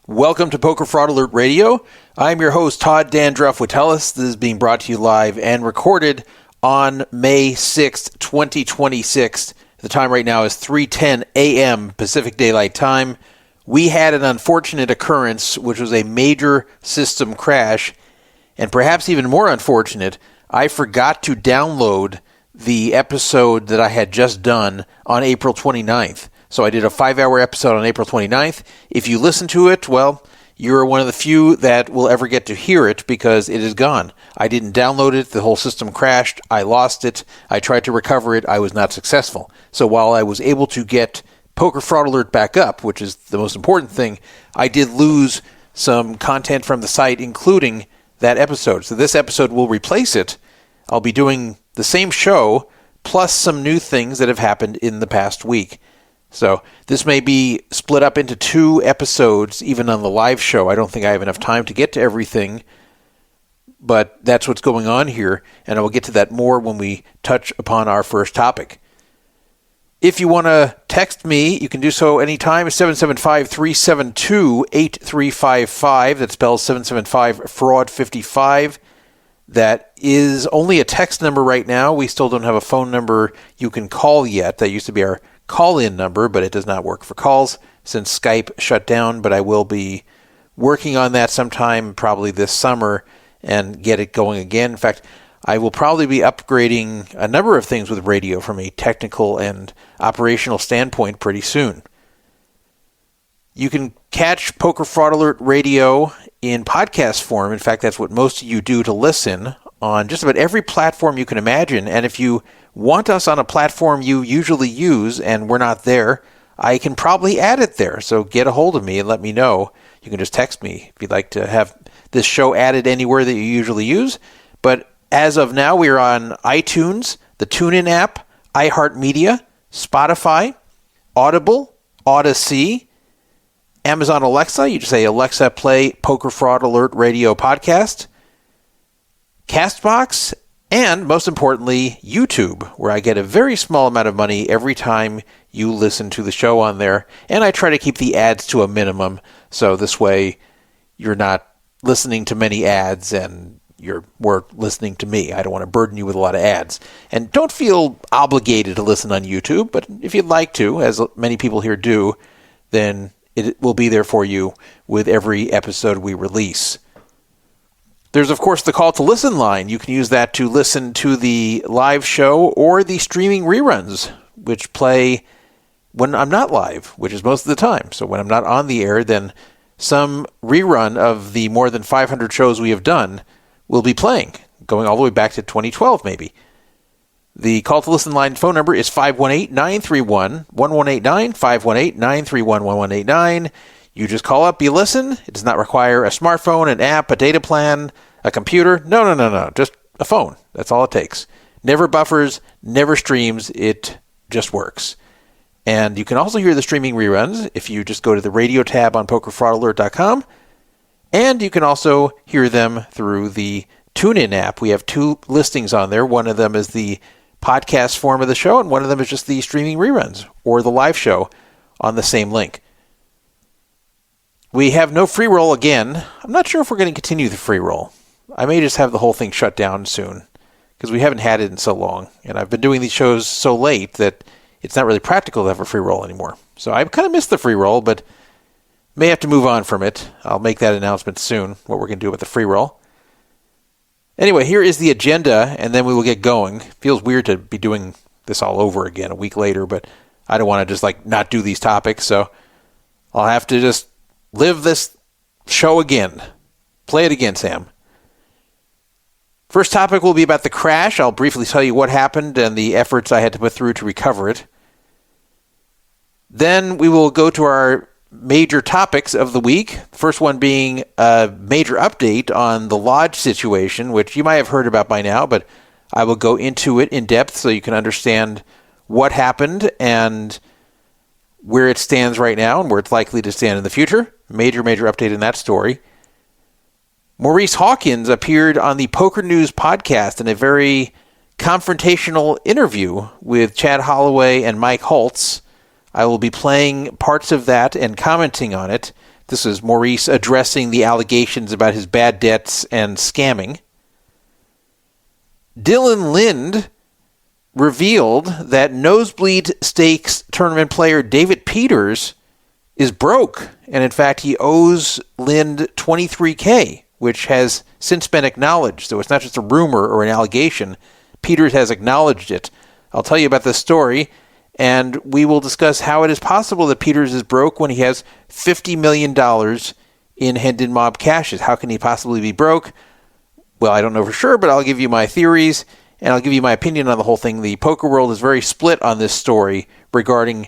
Welcome to Poker Fraud Alert Radio. I'm your host, Todd Dandruff Wittelis. This is being brought to you live and recorded on May 6th, 2026. The time right now is 3:10 a.m. Pacific Daylight Time. We had an unfortunate occurrence, which was a major system crash, and perhaps even more unfortunate, I forgot to download the episode that I had just done on April 29th. So I did a 5-hour episode on April 29th. If you listen to it, well, you're one of the few that will ever get to hear it because it is gone. I didn't download it. The whole system crashed. I lost it. I tried to recover it. I was not successful. So while I was able to get Poker Fraud Alert back up, which is the most important thing, I did lose some content from the site, including that episode. So this episode will replace it. I'll be doing the same show, plus some new things that have happened in the past week. So this may be split up into 2 episodes, even on the live show. I don't think I have enough time to get to everything, but that's what's going on here, and I will get to that more when we touch upon our first topic. If you want to text me, you can do so anytime. 775-372-8355. That spells 775-FRAUD55. That is only a text number right now. We still don't have a phone number you can call yet. That used to be our call-in number, but it does not work for calls since Skype shut down. But I will be working on that sometime, probably this summer, and get it going again. In fact, I will probably be upgrading a number of things with radio from a technical and operational standpoint pretty soon. You can catch Poker Fraud Alert Radio in podcast form. In fact, that's what most of you do to listen on just about every platform you can imagine. And if you want us on a platform you usually use and we're not there, I can probably add it there. So get a hold of me and let me know. You can just text me if you'd like to have this show added anywhere that you usually use. But as of now, we are on iTunes, the TuneIn app, iHeartMedia, Spotify, Audible, Odyssey, Amazon Alexa. You just say, Alexa, play Poker Fraud Alert Radio podcast, Castbox, and most importantly, YouTube, where I get a very small amount of money every time you listen to the show on there. And I try to keep the ads to a minimum, so this way you're not listening to many ads and you're more listening to me. I don't want to burden you with a lot of ads. And don't feel obligated to listen on YouTube, but if you'd like to, as many people here do, then it will be there for you with every episode we release. There's, of course, the call to listen line. You can use that to listen to the live show or the streaming reruns, which play when I'm not live, which is most of the time. So when I'm not on the air, then some rerun of the more than 500 shows we have done will be playing, going all the way back to 2012 maybe. The call to listen line phone number is 518-931-1189, 518-931-1189. You just call up, you listen. It does not require a smartphone, an app, a data plan, a computer. No. Just a phone. That's all it takes. Never buffers, never streams. It just works. And you can also hear the streaming reruns if you just go to the radio tab on pokerfraudalert.com. And you can also hear them through the TuneIn app. We have 2 listings on there. One of them is the podcast form of the show, and one of them is just the streaming reruns or the live show on the same link. We have no free roll again. I'm not sure if we're going to continue the free roll. I may just have the whole thing shut down soon because we haven't had it in so long. And I've been doing these shows so late that it's not really practical to have a free roll anymore. So I kind of missed the free roll, but may have to move on from it. I'll make that announcement soon, what we're going to do with the free roll. Anyway, here is the agenda, and then we will get going. Feels weird to be doing this all over again a week later, but I don't want to just not do these topics, so I'll have to just live this show again. Play it again, Sam. First topic will be about the crash. I'll briefly tell you what happened and the efforts I had to put through to recover it. Then we will go to our major topics of the week. The first one being a major update on the lodge situation, which you might have heard about by now, but I will go into it in depth so you can understand what happened and where it stands right now and where it's likely to stand in the future. Major update in that story. Maurice Hawkins appeared on the Pokernews podcast in a very confrontational interview with Chad Holloway and Mike Holtz. I will be playing parts of that and commenting on it This is Maurice addressing the allegations about his bad debts and scamming. Lynde revealed that Nosebleed Stakes tournament player David Peters is broke, and in fact he owes Lynde $23K, which has since been acknowledged. So it's not just a rumor or an allegation. Peters has acknowledged it. I'll tell you about this story, and we will discuss how it is possible that Peters is broke when he has $50 million in Hendon Mob cashes. How can he possibly be broke? Well, I don't know for sure, but I'll give you my theories, and I'll give you my opinion on the whole thing. The poker world is very split on this story regarding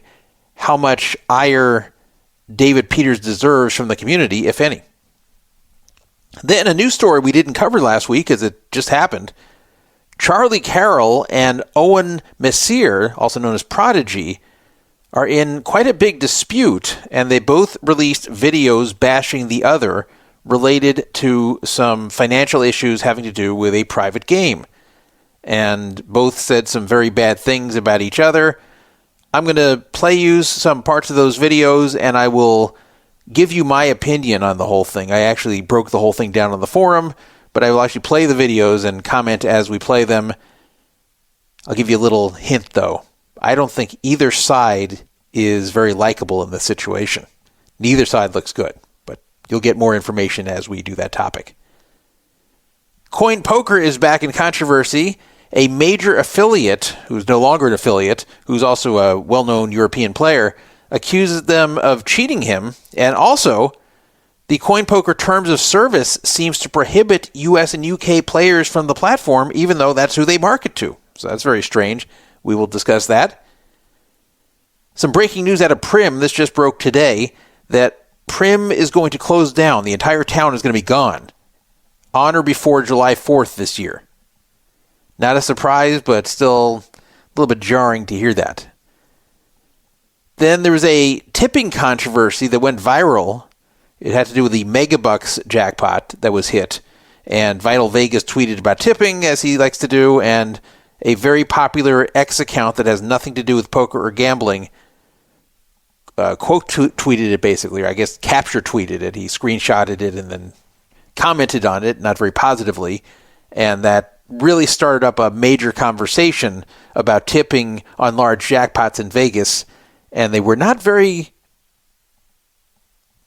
how much ire David Peters deserves from the community, if any. Then a news story we didn't cover last week, as it just happened. Carrel and Owen Messere, also known as Prodigy, are in quite a big dispute, and they both released videos bashing the other related to some financial issues having to do with a private game. And both said some very bad things about each other. I'm going to play you some parts of those videos, and I will give you my opinion on the whole thing. I actually broke the whole thing down on the forum, but I will actually play the videos and comment as we play them. I'll give you a little hint, though. I don't think either side is very likable in this situation. Neither side looks good, but you'll get more information as we do that topic. CoinPoker is back in controversy. A major affiliate, who's no longer an affiliate, who's also a well-known European player, accuses them of cheating him, and also the CoinPoker terms of service seems to prohibit US and UK players from the platform, even though that's who they market to. So that's very strange. We will discuss that. Some breaking news out of Primm. This just broke today, that Primm is going to close down. The entire town is going to be gone on or before July 4th this year. Not a surprise, but still a little bit jarring to hear that. Then there was a tipping controversy that went viral. It had to do with the Megabucks jackpot that was hit. And VitalVegas tweeted about tipping, as he likes to do, and a very popular X account that has nothing to do with poker or gambling tweeted it, basically, or I guess capture tweeted it. He screenshotted it and then commented on it, not very positively, and that really started up a major conversation about tipping on large jackpots in Vegas, and they were not very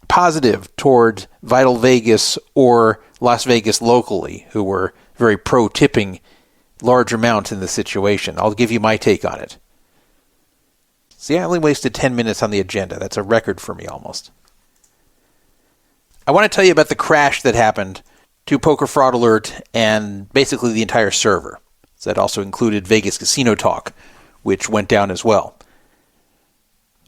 positive toward VitalVegas or Las Vegas locally, who were very pro-tipping large amounts in this situation. I'll give you my take on it. See, I only wasted 10 minutes on the agenda. That's a record for me almost. I want to tell you about the crash that happened to Poker Fraud Alert and basically the entire server. So that also included Vegas Casino Talk, which went down as well.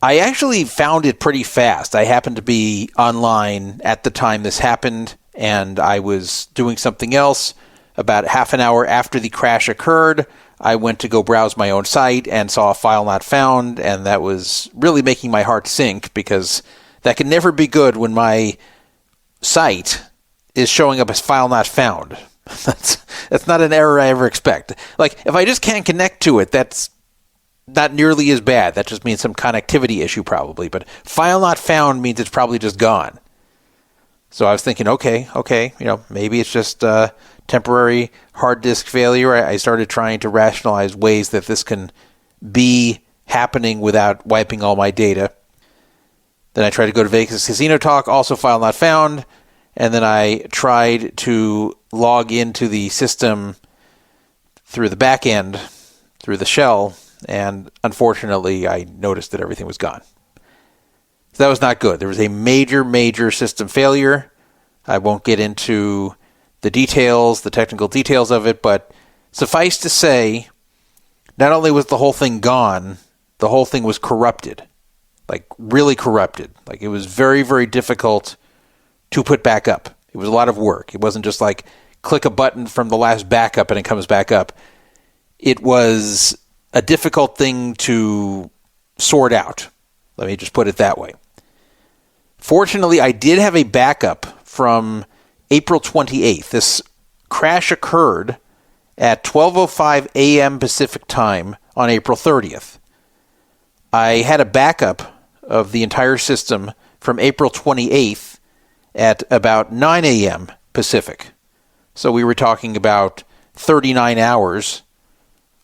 I actually found it pretty fast. I happened to be online at the time this happened, and I was doing something else. About half an hour after the crash occurred, I went to go browse my own site and saw a file not found, and that was really making my heart sink, because that can never be good when my site is showing up as file not found. That's not an error I ever expect. Like, if I just can't connect to it, that's not nearly as bad. That just means some connectivity issue probably. But file not found means it's probably just gone. So I was thinking, okay, maybe it's just temporary hard disk failure. I started trying to rationalize ways that this can be happening without wiping all my data. Then I tried to go to Vegas Casino Talk, also file not found. And then I tried to log into the system through the back end, through the shell, and unfortunately I noticed that everything was gone. So that was not good. There was a major system failure. I won't get into the details, the technical details of it, but suffice to say, not only was the whole thing gone, the whole thing was corrupted. Like, really corrupted. Like, it was very, very difficult to put back up. It was a lot of work. It wasn't just like click a button from the last backup and it comes back up. It was a difficult thing to sort out. Let me just put it that way. Fortunately, I did have a backup from April 28th. This crash occurred at 12:05 a.m. Pacific time on April 30th. I had a backup of the entire system from April 28th at about 9 a.m. Pacific. So we were talking about 39 hours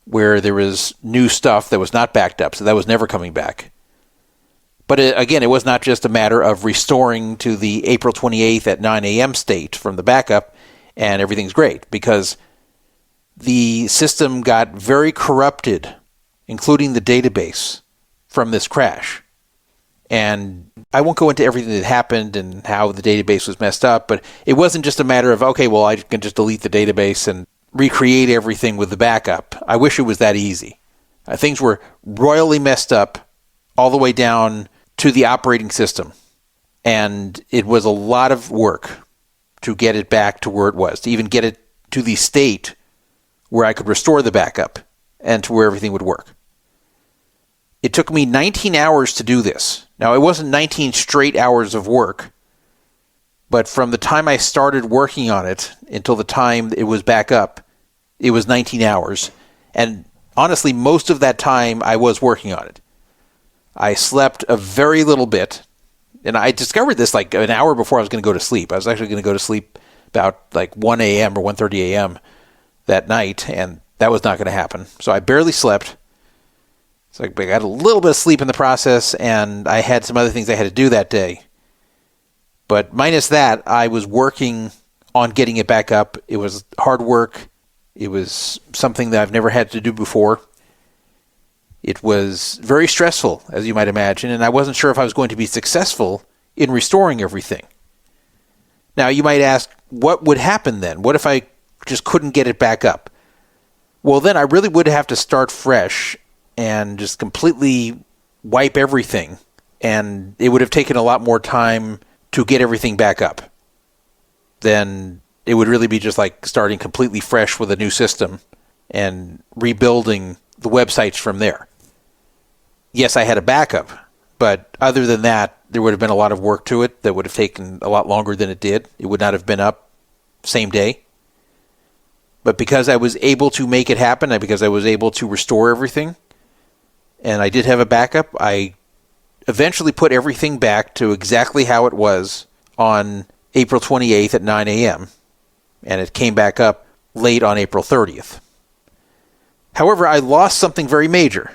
where there was new stuff that was not backed up, so that was never coming back. But again, it was not just a matter of restoring to the April 28th at 9 a.m. state from the backup, and everything's great, because the system got very corrupted, including the database, from this crash. And I won't go into everything that happened and how the database was messed up, but it wasn't just a matter of, okay, well, I can just delete the database and recreate everything with the backup. I wish it was that easy. Things were royally messed up all the way down to the operating system. And it was a lot of work to get it back to where it was, to even get it to the state where I could restore the backup and to where everything would work. It took me 19 hours to do this. Now, it wasn't 19 straight hours of work, but from the time I started working on it until the time it was back up, it was 19 hours. And honestly, most of that time I was working on it. I slept a very little bit, and I discovered this like an hour before I was going to go to sleep. I was actually going to go to sleep about like 1 a.m. or 1:30 a.m. that night, and that was not going to happen. So I barely slept. So I got a little bit of sleep in the process, and I had some other things I had to do that day. But minus that, I was working on getting it back up. It was hard work. It was something that I've never had to do before. It was very stressful, as you might imagine, and I wasn't sure if I was going to be successful in restoring everything. Now, you might ask, what would happen then? What if I just couldn't get it back up? Well, then I really would have to start fresh and just completely wipe everything, and it would have taken a lot more time to get everything back up. Then it would really be just like starting completely fresh with a new system and rebuilding the websites from there. Yes, I had a backup, but other than that, there would have been a lot of work to it that would have taken a lot longer than it did. It would not have been up same day. But because I was able to make it happen, and because I was able to restore everything, and I did have a backup, I eventually put everything back to exactly how it was on April 28th at 9 a.m., and it came back up late on April 30th. However, I lost something very major,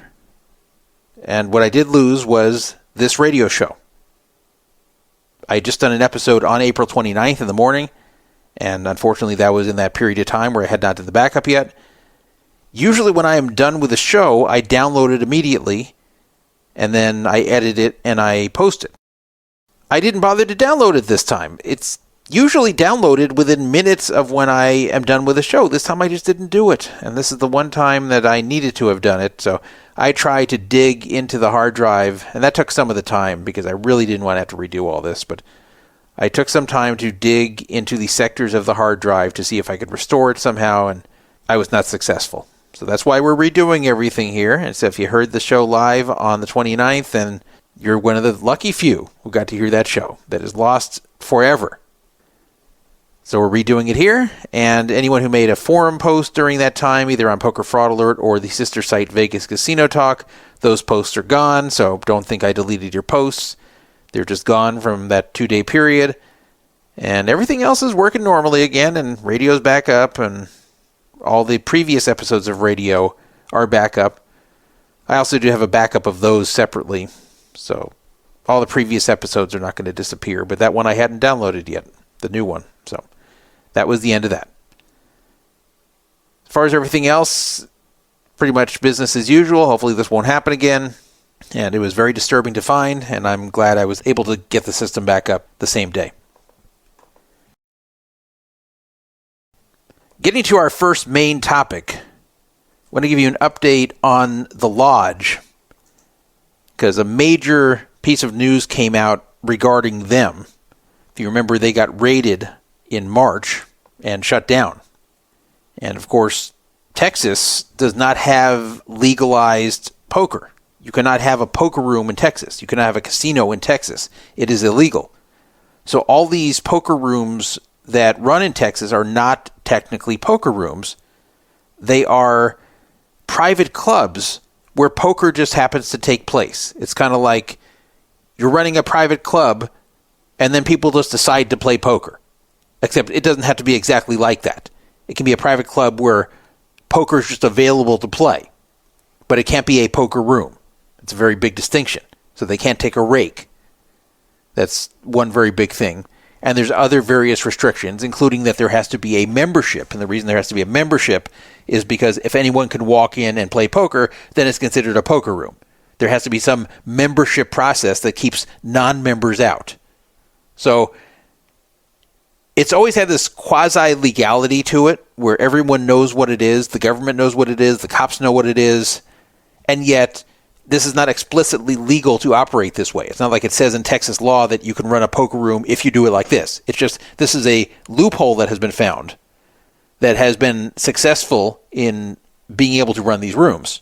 and what I did lose was this radio show. I had just done an episode on April 29th in the morning, and unfortunately that was in that period of time where I had not done the backup yet. Usually when I am done with a show, I download it immediately, and then I edit it and I post it. I didn't bother to download it this time. It's usually downloaded within minutes of when I am done with a show. This time I just didn't do it, and this is the one time that I needed to have done it, so I tried to dig into the hard drive, and that took some of the time because I really didn't want to have to redo all this, but I took some time to dig into the sectors of the hard drive to see if I could restore it somehow, and I was not successful. So that's why we're redoing everything here. And so if you heard the show live on the 29th, then you're one of the lucky few who got to hear that show that is lost forever. So we're redoing it here, and anyone who made a forum post during that time, either on Poker Fraud Alert or the sister site Vegas Casino Talk, those posts are gone, so don't think I deleted your posts. They're just gone from that 2-day period, and everything else is working normally again, and radio's back up, and all the previous episodes of radio are back up. I also do have a backup of those separately, so all the previous episodes are not going to disappear, but that one I hadn't downloaded yet, the new one, so that was the end of that. As far as everything else, pretty much business as usual. Hopefully this won't happen again, and it was very disturbing to find, and I'm glad I was able to get the system back up the same day. Getting to our first main topic, I want to give you an update on the Lodge, because a major piece of news came out regarding them. If you remember, they got raided in March and shut down. And of course, Texas does not have legalized poker. You cannot have a poker room in Texas. You cannot have a casino in Texas. It is illegal. So all these poker rooms that run in Texas are not technically poker rooms. They are private clubs where poker just happens to take place. It's kind of like you're running a private club and then people just decide to play poker. Except it doesn't have to be exactly like that. It can be a private club where poker is just available to play, but it can't be a poker room. It's a very big distinction. So they can't take a rake. That's one very big thing. And there's other various restrictions, including that there has to be a membership. And the reason there has to be a membership is because if anyone can walk in and play poker, then it's considered a poker room. There has to be some membership process that keeps non-members out. So it's always had this quasi-legality to it, where everyone knows what it is, the government knows what it is, the cops know what it is, and yet this is not explicitly legal to operate this way. It's not like it says in Texas law that you can run a poker room if you do it like this. It's just, this is a loophole that has been found that has been successful in being able to run these rooms.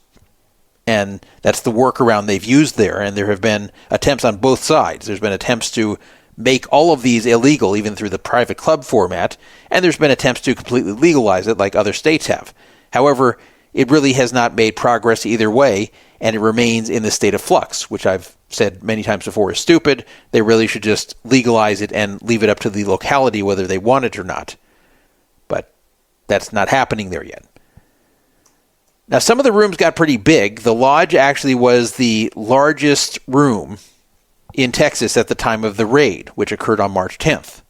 And that's the workaround they've used there, and there have been attempts on both sides. There's been attempts to make all of these illegal, even through the private club format, and there's been attempts to completely legalize it like other states have. However, it really has not made progress either way, and it remains in the state of flux, which I've said many times before is stupid. They really should just legalize it and leave it up to the locality whether they want it or not. But that's not happening there yet. Now, some of the rooms got pretty big. The Lodge actually was the largest room in Texas at the time of the raid, which occurred on March 10th.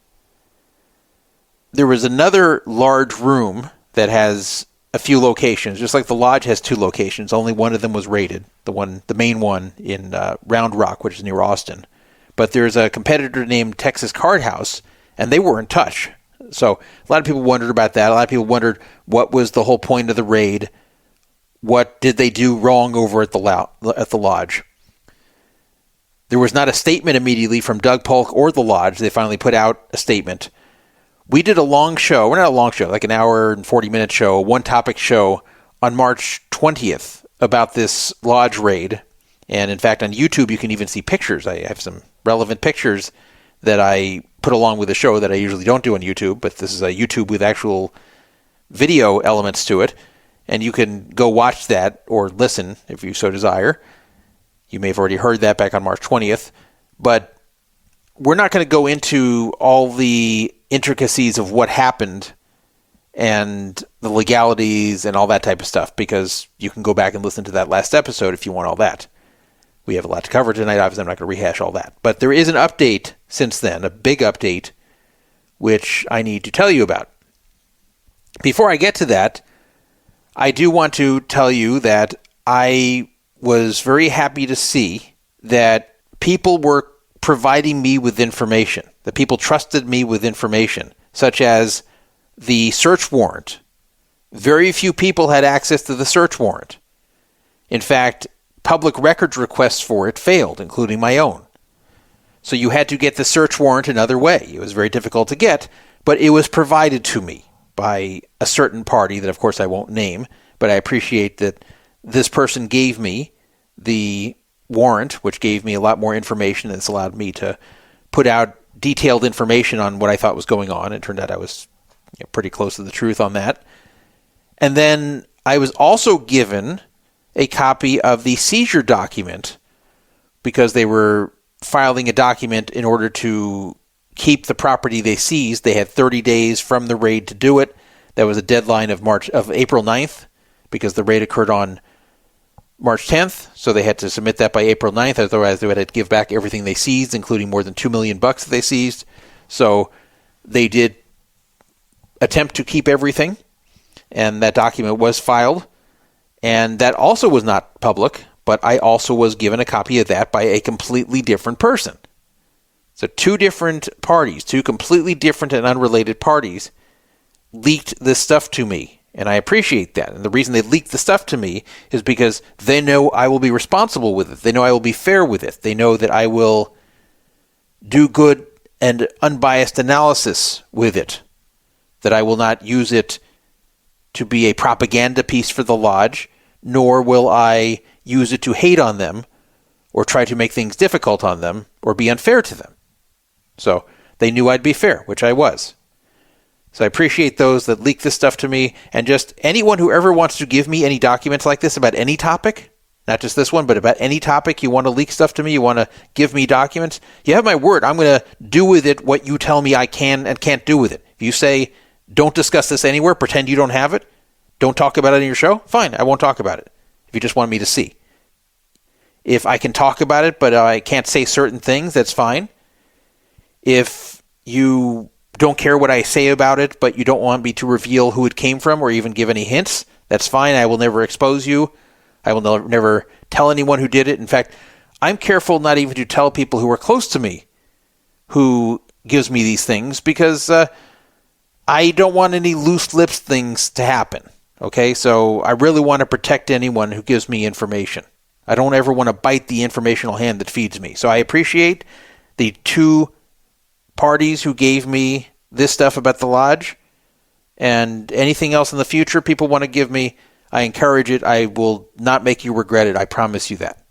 There was another large room that has a few locations, just like the Lodge has 2 locations. Only one of them was raided, the main one in Round Rock, which is near Austin. But there's a competitor named Texas Card House, and they weren't touched. So a lot of people wondered about that. A lot of people wondered what was the whole point of the raid. What did they do wrong over at the Lodge? There was not a statement immediately from Doug Polk or the Lodge. They finally put out a statement. We did a long show, well, not a long show, like an hour and 40-minute show, a one-topic show on March 20th about this Lodge raid. And in fact, on YouTube, you can even see pictures. I have some relevant pictures that I put along with the show that I usually don't do on YouTube, but this is a YouTube with actual video elements to it. And you can go watch that or listen if you so desire. You may have already heard that back on March 20th. But we're not going to go into all the intricacies of what happened and the legalities and all that type of stuff, because you can go back and listen to that last episode if you want all that. We have a lot to cover tonight. Obviously, I'm not going to rehash all that. But there is an update since then, a big update, which I need to tell you about. Before I get to that, I do want to tell you that I was very happy to see that people were providing me with information, that people trusted me with information, such as the search warrant. Very few people had access to the search warrant. In fact, public records requests for it failed, including my own. So you had to get the search warrant another way. It was very difficult to get, but it was provided to me by a certain party that, of course, I won't name, but I appreciate that this person gave me the warrant, which gave me a lot more information, and it's allowed me to put out detailed information on what I thought was going on. It turned out I was pretty close to the truth on that. And then I was also given a copy of the seizure document because they were filing a document in order to keep the property they seized. They had 30 days from the raid to do it. That was a deadline of April 9th because the raid occurred on March 10th, so they had to submit that by April 9th, otherwise they would have to give back everything they seized, including more than $2 million that they seized. So they did attempt to keep everything, and that document was filed, and that also was not public, but I also was given a copy of that by a completely different person. So 2 different parties, 2 completely different and unrelated parties, leaked this stuff to me. And I appreciate that. And the reason they leaked the stuff to me is because they know I will be responsible with it. They know I will be fair with it. They know that I will do good and unbiased analysis with it. That I will not use it to be a propaganda piece for the Lodge, nor will I use it to hate on them or try to make things difficult on them or be unfair to them. So they knew I'd be fair, which I was. So I appreciate those that leak this stuff to me, and just anyone who ever wants to give me any documents like this about any topic, not just this one, but about any topic, you want to leak stuff to me, you want to give me documents, you have my word. I'm going to do with it what you tell me I can and can't do with it. If you say, don't discuss this anywhere, pretend you don't have it, don't talk about it in your show, fine, I won't talk about it. If you just want me to see. If I can talk about it, but I can't say certain things, that's fine. If you don't care what I say about it, but you don't want me to reveal who it came from or even give any hints, that's fine. I will never expose you. I will never tell anyone who did it. In fact, I'm careful not even to tell people who are close to me who gives me these things because I don't want any loose lips things to happen. Okay, so I really want to protect anyone who gives me information. I don't ever want to bite the informational hand that feeds me. So I appreciate the 2 parties who gave me this stuff about the lodge, and anything else in the future people want to give me, I encourage it. I will not make you regret it. I promise you that.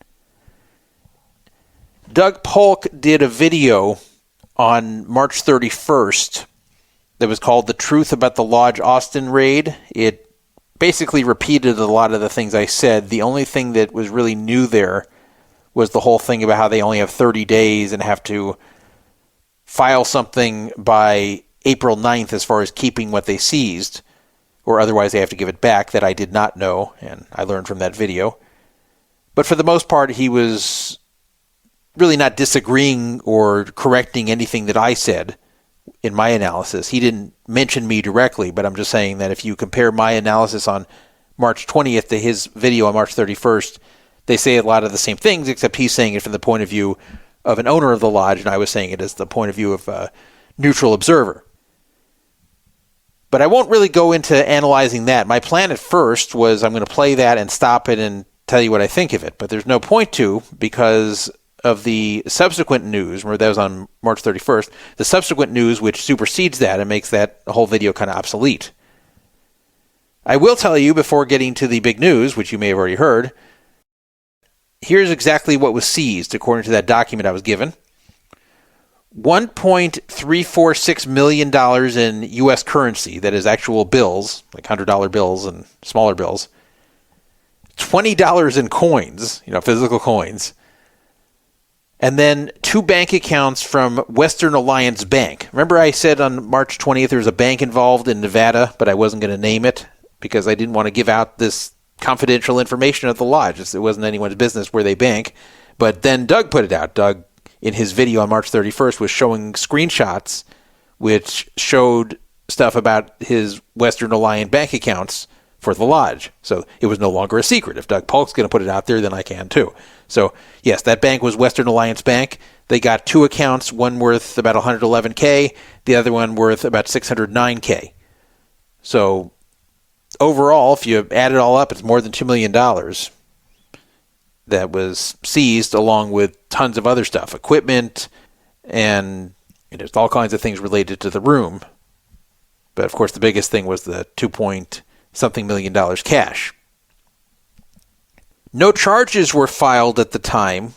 Doug Polk did a video on March 31st that was called The Truth About the Lodge Austin Raid. It basically repeated a lot of the things I said. The only thing that was really new there was the whole thing about how they only have 30 days and have to file something by April 9th as far as keeping what they seized, or otherwise they have to give it back. That I did not know, and I learned from that video. But for the most part, he was really not disagreeing or correcting anything that I said in my analysis. He didn't mention me directly, but I'm just saying that if you compare my analysis on March 20th to his video on March 31st, they say a lot of the same things, except he's saying it from the point of view of an owner of the lodge, and I was saying it as the point of view of a neutral observer. But I won't really go into analyzing that. My plan at first was I'm going to play that and stop it and tell you what I think of it. But there's no point to, because of the subsequent news. Remember, that was on March 31st. The subsequent news, which supersedes that and makes that whole video kind of obsolete. I will tell you, before getting to the big news, which you may have already heard, here's exactly what was seized, according to that document I was given. $1.346 million in U.S. currency, that is actual bills, like $100 bills and smaller bills. $20 in coins, physical coins. And then 2 bank accounts from Western Alliance Bank. Remember I said on March 20th there was a bank involved in Nevada, but I wasn't going to name it because I didn't want to give out this confidential information at the lodge. It wasn't anyone's business where they bank. But then Doug put it out. Doug, in his video on March 31st, was showing screenshots which showed stuff about his Western Alliance bank accounts for the lodge. So it was no longer a secret. If Doug Polk's going to put it out there, then I can too. So yes, that bank was Western Alliance Bank. They got 2 accounts, one worth about $111K, the other one worth about $609K. So overall, if you add it all up, it's more than $2 million that was seized, along with tons of other stuff, equipment, and there's all kinds of things related to the room. But of course, the biggest thing was the $2-point-something million cash. No charges were filed at the time,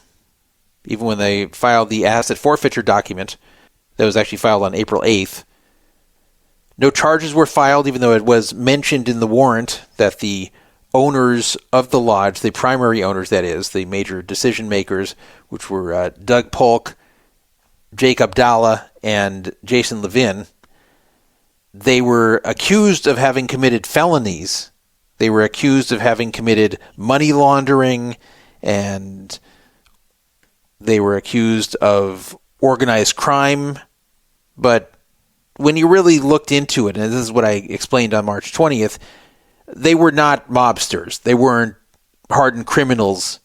even when they filed the asset forfeiture document that was actually filed on April 8th. No charges were filed, even though it was mentioned in the warrant that the owners of the lodge, the primary owners, that is, the major decision makers, which were Doug Polk, Jake Abdallah, and Jason Levin, they were accused of having committed felonies. They were accused of having committed money laundering, and they were accused of organized crime. But when you really looked into it, and this is what I explained on March 20th, they were not mobsters. They weren't hardened criminals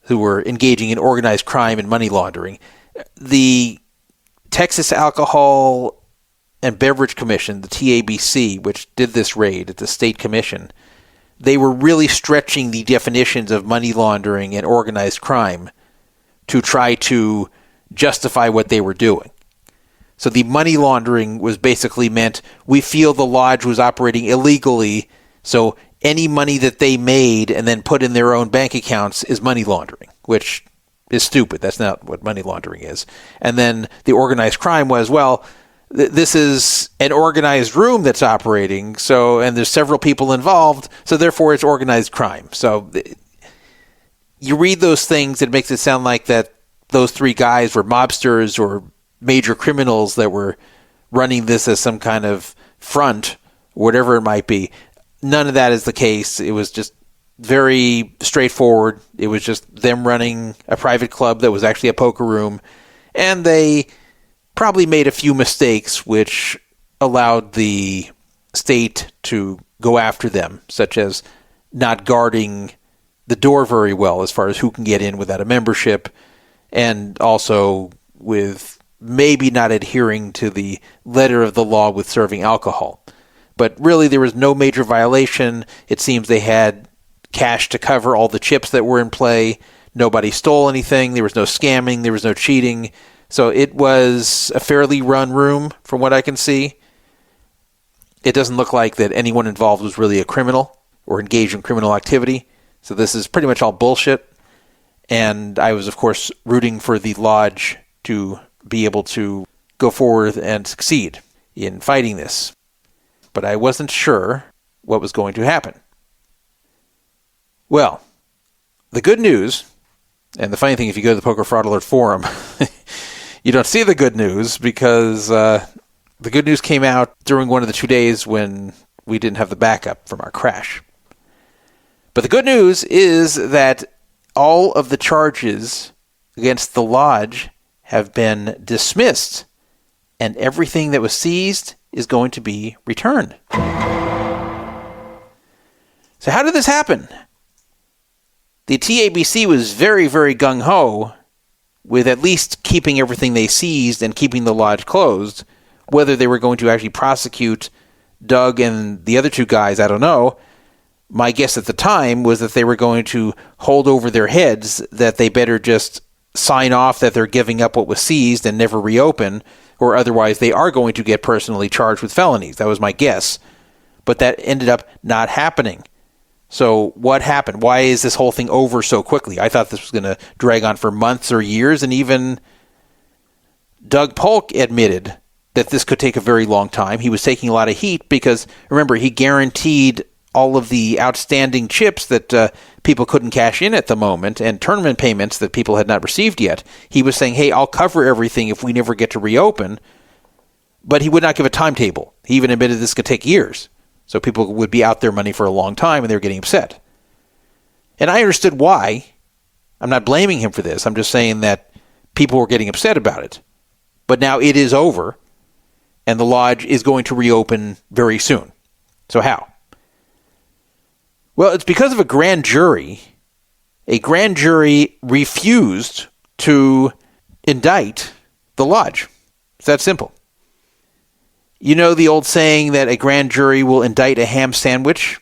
who were engaging in organized crime and money laundering. The Texas Alcohol and Beverage Commission, the TABC, which did this raid at the state commission, they were really stretching the definitions of money laundering and organized crime to try to justify what they were doing. So the money laundering was basically meant, we feel the lodge was operating illegally, so any money that they made and then put in their own bank accounts is money laundering, which is stupid. That's not what money laundering is. And then the organized crime was, well, this is an organized room that's operating, so, and there's several people involved, so therefore it's organized crime. So you read those things, it makes it sound like that those three guys were mobsters or major criminals that were running this as some kind of front, whatever it might be. None of that is the case. It was just very straightforward. It was just them running a private club that was actually a poker room, and they probably made a few mistakes which allowed the state to go after them, such as not guarding the door very well as far as who can get in without a membership, and also with maybe not adhering to the letter of the law with serving alcohol. But really, there was no major violation. It seems they had cash to cover all the chips that were in play. Nobody stole anything. There was no scamming. There was no cheating. So it was a fairly run room from what I can see. It doesn't look like that anyone involved was really a criminal or engaged in criminal activity. So this is pretty much all bullshit. And I was, of course, rooting for the lodge to be able to go forward and succeed in fighting this. But I wasn't sure what was going to happen. Well, the good news, and the funny thing, if you go to the Poker Fraud Alert forum, you don't see the good news because the good news came out during one of the 2 days when we didn't have the backup from our crash. But the good news is that all of the charges against the lodge have been dismissed, and everything that was seized is going to be returned. So how did this happen? The TABC was very, very gung-ho with at least keeping everything they seized and keeping the lodge closed. Whether they were going to actually prosecute Doug and the other two guys, I don't know. My guess at the time was that they were going to hold over their heads that they better just sign off that they're giving up what was seized and never reopen, or otherwise they are going to get personally charged with felonies. That was my guess. But that ended up not happening. So what happened? Why is this whole thing over so quickly? I thought this was going to drag on for months or years, and even Doug Polk admitted that this could take a very long time. He was taking a lot of heat because, remember, he guaranteed all of the outstanding chips that people couldn't cash in at the moment and tournament payments that people had not received yet. He was saying, hey, I'll cover everything if we never get to reopen. But he would not give a timetable. He even admitted this could take years. So people would be out their money for a long time and they were getting upset. And I understood why. I'm not blaming him for this. I'm just saying that people were getting upset about it. But now it is over, and the lodge is going to reopen very soon. So how? Well, it's because of a grand jury. A grand jury refused to indict the lodge. It's that simple. You know the old saying that a grand jury will indict a ham sandwich?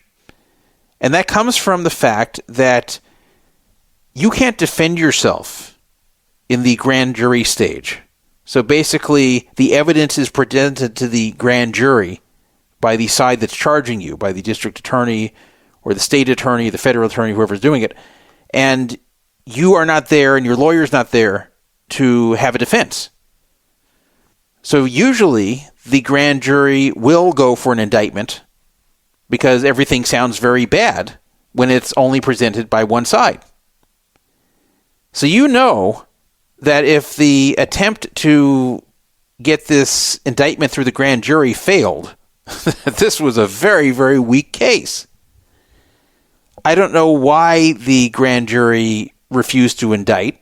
And that comes from the fact that you can't defend yourself in the grand jury stage. So basically, the evidence is presented to the grand jury by the side that's charging you, by the district attorney or the state attorney, the federal attorney, whoever's doing it. And you are not there and your lawyer's not there to have a defense. So usually, the grand jury will go for an indictment because everything sounds very bad when it's only presented by one side. So you know that if the attempt to get this indictment through the grand jury failed, this was a very, very weak case. I don't know why the grand jury refused to indict,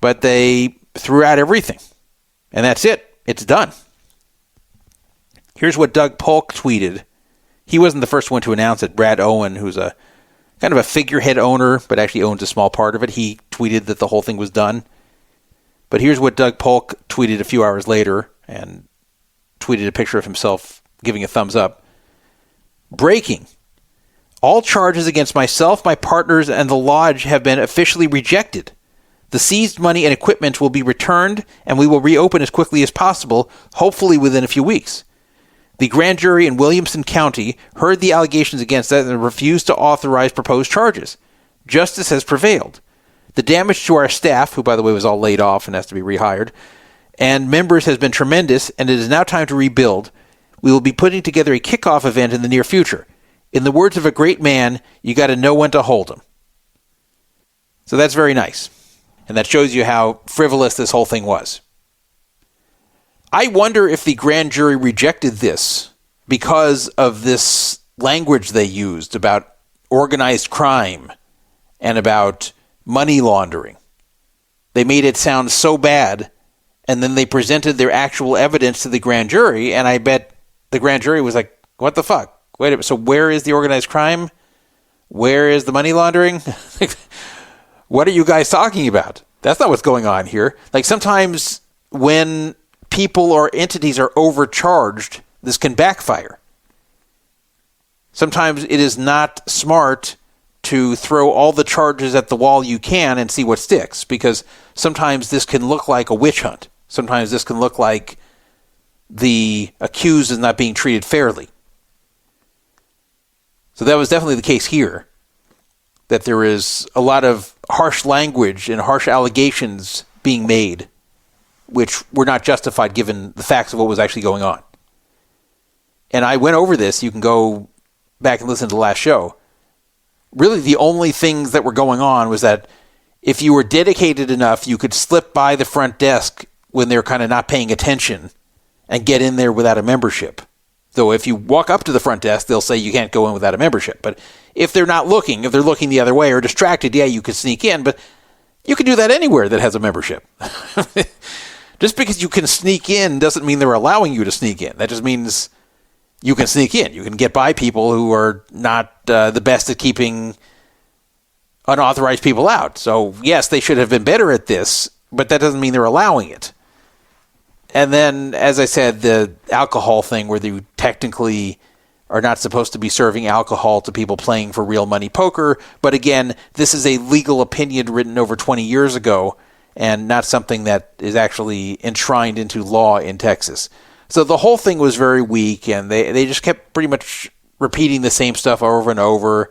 but they threw out everything. And that's it. It's done. Here's what Doug Polk tweeted. He wasn't the first one to announce it. Brad Owen, who's a kind of a figurehead owner, but actually owns a small part of it, he tweeted that the whole thing was done. But here's what Doug Polk tweeted a few hours later, and tweeted a picture of himself giving a thumbs up. Breaking. All charges against myself, my partners, and the lodge have been officially rejected. The seized money and equipment will be returned, and we will reopen as quickly as possible, hopefully within a few weeks. The grand jury in Williamson County heard the allegations against us and refused to authorize proposed charges. Justice has prevailed. The damage to our staff, who by the way was all laid off and has to be rehired, and members has been tremendous, and it is now time to rebuild. We will be putting together a kickoff event in the near future. In the words of a great man, you got to know when to hold 'em. So that's very nice. And that shows you how frivolous this whole thing was. I wonder if the grand jury rejected this because of this language they used about organized crime and about money laundering. They made it sound so bad, and then they presented their actual evidence to the grand jury, and I bet the grand jury was like, what the fuck? Wait a minute, so where is the organized crime? Where is the money laundering? What are you guys talking about? That's not what's going on here. Like, sometimes when people or entities are overcharged, this can backfire. Sometimes it is not smart to throw all the charges at the wall you can and see what sticks, because sometimes this can look like a witch hunt. Sometimes this can look like the accused is not being treated fairly. So that was definitely the case here, that there is a lot of harsh language and harsh allegations being made, which were not justified given the facts of what was actually going on. And I went over this. You can go back and listen to the last show. Really, the only things that were going on was that if you were dedicated enough, you could slip by the front desk when they're kind of not paying attention and get in there without a membership. Though if you walk up to the front desk, they'll say you can't go in without a membership. But if they're not looking, if they're looking the other way or distracted, yeah, you could sneak in. But you can do that anywhere that has a membership. Just because you can sneak in doesn't mean they're allowing you to sneak in. That just means you can sneak in. You can get by people who are not the best at keeping unauthorized people out. So, yes, they should have been better at this, but that doesn't mean they're allowing it. And then, as I said, the alcohol thing where you technically are not supposed to be serving alcohol to people playing for real money poker. But again, this is a legal opinion written over 20 years ago and not something that is actually enshrined into law in Texas. So the whole thing was very weak, and they just kept pretty much repeating the same stuff over and over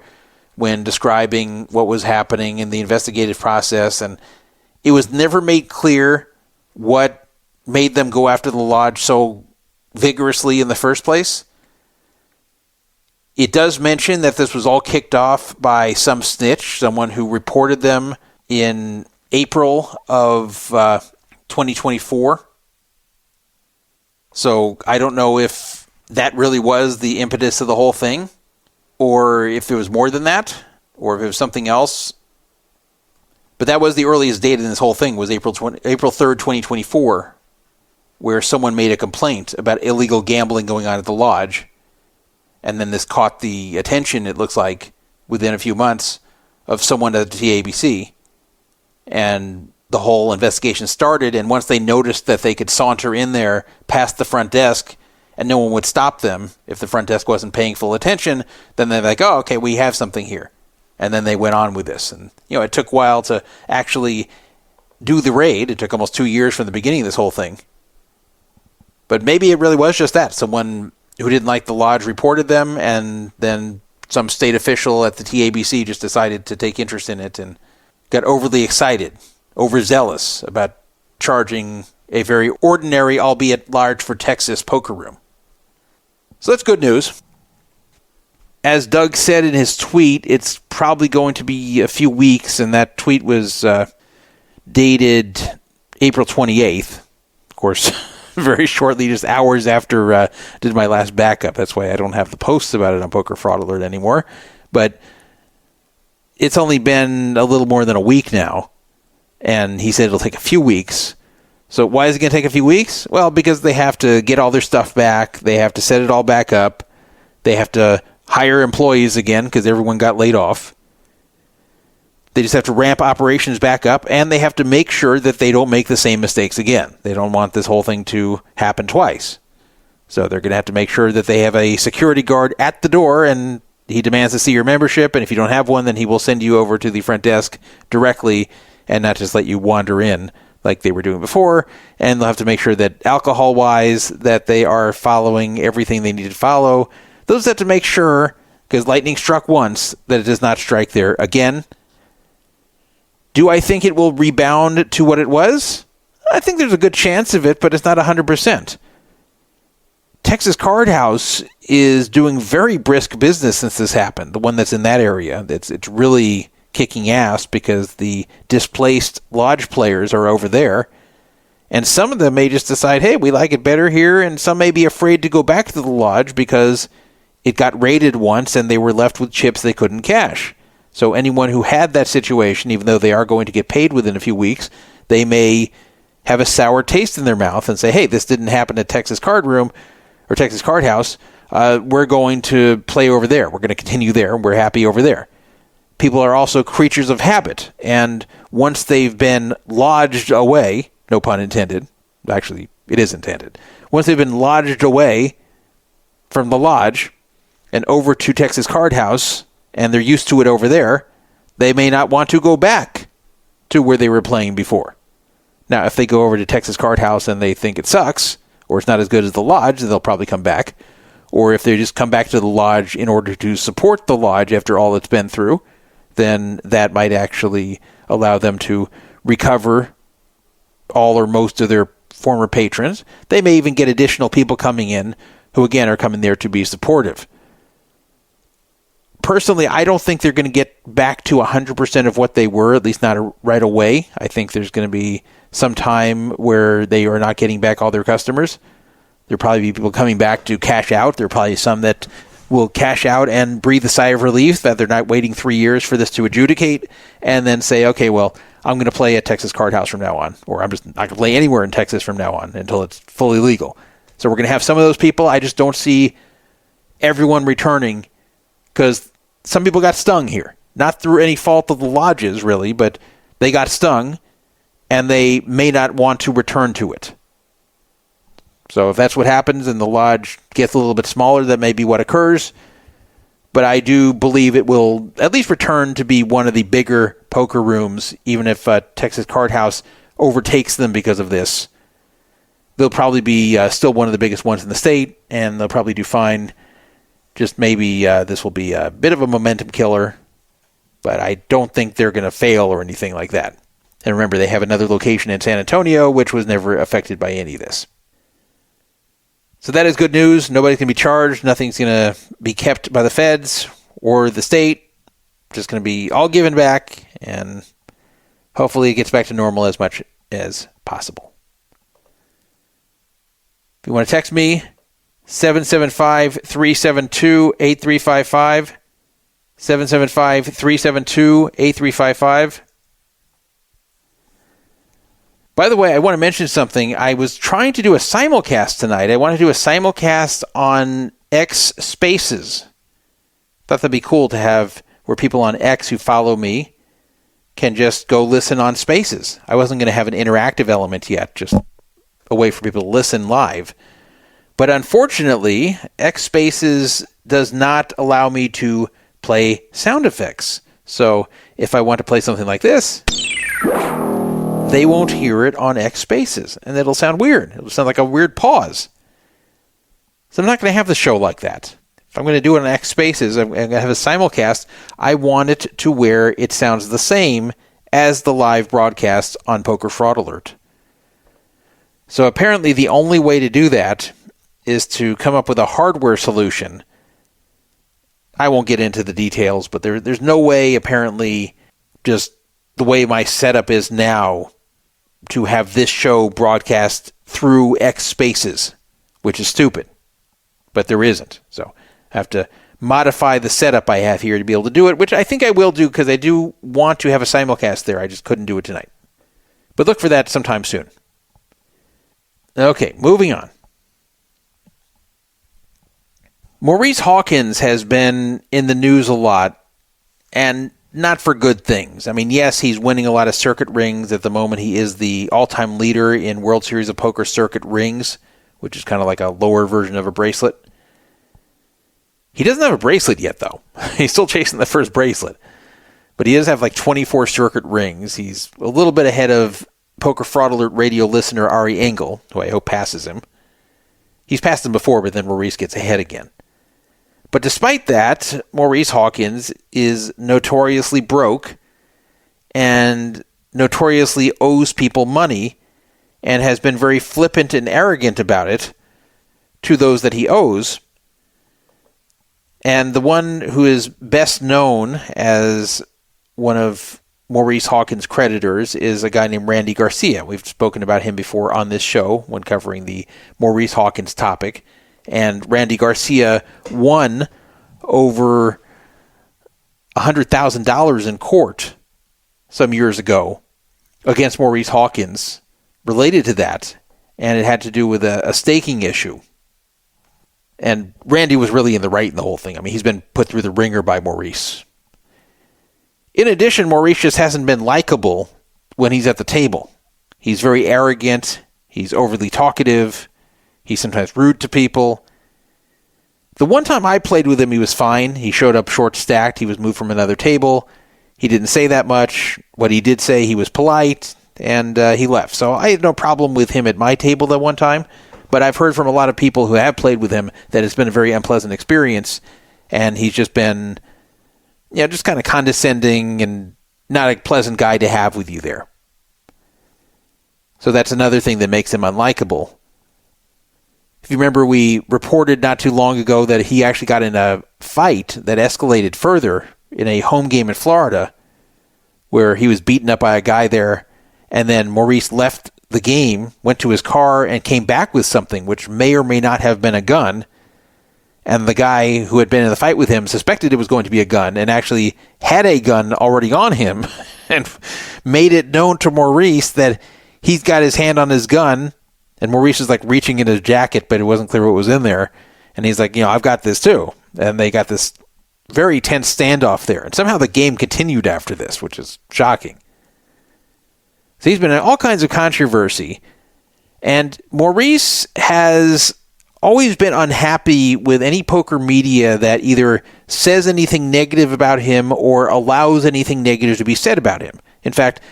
when describing what was happening in the investigative process. And it was never made clear what made them go after the lodge so vigorously in the first place. It does mention that this was all kicked off by some snitch, someone who reported them in April of 2024. So I don't know if that really was the impetus of the whole thing, or if it was more than that, or if it was something else. But that was the earliest date in this whole thing, was April 3rd, 2024, where someone made a complaint about illegal gambling going on at the lodge. And then this caught the attention, it looks like, within a few months of someone at the TABC. And the whole investigation started, and once they noticed that they could saunter in there past the front desk and no one would stop them if the front desk wasn't paying full attention, then they're like, oh, okay, we have something here. And then they went on with this. And, it took a while to actually do the raid. It took almost 2 years from the beginning of this whole thing. But maybe it really was just that. Someone who didn't like the lodge reported them, and then some state official at the TABC just decided to take interest in it and got overly excited, overzealous about charging a very ordinary, albeit large for Texas, poker room. So that's good news. As Doug said in his tweet, it's probably going to be a few weeks, and that tweet was dated April 28th. Of course, very shortly, just hours after I did my last backup. That's why I don't have the posts about it on Poker Fraud Alert anymore. But it's only been a little more than a week now, and he said it'll take a few weeks. So why is it going to take a few weeks? Well, because they have to get all their stuff back. They have to set it all back up. They have to hire employees again because everyone got laid off. They just have to ramp operations back up, and they have to make sure that they don't make the same mistakes again. They don't want this whole thing to happen twice. So they're going to have to make sure that they have a security guard at the door, and he demands to see your membership, and if you don't have one, then he will send you over to the front desk directly and not just let you wander in like they were doing before. And they'll have to make sure that alcohol-wise that they are following everything they need to follow. Those have to make sure, because lightning struck once, that it does not strike there again. Do I think it will rebound to what it was? I think there's a good chance of it, but it's not 100%. Texas Card House is doing very brisk business since this happened, the one that's in that area. It's really kicking ass because the displaced lodge players are over there. And some of them may just decide, hey, we like it better here, and some may be afraid to go back to the lodge because it got raided once and they were left with chips they couldn't cash. So anyone who had that situation, even though they are going to get paid within a few weeks, they may have a sour taste in their mouth and say, hey, this didn't happen at Texas Card Room or Texas Card House. We're going to play over there. We're going to continue there, and we're happy over there. People are also creatures of habit, and once they've been lodged away, no pun intended, actually, it is intended. Once they've been lodged away from the lodge and over to Texas Card House, and they're used to it over there, they may not want to go back to where they were playing before. Now, if they go over to Texas Card House and they think it sucks, or it's not as good as the lodge, then they'll probably come back. Or if they just come back to the lodge in order to support the lodge after all it's been through, then that might actually allow them to recover all or most of their former patrons. They may even get additional people coming in who, again, are coming there to be supportive. Personally, I don't think they're going to get back to 100% of what they were, at least not right away. I think there's going to be some time where they are not getting back all their customers. There'll probably be people coming back to cash out. There are probably some that will cash out and breathe a sigh of relief that they're not waiting 3 years for this to adjudicate and then say, okay, well, I'm going to play at Texas Card House from now on, or I'm just not going to play anywhere in Texas from now on until it's fully legal. So we're going to have some of those people. I just don't see everyone returning because some people got stung here. Not through any fault of the lodges, really, but they got stung and they may not want to return to it. So if that's what happens and the lodge gets a little bit smaller, that may be what occurs. But I do believe it will at least return to be one of the bigger poker rooms, even if Texas Card House overtakes them because of this. They'll probably be still one of the biggest ones in the state, and they'll probably do fine. Just maybe this will be a bit of a momentum killer, but I don't think they're going to fail or anything like that. And remember, they have another location in San Antonio, which was never affected by any of this. So that is good news. Nobody's going to be charged. Nothing's going to be kept by the feds or the state. Just going to be all given back, and hopefully it gets back to normal as much as possible. If you want to text me, 775-372-8355, 775-372-8355. By the way, I want to mention something. I was trying to do a simulcast tonight. I want to do a simulcast on X Spaces. Thought that'd be cool to have where people on X who follow me can just go listen on Spaces. I wasn't going to have an interactive element yet, just a way for people to listen live. But unfortunately, X Spaces does not allow me to play sound effects. So if I want to play something like this, they won't hear it on X Spaces, and it'll sound weird. It'll sound like a weird pause. So I'm not going to have the show like that. If I'm going to do it on X Spaces, I'm going to have a simulcast. I want it to where it sounds the same as the live broadcast on Poker Fraud Alert. So apparently the only way to do that is to come up with a hardware solution. I won't get into the details, but there's no way, apparently, just the way my setup is now, to have this show broadcast through X Spaces, which is stupid. But there isn't. So I have to modify the setup I have here to be able to do it, which I think I will do because I do want to have a simulcast there. I just couldn't do it tonight. But look for that sometime soon. Okay, moving on. Maurice Hawkins has been in the news a lot, and not for good things. I mean, yes, he's winning a lot of circuit rings. At the moment, he is the all-time leader in World Series of Poker circuit rings, which is kind of like a lower version of a bracelet. He doesn't have a bracelet yet, though. He's still chasing the first bracelet. But he does have like 24 circuit rings. He's a little bit ahead of Poker Fraud Alert radio listener Ari Engel, who I hope passes him. He's passed him before, but then Maurice gets ahead again. But despite that, Maurice Hawkins is notoriously broke and notoriously owes people money and has been very flippant and arrogant about it to those that he owes. And the one who is best known as one of Maurice Hawkins' creditors is a guy named Randy Garcia. We've spoken about him before on this show when covering the Maurice Hawkins topic. And Randy Garcia won over $100,000 in court some years ago against Maurice Hawkins related to that. And it had to do with a staking issue. And Randy was really in the right in the whole thing. I mean, he's been put through the ringer by Maurice. In addition, Maurice just hasn't been likable when he's at the table. He's very arrogant. He's overly talkative. He's sometimes rude to people. The one time I played with him, he was fine. He showed up short stacked. He was moved from another table. He didn't say that much. What he did say, he was polite, and he left. So I had no problem with him at my table that one time. But I've heard from a lot of people who have played with him that it's been a very unpleasant experience, and he's just been, just kind of condescending and not a pleasant guy to have with you there. So that's another thing that makes him unlikable. If you remember, we reported not too long ago that he actually got in a fight that escalated further in a home game in Florida, where he was beaten up by a guy there, and then Maurice left the game, went to his car, and came back with something which may or may not have been a gun. And the guy who had been in the fight with him suspected it was going to be a gun and actually had a gun already on him and made it known to Maurice that he's got his hand on his gun. And Maurice is like reaching in his jacket, but it wasn't clear what was in there. And he's like, I've got this too. And they got this very tense standoff there. And somehow the game continued after this, which is shocking. So he's been in all kinds of controversy. And Maurice has always been unhappy with any poker media that either says anything negative about him or allows anything negative to be said about him. In fact,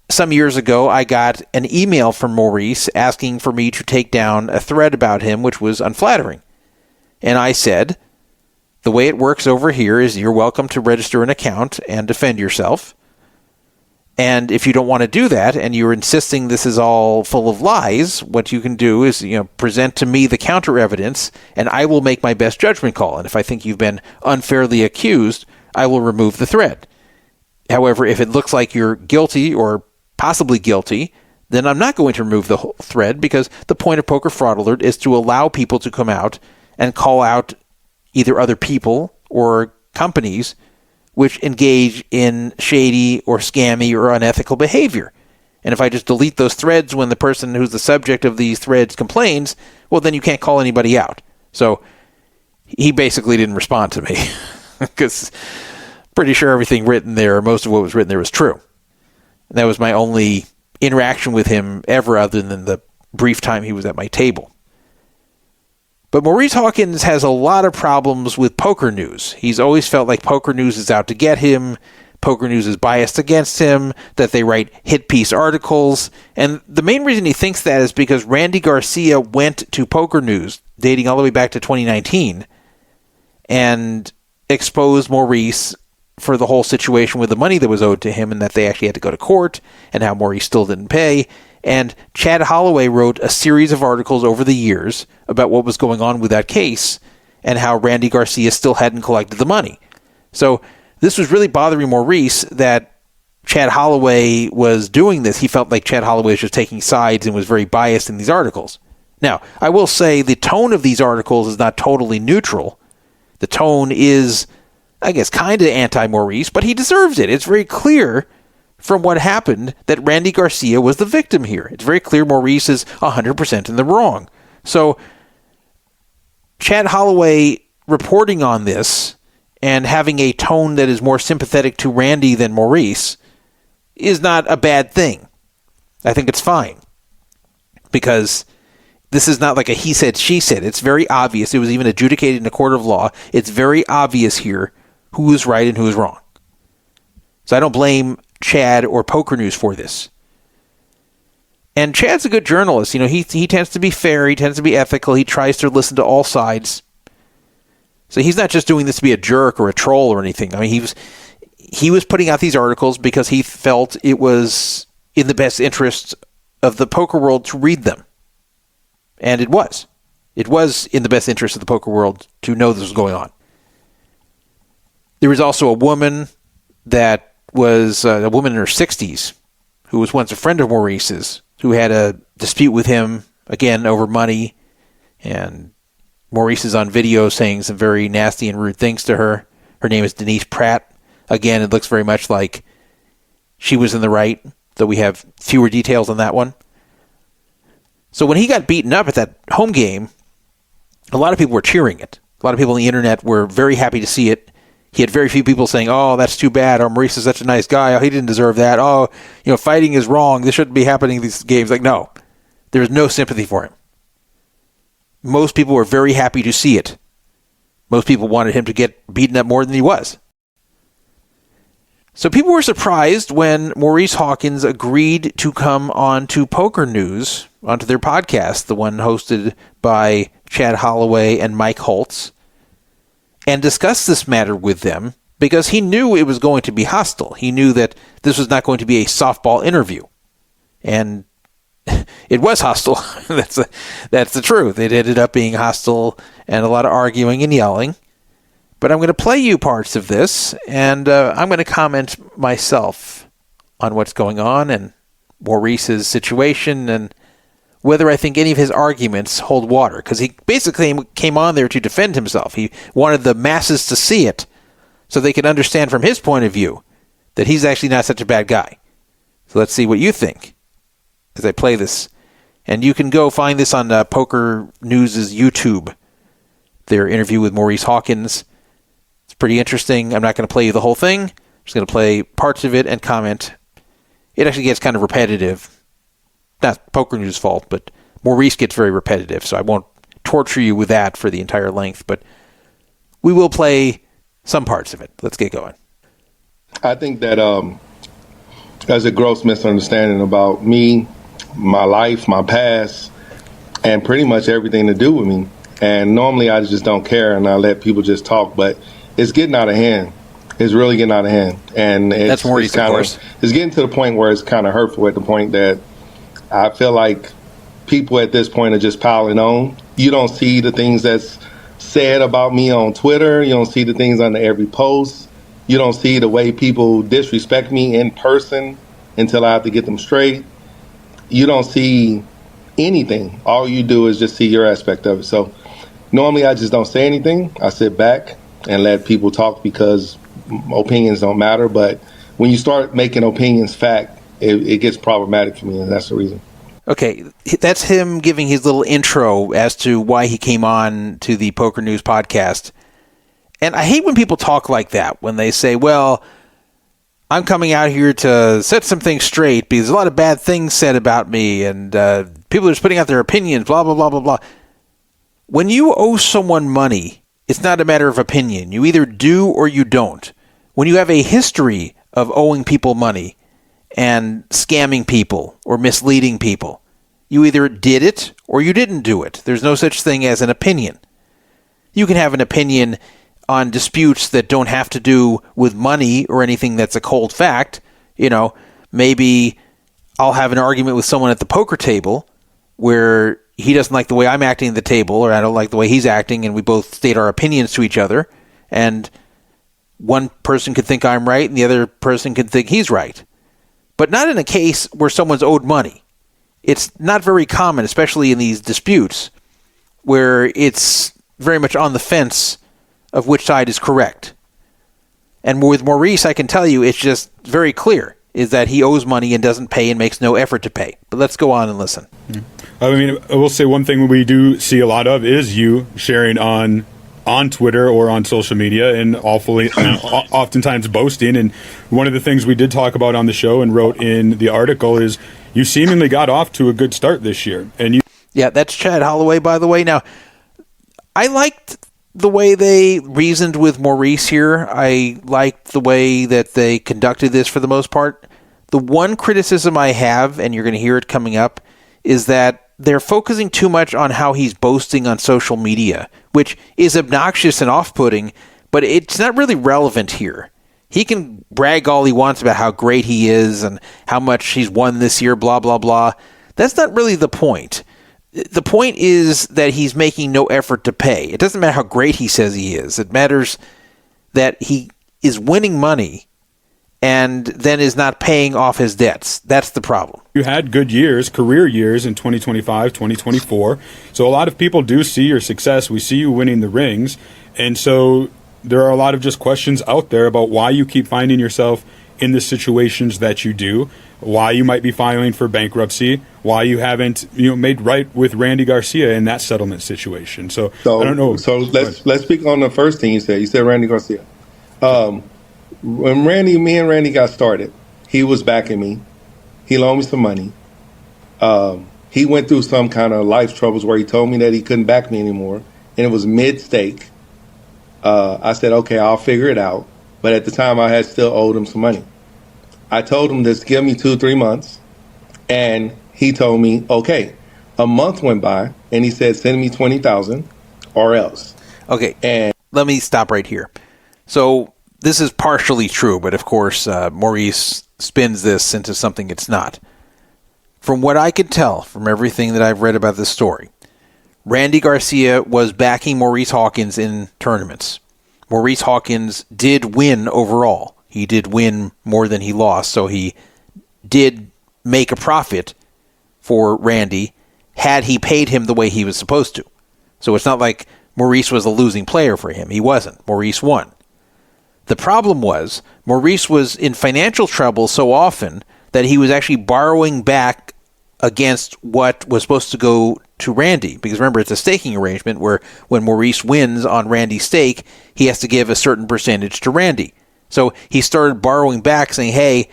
some years ago, I got an email from Maurice asking for me to take down a thread about him, which was unflattering. And I said, the way it works over here is you're welcome to register an account and defend yourself. And if you don't want to do that and you're insisting this is all full of lies, what you can do is, present to me the counter evidence and I will make my best judgment call. And if I think you've been unfairly accused, I will remove the thread. However, if it looks like you're guilty or possibly guilty, then I'm not going to remove the whole thread, because the point of Poker Fraud Alert is to allow people to come out and call out either other people or companies which engage in shady or scammy or unethical behavior. And if I just delete those threads when the person who's the subject of these threads complains, well, then you can't call anybody out. So he basically didn't respond to me because pretty sure everything written there, or most of what was written there, was true. And that was my only interaction with him ever, other than the brief time he was at my table. But Maurice Hawkins has a lot of problems with Pokernews. He's always felt like Pokernews is out to get him, Pokernews is biased against him, that they write hit piece articles. And the main reason he thinks that is because Randy Garcia went to Pokernews, dating all the way back to 2019, and exposed Maurice for the whole situation with the money that was owed to him, and that they actually had to go to court, and how Maurice still didn't pay. And Chad Holloway wrote a series of articles over the years about what was going on with that case and how Randy Garcia still hadn't collected the money. So this was really bothering Maurice that Chad Holloway was doing this. He felt like Chad Holloway was just taking sides and was very biased in these articles. Now, I will say the tone of these articles is not totally neutral. The tone is, I guess, kind of anti-Maurice, but he deserves it. It's very clear from what happened that Randy Garcia was the victim here. It's very clear Maurice is 100% in the wrong. So Chad Holloway reporting on this and having a tone that is more sympathetic to Randy than Maurice is not a bad thing. I think it's fine, because this is not like a he said, she said. It's very obvious. It was even adjudicated in a court of law. It's very obvious here who is right and who is wrong. So I don't blame Chad or Pokernews for this. And Chad's a good journalist. He tends to be fair. He tends to be ethical. He tries to listen to all sides. So he's not just doing this to be a jerk or a troll or anything. I mean, he was putting out these articles because he felt it was in the best interest of the poker world to read them. And it was. It was in the best interest of the poker world to know this was going on. There was also a woman that was a woman in her 60s who was once a friend of Maurice's, who had a dispute with him, again, over money. And Maurice is on video saying some very nasty and rude things to her. Her name is Denise Pratt. Again, it looks very much like she was in the right, though we have fewer details on that one. So when he got beaten up at that home game, a lot of people were cheering it. A lot of people on the internet were very happy to see it. He had very few people saying, oh, that's too bad. Oh, Maurice is such a nice guy. Oh, he didn't deserve that. Oh, fighting is wrong. This shouldn't be happening in these games. Like, no. There was no sympathy for him. Most people were very happy to see it. Most people wanted him to get beaten up more than he was. So people were surprised when Maurice Hawkins agreed to come on to Pokernews, onto their podcast, the one hosted by Chad Holloway and Mike Holtz, and discuss this matter with them because he knew it was going to be hostile. He knew that this was not going to be a softball interview. And it was hostile. That's the truth. It ended up being hostile and a lot of arguing and yelling. But I'm going to play you parts of this, and I'm going to comment myself on what's going on and Maurice's situation and whether I think any of his arguments hold water. Because he basically came on there to defend himself. He wanted the masses to see it so they could understand from his point of view that he's actually not such a bad guy. So let's see what you think as I play this. And you can go find this on Pokernews' YouTube, their interview with Maurice Hawkins. It's pretty interesting. I'm not going to play you the whole thing. I'm just going to play parts of it and comment. It actually gets kind of repetitive. Not Pokernews' fault, but Maurice gets very repetitive, so I won't torture you with that for the entire length, but we will play some parts of it. Let's get going. I think that there's a gross misunderstanding about me, my life, my past, and pretty much everything to do with me. And normally I just don't care and I let people just talk, but it's getting out of hand. It's really getting out of hand. And that's Maurice, of course. It's getting to the point where it's kind of hurtful, at the point that I feel like people at this point are just piling on. You don't see the things that's said about me on Twitter. You don't see the things under every post. You don't see the way people disrespect me in person until I have to get them straight. You don't see anything. All you do is just see your aspect of it. So normally I just don't say anything. I sit back and let people talk because opinions don't matter. But when you start making opinions fact, it gets problematic for me, and that's the reason. Okay, that's him giving his little intro as to why he came on to the Pokernews podcast. And I hate when people talk like that, when they say, well, I'm coming out here to set some things straight because there's a lot of bad things said about me, and people are just putting out their opinions, blah, blah, blah, blah, blah. When you owe someone money, it's not a matter of opinion. You either do or you don't. When you have a history of owing people money and scamming people or misleading people, you either did it or you didn't do it. There's no such thing as an opinion. You can have an opinion on disputes that don't have to do with money or anything that's a cold fact. Maybe I'll have an argument with someone at the poker table where he doesn't like the way I'm acting at the table, or I don't like the way he's acting, and we both state our opinions to each other, and one person could think I'm right and the other person could think he's right. But not in a case where someone's owed money. It's not very common, especially in these disputes, where it's very much on the fence of which side is correct. And with Maurice, I can tell you it's just very clear, is that he owes money and doesn't pay and makes no effort to pay. But let's go on and listen. I mean, I will say one thing we do see a lot of is you sharing on Twitter or on social media and oftentimes boasting. And one of the things we did talk about on the show and wrote in the article is you seemingly got off to a good start this year. Yeah, that's Chad Holloway, by the way. Now, I liked the way they reasoned with Maurice here. I liked the way that they conducted this for the most part. The one criticism I have, and you're going to hear it coming up, is that they're focusing too much on how he's boasting on social media, which is obnoxious and off-putting, but it's not really relevant here. He can brag all he wants about how great he is and how much he's won this year, blah, blah, blah. That's not really the point. The point is that he's making no effort to pay. It doesn't matter how great he says he is. It matters that he is winning money and then is not paying off his debts. That's the problem. You had good years, career years in 2025, 2024. So a lot of people do see your success. We see you winning the rings. And so there are a lot of just questions out there about why you keep finding yourself in the situations that you do, why you might be filing for bankruptcy, why you haven't made right with Randy Garcia in that settlement situation. So I don't know. So let's speak on the first thing you said. You said Randy Garcia. When me and Randy got started, he was backing me. He loaned me some money. He went through some kind of life troubles where he told me that he couldn't back me anymore, and it was mid-stake. I said, okay, I'll figure it out. But at the time, I had still owed him some money. I told him, just give me 2-3 months. And he told me, okay. A month went by, and he said, send me $20,000 or else. Okay, and let me stop right here. So this is partially true, but of course, Maurice spins this into something it's not. From what I could tell from everything that I've read about this story, Randy Garcia was backing Maurice Hawkins in tournaments. Maurice Hawkins did win overall. He did win more than he lost, so he did make a profit for Randy had he paid him the way he was supposed to. So it's not like Maurice was a losing player for him. He wasn't. Maurice won. The problem was Maurice was in financial trouble so often that he was actually borrowing back against what was supposed to go to Randy. Because remember, it's a staking arrangement where when Maurice wins on Randy's stake, he has to give a certain percentage to Randy. So he started borrowing back saying, hey,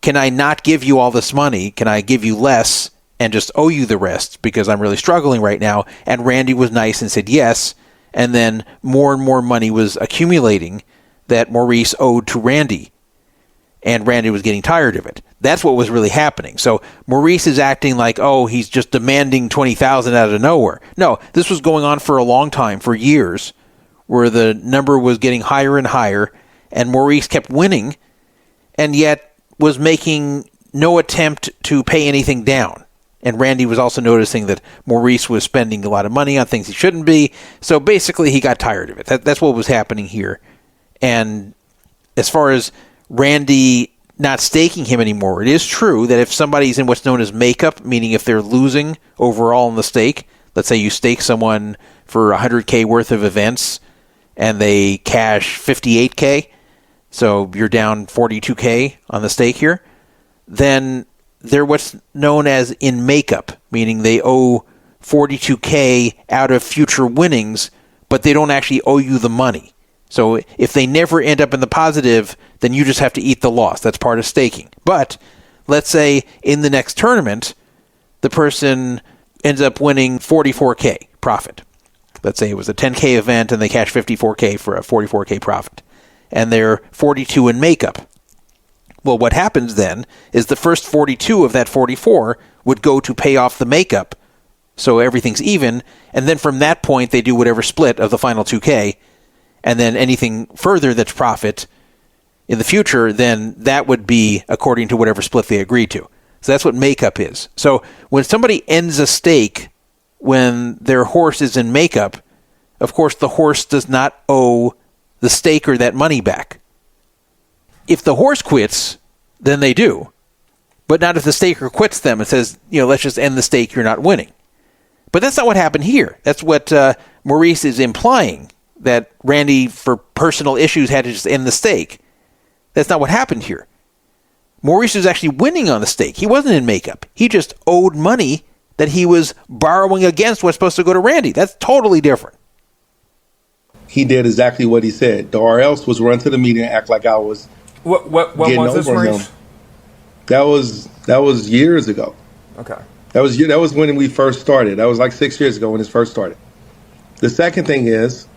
can I not give you all this money? Can I give you less and just owe you the rest because I'm really struggling right now? And Randy was nice and said yes. And then more and more money was accumulating that Maurice owed to Randy. And Randy was getting tired of it. That's what was really happening. So Maurice is acting like, oh, he's just demanding $20,000 out of nowhere. No, this was going on for a long time, for years, where the number was getting higher and higher, and Maurice kept winning, and yet was making no attempt to pay anything down. And Randy was also noticing that Maurice was spending a lot of money on things he shouldn't be. So basically, he got tired of it. That's what was happening here. And as far as Randy not staking him anymore, it is true that if somebody's in what's known as makeup, meaning if they're losing overall in the stake, let's say you stake someone for $100K worth of events and they cash $58K, so you're down $42K on the stake here, then they're what's known as in makeup, meaning they owe $42K out of future winnings, but they don't actually owe you the money. So if they never end up in the positive, then you just have to eat the loss. That's part of staking. But let's say in the next tournament, the person ends up winning $44K profit. Let's say it was a $10K event and they cash $54K for a $44K profit. And they're 42 in makeup. Well, what happens then is the first 42 of that 44 would go to pay off the makeup. So everything's even. And then from that point, they do whatever split of the final 2K. And then anything further that's profit in the future, then that would be according to whatever split they agreed to. So that's what makeup is. So when somebody ends a stake when their horse is in makeup, of course the horse does not owe the staker that money back. If the horse quits, then they do. But not if the staker quits them and says, let's just end the stake, you're not winning. But that's not what happened here. That's what Maurice is implying, that Randy, for personal issues, had to just end the stake. That's not what happened here. Maurice was actually winning on the stake. He wasn't in makeup. He just owed money that he was borrowing against what's supposed to go to Randy. That's totally different. He did exactly what he said. Or else was run to the media and act like I was What was this, Maurice? him. That was years ago. Okay. That was when we first started. That was like 6 years ago when it first started. The second thing is,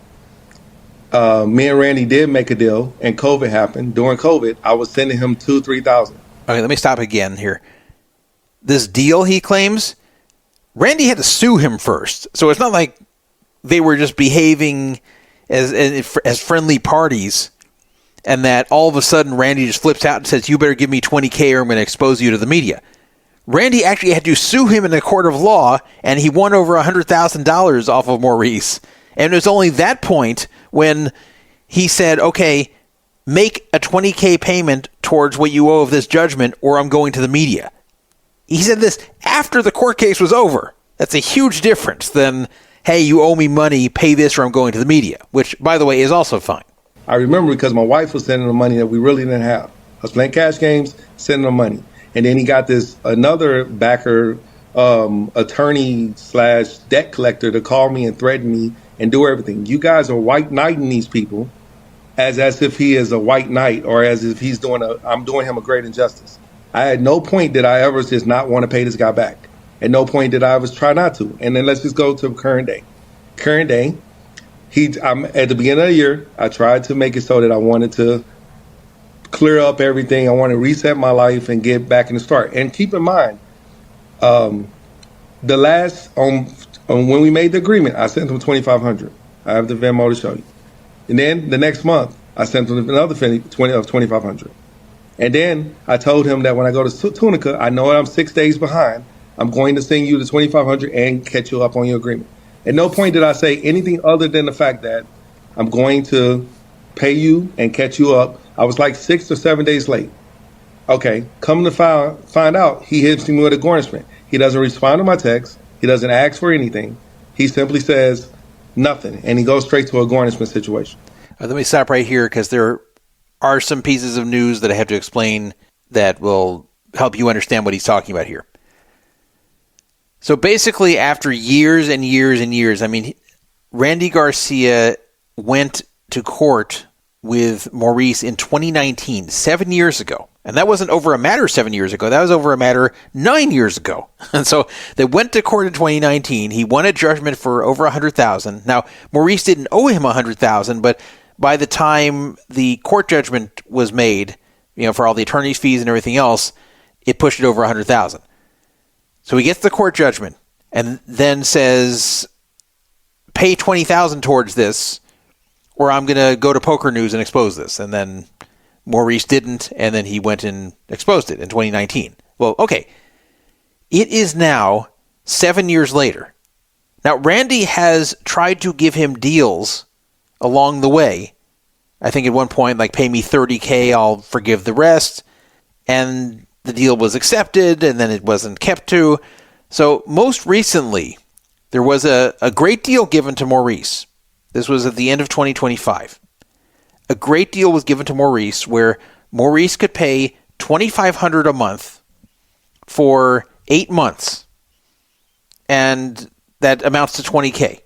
me and Randy did make a deal, and COVID happened. During COVID, I was sending him $2,000-$3,000. Okay, let me stop again here. This deal, he claims, Randy had to sue him first. So it's not like they were just behaving as friendly parties, and that all of a sudden Randy just flips out and says, you better give me $20K or I'm going to expose you to the media. Randy actually had to sue him in a court of law, and he won over $100,000 off of Maurice. And it was only that point when he said, okay, make a $20K payment towards what you owe of this judgment, or I'm going to the media. He said this after the court case was over. That's a huge difference than, hey, you owe me money, pay this or I'm going to the media, which, by the way, is also fine. I remember because my wife was sending him money that we really didn't have. I was playing cash games, sending him money. And then he got another backer, attorney / debt collector to call me and threaten me and do everything. You guys are white knighting these people as if he is a white knight or as if I'm doing him a great injustice. I at no point did I ever just not want to pay this guy back. At no point did I ever try not to. And then let's just go to current day. Current day, I'm at the beginning of the year, I tried to make it so that I wanted to clear up everything. I want to reset my life and get back in the start. And keep in mind, when we made the agreement, I sent him $2,500. I have the Venmo to show you. And then the next month, I sent him another $2,500. And then I told him that when I go to Tunica, I know I'm 6 days behind. I'm going to send you the $2,500 and catch you up on your agreement. At no point did I say anything other than the fact that I'm going to pay you and catch you up. I was like 6 or 7 days late. Okay, come to find out, he hits me with a garnishment. He doesn't respond to my text. He doesn't ask for anything. He simply says nothing, and he goes straight to a garnishment situation. Let me stop right here because there are some pieces of news that I have to explain that will help you understand what he's talking about here. So basically, after years and years and years, Randy Garcia went to court with Maurice in 2019, 7 years ago. And that wasn't over a matter 7 years ago. That was over a matter 9 years ago. And so they went to court in 2019. He won a judgment for over $100,000. Now, Maurice didn't owe him $100,000, but by the time the court judgment was made, for all the attorney's fees and everything else, it pushed it over $100,000. So he gets the court judgment and then says, pay $20,000 towards this, or I'm going to go to Pokernews and expose this. And then Maurice didn't, and then he went and exposed it in 2019. Well, okay. It is now 7 years later. Now, Randy has tried to give him deals along the way. I think at one point, pay me $30K, I'll forgive the rest. And the deal was accepted, and then it wasn't kept to. So most recently, there was a great deal given to Maurice. This was at the end of 2025. A great deal was given to Maurice where Maurice could pay $2,500 a month for 8 months. And that amounts to $20K.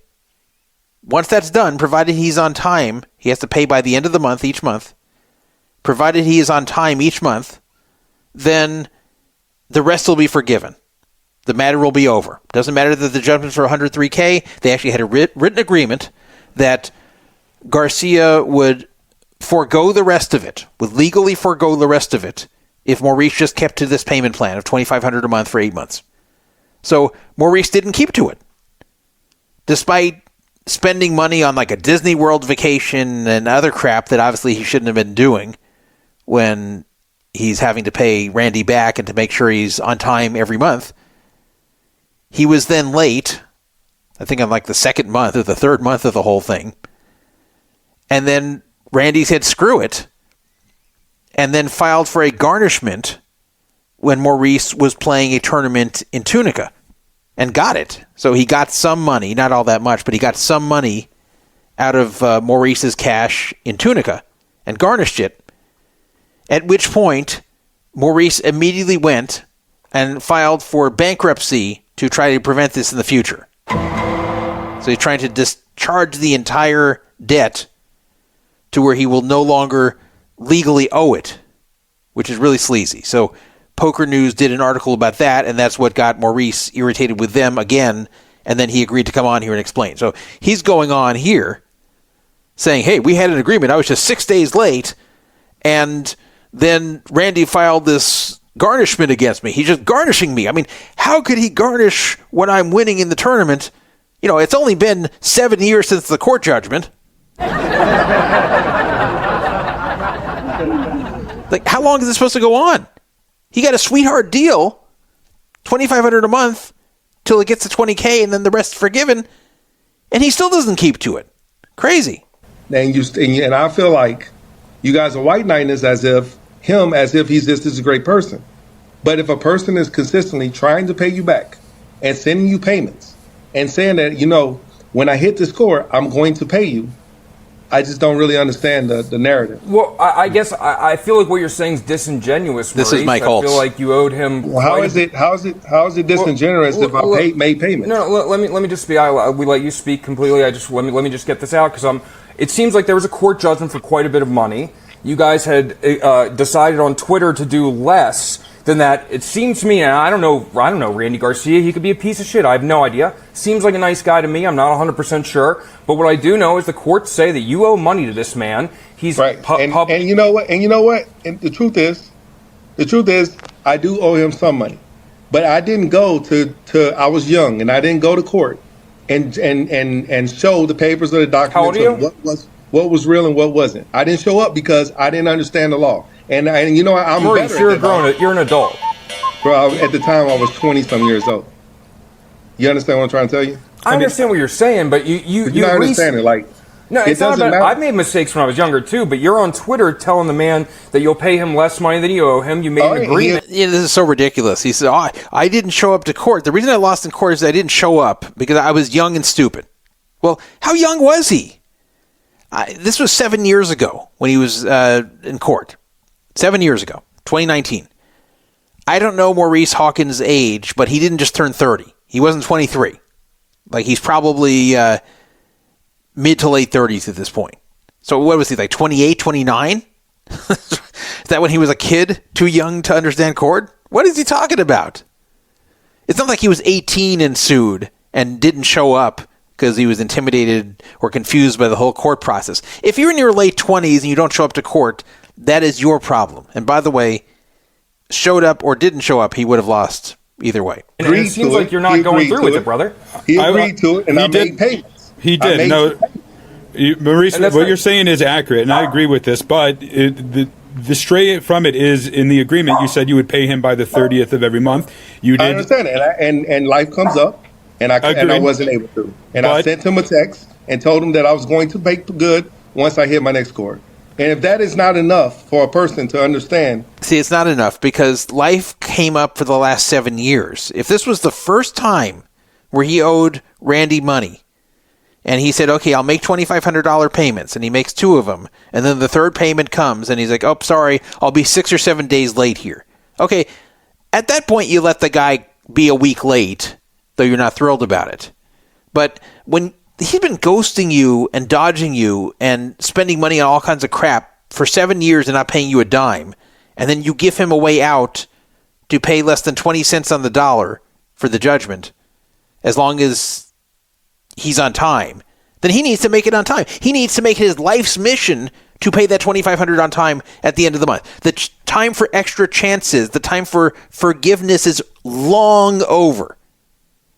Once that's done, provided he's on time, he has to pay by the end of the month each month. Provided he is on time each month, then the rest will be forgiven. The matter will be over. Doesn't matter that the judgment's for $103K. They actually had a written agreement that Garcia would forego the rest of it, would legally forego the rest of it, if Maurice just kept to this payment plan of $2,500 a month for 8 months. So Maurice didn't keep to it. Despite spending money on a Disney World vacation and other crap that obviously he shouldn't have been doing when he's having to pay Randy back and to make sure he's on time every month. He was then late, I think on the second month or the third month of the whole thing. And then Randy said, screw it, and then filed for a garnishment when Maurice was playing a tournament in Tunica and got it. So he got some money, not all that much, but he got some money out of Maurice's cash in Tunica and garnished it. At which point, Maurice immediately went and filed for bankruptcy to try to prevent this in the future. So he's trying to discharge the entire debt to where he will no longer legally owe it, which is really sleazy. So Pokernews did an article about that, and that's what got Maurice irritated with them again, and then he agreed to come on here and explain. So he's going on here saying, hey, we had an agreement. I was just 6 days late, and then Randy filed this garnishment against me. He's just garnishing me. How could he garnish when I'm winning in the tournament? It's only been 7 years since the court judgment. How long is this supposed to go on? He got a sweetheart deal, $2,500 a month, till it gets to $20K, and then the rest forgiven, and he still doesn't keep to it. Crazy. And I feel like You guys are white knighting this as if he's this great person. But if a person is consistently trying to pay you back and sending you payments and saying that, when I hit the score, I'm going to pay you, I just don't really understand the narrative. Well, I guess I feel like what you're saying is disingenuous, Maurice. This is Mike Holtz. I feel like you owed him. Well, how is it disingenuous if I made payments? No, let me just speak. We let you speak completely. Let me just get this out because it seems like there was a court judgment for quite a bit of money. You guys had decided on Twitter to do less than that. It seems to me, and I don't know Randy Garcia. He could be a piece of shit. I have no idea. Seems like a nice guy to me. I'm not 100% sure. But what I do know is the courts say that you owe money to this man. He's right. And you know what? And the truth is, I do owe him some money. But I didn't go to I was young, and I didn't go to court and show the papers or the documents. How old are you? What was real and what wasn't. I didn't show up because I didn't understand the law. And I'm Maurice, better. You're an adult. Bro, at the time I was 20-some years old. You understand what I'm trying to tell you? I understand what you're saying, but you not understand it. Like, no, it's not about. I've made mistakes when I was younger too, but you're on Twitter telling the man that you'll pay him less money than you owe him. You made an agreement. Yeah, this is so ridiculous. He said, I didn't show up to court. The reason I lost in court is I didn't show up because I was young and stupid. Well, how young was he? This was 7 years ago when he was in court. 7 years ago, 2019. I don't know Maurice Hawkins' age, but he didn't just turn 30. He wasn't 23. Like, he's probably mid to late 30s at this point. So what was he, like 28, 29? Is that when he was a kid, too young to understand court? What is he talking about? It's not like he was 18 and sued and didn't show up because he was intimidated or confused by the whole court process. If you're in your late 20s and you don't show up to court, that is your problem. And by the way, showed up or didn't show up, he would have lost either way. And it seems like you're not going through with it, brother. He agreed to it, and I made payments. He did. Maurice, what you're saying is accurate, and I agree with this, but the stray from it is in the agreement. You said you would pay him by the 30th of every month. You did. I understand it, and life comes up, and I wasn't able to. And I sent him a text and told him that I was going to make good once I hit my next score. And if that is not enough for a person to understand. See, it's not enough because life came up for the last 7 years. If this was the first time where he owed Randy money and he said, okay, I'll make $2,500 payments, and he makes two of them, and then the third payment comes and he's like, oh, sorry, I'll be 6 or 7 days late here. Okay, at that point you let the guy be a week late, though you're not thrilled about it. But when he's been ghosting you and dodging you and spending money on all kinds of crap for 7 years and not paying you a dime, and then you give him a way out to pay less than 20 cents on the dollar for the judgment, as long as he's on time, then he needs to make it on time. He needs to make it his life's mission to pay that $2,500 on time at the end of the month. The time for extra chances, the time for forgiveness is long over.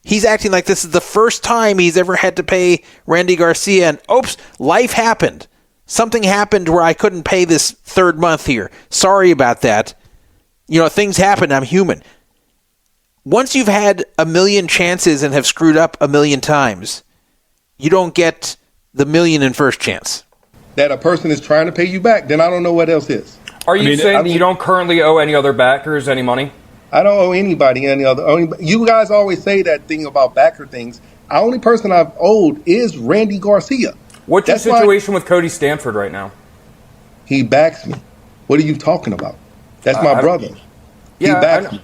He's acting like this is the first time he's ever had to pay Randy Garcia, and oops, life happened. Something happened where I couldn't pay this third month here. Sorry about that. Things happen. I'm human. Once you've had a million chances and have screwed up a million times, you don't get the million and first chance. That a person is trying to pay you back, then I don't know what else is. Are you saying that you don't currently owe any other backers any money? I don't owe anybody any other. You guys always say that thing about backer things. The only person I've owed is Randy Garcia. What's your situation with Cody Stanford right now? He backs me. What are you talking about? That's my brother. He backs me.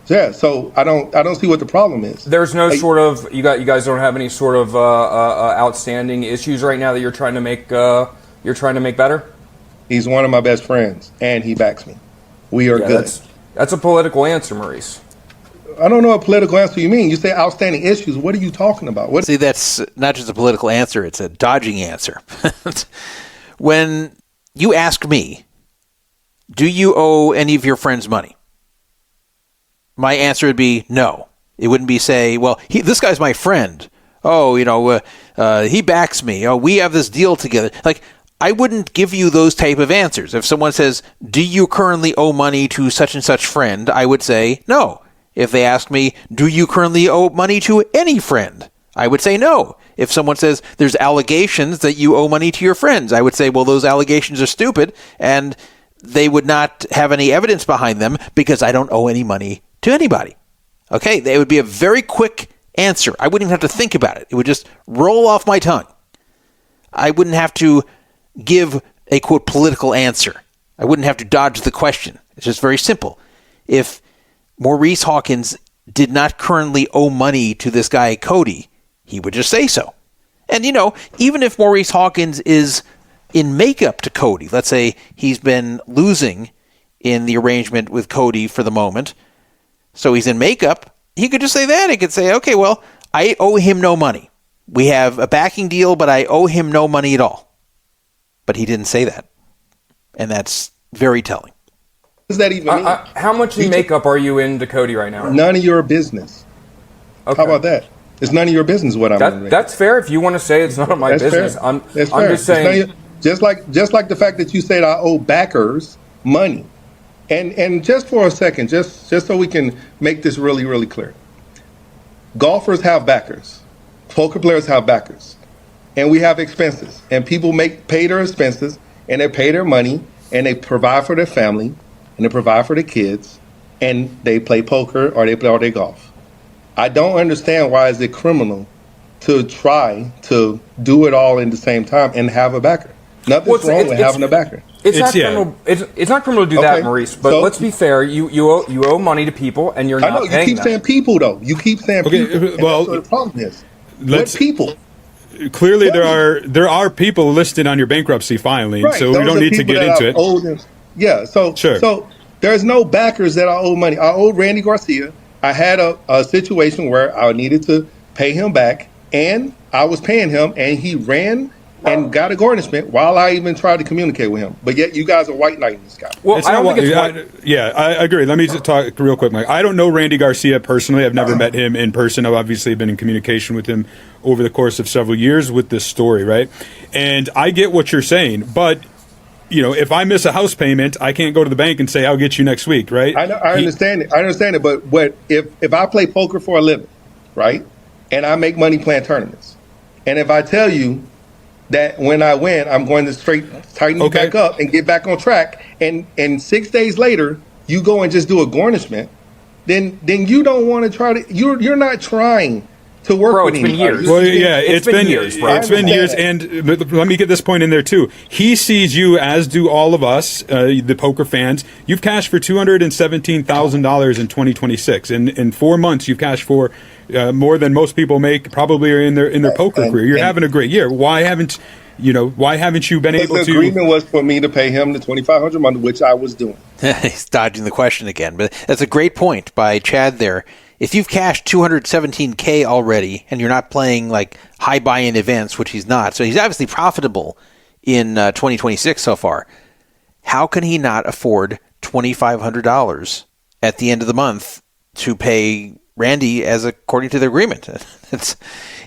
Yeah, so I don't see what the problem is. There's no sort of you guys don't have any sort of outstanding issues right now that you're trying to make better. He's one of my best friends, and he backs me. We are good. That's a political answer, Maurice. I don't know what political answer you mean. You say outstanding issues. What are you talking about? See, that's not just a political answer. It's a dodging answer. When you ask me, do you owe any of your friends money? My answer would be no. It wouldn't be say, well, this guy's my friend. Oh, he backs me. Oh, we have this deal together. Like, I wouldn't give you those type of answers. If someone says, do you currently owe money to such and such friend? I would say no. If they ask me, do you currently owe money to any friend? I would say no. If someone says there's allegations that you owe money to your friends, I would say, well, those allegations are stupid, and they would not have any evidence behind them because I don't owe any money to anybody. Okay? It would be a very quick answer. I wouldn't even have to think about it. It would just roll off my tongue. I wouldn't have to give a, quote, political answer. I wouldn't have to dodge the question. It's just very simple. If Maurice Hawkins did not currently owe money to this guy, Cody, he would just say so. And, even if Maurice Hawkins is in makeup to Cody, let's say he's been losing in the arrangement with Cody for the moment, so he's in makeup, he could just say that. He could say, okay, well, I owe him no money. We have a backing deal, but I owe him no money at all. But he didn't say that. And that's very telling. What does that even mean? How much in makeup are you into Cody right now? None of your business. Okay. How about that? It's none of your business what I'm doing. That's fair. If you want to say it's none of my business, I'm just saying. Just like the fact that you said I owe backers money. And just for a second, just so we can make this really, really clear. Golfers have backers. Poker players have backers. And we have expenses. And people pay their expenses, and they pay their money, and they provide for their family, and they provide for their kids, and they play poker or they golf. I don't understand why is it criminal to try to do it all in the same time and have a backer. Nothing's wrong with having a backer. It's not criminal to do that, Maurice. But let's be fair. You owe money to people, and you're not paying them. You keep saying people, though. You keep saying people. Well, that's what the problem is. What people? Clearly, there are people listed on your bankruptcy filing, right. So we don't need to get into it. Yeah. So sure. So there's no backers that I owe money. I owed Randy Garcia. I had a situation where I needed to pay him back, and I was paying him, and he ran and got a garnishment while I even tried to communicate with him. But yet you guys are white knighting this guy. Well, I don't think it's I agree. Let me just talk real quick, Mike. I don't know Randy Garcia personally. I've never met him in person. I've obviously been in communication with him over the course of several years with this story, right? And I get what you're saying, but if I miss a house payment, I can't go to the bank and say, I'll get you next week, right? I understand it. But if I play poker for a living, right, and I make money playing tournaments, and if I tell you that when I win, I'm going to tighten you back up and get back on track, and 6 days later, you go and just do a garnishment, then you don't want to try to, you're not trying to work with anybody. Years. Well, yeah, it's been years, bro. It's been years, and let me get this point in there, too. He sees you, as do all of us, the poker fans. You've cashed for $217,000 in 2026. In 4 months, you've cashed for more than most people make probably in their poker career. You're having a great year. Why haven't you been able to? The agreement was for me to pay him the $2,500 money, which I was doing. He's dodging the question again, but that's a great point by Chad there. If you've cashed $217K already and you're not playing like high buy-in events, which he's not, so he's obviously profitable in 2026 so far, how can he not afford $2,500 at the end of the month to pay Randy as according to the agreement? It's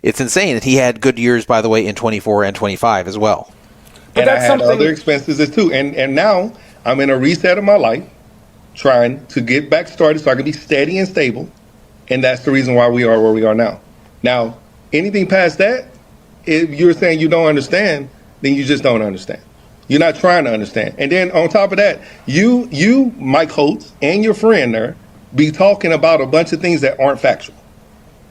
insane. He had good years, by the way, in 24 and 25 as well. But I had other expenses too. And now I'm in a reset of my life, trying to get back started so I can be steady and stable. And that's the reason why we are where we are now. Now, anything past that, if you're saying you don't understand, then you just don't understand. You're not trying to understand. And then on top of that, you, Mike Holtz, and your friend there, be talking about a bunch of things that aren't factual.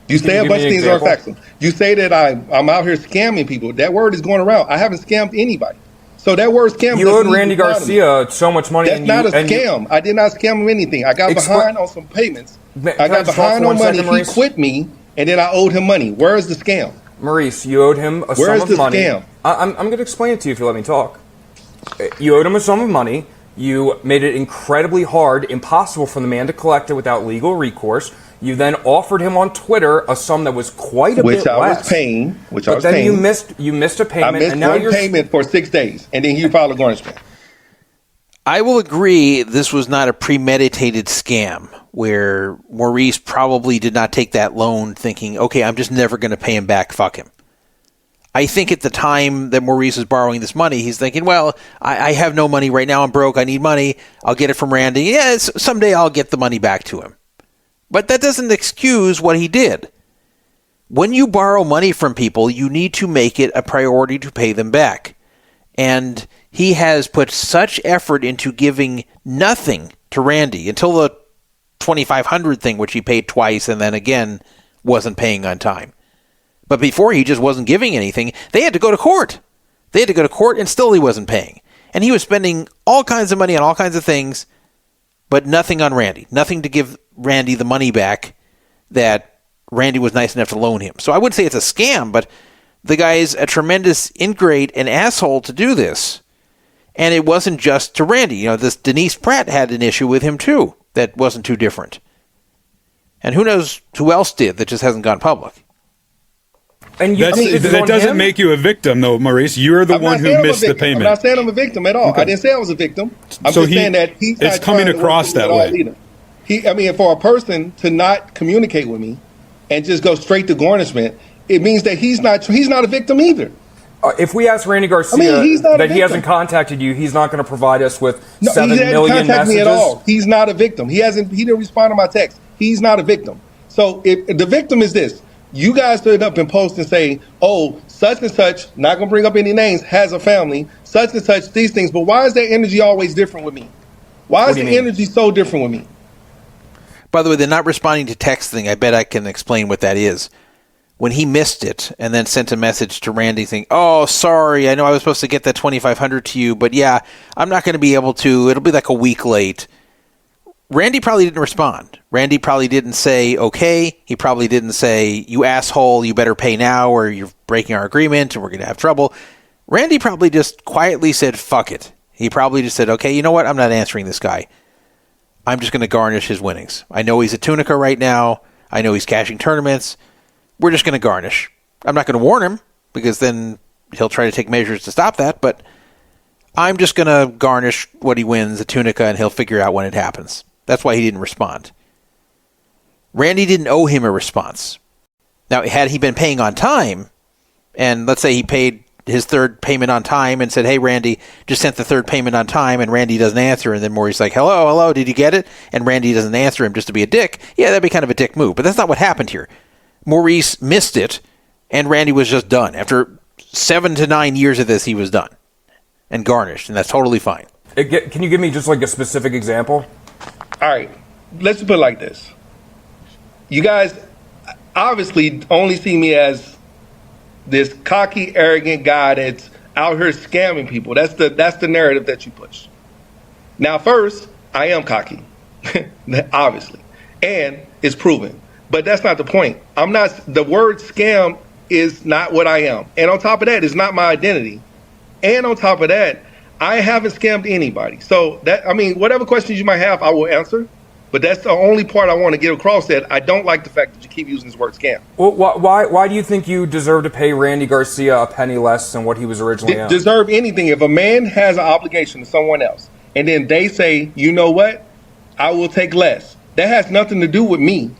You say a bunch of things that aren't factual. You say that I'm out here scamming people. That word is going around. I haven't scammed anybody. So that word scam. You owed Randy Garcia so much money. That's not a scam. I did not scam him anything. I got behind on some payments. I got behind on money. He quit me, and then I owed him money. Where is the scam? Maurice, you owed him a sum of money. Where is the scam? I'm going to explain it to you if you let me talk. You owed him a sum of money. You made it incredibly hard, impossible for the man to collect it without legal recourse. You then offered him on Twitter a sum that was quite a bit less. Which I was paying. But then you missed a payment. I missed one payment for 6 days, and then you filed a garnishment. I will agree this was not a premeditated scam where Maurice probably did not take that loan thinking, okay, I'm just never going to pay him back, fuck him. I think at the time that Maurice is borrowing this money, he's thinking, well, I have no money right now, I'm broke, I need money, I'll get it from Randy. Yeah, someday I'll get the money back to him. But that doesn't excuse what he did. when you borrow money from people, you need to make it a priority to pay them back. And he has put such effort into giving nothing to Randy until the $2,500 thing, which he paid twice and then again wasn't paying on time. But before, he just wasn't giving anything. They had to go to court. They had to go to court, and still he wasn't paying. And he was spending all kinds of money on all kinds of things, but nothing on Randy. Nothing to give Randy the money back that Randy was nice enough to loan him. So I wouldn't say it's a scam, but the guy is a tremendous ingrate and asshole to do this. And it wasn't just to Randy. You know, this Denise Pratt had an issue with him too that wasn't too different. And who knows who else did that just hasn't gone public. And that doesn't make you a victim, though, Maurice. You're the one who missed the payment. I'm not saying I'm a victim at all. Okay. I didn't say I was a victim. I'm just saying that he's not it's coming across that way. For a person to not communicate with me and just go straight to garnishment, it means that he's not a victim either. If we ask Randy Garcia that he hasn't contacted you, he's not going to provide us with 7 million messages. Me at all. He's not a victim. He didn't respond to my text. He's not a victim. So if the victim is this, you guys stood up and post and say, oh, such and such, not going to bring up any names, has a family, such and such, these things. But why is that energy always different with me? Why is the energy so different with me? By the way, they're not responding to texting. I bet I can explain what that is. When he missed it and then sent a message to Randy saying, oh, sorry, I know I was supposed to get that $2,500 to you, but yeah, I'm not going to be able to. It'll be like a week late. Randy probably didn't respond. Randy probably didn't say, okay. He probably didn't say, you asshole, you better pay now or you're breaking our agreement and we're going to have trouble. Randy probably just quietly said, fuck it. He probably just said, okay, you know what? I'm not answering this guy. I'm just going to garnish his winnings. I know he's a Tunica right now. I know he's cashing tournaments. We're just going to garnish. I'm not going to warn him because then he'll try to take measures to stop that, but I'm just going to garnish what he wins, a Tunica, and he'll figure out when it happens. That's why he didn't respond. Randy didn't owe him a response. Now, had he been paying on time, and let's say he paid his third payment on time and said, hey, Randy, just sent the third payment on time, and Randy doesn't answer, and then Maurice's like, hello, did you get it? And Randy doesn't answer him just to be a dick. Yeah, that'd be kind of a dick move, but that's not what happened here. Maurice missed it, and Randy was just done. After 7 to 9 years of this, he was done and garnished, and that's totally fine. Can you give me just like a specific example? All right, let's put it like this. You guys obviously only see me as this cocky, arrogant guy that's out here scamming people. That's the narrative that you push. Now, first, I am cocky, obviously, and it's proven. But that's not the point. The word scam is not what I am. And on top of that, it's not my identity. And on top of that, I haven't scammed anybody. So whatever questions you might have, I will answer. But that's the only part I want to get across, that I don't like the fact that you keep using this word scam. Well, why do you think you deserve to pay Randy Garcia a penny less than what he was originally on? Deserve anything. If a man has an obligation to someone else, and then they say, you know what, I will take less. That has nothing to do with me.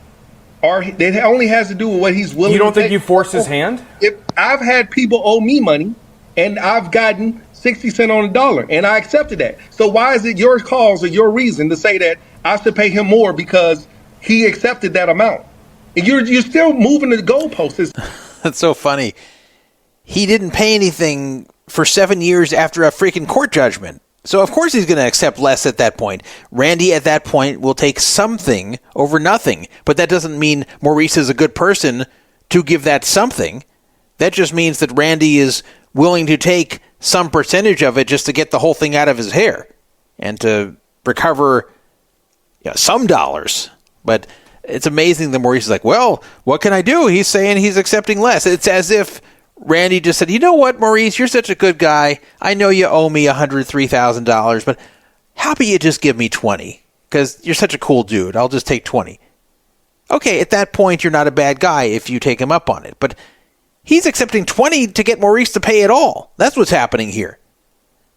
Or it only has to do with what he's willing to take. You don't think you forced his hand? If I've had people owe me money, and I've gotten 60 cents on the dollar, and I accepted that. So why is it your cause or your reason to say that I should pay him more because he accepted that amount? And you're still moving the goalposts. That's so funny. He didn't pay anything for 7 years after a freaking court judgment. So of course he's going to accept less at that point. Randy at that point will take something over nothing. But that doesn't mean Maurice is a good person to give that something. That just means that Randy is willing to take some percentage of it just to get the whole thing out of his hair and to recover some dollars. But it's amazing that Maurice is like, well, what can I do? He's saying he's accepting less. It's as if Randy just said, you know what, Maurice, you're such a good guy. I know you owe me $103,000, but how about you just give me 20? Because you're such a cool dude. I'll just take 20. Okay, at that point, you're not a bad guy if you take him up on it. But he's accepting 20 to get Maurice to pay it all. That's what's happening here.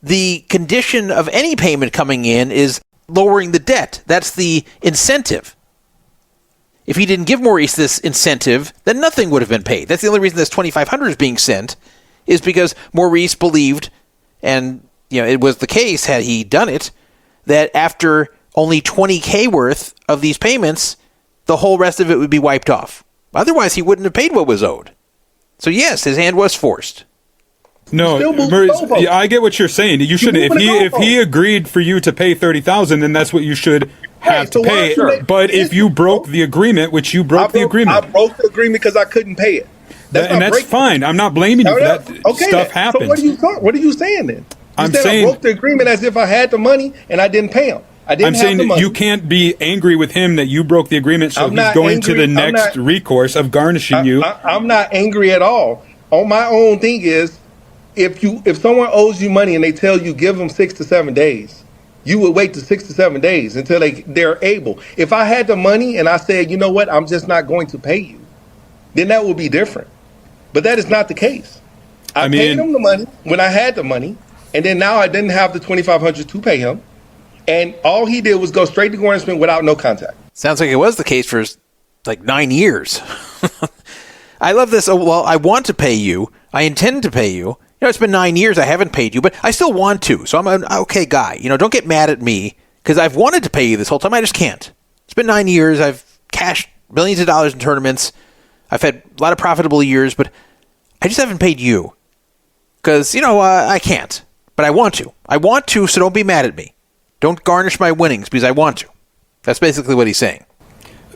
The condition of any payment coming in is lowering the debt. That's the incentive. If he didn't give Maurice this incentive, then nothing would have been paid. That's the only reason this $2,500 is being sent, is because Maurice believed, and it was the case had he done it, that after only $20K worth of these payments, the whole rest of it would be wiped off. Otherwise, he wouldn't have paid what was owed. So yes, his hand was forced. No, yeah, I get what you're saying. You shouldn't. If he agreed for you to pay $30,000, then that's what you should have to pay. But if you broke the agreement, which you broke the agreement, I broke the agreement because I couldn't pay it. That's fine. I'm not blaming you for that. Stuff happens. So what are you saying then? I'm saying I broke the agreement as if I had the money and I didn't pay him. I'm saying that you can't be angry with him that you broke the agreement, so he's going to the next recourse of garnishing you. I'm not angry at all. On my own thing is, if someone owes you money and they tell you give them 6 to 7 days, you would wait to 6 to 7 days until they're able. If I had the money and I said, you know what, I'm just not going to pay you, then that would be different. But that is not the case. I paid him the money when I had the money, and then now I didn't have the $2,500 to pay him. And all he did was go straight to garnishment without no contact. Sounds like it was the case for like 9 years. I love this. Oh, well, I want to pay you. I intend to pay you. It's been 9 years. I haven't paid you, but I still want to. So I'm an okay guy. Don't get mad at me because I've wanted to pay you this whole time. I just can't. It's been 9 years. I've cashed millions of dollars in tournaments. I've had a lot of profitable years, but I just haven't paid you because, I can't. But I want to. I want to, so don't be mad at me. Don't garnish my winnings because I want to. That's basically what he's saying.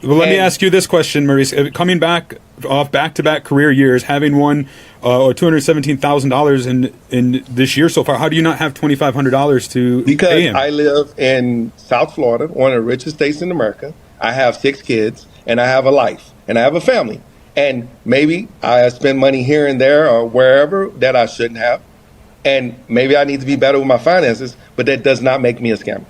Well, let me ask you this question, Maurice. Coming back off back-to-back career years, having won $217,000 in this year so far, how do you not have $2,500 to pay him? Because I live in South Florida, one of the richest states in America. I have 6 kids, and I have a life, and I have a family. And maybe I spend money here and there or wherever that I shouldn't have. And maybe I need to be better with my finances, but that does not make me a scammer.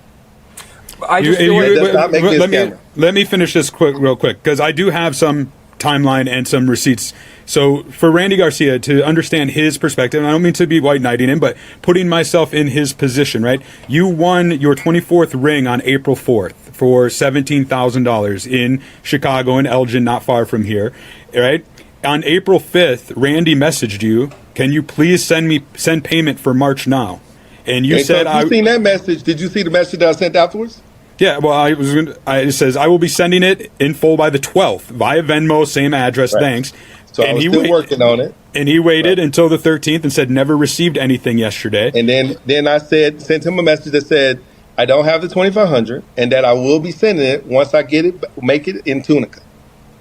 Let me finish this real quick, because I do have some timeline and some receipts. So for Randy Garcia, to understand his perspective, and I don't mean to be white knighting him, but putting myself in his position, right? You won your 24th ring on April 4th for $17,000 in Chicago and Elgin, not far from here, right? On April 5th, Randy messaged you, can you please send payment for March now? And you said, so seen that message? Did you see the message that I sent afterwards? Yeah, well, it says, I will be sending it in full by the 12th via Venmo, same address, right. Thanks. So I was still working on it. And he waited until the 13th and said never received anything yesterday. And then I sent him a message that said, I don't have the $2,500 and that I will be sending it once I get it, make it in Tunica.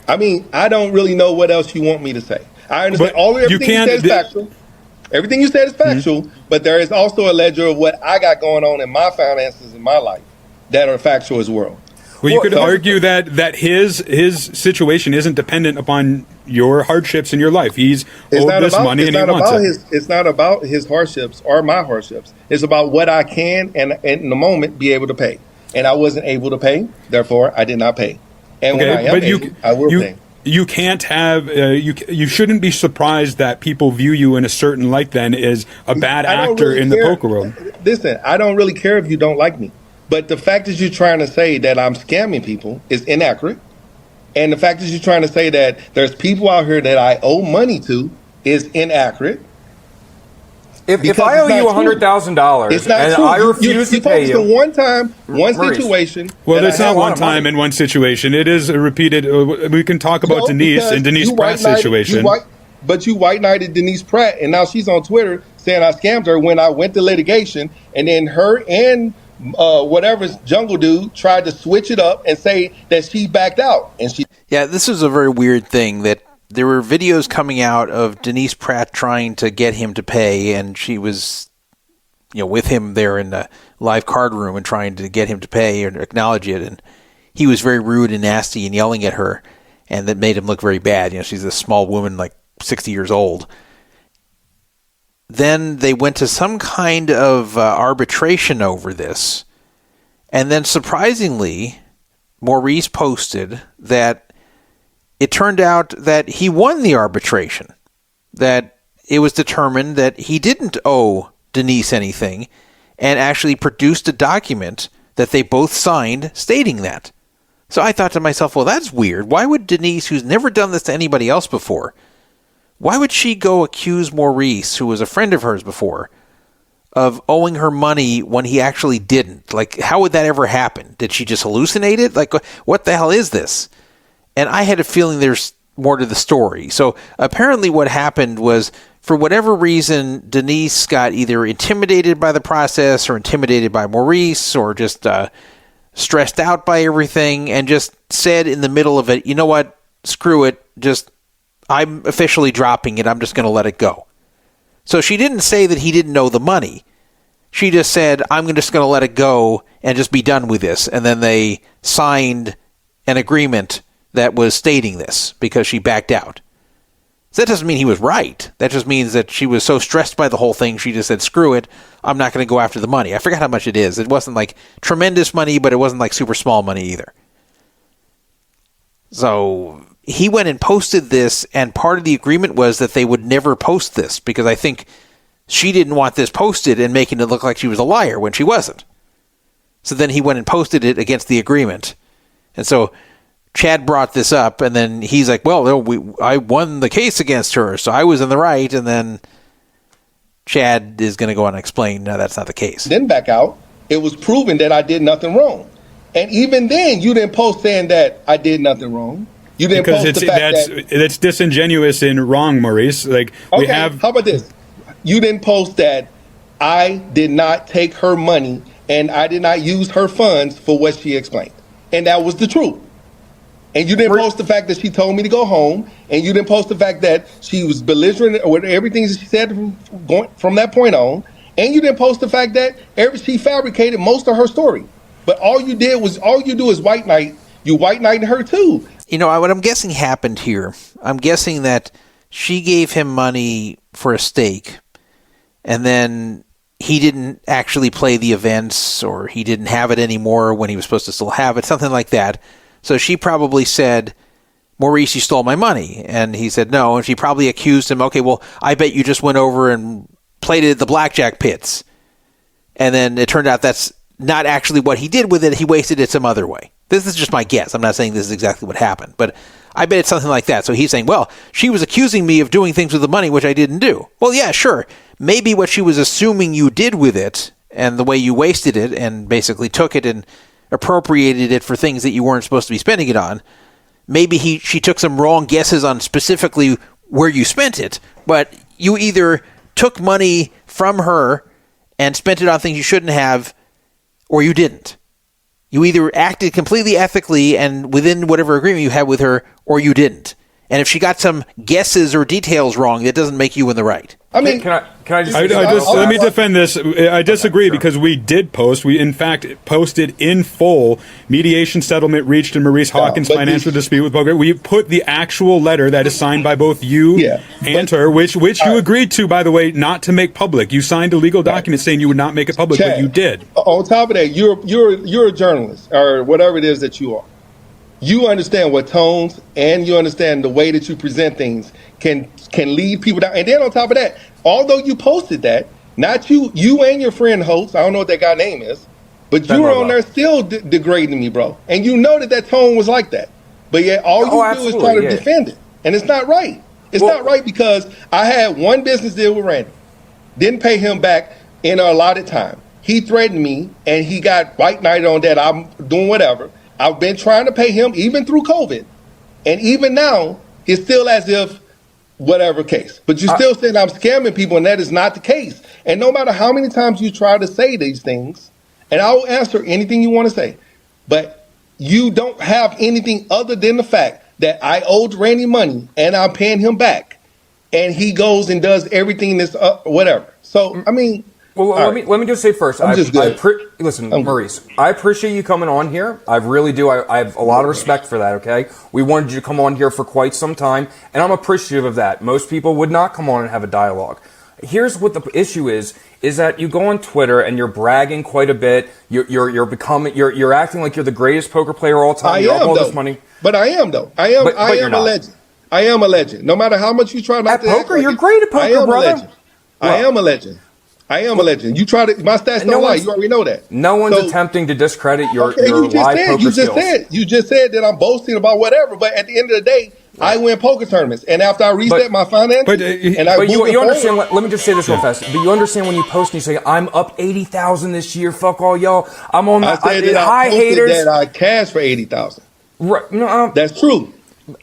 I mean, I don't really know what else you want me to say. I understand everything you said is factual. Everything you said is factual, but there is also a ledger of what I got going on in my finances in my life that are factual as well. Well, you could argue that his situation isn't dependent upon your hardships in your life. He's owed this money and he wants it. It's not about his hardships or my hardships. It's about what I can and in the moment be able to pay. And I wasn't able to pay, therefore I did not pay. And when I am able, I will pay. You can't have you shouldn't be surprised that people view you in a certain light then as a bad actor in the poker world. Listen, I don't really care if you don't like me. But the fact that you're trying to say that I'm scamming people is inaccurate. And the fact that you're trying to say that there's people out here that I owe money to is inaccurate. If I owe you $100,000 and I refuse to pay you, one situation. Well, it's not one time and one situation. It is a repeated. We can talk about Denise and Denise Pratt's situation. But you white knighted Denise Pratt, and now she's on Twitter saying I scammed her when I went to litigation, and then her and whatever jungle dude tried to switch it up and say that she backed out, and she. Yeah, this is a very weird thing that. There were videos coming out of Denise Pratt trying to get him to pay, and she was, with him there in the live card room and trying to get him to pay or acknowledge it, and he was very rude and nasty and yelling at her, and that made him look very bad. She's a small woman, like 60 years old. Then they went to some kind of arbitration over this, and then surprisingly, Maurice posted that it turned out that he won the arbitration, that it was determined that he didn't owe Denise anything, and actually produced a document that they both signed stating that. So I thought to myself, well, that's weird. Why would Denise, who's never done this to anybody else before, why would she go accuse Maurice, who was a friend of hers before, of owing her money when he actually didn't? Like, how would that ever happen? Did she just hallucinate it? Like, what the hell is this? And I had a feeling there's more to the story. So apparently what happened was, for whatever reason, Denise got either intimidated by the process or intimidated by Maurice or just stressed out by everything and just said in the middle of it, you know what, screw it, I'm officially dropping it, I'm just going to let it go. So she didn't say that he didn't know the money. She just said, I'm just going to let it go and just be done with this. And then they signed an agreement that was stating this because she backed out. So that doesn't mean he was right. That just means that she was so stressed by the whole thing, she just said, screw it, I'm not going to go after the money. I forgot how much it is. It wasn't like tremendous money, but it wasn't like super small money either. So he went and posted this, and part of the agreement was that they would never post this because I think she didn't want this posted and making it look like she was a liar when she wasn't. So then he went and posted it against the agreement. And so Chad brought this up, and then he's like, well, no, I won the case against her, so I was in the right. And then Chad is going to go on and explain, no, that's not the case. Then back out, it was proven that I did nothing wrong. And even then, you didn't post saying that I did nothing wrong. You didn't because post the fact that's disingenuous and wrong, Maurice. Like, okay, we have. How about this? You didn't post that I did not take her money and I did not use her funds for what she explained. And that was the truth. And you didn't post the fact that she told me to go home, and you didn't post the fact that she was belligerent with everything that she said from that point on, and you didn't post the fact that she fabricated most of her story. But all you do is white knight. You white knighting her too. You know, what I'm guessing happened here, I'm guessing that she gave him money for a stake, and then he didn't actually play the events, or he didn't have it anymore when he was supposed to still have it, something like that. So she probably said, Maurice, you stole my money. And he said no. And she probably accused him, okay, well, I bet you just went over and played it at the blackjack pits. And then it turned out that's not actually what he did with it. He wasted it some other way. This is just my guess. I'm not saying this is exactly what happened. But I bet it's something like that. So he's saying, well, she was accusing me of doing things with the money, which I didn't do. Well, yeah, sure. Maybe what she was assuming you did with it and the way you wasted it and basically took it and appropriated it for things that you weren't supposed to be spending it on. Maybe she took some wrong guesses on specifically where you spent it, but you either took money from her and spent it on things you shouldn't have, or you didn't. You either acted completely ethically and within whatever agreement you had with her, or you didn't. And if she got some guesses or details wrong, that doesn't make you in the right. I mean, can I just let me defend this. I disagree because we did post. We, in fact, posted in full mediation settlement reached in Maurice Hawkins' financial dispute with Poker. We put the actual letter that is signed by both you and her, which you agreed to, by the way, not to make public. You signed a legal document saying you would not make it public, Chad, but you did. On top of that, you're a journalist or whatever it is that you are. You understand what tones and you understand the way that you present things can lead people down. And then on top of that, although you posted that, not you and your friend host, I don't know what that guy's name is, but you were on there still degrading me, bro. And you know that tone was like that. But yet all you do is try to defend it. And it's not right. It's not right because I had one business deal with Randy. Didn't pay him back in a allotted time. He threatened me and he got white knighted on that. I'm doing whatever. I've been trying to pay him even through COVID. And even now, it's still as if whatever case. But you're still saying I'm scamming people, and that is not the case. And no matter how many times you try to say these things, and I will answer anything you want to say, but you don't have anything other than the fact that I owed Randy money, and I'm paying him back, and he goes and does everything this whatever. So, I mean... Well, let me just say first. Listen, Maurice, I appreciate you coming on here. I really do. I have a lot of respect for that. Okay, we wanted you to come on here for quite some time, and I'm appreciative of that. Most people would not come on and have a dialogue. Here's what the issue is that you go on Twitter and you're bragging quite a bit. You're acting like you're the greatest poker player of all time. You have all this money. But I am though. I am a legend. I am a legend. No matter how much you try not to poker, you're great at poker, brother. I am a legend. I am a legend. You try to. My stats don't lie. You already know that. No one's attempting to discredit your live poker skills. You just said that I'm boasting about whatever. But at the end of the day, I win poker tournaments, and after I reset my finances, you understand. Let me just say this real fast. But you understand when you post and you say, "I'm up 80,000 this year. Fuck all y'all. I'm on the high haters." That I cashed for 80,000. Right? No, that's true.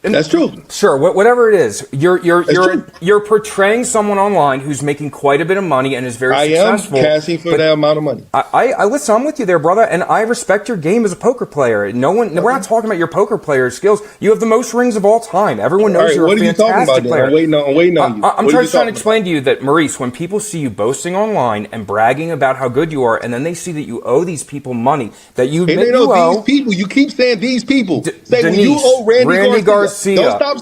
That's true. Sure, whatever it is, you're true. portraying someone online who's making quite a bit of money and is very successful. I am cashing for that amount of money. I listen. I'm with you there, brother, and I respect your game as a poker player. We're not talking about your poker player skills. You have the most rings of all time. Everyone knows you're a fantastic player. I'm waiting on you. I'm trying to explain to you that, Maurice, when people see you boasting online and bragging about how good you are, and then they see that you owe these people money that you admit you owe. These people. You keep saying these people. Say Denise, when you owe Randy Garcia. Don't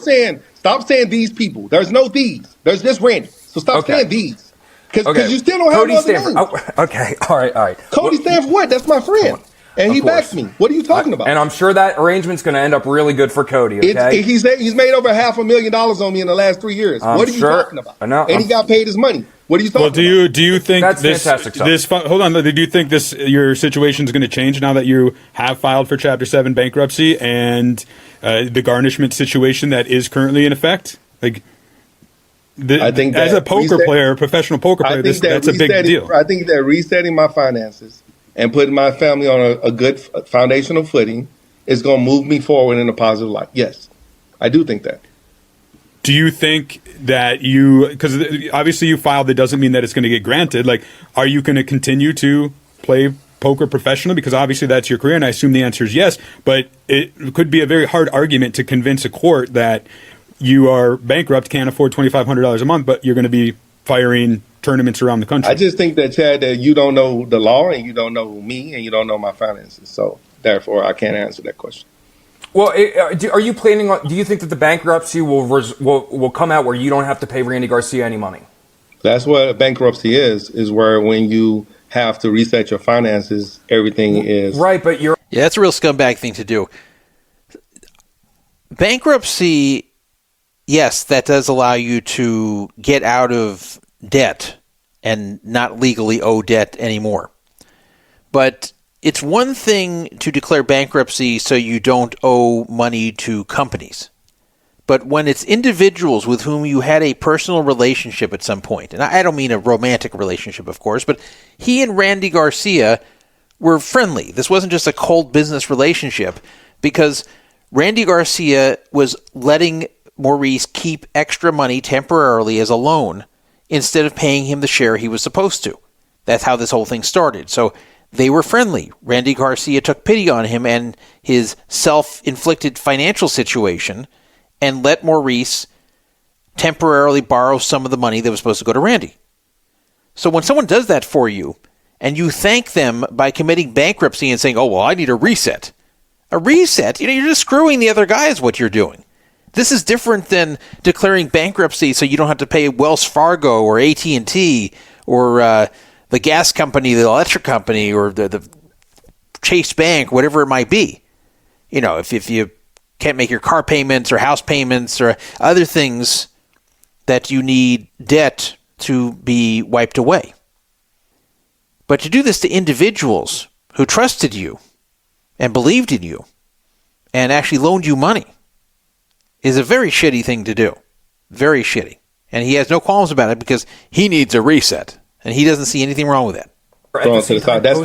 stop saying these people. There's no these. There's just Randy. So stop saying these. Because you still don't have Cody no Stanford. Okay. All right. Cody Stanford, what? That's my friend. And he backs me. What are you talking about? And I'm sure that arrangement's going to end up really good for Cody, okay? He's made over $500,000 on me in the last 3 years. What are you talking about? I know. And he got paid his money. What are you talking about? Do you think that's fantastic stuff. Hold on. Do you think your situation is going to change now that you have filed for Chapter 7 bankruptcy and the garnishment situation that is currently in effect? I think as a professional poker player, that's a big deal. I think that resetting my finances and putting my family on a good foundational footing is going to move me forward in a positive light. Yes, I do think that. Do you think that because obviously you filed, that doesn't mean that it's going to get granted. Are you going to continue to play poker professionally? Because obviously that's your career, and I assume the answer is yes, but it could be a very hard argument to convince a court that you are bankrupt, can't afford $2,500 a month, but you're going to be firing tournaments around the country. I just think that, Chad, that you don't know the law and you don't know me and you don't know my finances. So therefore, I can't answer that question. Well, are you planning on? Do you think that the bankruptcy will come out where you don't have to pay Randy Garcia any money? That's what bankruptcy is where when you have to reset your finances, everything is right. But that's a real scumbag thing to do. Bankruptcy, yes, that does allow you to get out of debt and not legally owe debt anymore. But it's one thing to declare bankruptcy so you don't owe money to companies. But when it's individuals with whom you had a personal relationship at some point, and I don't mean a romantic relationship, of course, but he and Randy Garcia were friendly. This wasn't just a cold business relationship because Randy Garcia was letting Maurice keep extra money temporarily as a loan instead of paying him the share he was supposed to. That's how this whole thing started. So they were friendly. Randy Garcia took pity on him and his self-inflicted financial situation and let Maurice temporarily borrow some of the money that was supposed to go to Randy. So when someone does that for you and you thank them by committing bankruptcy and saying, oh, well, I need a reset. A reset? You're just screwing the other guy is what you're doing. This is different than declaring bankruptcy so you don't have to pay Wells Fargo or AT&T or the gas company, the electric company, or the Chase Bank, whatever it might be. If you can't make your car payments or house payments or other things that you need debt to be wiped away. But to do this to individuals who trusted you and believed in you and actually loaned you money is a very shitty thing to do. Very shitty. And he has no qualms about it because he needs a reset. And he doesn't see anything wrong with that. That's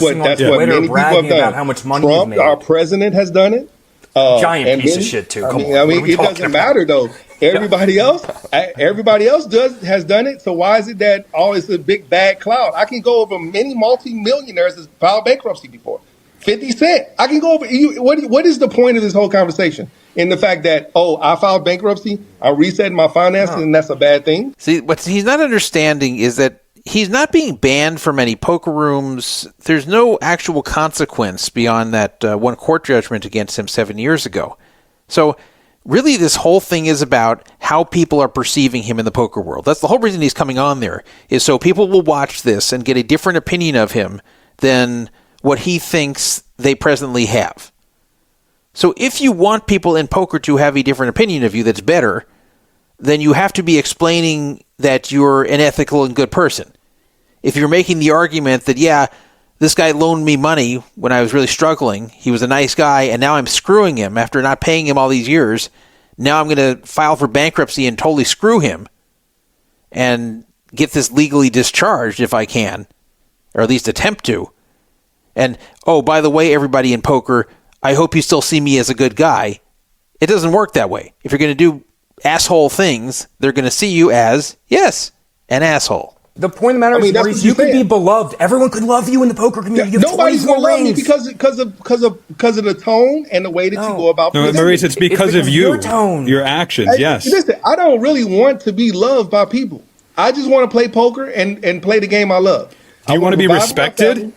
what many people have done. How much money Trump, our president, has done it. Giant piece of shit too. It doesn't matter though. Everybody else has done it. So why is it that it's a big bad cloud? I can go over many multi-millionaires that filed bankruptcy before. 50 Cent. I can go over. What is the point of this whole conversation? In the fact that, I filed bankruptcy, I reset my finances, and that's a bad thing? See, what he's not understanding is that he's not being banned from any poker rooms. There's no actual consequence beyond that one court judgment against him 7 years ago. So really this whole thing is about how people are perceiving him in the poker world. That's the whole reason he's coming on there, is so people will watch this and get a different opinion of him than what he thinks they presently have. So if you want people in poker to have a different opinion of you that's better, then you have to be explaining that you're an ethical and good person. If you're making the argument that, this guy loaned me money when I was really struggling, he was a nice guy, and now I'm screwing him after not paying him all these years, now I'm going to file for bankruptcy and totally screw him and get this legally discharged if I can, or at least attempt to. And, by the way, everybody in poker, I hope you still see me as a good guy. It doesn't work that way. If you're going to do asshole things, they're going to see you as, yes, an asshole. The point of the matter is, Maurice, you could be beloved. Everyone could love you in the poker community. Nobody's going to love me because of the tone and the way that you go about. No, Maurice, it's because of you, your actions. Yes. Listen, I don't really want to be loved by people. I just want to play poker and play the game I love. Do you want to be respected?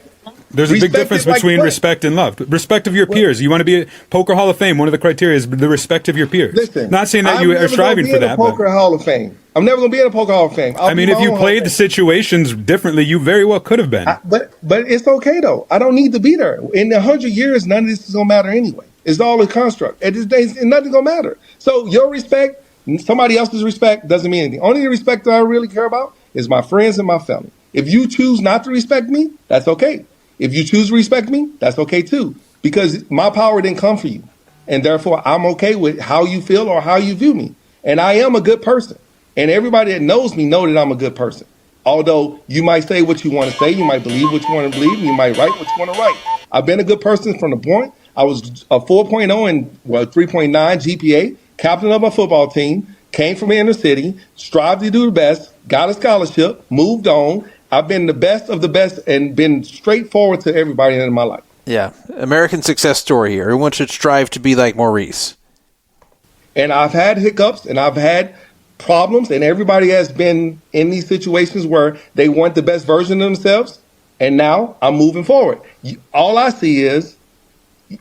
There's a big difference between respect and love. Respect of your peers. You want to be a Poker Hall of Fame. One of the criteria is the respect of your peers. Listen, not saying that you are striving for that. Poker Hall of Fame. I'm never going to be in a Poker Hall of Fame. I mean, if you played the situations differently, you very well could have been. But it's okay though. I don't need to be there. In 100 years, none of this is going to matter anyway. It's all a construct. At this day, nothing's going to matter. So your respect, somebody else's respect doesn't mean anything. Only the respect that I really care about is my friends and my family. If you choose not to respect me, that's okay. If you choose to respect me, that's okay too. Because my power didn't come for you. And therefore, I'm okay with how you feel or how you view me. And I am a good person. And everybody that knows me know that I'm a good person. Although you might say what you want to say, you might believe what you want to believe, and you might write what you want to write. I've been a good person from the point. I was a 4.0 and 3.9 GPA, captain of my football team, came from the inner city, strived to do the best, got a scholarship, moved on. I've been the best of the best and been straightforward to everybody in my life. Yeah. American success story here. Everyone should strive to be like Maurice. And I've had hiccups and I've had problems, and everybody has been in these situations where they want the best version of themselves. And now I'm moving forward. All I see is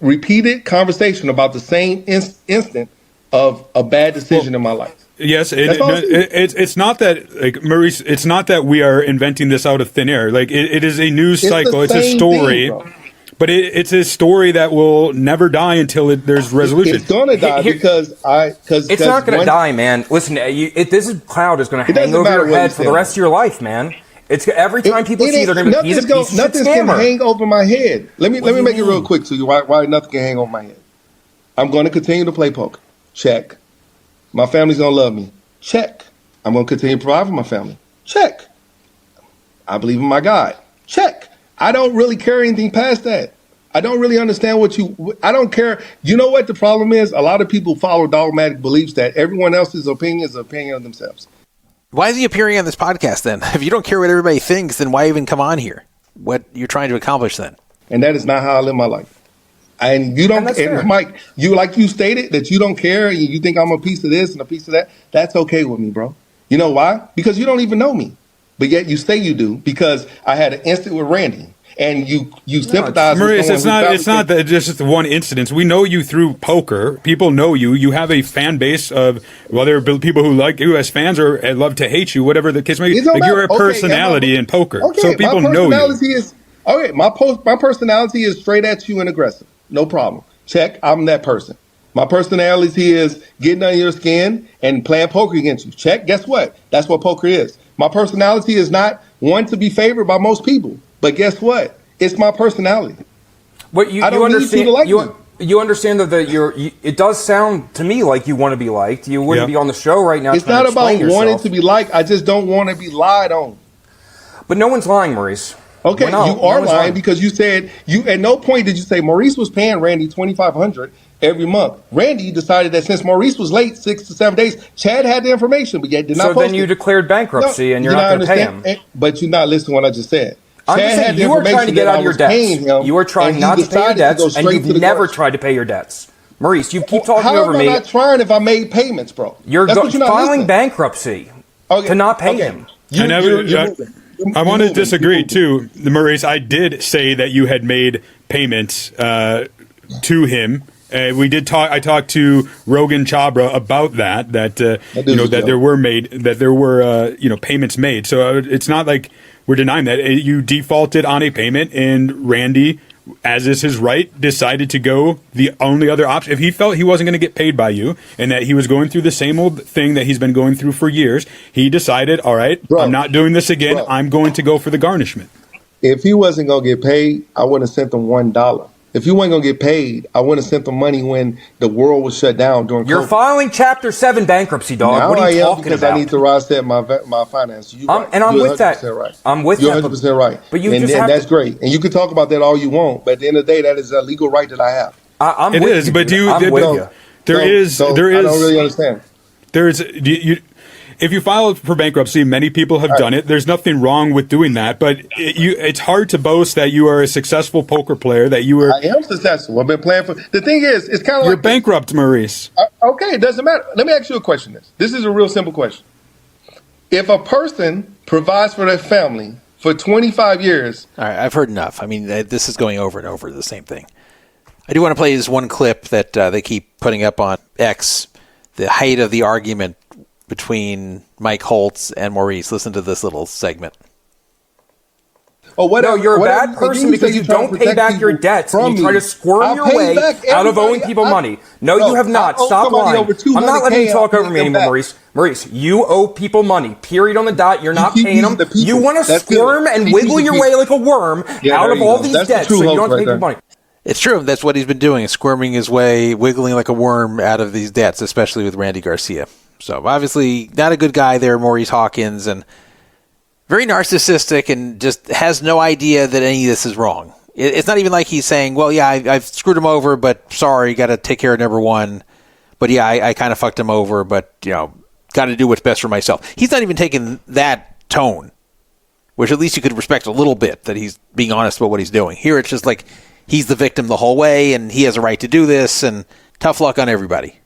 repeated conversation about the same instant of a bad decision in my life. Yes, it's not that, like, Maurice, it's not that we are inventing this out of thin air. Like, it is a news cycle. It's a story. Thing, but it's a story that will never die until there's resolution. It's going to die because it's not going to die, man. Listen, this cloud is going to hang over your head for the rest of your life, man. It's every time people see they're going to be nothing's going to hang over my head. Let me make it real quick to you. Why nothing can hang over my head? I'm going to continue to play poker. Check. My family's going to love me. Check. I'm going to continue to provide for my family. Check. I believe in my God. Check. I don't really care anything past that. I don't really understand I don't care. You know what the problem is? A lot of people follow dogmatic beliefs that everyone else's opinion is an opinion of themselves. Why is he appearing on this podcast then? If you don't care what everybody thinks, then why even come on here? What you're trying to accomplish then? And that is not how I live my life. And you don't, and Mike, you stated that you don't care and you think I'm a piece of this and a piece of that. That's okay with me, bro. You know why? Because you don't even know me. But yet you say you do because I had an incident with Randy. And you sympathize with Maurice, it's not that just one incident. We know you through poker. People know you. You have a fan base of whether people who like you as fans or love to hate you, whatever the case may be. Like, you're a personality in poker, so people know you. My personality is straight at you and aggressive. No problem. Check. I'm that person. My personality is getting under your skin and playing poker against you. Check. Guess what? That's what poker is. My personality is not one to be favored by most people. But guess what? It's my personality. But you understand. You understand that it does sound to me like you want to be liked. You wouldn't be on the show right now. It's not about wanting to be liked. I just don't want to be lied on. But no one's lying, Maurice. Okay, you are lying because you said at no point did you say Maurice was paying Randy $2,500 every month. Randy decided that since Maurice was late 6 to 7 days, Chad had the information, but yet did not post it. So then you declared bankruptcy and you're not going to pay him. But you're not listening to what I just said. I'm just saying, you are trying to get out of your debts. You are trying not to pay your debts, and you've never tried to pay your debts. Maurice, you keep talking over me. How am I not trying if I made payments, bro? You're filing bankruptcy to not pay him. I want to disagree, too, Maurice. I did say that you had made payments to him. We did talk. I talked to Rogan Chabra about that there were payments made. So it's not like we're denying that. You defaulted on a payment, and Randy, as is his right, decided to go the only other option. If he felt he wasn't going to get paid by you and that he was going through the same old thing that he's been going through for years, he decided, all right, bro, I'm not doing this again. Bro, I'm going to go for the garnishment. If he wasn't going to get paid, I wouldn't have sent him $1. If you weren't going to get paid, I wouldn't have sent the money when the world was shut down during COVID. You're filing Chapter 7 bankruptcy, dog. Now what are you talking because about? I need to reset my finances. And I'm with that. Right. I'm with You're that. 100% right. But that's great. And you can talk about that all you want. But at the end of the day, that is a legal right that I have. I'm with you. There is. I don't really understand. If you file for bankruptcy, many people have done it. There's nothing wrong with doing that, but it's hard to boast that you are a successful poker player. That you are. I am successful. I've been playing for. The thing is, it's kind of You're like bankrupt, Maurice. Okay, it doesn't matter. Let me ask you a question. This is a real simple question. If a person provides for their family for 25 years, all right, I've heard enough. I mean, this is going over and over the same thing. I do want to play this one clip that they keep putting up on X, the height of the argument between Mike Holtz and Maurice. Listen to this little segment. or whatever. No, you're a bad person because you don't pay back your debts and you try to squirm your way out of owing people money. No, you have not. Stop lying. I'm not letting you talk over me anymore, Maurice. Maurice, you owe people money. Period on the dot. You're not paying them. You want to squirm and wiggle your way like a worm out of all these debts so you don't pay people money. It's true. That's what he's been doing, is squirming his way, wiggling like a worm out of these debts, especially with Randy Garcia. So obviously not a good guy there, Maurice Hawkins, and very narcissistic and just has no idea that any of this is wrong. It's not even like he's saying, well, yeah, I've screwed him over, but sorry, got to take care of number one. But yeah, I kind of fucked him over, but, got to do what's best for myself. He's not even taking that tone, which at least you could respect a little bit, that he's being honest about what he's doing. Here it's just like he's the victim the whole way, and he has a right to do this, and tough luck on everybody.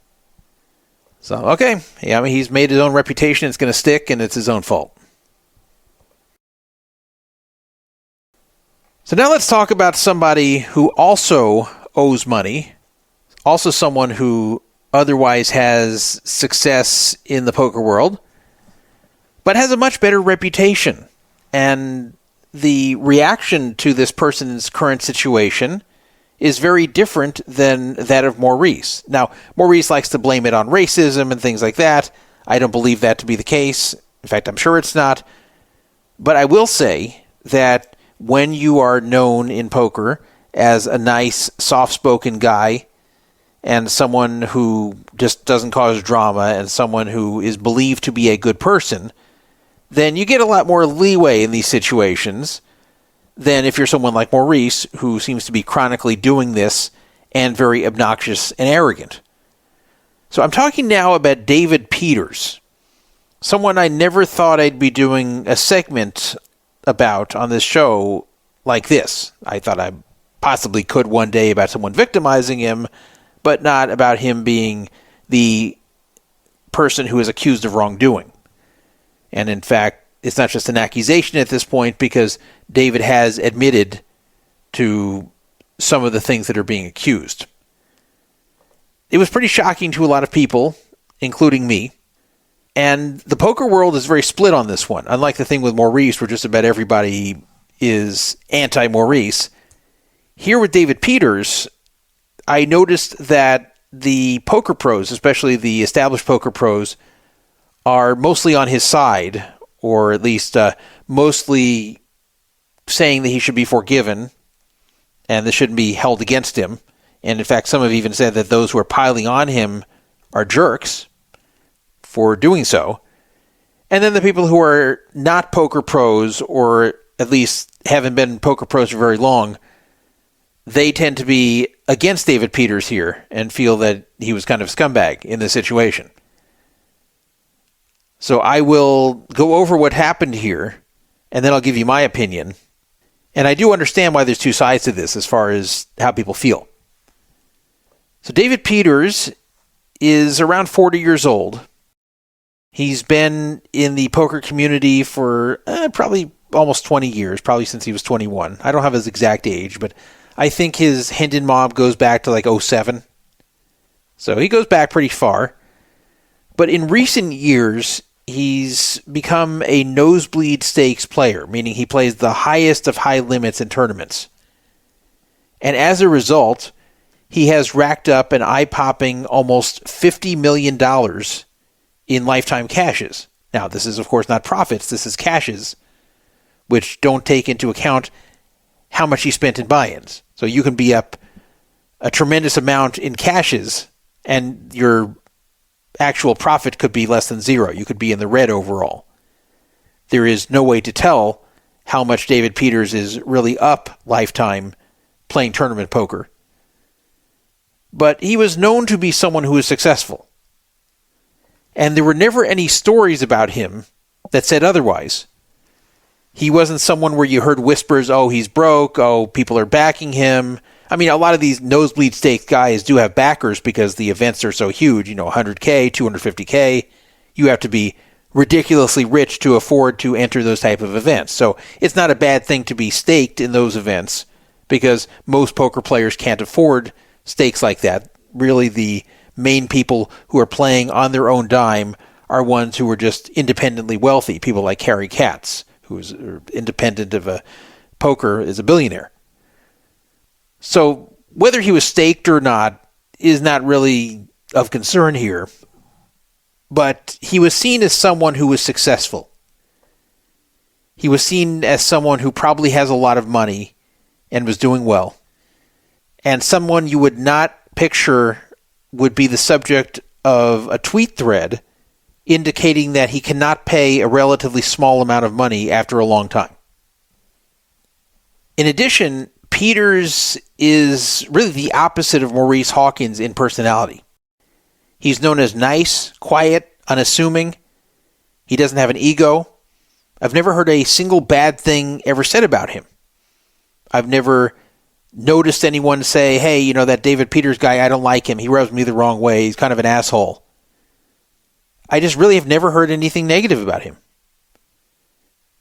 So, okay. Yeah, I mean, he's made his own reputation. It's going to stick, and it's his own fault. So now let's talk about somebody who also owes money, also someone who otherwise has success in the poker world, but has a much better reputation. And the reaction to this person's current situation is very different than that of Maurice. Now, Maurice likes to blame it on racism and things like that. I don't believe that to be the case. In fact, I'm sure it's not. But I will say that when you are known in poker as a nice, soft-spoken guy and someone who just doesn't cause drama and someone who is believed to be a good person, then you get a lot more leeway in these situations than if you're someone like Maurice, who seems to be chronically doing this and very obnoxious and arrogant. So I'm talking now about David Peters, someone I never thought I'd be doing a segment about on this show like this. I thought I possibly could one day about someone victimizing him, but not about him being the person who is accused of wrongdoing. And in fact, it's not just an accusation at this point, because David has admitted to some of the things that are being accused. It was pretty shocking to a lot of people, including me. And the poker world is very split on this one. Unlike the thing with Maurice, where just about everybody is anti-Maurice, here with David Peters, I noticed that the poker pros, especially the established poker pros, are mostly on his side, or at least mostly saying that he should be forgiven and this shouldn't be held against him. And in fact, some have even said that those who are piling on him are jerks for doing so. And then the people who are not poker pros, or at least haven't been poker pros for very long, they tend to be against David Peters here and feel that he was kind of a scumbag in this situation. So I will go over what happened here, and then I'll give you my opinion. And I do understand why there's two sides to this as far as how people feel. So David Peters is around 40 years old. He's been in the poker community for probably almost 20 years, probably since he was 21. I don't have his exact age, but I think his Hendon mob goes back to like 07. So he goes back pretty far. But in recent years, he's become a nosebleed stakes player, meaning he plays the highest of high limits in tournaments. And as a result, he has racked up an eye-popping almost $50 million in lifetime cashes. Now, this is, of course, not profits. This is cashes, which don't take into account how much he spent in buy-ins. So you can be up a tremendous amount in cashes, and your actual profit could be less than zero. You could be in the red overall. There is no way to tell how much David Peters is really up lifetime playing tournament poker. but he was known to be someone who was successful. And there were never any stories about him that said otherwise. He wasn't someone where you heard whispers, oh, he's broke, oh, people are backing him. I mean, a lot of these nosebleed stakes guys do have backers because the events are so huge, 100K, 250K. You have to be ridiculously rich to afford to enter those type of events. So it's not a bad thing to be staked in those events because most poker players can't afford stakes like that. Really, the main people who are playing on their own dime are ones who are just independently wealthy. People like Harry Katz, who is independent of a poker, is a billionaire. So whether he was staked or not is not really of concern here. But he was seen as someone who was successful. He was seen as someone who probably has a lot of money and was doing well. And someone you would not picture would be the subject of a tweet thread indicating that he cannot pay a relatively small amount of money after a long time. In addition, Peters is really the opposite of Maurice Hawkins in personality. He's known as nice, quiet, unassuming. He doesn't have an ego. I've never heard a single bad thing ever said about him. I've never noticed anyone say, hey, that David Peters guy, I don't like him. He rubs me the wrong way. He's kind of an asshole. I just really have never heard anything negative about him.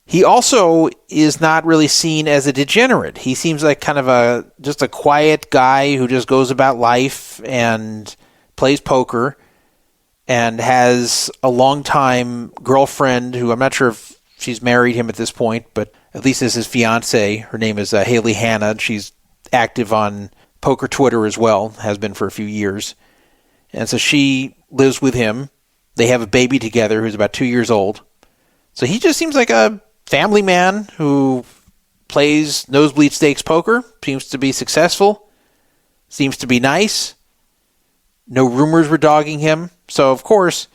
He also is not really seen as a degenerate. He seems like kind of just a quiet guy who just goes about life and plays poker and has a long-time girlfriend who I'm not sure if she's married him at this point, but at least is his fiancée. Her name is Haley Hanna. She's active on poker Twitter as well, has been for a few years. And so she lives with him. They have a baby together who's about 2 years old. So he just seems like a family man who plays nosebleed stakes poker, seems to be successful, seems to be nice. No rumors were dogging him. So, of course,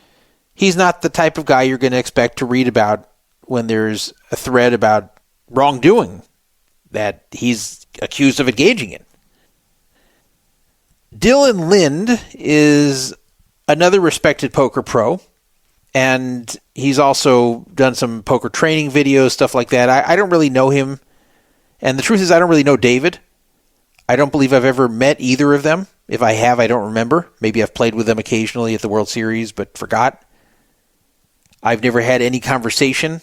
he's not the type of guy you're going to expect to read about when there's a thread about wrongdoing that he's accused of engaging in. Dylan Lynde is another respected poker pro, and he's also done some poker training videos, stuff like that. I don't really know him, and the truth is I don't really know David. I don't believe I've ever met either of them. If I have, I don't remember. Maybe I've played with them occasionally at the World Series, but forgot. I've never had any conversation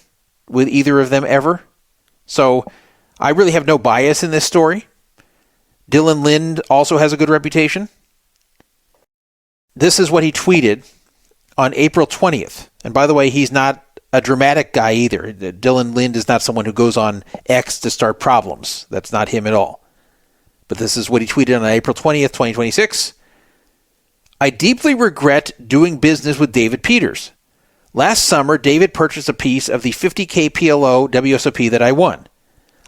with either of them ever. So I really have no bias in this story. Dylan Lynde also has a good reputation. This is what he tweeted on April 20th. And by the way, he's not a dramatic guy either. Dylan Lynde is not someone who goes on X to start problems. That's not him at all. But this is what he tweeted on April 20th, 2026. I deeply regret doing business with David Peters. Last summer, David purchased a piece of the 50K PLO WSOP that I won.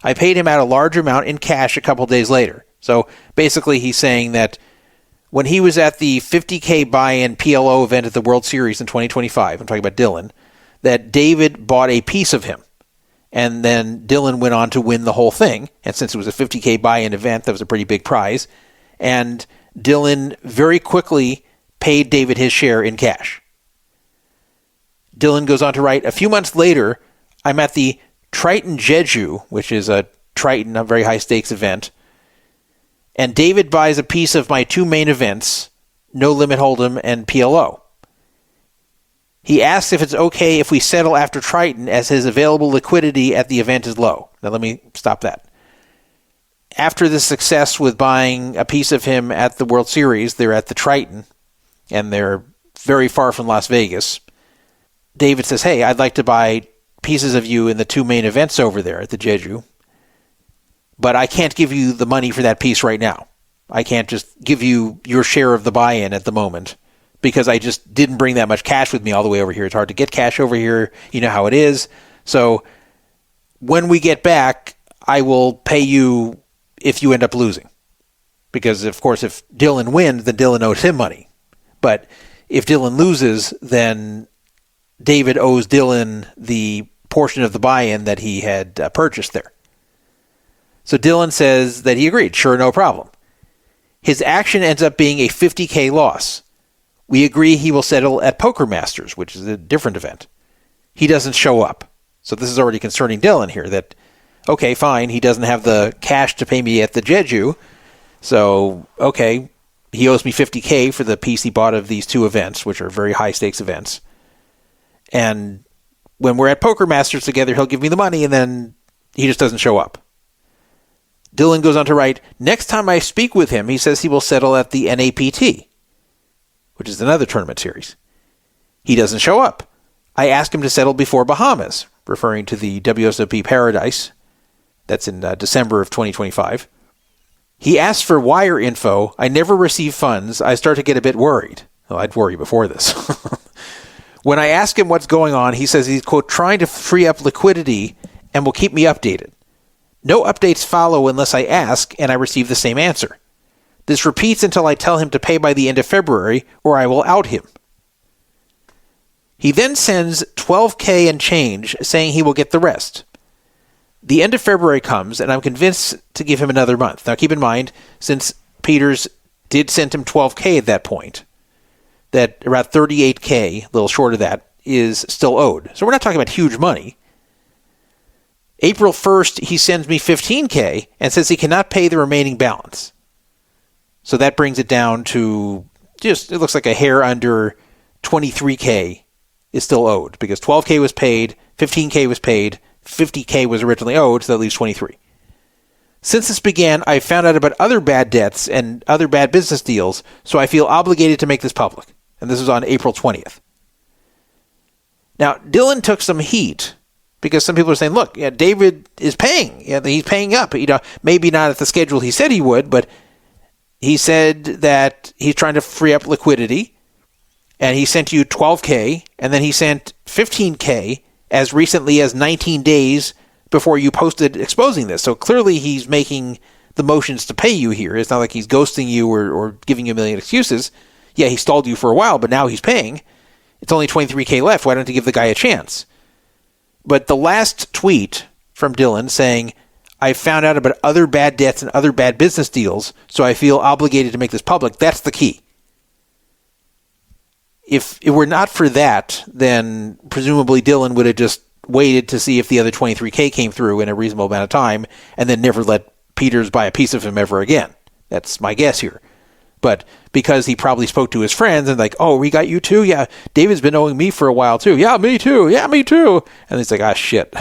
I paid him out a large amount in cash a couple days later. So basically he's saying that when he was at the 50K buy-in PLO event at the World Series in 2025, I'm talking about Dylan, that David bought a piece of him. And then Dylan went on to win the whole thing. And since it was a 50K buy-in event, that was a pretty big prize. And Dylan very quickly paid David his share in cash. Dylan goes on to write, a few months later, I'm at the Triton Jeju, which is a Triton, a very high stakes event. And David buys a piece of my two main events, No Limit Hold'em and PLO. He asks if it's okay if we settle after Triton as his available liquidity at the event is low. Now let me stop that. After the success with buying a piece of him at the World Series, they're at the Triton, and they're very far from Las Vegas. David says, hey, I'd like to buy pieces of you in the two main events over there at the Jeju, but I can't give you the money for that piece right now. I can't just give you your share of the buy-in at the moment because I just didn't bring that much cash with me all the way over here. It's hard to get cash over here. You know how it is. So when we get back, I will pay you if you end up losing. Because, of course, if Dylan wins, then Dylan owes him money. But if Dylan loses, then David owes Dylan the portion of the buy-in that he had purchased there. So Dylan says that he agreed. Sure, no problem. His action ends up being a $50K loss. We agree he will settle at Poker Masters, which is a different event. He doesn't show up. So this is already concerning Dylan here that, okay, fine, he doesn't have the cash to pay me at the Jeju. So, okay, he owes me $50K for the piece he bought of these two events, which are very high-stakes events. And when we're at Poker Masters together, he'll give me the money, and then he just doesn't show up. Dylan goes on to write, next time I speak with him, he says he will settle at the NAPT, which is another tournament series. He doesn't show up. I ask him to settle before Bahamas, referring to the WSOP Paradise. That's in December of 2025. He asks for wire info. I never receive funds. I start to get a bit worried. Well, I'd worry before this. When I ask him what's going on, he says he's, quote, trying to free up liquidity and will keep me updated. No updates follow unless I ask, and I receive the same answer. This repeats until I tell him to pay by the end of February, or I will out him. He then sends $12K and change, saying he will get the rest. The end of February comes, and I'm convinced to give him another month. Now, keep in mind, since Peters did send him $12K at that point, that about $38K, a little short of that, is still owed. So we're not talking about huge money. April 1st, he sends me $15K and says he cannot pay the remaining balance. So that brings it down to just, it looks like a hair under $23K is still owed, because $12K was paid, $15K was paid, $50K was originally owed, so that leaves $23. Since this began, I've found out about other bad debts and other bad business deals, so I feel obligated to make this public. And this was on April 20th. Now, Dylan took some heat because some people are saying, look, yeah, David is paying. Yeah, he's paying up. Maybe not at the schedule he said he would, but he said that he's trying to free up liquidity, and he sent you $12K, and then he sent $15K as recently as 19 days before you posted exposing this. So clearly he's making the motions to pay you here. It's not like he's ghosting you or giving you a million excuses. Yeah, he stalled you for a while, but now he's paying. It's only $23K left. Why don't you give the guy a chance? But the last tweet from Dylan saying, I found out about other bad debts and other bad business deals, so I feel obligated to make this public. That's the key. If it were not for that, then presumably Dylan would have just waited to see if the other $23K came through in a reasonable amount of time and then never let Peters buy a piece of him ever again. That's my guess here. But because he probably spoke to his friends and like, oh, we got you too? Yeah, David's been owing me for a while too. Yeah, me too. Yeah, me too. And he's like, ah, shit.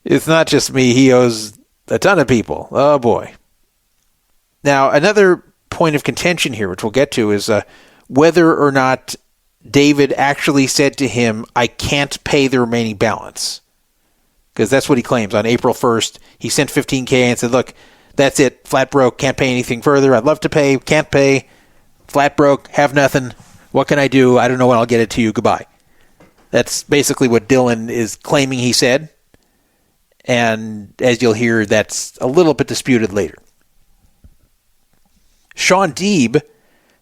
It's not just me. He owes a ton of people. Oh, boy. Now, another point of contention here, which we'll get to, is whether or not David actually said to him, I can't pay the remaining balance. Because that's what he claims. On April 1st, he sent $15K and said, look, that's it. Flat broke. Can't pay anything further. I'd love to pay. Can't pay. Flat broke. Have nothing. What can I do? I don't know when I'll get it to you. Goodbye. That's basically what Dylan is claiming he said. And as you'll hear, that's a little bit disputed later. Sean Deeb,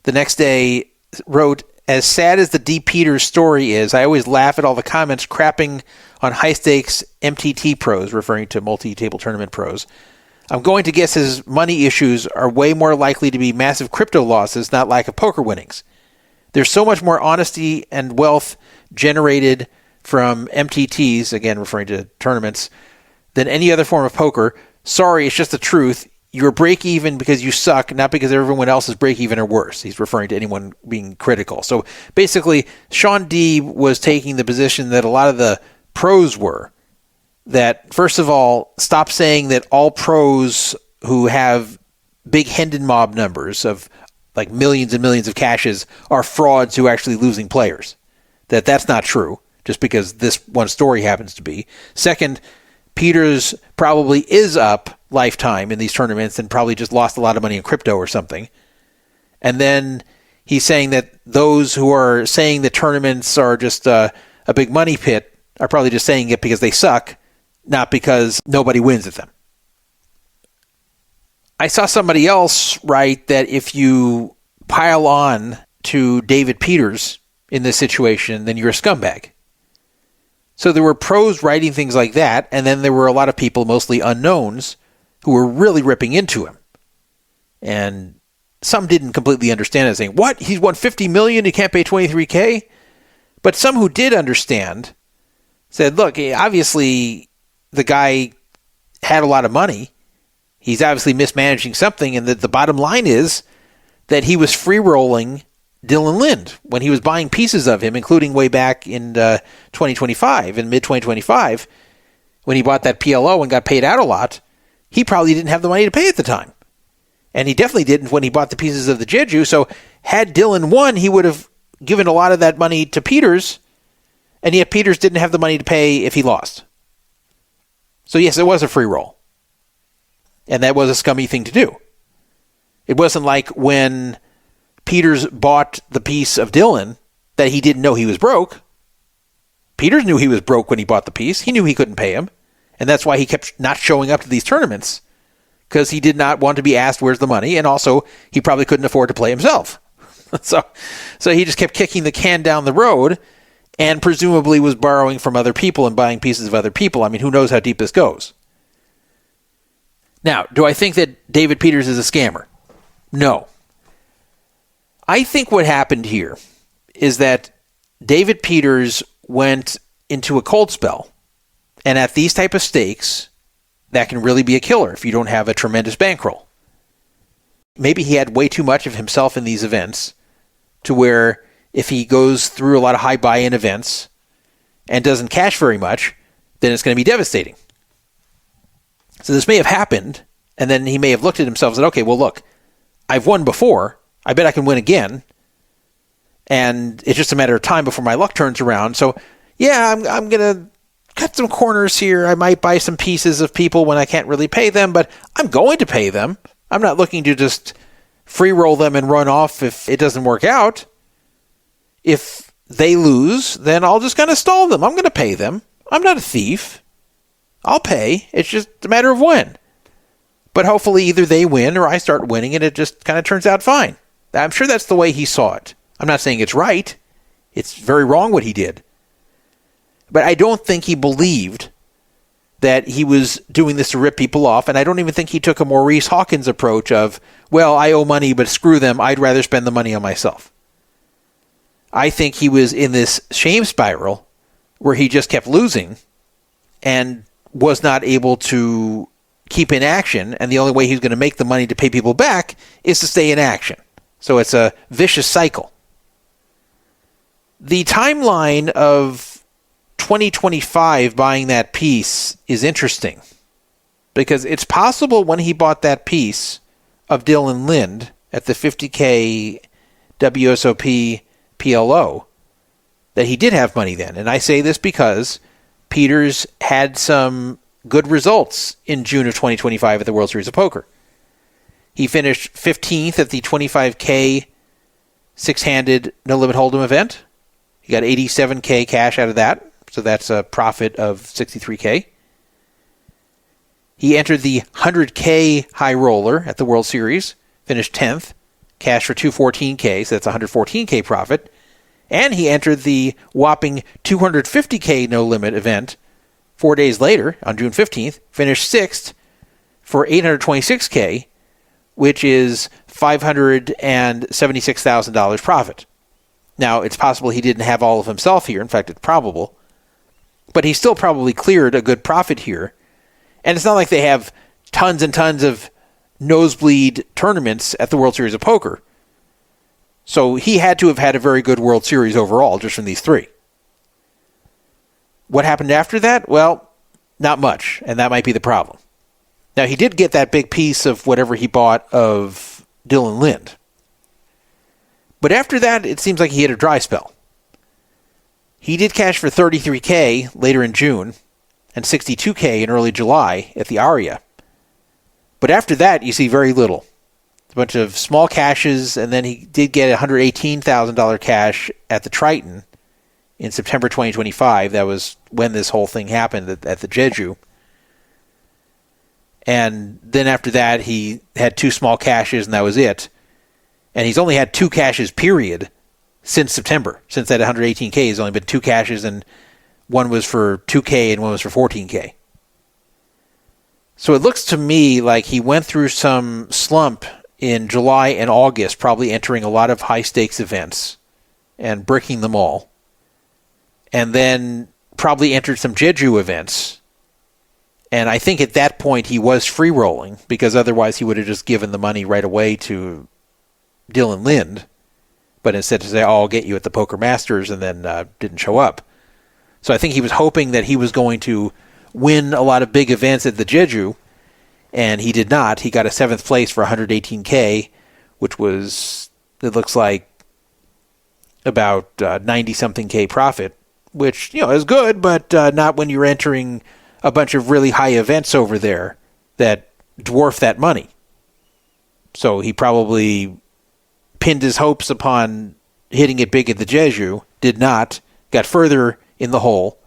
the next day, wrote, as sad as the D. Peters story is, I always laugh at all the comments crapping on high-stakes MTT pros, referring to multi-table tournament pros. I'm going to guess his money issues are way more likely to be massive crypto losses, not lack of poker winnings. There's so much more honesty and wealth generated from MTTs, again referring to tournaments, than any other form of poker. Sorry, it's just the truth. You're break-even because you suck, not because everyone else is break-even or worse. He's referring to anyone being critical. So basically, Sean D. was taking the position that a lot of the pros were. That, first of all, stop saying that all pros who have big Hendon mob numbers of like millions and millions of cashes are frauds who are actually losing players. That's not true, just because this one story happens to be. Second, Peters probably is up lifetime in these tournaments and probably just lost a lot of money in crypto or something. And then he's saying that those who are saying the tournaments are just a big money pit are probably just saying it because they suck, not because nobody wins at them. I saw somebody else write that if you pile on to David Peters in this situation, then you're a scumbag. So there were pros writing things like that, and then there were a lot of people, mostly unknowns, who were really ripping into him. And some didn't completely understand it, saying, what? He's won $50 million, he can't pay $23K? But some who did understand said, look, obviously the guy had a lot of money. He's obviously mismanaging something, and the bottom line is that he was free-rolling Dylan Lynde when he was buying pieces of him, including way back in 2025, in mid-2025, when he bought that PLO and got paid out a lot. He probably didn't have the money to pay at the time. And he definitely didn't when he bought the pieces of the Jeju. So had Dylan won, he would have given a lot of that money to Peters, and yet Peters didn't have the money to pay if he lost. So yes, it was a free roll. And that was a scummy thing to do. It wasn't like when Peters bought the piece of Dylan that he didn't know he was broke. Peters knew he was broke when he bought the piece. He knew he couldn't pay him. And that's why he kept not showing up to these tournaments, because he did not want to be asked where's the money, and also he probably couldn't afford to play himself. So he just kept kicking the can down the road, and presumably was borrowing from other people and buying pieces of other people. I mean, who knows how deep this goes? Now, do I think that David Peters is a scammer? No. I think what happened here is that David Peters went into a cold spell, and at these type of stakes, that can really be a killer if you don't have a tremendous bankroll. Maybe he had way too much of himself in these events to where if he goes through a lot of high buy-in events and doesn't cash very much, then it's going to be devastating. So this may have happened, and then he may have looked at himself and said, okay, well, look, I've won before. I bet I can win again. And it's just a matter of time before my luck turns around. So, yeah, I'm going to cut some corners here. I might buy some pieces of people when I can't really pay them, but I'm going to pay them. I'm not looking to just free roll them and run off if it doesn't work out. If they lose, then I'll just kind of stall them. I'm going to pay them. I'm not a thief. I'll pay. It's just a matter of when. But hopefully either they win or I start winning and it just kind of turns out fine. I'm sure that's the way he saw it. I'm not saying it's right. It's very wrong what he did. But I don't think he believed that he was doing this to rip people off, and I don't even think he took a Maurice Hawkins approach of, well, I owe money, but screw them, I'd rather spend the money on myself. I think he was in this shame spiral where he just kept losing and was not able to keep in action, and the only way he's going to make the money to pay people back is to stay in action. So it's a vicious cycle. The timeline of 2025 buying that piece is interesting because it's possible when he bought that piece of Dylan Lynde at the 50K WSOP PLO that he did have money then. And I say this because Peters had some good results in June of 2025 at the World Series of Poker. He finished 15th at the 25K six-handed no-limit hold'em event. He got 87K cash out of that, so that's a profit of 63K. He entered the 100K high roller at the World Series, finished 10th, cash for 214K, so that's a 114K profit. And he entered the whopping 250K no-limit event 4 days later, on June 15th, finished 6th for 826K, which is $576,000 profit. Now, it's possible he didn't have all of himself here. In fact, it's probable. But he still probably cleared a good profit here. And it's not like they have tons and tons of nosebleed tournaments at the World Series of Poker. So he had to have had a very good World Series overall, just from these three. What happened after that? Well, not much, and that might be the problem. Now, he did get that big piece of whatever he bought of Dylan Lynde. But after that, it seems like he hit a dry spell. He did cash for 33K later in June and 62K in early July at the Aria. But after that, you see very little. A bunch of small cashes, and then he did get $118,000 cash at the Triton in September 2025. That was when this whole thing happened at the Jeju. And then after that, he had two small cashes, and that was it. And he's only had two cashes, period, since September. Since that 118K, he's only been two cashes, and one was for 2K and one was for 14K. So it looks to me like he went through some slump in July and August, probably entering a lot of high-stakes events and bricking them all. And then probably entered some Jeju events. And I think at that point he was free-rolling, because otherwise he would have just given the money right away to Dylan Lynde. But instead to say, I'll get you at the Poker Masters, and then didn't show up. So I think he was hoping that he was going to win a lot of big events at the Jeju, and he did not. He got a 7th place for $118K, which was, it looks like, about 90-something K profit, which, is good, but not when you're entering a bunch of really high events over there that dwarf that money. So he probably pinned his hopes upon hitting it big at the Jeju, did not, got further in the hole,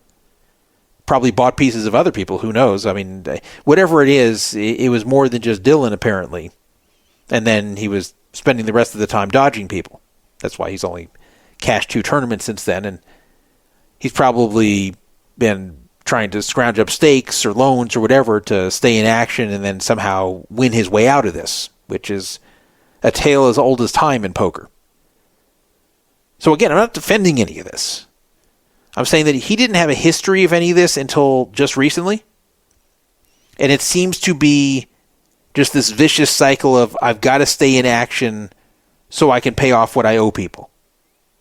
probably bought pieces of other people, who knows? I mean, whatever it is, it was more than just Dylan, apparently. And then he was spending the rest of the time dodging people. That's why he's only cashed 2 tournaments since then, and he's probably been trying to scrounge up stakes or loans or whatever to stay in action and then somehow win his way out of this, which is a tale as old as time in poker. So again, I'm not defending any of this. I'm saying that he didn't have a history of any of this until just recently. And it seems to be just this vicious cycle of, I've got to stay in action so I can pay off what I owe people.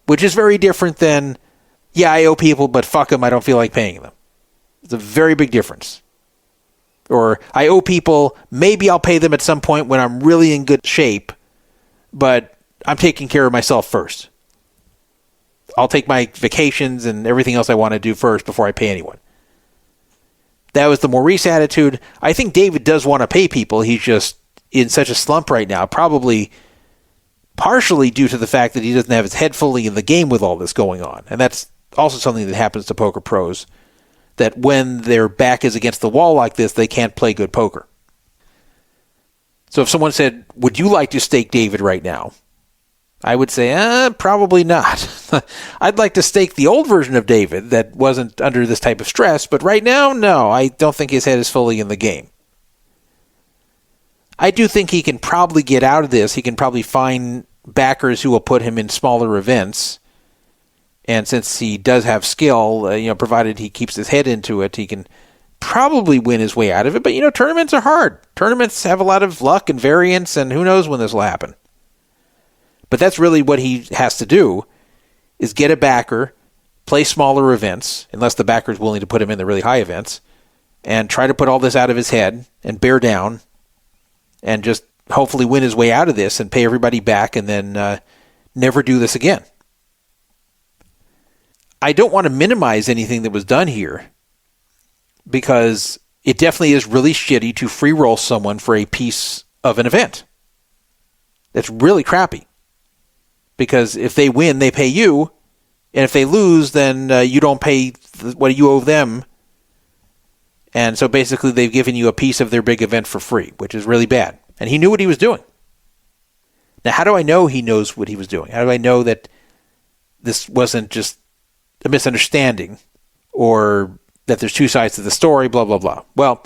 Which is very different than, yeah, I owe people, but fuck them, I don't feel like paying them. It's a very big difference. Or, I owe people, maybe I'll pay them at some point when I'm really in good shape, but I'm taking care of myself first. I'll take my vacations and everything else I want to do first before I pay anyone. That was the Maurice attitude. I think David does want to pay people. He's just in such a slump right now, probably partially due to the fact that he doesn't have his head fully in the game with all this going on. And that's also something that happens to poker pros, that when their back is against the wall like this, they can't play good poker. So if someone said, would you like to stake David right now? I would say, probably not. I'd like to stake the old version of David that wasn't under this type of stress, but right now, no, I don't think his head is fully in the game. I do think he can probably get out of this. He can probably find backers who will put him in smaller events. And since he does have skill, provided he keeps his head into it, he can probably win his way out of it. But, tournaments are hard. Tournaments have a lot of luck and variance, and who knows when this will happen. But that's really what he has to do, is get a backer, play smaller events, unless the backer is willing to put him in the really high events, and try to put all this out of his head and bear down and just hopefully win his way out of this and pay everybody back and then never do this again. I don't want to minimize anything that was done here, because it definitely is really shitty to free roll someone for a piece of an event. That's really crappy. Because if they win, they pay you, and if they lose, then you don't pay what you owe them. And so basically they've given you a piece of their big event for free, which is really bad. And he knew what he was doing. Now, how do I know he knows what he was doing? How do I know that this wasn't just a misunderstanding, or that there's 2 sides to the story, blah, blah, blah? Well,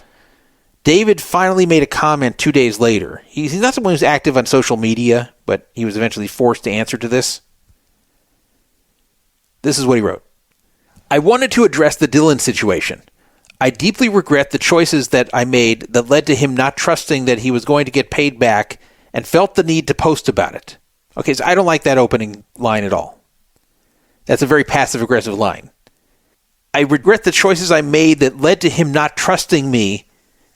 David finally made a comment 2 days later. He's not someone who's active on social media, but he was eventually forced to answer to this. This is what he wrote. I wanted to address the Dylan situation. I deeply regret the choices that I made that led to him not trusting that he was going to get paid back, and felt the need to post about it. Okay, so I don't like that opening line at all. That's a very passive-aggressive line. I regret the choices I made that led to him not trusting me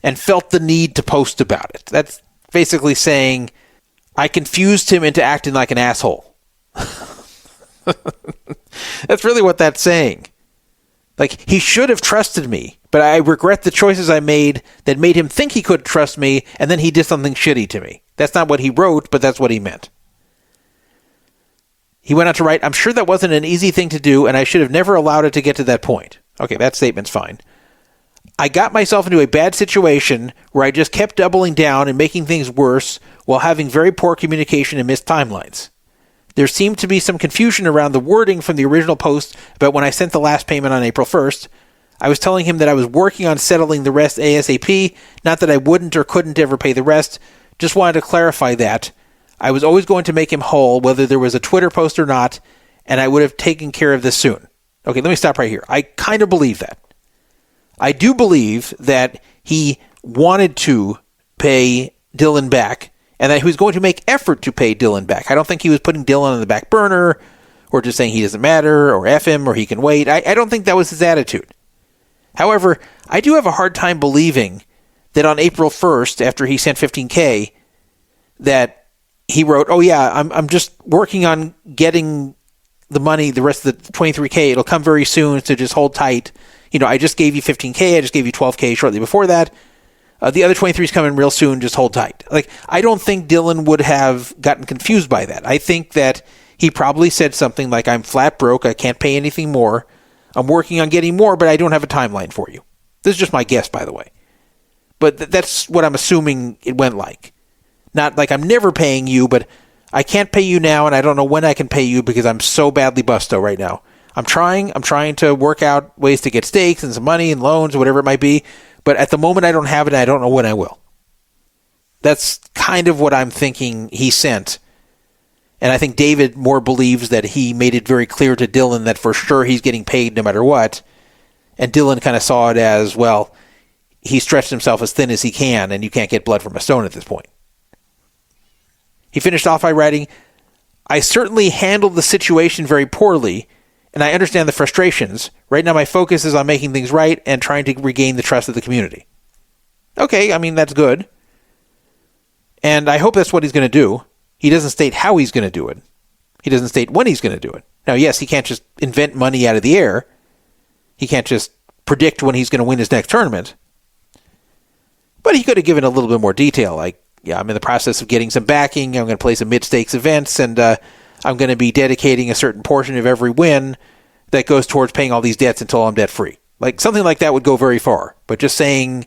and felt the need to post about it. That's basically saying, I confused him into acting like an asshole. That's really what that's saying. Like, he should have trusted me, but I regret the choices I made that made him think he could trust me, and then he did something shitty to me. That's not what he wrote, but that's what he meant. He went on to write, I'm sure that wasn't an easy thing to do, and I should have never allowed it to get to that point. Okay, that statement's fine. I got myself into a bad situation where I just kept doubling down and making things worse while having very poor communication and missed timelines. There seemed to be some confusion around the wording from the original post about when I sent the last payment on April 1st. I was telling him that I was working on settling the rest ASAP, not that I wouldn't or couldn't ever pay the rest. Just wanted to clarify that. I was always going to make him whole, whether there was a Twitter post or not, and I would have taken care of this soon. Okay, let me stop right here. I kind of believe that. I do believe that he wanted to pay Dylan back, and that he was going to make effort to pay Dylan back. I don't think he was putting Dylan on the back burner, or just saying he doesn't matter, or F him, or he can wait. I don't think that was his attitude. However, I do have a hard time believing that on April 1st, after he sent $15K, that he wrote, oh yeah, I'm just working on getting the money, the rest of the $23K. It'll come very soon, so just hold tight. I just gave you $15K. I just gave you $12K shortly before that. The other 23 is coming real soon. Just hold tight. I don't think Dylan would have gotten confused by that. I think that he probably said something like, I'm flat broke. I can't pay anything more. I'm working on getting more, but I don't have a timeline for you. This is just my guess, by the way. But that's what I'm assuming it went like. Not like I'm never paying you, but I can't pay you now, and I don't know when I can pay you because I'm so badly busto right now. I'm trying to work out ways to get stakes and some money and loans, whatever it might be. But at the moment, I don't have it, and I don't know when I will. That's kind of what I'm thinking he sent. And I think David more believes that he made it very clear to Dylan that for sure he's getting paid no matter what. And Dylan kind of saw it as, well, he stretched himself as thin as he can, and you can't get blood from a stone at this point. He finished off by writing, I certainly handled the situation very poorly, and I understand the frustrations. Right now my focus is on making things right and trying to regain the trust of the community. Okay, that's good. And I hope that's what he's going to do. He doesn't state how he's going to do it. He doesn't state when he's going to do it. Now, yes, he can't just invent money out of the air. He can't just predict when he's going to win his next tournament. But he could have given a little bit more detail, like, yeah, I'm in the process of getting some backing. I'm going to play some mid-stakes events, and I'm going to be dedicating a certain portion of every win that goes towards paying all these debts until I'm debt-free. Something like that would go very far. But just saying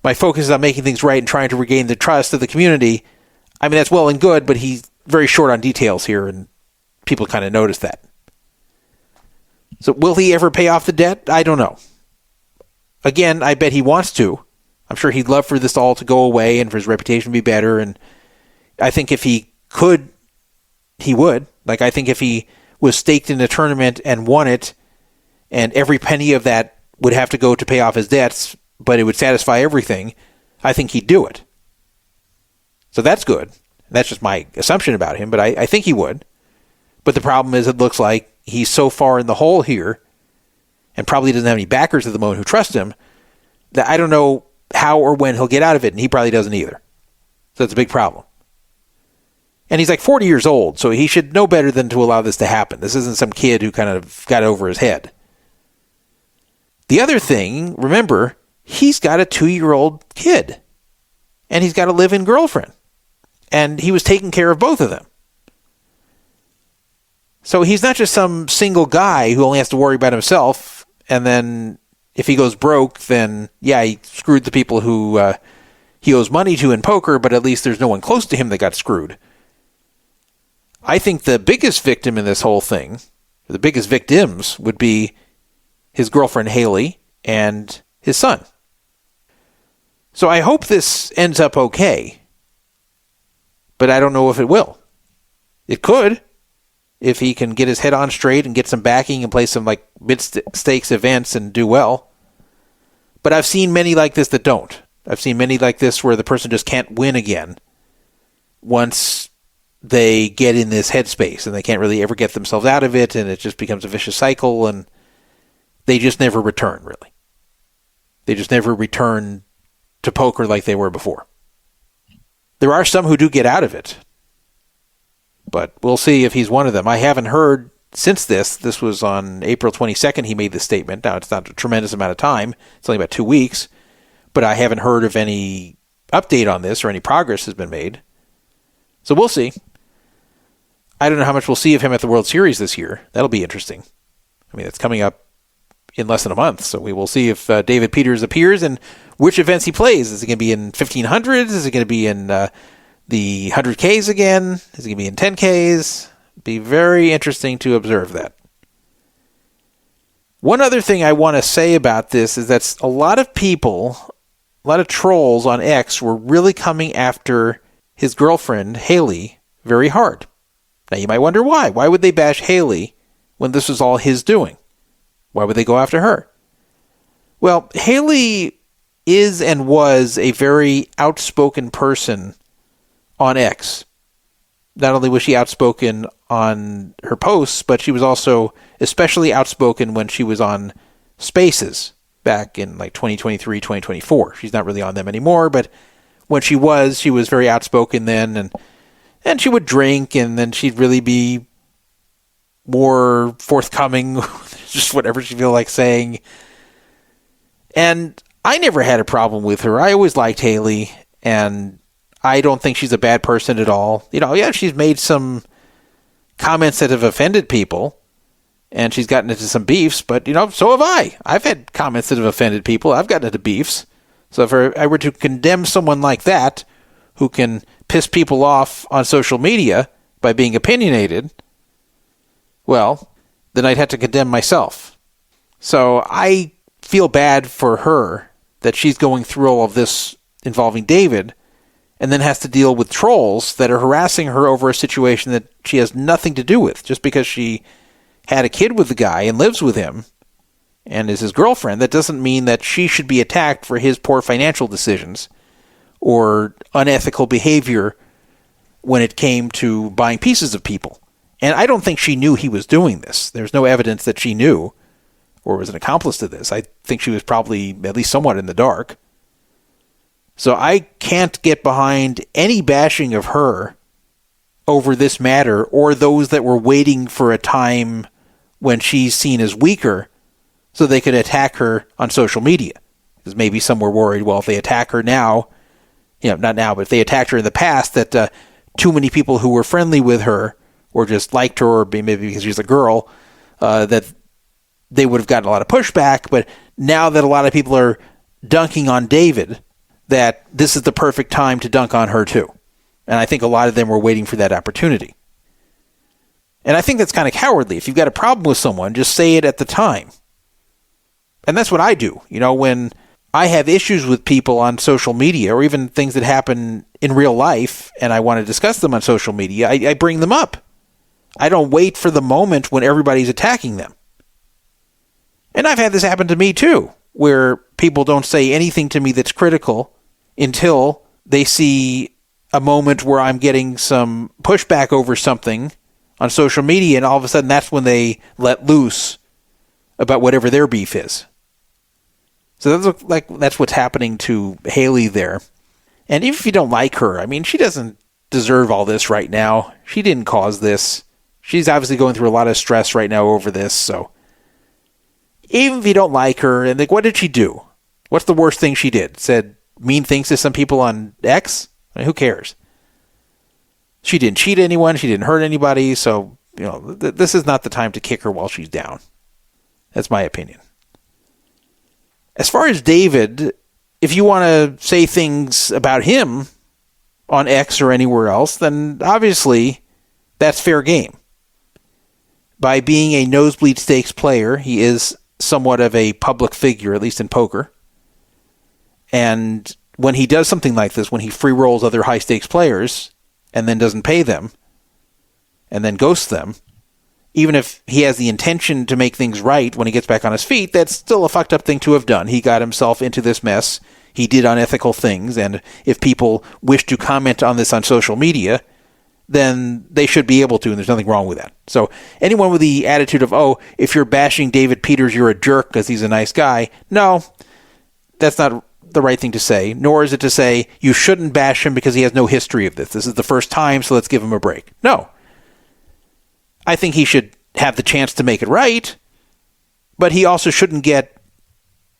my focus is on making things right and trying to regain the trust of the community, that's well and good, but he's very short on details here, and people kind of notice that. So will he ever pay off the debt? I don't know. Again, I bet he wants to. I'm sure he'd love for this all to go away and for his reputation to be better. And I think if he could, he would. I think if he was staked in a tournament and won it, and every penny of that would have to go to pay off his debts, but it would satisfy everything, I think he'd do it. So that's good. That's just my assumption about him, but I think he would. But the problem is it looks like he's so far in the hole here, and probably doesn't have any backers at the moment who trust him, that I don't know how or when he'll get out of it, and he probably doesn't either. So that's a big problem. And he's 40 years old, so he should know better than to allow this to happen. This isn't some kid who kind of got over his head. The other thing, remember, he's got a 2-year-old kid, and he's got a live-in girlfriend, and he was taking care of both of them. So he's not just some single guy who only has to worry about himself, and then if he goes broke, then, yeah, he screwed the people who he owes money to in poker, but at least there's no one close to him that got screwed. I think the biggest victim in this whole thing, the biggest victims, would be his girlfriend Haley and his son. So I hope this ends up okay, but I don't know if it will. It could, if he can get his head on straight and get some backing and play some mid-stakes events and do well. But I've seen many like this that don't. I've seen many like this where the person just can't win again once they get in this headspace, and they can't really ever get themselves out of it, and it just becomes a vicious cycle, and they just never return, really. They just never return to poker like they were before. There are some who do get out of it, but we'll see if he's one of them. I haven't heard since this was on April 22nd he made this statement. Now, it's not a tremendous amount of time. It's only about 2 weeks. But I haven't heard of any update on this or any progress has been made. So we'll see. I don't know how much we'll see of him at the World Series this year. That'll be interesting. It's coming up in less than a month. So we will see if David Peters appears and which events he plays. Is it going to be in 1500s? Is it going to be in the 100Ks again? Is it going to be in 10Ks? Be very interesting to observe that. One other thing I want to say about this is that a lot of people, a lot of trolls on X were really coming after his girlfriend, Haley, very hard. Now, you might wonder why. Why would they bash Haley when this was all his doing? Why would they go after her? Well, Haley is and was a very outspoken person on X. Not only was she outspoken on her posts, but she was also especially outspoken when she was on Spaces back in like 2023, 2024. She's not really on them anymore, but when she was very outspoken then, and she would drink, and then she'd really be more forthcoming, just whatever she felt like saying. And I never had a problem with her. I always liked Haley, and I don't think she's a bad person at all. Yeah, she's made some comments that have offended people, and she's gotten into some beefs, but, so have I. I've had comments that have offended people. I've gotten into beefs. So if I were to condemn someone like that, who can piss people off on social media by being opinionated, well, then I'd have to condemn myself. So I feel bad for her that she's going through all of this involving David, and then has to deal with trolls that are harassing her over a situation that she has nothing to do with. Just because she had a kid with the guy and lives with him and is his girlfriend, that doesn't mean that she should be attacked for his poor financial decisions or unethical behavior when it came to buying pieces of people. And I don't think she knew he was doing this. There's no evidence that she knew or was an accomplice to this. I think she was probably at least somewhat in the dark. So I can't get behind any bashing of her over this matter, or those that were waiting for a time when she's seen as weaker so they could attack her on social media. Because maybe some were worried, well, if they attack her now, not now, but if they attacked her in the past, that too many people who were friendly with her or just liked her, or maybe because she's a girl, that they would have gotten a lot of pushback. But now that a lot of people are dunking on David, that this is the perfect time to dunk on her too. And I think a lot of them were waiting for that opportunity. And I think that's kind of cowardly. If you've got a problem with someone, just say it at the time. And that's what I do. When I have issues with people on social media, or even things that happen in real life, and I want to discuss them on social media, I bring them up. I don't wait for the moment when everybody's attacking them. And I've had this happen to me too, where people don't say anything to me that's critical until they see a moment where I'm getting some pushback over something on social media, and all of a sudden that's when they let loose about whatever their beef is. So that's what's happening to Haley there. And even if you don't like her, she doesn't deserve all this right now. She didn't cause this. She's obviously going through a lot of stress right now over this, so even if you don't like her, and what did she do? What's the worst thing she did? Said mean things to some people on X? Who cares? She didn't cheat anyone. She didn't hurt anybody. So, this is not the time to kick her while she's down. That's my opinion. As far as David, if you want to say things about him on X or anywhere else, then obviously that's fair game. By being a nosebleed stakes player, he is somewhat of a public figure, at least in poker. And when he does something like this, when he free rolls other high stakes players and then doesn't pay them and then ghosts them, even if he has the intention to make things right when he gets back on his feet, that's still a fucked up thing to have done. He got himself into this mess. He did unethical things. And if people wish to comment on this on social media, then they should be able to, and there's nothing wrong with that. So anyone with the attitude of, if you're bashing David Peters, you're a jerk because he's a nice guy. No, that's not the right thing to say, nor is it to say you shouldn't bash him because he has no history of this. This is the first time, so let's give him a break. No. I think he should have the chance to make it right, but he also shouldn't get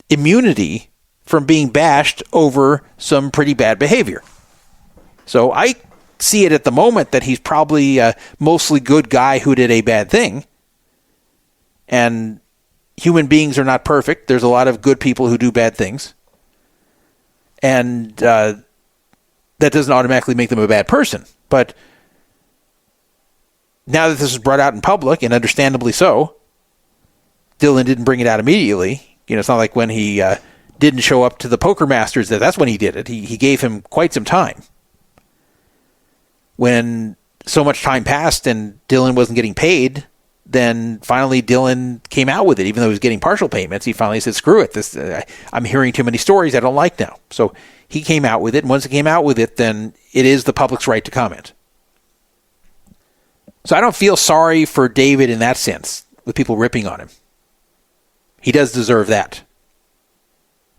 immunity from being bashed over some pretty bad behavior. So I see it at the moment that he's probably a mostly good guy who did a bad thing. And human beings are not perfect. There's a lot of good people who do bad things. And that doesn't automatically make them a bad person. But now that this is brought out in public, and understandably so, Dylan didn't bring it out immediately. It's not like when he didn't show up to the Poker Masters, that's when he did it. He gave him quite some time. when so much time passed and Dylan wasn't getting paid, then finally Dylan came out with it. Even though he was getting partial payments, he finally said, screw it. I'm hearing too many stories I don't like now. So he came out with it. And once he came out with it, then it is the public's right to comment. So I don't feel sorry for David in that sense, with people ripping on him. He does deserve that.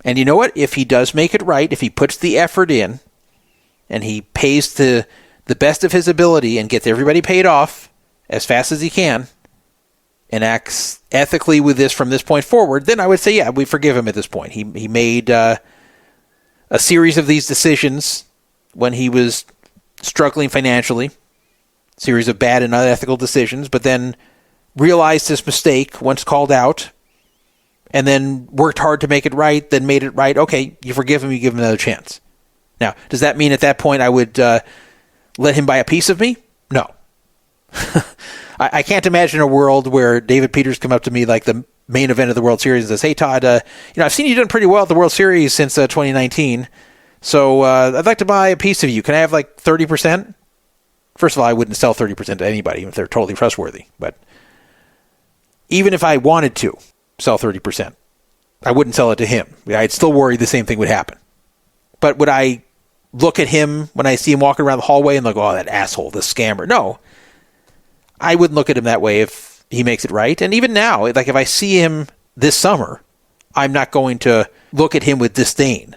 And you know what? If he does make it right, if he puts the effort in, and he pays to the best of his ability and gets everybody paid off as fast as he can, and acts ethically with this from this point forward, then I would say, yeah, we forgive him at this point. He made a series of these decisions when he was struggling financially, series of bad and unethical decisions, but then realized his mistake once called out, and then worked hard to make it right, then made it right. Okay, you forgive him, you give him another chance. Now, does that mean at that point I would let him buy a piece of me? No. I can't imagine a world where David Peters come up to me like the main event of the World Series and says, hey, Todd, I've seen you done pretty well at the World Series since 2019, so I'd like to buy a piece of you. Can I have like 30%? First of all, I wouldn't sell 30% to anybody if they're totally trustworthy. But even if I wanted to sell 30%, I wouldn't sell it to him. I'd still worry the same thing would happen. But would I look at him when I see him walking around the hallway and like, oh, that asshole, this scammer? No. I wouldn't look at him that way if he makes it right. And even now, like if I see him this summer, I'm not going to look at him with disdain.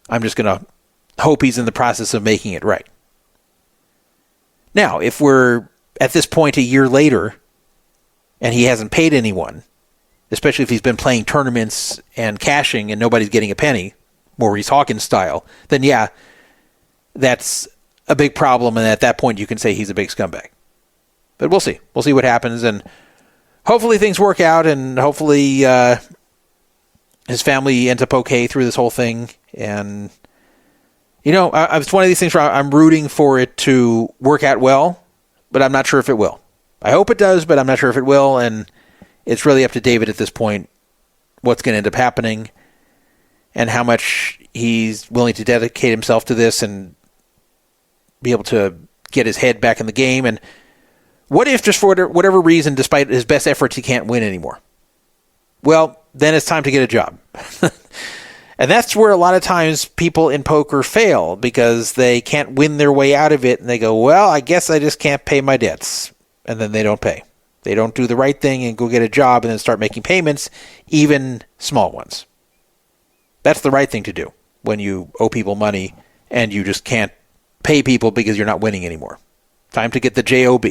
I'm just going to hope he's in the process of making it right. Now, if we're at this point a year later and he hasn't paid anyone, especially if he's been playing tournaments and cashing and nobody's getting a penny, Maurice Hawkins style, then yeah, that's a big problem. And at that point, you can say he's a big scumbag. But we'll see. We'll see what happens. And hopefully things work out, and hopefully his family ends up okay through this whole thing. And, it's one of these things where I'm rooting for it to work out well, but I'm not sure if it will. I hope it does, but I'm not sure if it will. And it's really up to David at this point what's going to end up happening and how much he's willing to dedicate himself to this and be able to get his head back in the game. And what if, just for whatever reason, despite his best efforts, he can't win anymore? Well, then it's time to get a job. And that's where a lot of times people in poker fail, because they can't win their way out of it, and they go, well, I guess I just can't pay my debts. And then they don't pay. They don't do the right thing and go get a job and then start making payments, even small ones. That's the right thing to do when you owe people money and you just can't pay people because you're not winning anymore. Time to get the job.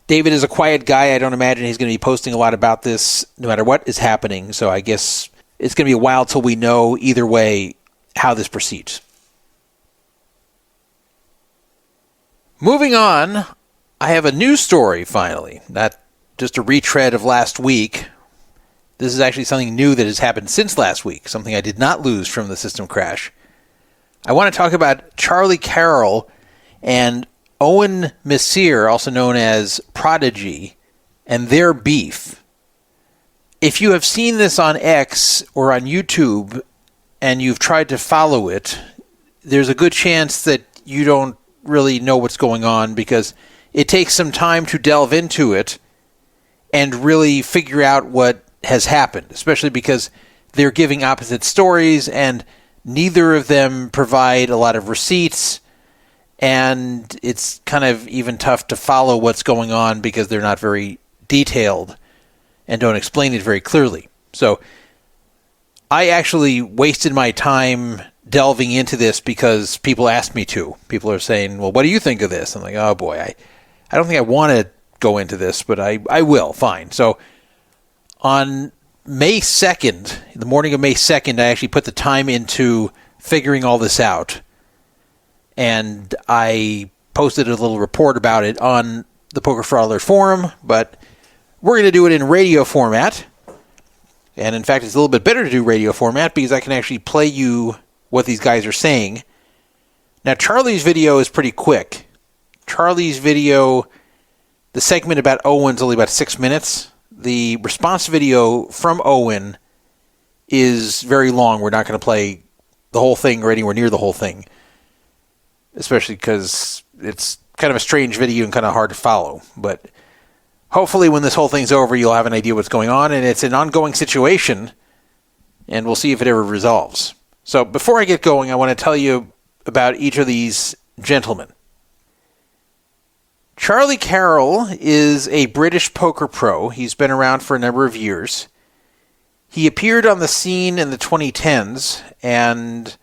David is a quiet guy. I don't imagine he's going to be posting a lot about this no matter what is happening. So I guess it's going to be a while till we know either way how this proceeds. Moving on, I have a news story finally. Not just a retread of last week. This is actually something new that has happened since last week, something I did not lose from the system crash. I want to talk about Charlie Carrel and Owen Messere, also known as Prodigy, and their beef. If you have seen this on X or on YouTube and you've tried to follow it, there's a good chance that you don't really know what's going on, because it takes some time to delve into it and really figure out what has happened, especially because they're giving opposite stories and neither of them provide a lot of receipts, and it's kind of even tough to follow what's going on because they're not very detailed and don't explain it very clearly. So I actually wasted my time delving into this because people asked me to. People are saying, well, what do you think of this? I'm like, oh boy, I don't think I want to go into this, but I will, fine. So on May 2nd, the morning of May 2nd, I actually put the time into figuring all this out. And I posted a little report about it on the Poker Fraud Alert forum, but we're going to do it in radio format. And in fact, it's a little bit better to do radio format because I can actually play you what these guys are saying. Now, Charlie's video is pretty quick. Charlie's video, the segment about Owen's only about 6 minutes. The response video from Owen is very long. We're not going to play the whole thing or anywhere near the whole thing. especially because it's kind of a strange video and kind of hard to follow. But hopefully when this whole thing's over, you'll have an idea what's going on, and it's an ongoing situation, and we'll see if it ever resolves. So before I get going, I want to tell you about each of these gentlemen. Charlie Carrel is a British poker pro. He's been around for a number of years. He appeared on the scene in the 2010s, and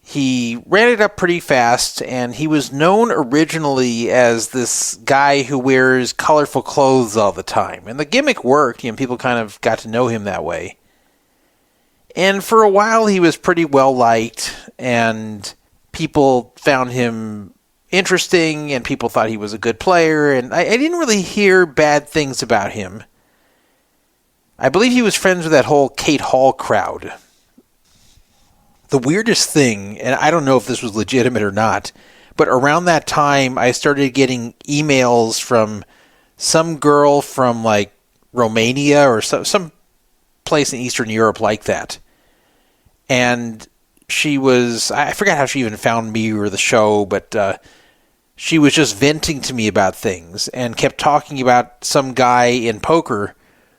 he ran it up pretty fast, and he was known originally as this guy who wears colorful clothes all the time. And the gimmick worked, people kind of got to know him that way. And for a while he was pretty well liked, and people found him interesting, and people thought he was a good player, and I didn't really hear bad things about him. I believe he was friends with that whole Kate Hall crowd. The weirdest thing, and I don't know if this was legitimate or not, but around that time I started getting emails from some girl from like Romania or some place in Eastern Europe like that. And she was, I forgot how she even found me or the show, but she was just venting to me about things and kept talking about some guy in poker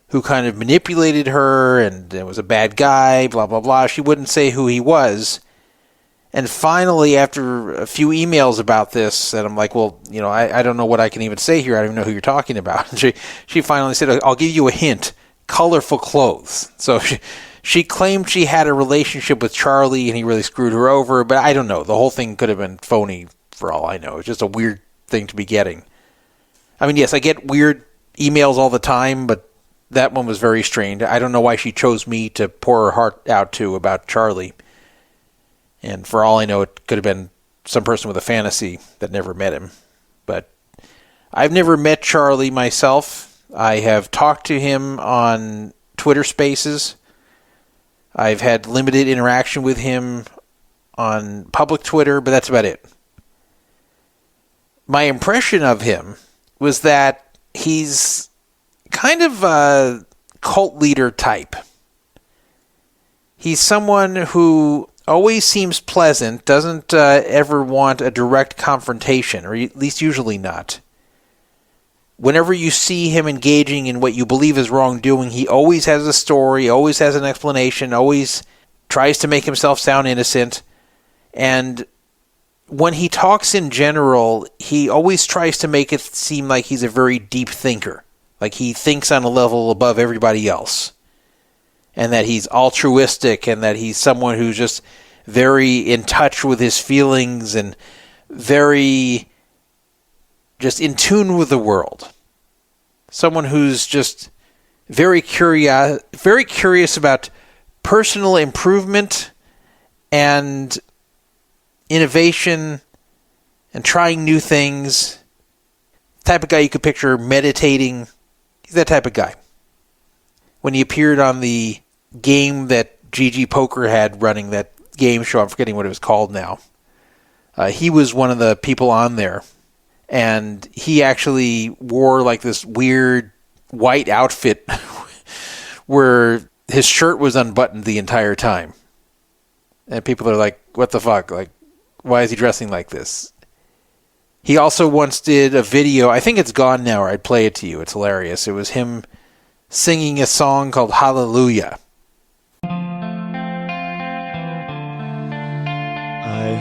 who kind of manipulated her and was a bad guy, blah, blah, blah. She wouldn't say who he was. And finally, after a few emails about this, and I'm like, well, I don't know what I can even say here. I don't even know who you're talking about. And she finally said, I'll give you a hint. Colorful clothes. So she claimed she had a relationship with Charlie and he really screwed her over, but I don't know. The whole thing could have been phony for all I know. It's just a weird thing to be getting. I mean, yes, I get weird emails all the time, but that one was very strange. I don't know why she chose me to pour her heart out to about Charlie. And for all I know, it could have been some person with a fantasy that never met him. But I've never met Charlie myself. I have talked to him on Twitter Spaces. I've had limited interaction with him on public Twitter, but that's about it. My impression of him was that he's kind of a cult leader type. He's someone who always seems pleasant, doesn't ever want a direct confrontation, or at least usually not. Whenever you see him engaging in what you believe is wrongdoing, he always has a story, always has an explanation, always tries to make himself sound innocent. And when he talks in general, he always tries to make it seem like he's a very deep thinker. Like he thinks on a level above everybody else. And that he's altruistic, and that he's someone who's just very in touch with his feelings and very just in tune with the world. Someone who's just very curious about personal improvement and innovation and trying new things. Type of guy you could picture meditating. He's that type of guy. When he appeared on the game that GG Poker had running, that game show, I'm forgetting what it was called now. He was one of the people on there. And he actually wore like this weird white outfit where his shirt was unbuttoned the entire time. And people are like, what the fuck? Like, why is he dressing like this? He also once did a video, I think it's gone now, or I'd play it to you. It's hilarious. It was him singing a song called Hallelujah. I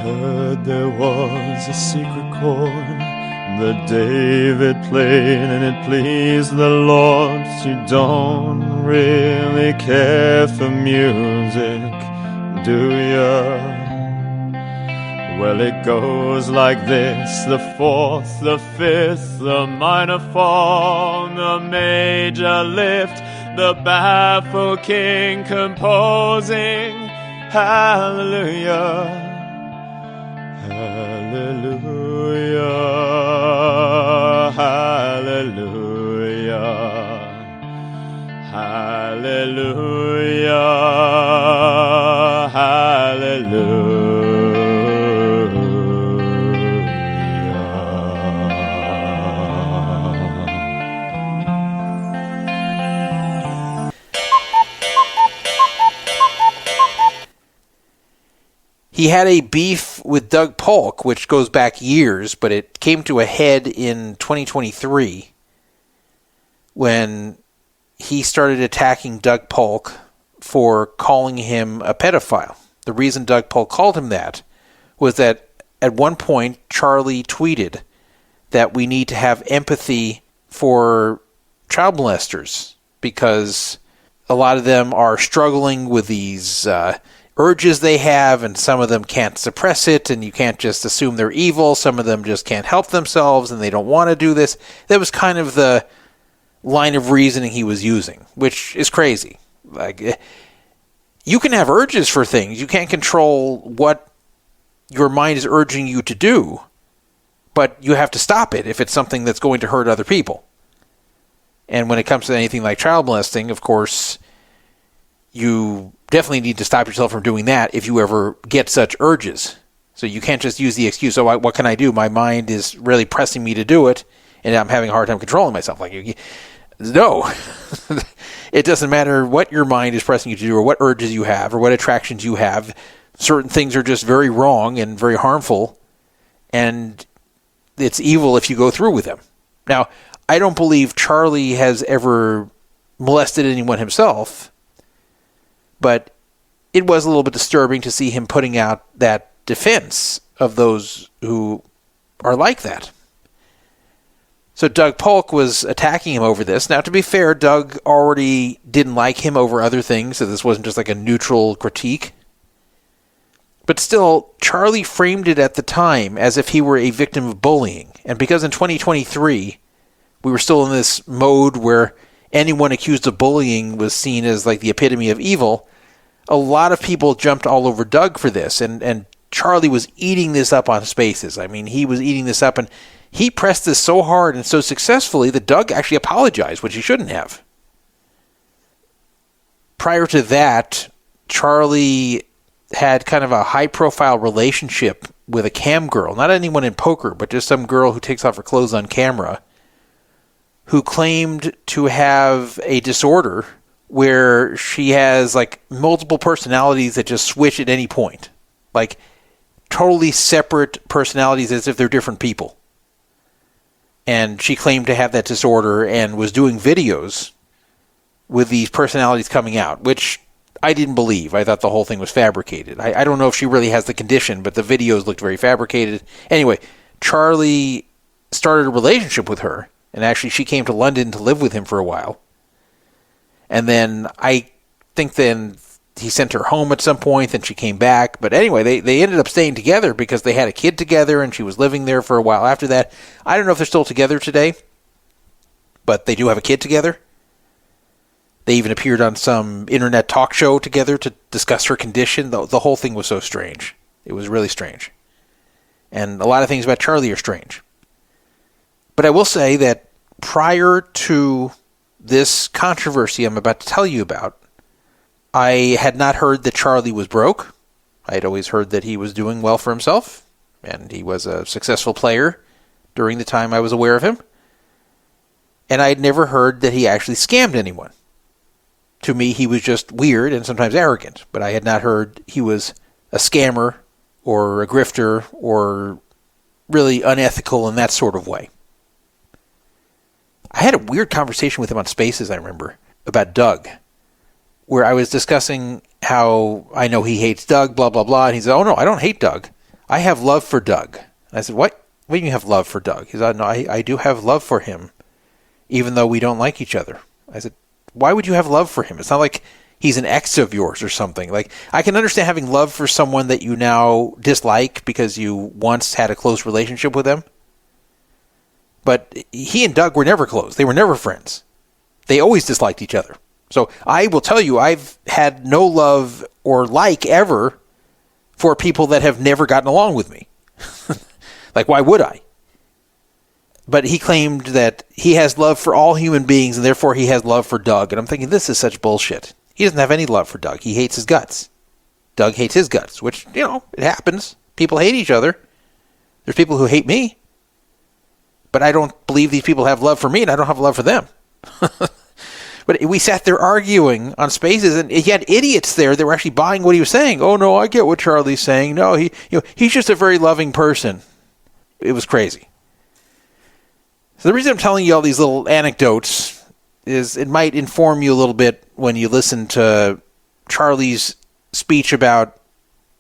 heard there was a secret chord that David played and it pleased the Lord. You don't really care for music, do ya? Well, it goes like this: the fourth, the fifth, the minor fall, the major lift, the baffled king composing hallelujah, hallelujah, hallelujah, hallelujah, hallelujah. He had a beef with Doug Polk, which goes back years, but it came to a head in 2023 when he started attacking Doug Polk for calling him a pedophile. The reason Doug Polk called him that was that at one point Charlie tweeted that we need to have empathy for child molesters because a lot of them are struggling with these urges they have, and some of them can't suppress it, and you can't just assume they're evil. Some of them just can't help themselves, and they don't want to do this. That was kind of the line of reasoning he was using, which is crazy. Like, you can have urges for things. You can't control what your mind is urging you to do, but you have to stop it if it's something that's going to hurt other people. And when it comes to anything like child molesting, of course, you definitely need to stop yourself from doing that if you ever get such urges. So you can't just use the excuse, oh, what can I do? My mind is really pressing me to do it, and I'm having a hard time controlling myself. No. It doesn't matter what your mind is pressing you to do or what urges you have or what attractions you have. Certain things are just very wrong and very harmful, and it's evil if you go through with them. Now, I don't believe Charlie has ever molested anyone himself, but it was a little bit disturbing to see him putting out that defense of those who are like that. So Doug Polk was attacking him over this. Now, to be fair, Doug already didn't like him over other things, so this wasn't just like a neutral critique. But still, Charlie framed it at the time as if he were a victim of bullying. And because in 2023, we were still in this mode where anyone accused of bullying was seen as like the epitome of evil, a lot of people jumped all over Doug for this. And Charlie was eating this up on Spaces. I mean, he was eating this up, and he pressed this so hard and so successfully that Doug actually apologized, which he shouldn't have. Prior to that, Charlie had kind of a high-profile relationship with a cam girl. Not anyone in poker, but just some girl who takes off her clothes on camera, who claimed to have a disorder where she has like multiple personalities that just switch at any point. Like totally separate personalities as if they're different people. And she claimed to have that disorder and was doing videos with these personalities coming out, which I didn't believe. I thought the whole thing was fabricated. I don't know if she really has the condition, but the videos looked very fabricated. Anyway, Charlie started a relationship with her, and actually she came to London to live with him for a while. And then I think then he sent her home at some point, then she came back. But anyway, they ended up staying together because they had a kid together, and she was living there for a while after that. I don't know if they're still together today, but they do have a kid together. They even appeared on some internet talk show together to discuss her condition. The whole thing was so strange. It was really strange. And a lot of things about Charlie are strange. But I will say that prior to this controversy I'm about to tell you about, I had not heard that Charlie was broke. I had always heard that he was doing well for himself, and he was a successful player during the time I was aware of him. And I had never heard that he actually scammed anyone. To me, he was just weird and sometimes arrogant, but I had not heard he was a scammer or a grifter or really unethical in that sort of way. I had a weird conversation with him on Spaces, I remember, about Doug, where I was discussing how I know he hates Doug, blah, blah, blah, and he said, oh no, I don't hate Doug. I have love for Doug. And I said, what? What do you have love for Doug? He said, no, I do have love for him, even though we don't like each other. I said, why would you have love for him? It's not like he's an ex of yours or something. Like, I can understand having love for someone that you now dislike because you once had a close relationship with them. But he and Doug were never close. They were never friends. They always disliked each other. So I will tell you, I've had no love or like ever for people that have never gotten along with me. Like, why would I? But he claimed that he has love for all human beings, and therefore he has love for Doug. And I'm thinking, this is such bullshit. He doesn't have any love for Doug. He hates his guts. Doug hates his guts, which, it happens. People hate each other. There's people who hate me. But I don't believe these people have love for me, and I don't have love for them. But we sat there arguing on Spaces, and he had idiots there that were actually buying what he was saying. Oh no, I get what Charlie's saying. No, he's just a very loving person. It was crazy. So the reason I'm telling you all these little anecdotes is it might inform you a little bit when you listen to Charlie's speech about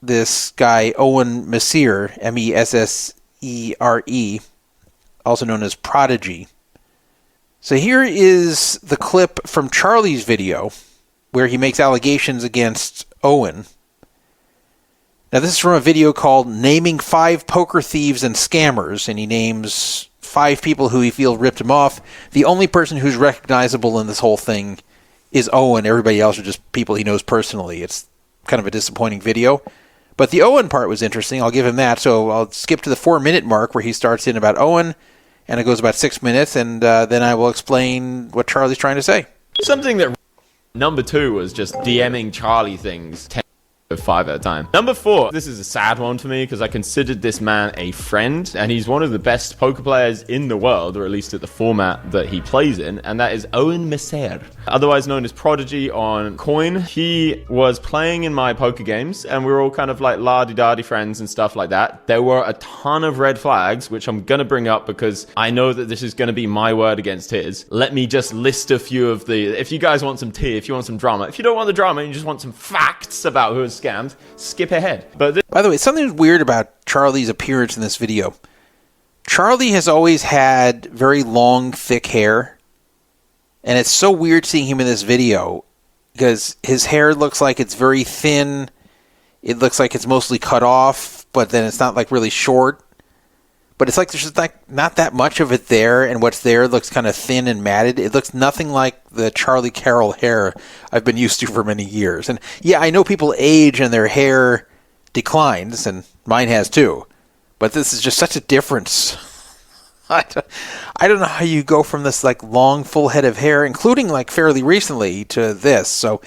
this guy, Owen Messere, Messere, also known as Prodigy. So here is the clip from Charlie's video where he makes allegations against Owen. Now this is from a video called Naming 5 Poker Thieves and Scammers, and he names 5 people who he feels ripped him off. The only person who's recognizable in this whole thing is Owen. Everybody else are just people he knows personally. It's kind of a disappointing video. But the Owen part was interesting. I'll give him that. So I'll skip to the 4-minute mark where he starts in about Owen, and it goes about 6 minutes, and then I will explain what Charlie's trying to say. Something that number 2 was just DMing Charlie things 5 at a time. Number 4, this is a sad one for me because I considered this man a friend, and he's one of the best poker players in the world, or at least at the format that he plays in, and that is Owen Messere, otherwise known as Prodigy on Coin. He was playing in my poker games, and we were all kind of like la-di-da-di friends and stuff like that. There were a ton of red flags, which I'm going to bring up because I know that this is going to be my word against his. Let me just list a few of the... If you guys want some tea, if you want some drama, if you don't want the drama and you just want some facts about who is scammed, skip ahead. But by the way, something weird about Charlie's appearance in this video. Charlie has always had very long, thick hair, and it's so weird seeing him in this video because his hair looks like it's very thin. It looks like it's mostly cut off, but then it's not like really short. But it's like there's just like not that much of it there, and what's there looks kind of thin and matted. It looks nothing like the Charlie Carrel hair I've been used to for many years. And yeah, I know people age and their hair declines, and mine has too. But this is just such a difference. I don't know how you go from this like long, full head of hair, including like fairly recently, to this. So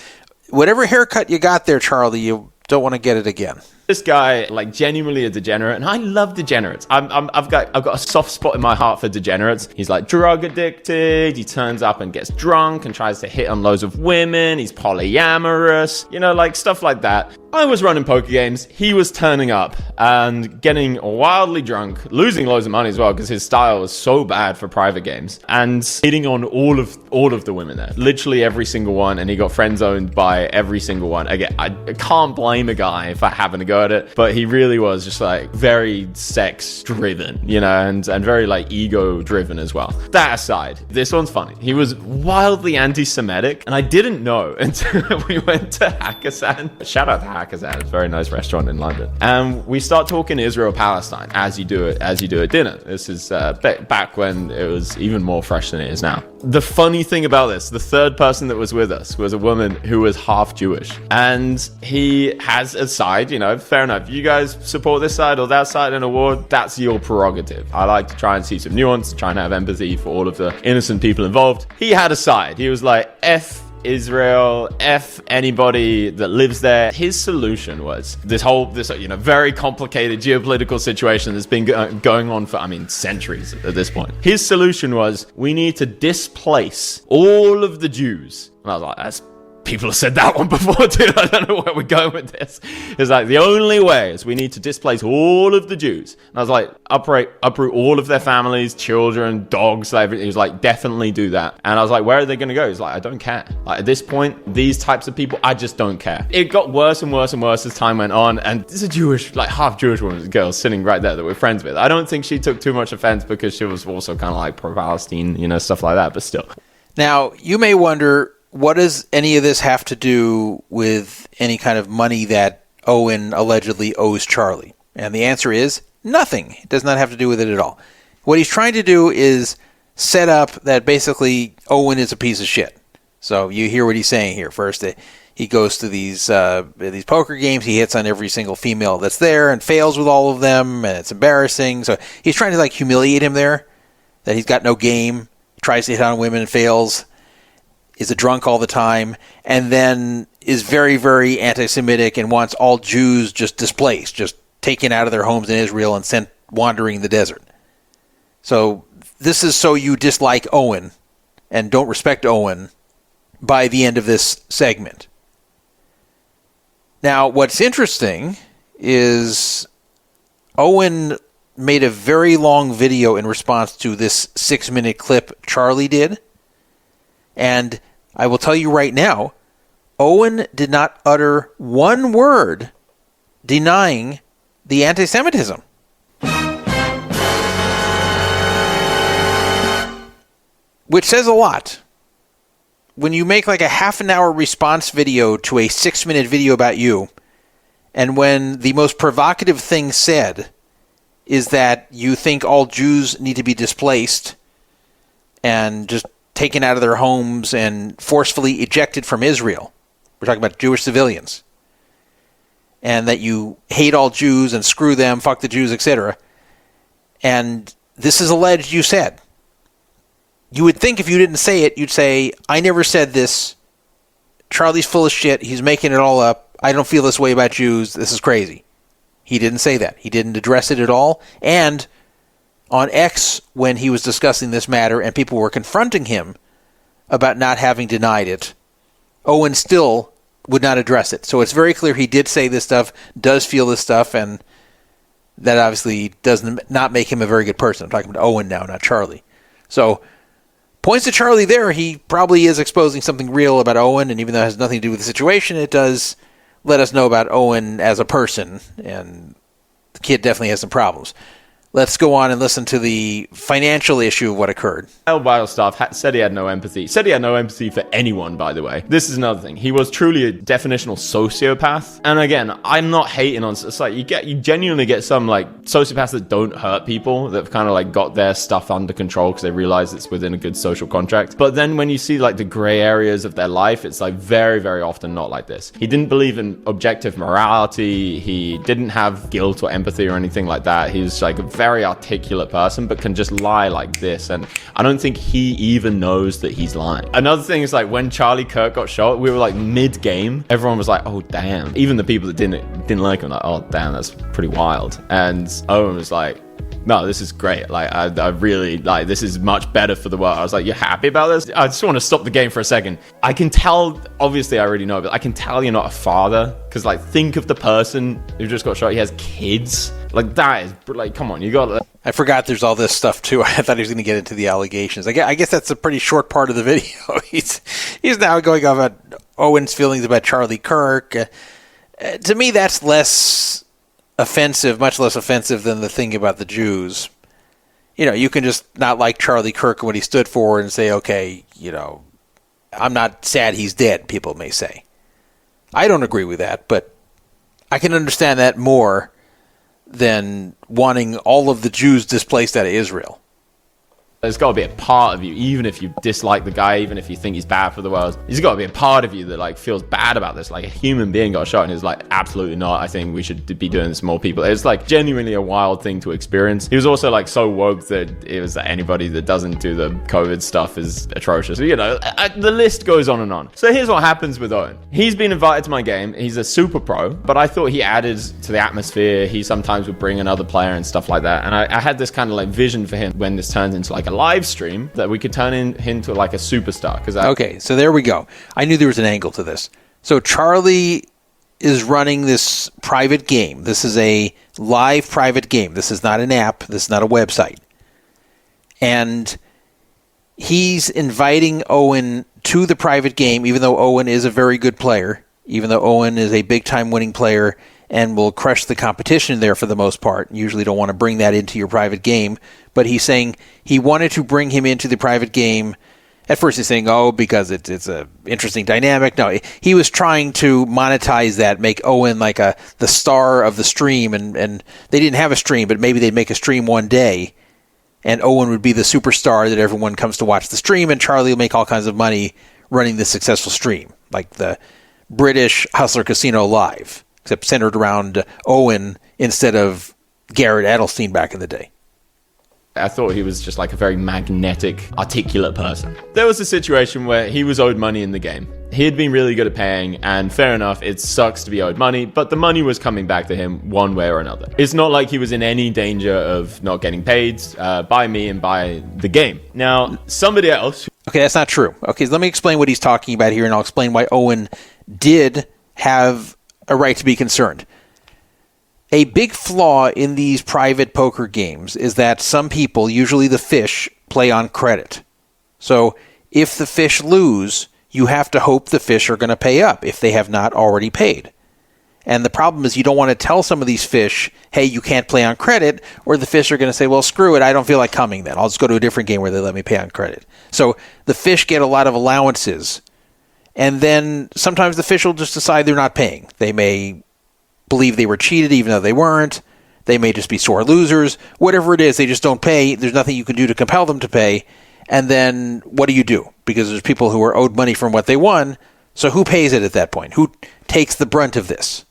whatever haircut you got there, Charlie, you don't want to get it again. This guy, like, genuinely a degenerate, and I love degenerates. I've got a soft spot in my heart for degenerates. He's like drug addicted. He turns up and gets drunk and tries to hit on loads of women. He's polyamorous, you know, like stuff like that. I was running poker games. He was turning up and getting wildly drunk, losing loads of money as well because his style was so bad for private games, and hitting on all of the women there, literally every single one. And he got friend zoned by every single one. Again, I can't blame a guy for having to go at it, but he really was just like very sex driven, you know, and very like ego driven as well. That aside, this one's funny. He was wildly anti-Semitic, and I didn't know until we went to Hakkasan. Shout out to Hakkasan, it's a very nice restaurant in London, and we start talking Israel-Palestine as you do at dinner. This is back when it was even more fresh than it is now. The funny thing about this, the third person that was with us was a woman who was half Jewish, and he has a side, you know, fair enough. You guys support this side or that side in a war, that's your prerogative. I like to try and see some nuance, try and have empathy for all of the innocent people involved. He had a side. He was like, F Israel, F anybody that lives there. His solution was this very complicated geopolitical situation that's been going on for, centuries at this point. His solution was, we need to displace all of the Jews. And I was like, people have said that one before, dude. I don't know where we're going with this. It's like, the only way is we need to displace all of the Jews. And I was like, uproot all of their families, children, dogs, everything. He was like, definitely do that. And I was like, where are they going to go? He's like, I don't care. Like, at this point, these types of people, I just don't care. It got worse and worse and worse as time went on. And there's a Jewish, like half Jewish woman, girl sitting right there that we're friends with. I don't think she took too much offense because she was also kind of like pro-Palestine, you know, stuff like that. But still. Now, you may wonder, what does any of this have to do with any kind of money that Owen allegedly owes Charlie? And the answer is nothing. It does not have to do with it at all. What he's trying to do is set up that basically Owen is a piece of shit. So you hear what he's saying here. First, he goes to these poker games. He hits on every single female that's there and fails with all of them, and it's embarrassing. So he's trying to like humiliate him there, that he's got no game, tries to hit on women and fails, is a drunk all the time, and then is very, very anti-Semitic and wants all Jews just displaced, just taken out of their homes in Israel and sent wandering the desert. So this is so you dislike Owen and don't respect Owen by the end of this segment. Now, what's interesting is Owen made a very long video in response to this 6-minute clip Charlie did. And I will tell you right now, Owen did not utter one word denying the anti-Semitism. Which says a lot. When you make like a half-an-hour response video to a 6-minute video about you, and when the most provocative thing said is that you think all Jews need to be displaced and just taken out of their homes and forcefully ejected from Israel. We're talking about Jewish civilians. And that you hate all Jews and screw them, fuck the Jews, etc. And this is alleged you said. You would think if you didn't say it, you'd say, I never said this. Charlie's full of shit. He's making it all up. I don't feel this way about Jews. This is crazy. He didn't say that. He didn't address it at all. And on X, when he was discussing this matter and people were confronting him about not having denied it, Owen still would not address it. So it's very clear he did say this stuff, does feel this stuff, and that obviously does not make him a very good person. I'm talking about Owen now, not Charlie. So points to Charlie there. He probably is exposing something real about Owen, and even though it has nothing to do with the situation, it does let us know about Owen as a person, and the kid definitely has some problems. Let's go on and listen to the financial issue of what occurred. Wild stuff. Said he had no empathy. Said he had no empathy for anyone, by the way. This is another thing. He was truly a definitional sociopath. And again, I'm not hating on... It's like you genuinely get some like sociopaths that don't hurt people, that have kind of like got their stuff under control because they realize it's within a good social contract. But then when you see like the gray areas of their life, it's like very, very often not like this. He didn't believe in objective morality. He didn't have guilt or empathy or anything like that. He was like a very articulate person, but can just lie like this, and I don't think he even knows that he's lying. Another thing is like when Charlie Kirk got shot, we were like mid-game, everyone was like, oh damn. Even the people that didn't like him, like, oh damn, that's pretty wild. And Owen was like, no, this is great. Like, I really, like, this is much better for the world. I was like, you're happy about this? I just want to stop the game for a second. I can tell, obviously I already know, but I can tell you're not a father. Because, like, think of the person who just got shot. He has kids. Like, that is, like, come on, you got... I forgot there's all this stuff, too. I thought he was going to get into the allegations. I guess that's a pretty short part of the video. He's now going on about Owen's feelings about Charlie Kirk. To me, that's less offensive, much less offensive than the thing about the Jews. You know, you can just not like Charlie Kirk and what he stood for and say, okay, you know, I'm not sad he's dead, people may say. I don't agree with that, but I can understand that more than wanting all of the Jews displaced out of Israel. There's got to be a part of you, even if you dislike the guy, even if you think he's bad for the world, there's got to be a part of you that like feels bad about this. Like a human being got shot and is like, absolutely not. I think we should be doing this to more people. It's like genuinely a wild thing to experience. He was also like so woke that it was that anybody that doesn't do the COVID stuff is atrocious. You know, the list goes on and on. So here's what happens with Owen. He's been invited to my game. He's a super pro, but I thought he added to the atmosphere. He sometimes would bring another player and stuff like that. And I had this kind of like vision for him when this turns into like a live stream that we could turn into like a superstar. Okay, so there we go. I knew there was an angle to this. So Charlie is running this private game. This is a live private game. This is not an app. This is not a website. And he's inviting Owen to the private game, even though Owen is a very good player, even though Owen is a big-time winning player and will crush the competition there for the most part. You usually don't want to bring that into your private game. But he's saying he wanted to bring him into the private game. At first he's saying, oh, because it's a interesting dynamic. No, he was trying to monetize that, make Owen like the star of the stream. And they didn't have a stream, but maybe they'd make a stream one day. And Owen would be the superstar that everyone comes to watch the stream. And Charlie will make all kinds of money running this successful stream. Like the British Hustler Casino Live, except centered around Owen instead of Garrett Adelstein back in the day. I thought he was just like a very magnetic, articulate person. There was a situation where he was owed money in the game. He had been really good at paying, and fair enough, it sucks to be owed money, but the money was coming back to him one way or another. It's not like he was in any danger of not getting paid by me and by the game. Now, somebody else... Okay, that's not true. Okay, let me explain what he's talking about here, and I'll explain why Owen did have a right to be concerned. A big flaw in these private poker games is that some people, usually the fish, play on credit. So if the fish lose, you have to hope the fish are going to pay up if they have not already paid. And the problem is you don't want to tell some of these fish, hey, you can't play on credit, or the fish are going to say, well, screw it, I don't feel like coming then. I'll just go to a different game where they let me pay on credit. So the fish get a lot of allowances. And then sometimes the fish will just decide they're not paying. They may believe they were cheated even though they weren't. They may just be sore losers. Whatever it is, they just don't pay. There's nothing you can do to compel them to pay. And then what do? Because there's people who are owed money from what they won. So who pays it at that point? Who takes the brunt of this?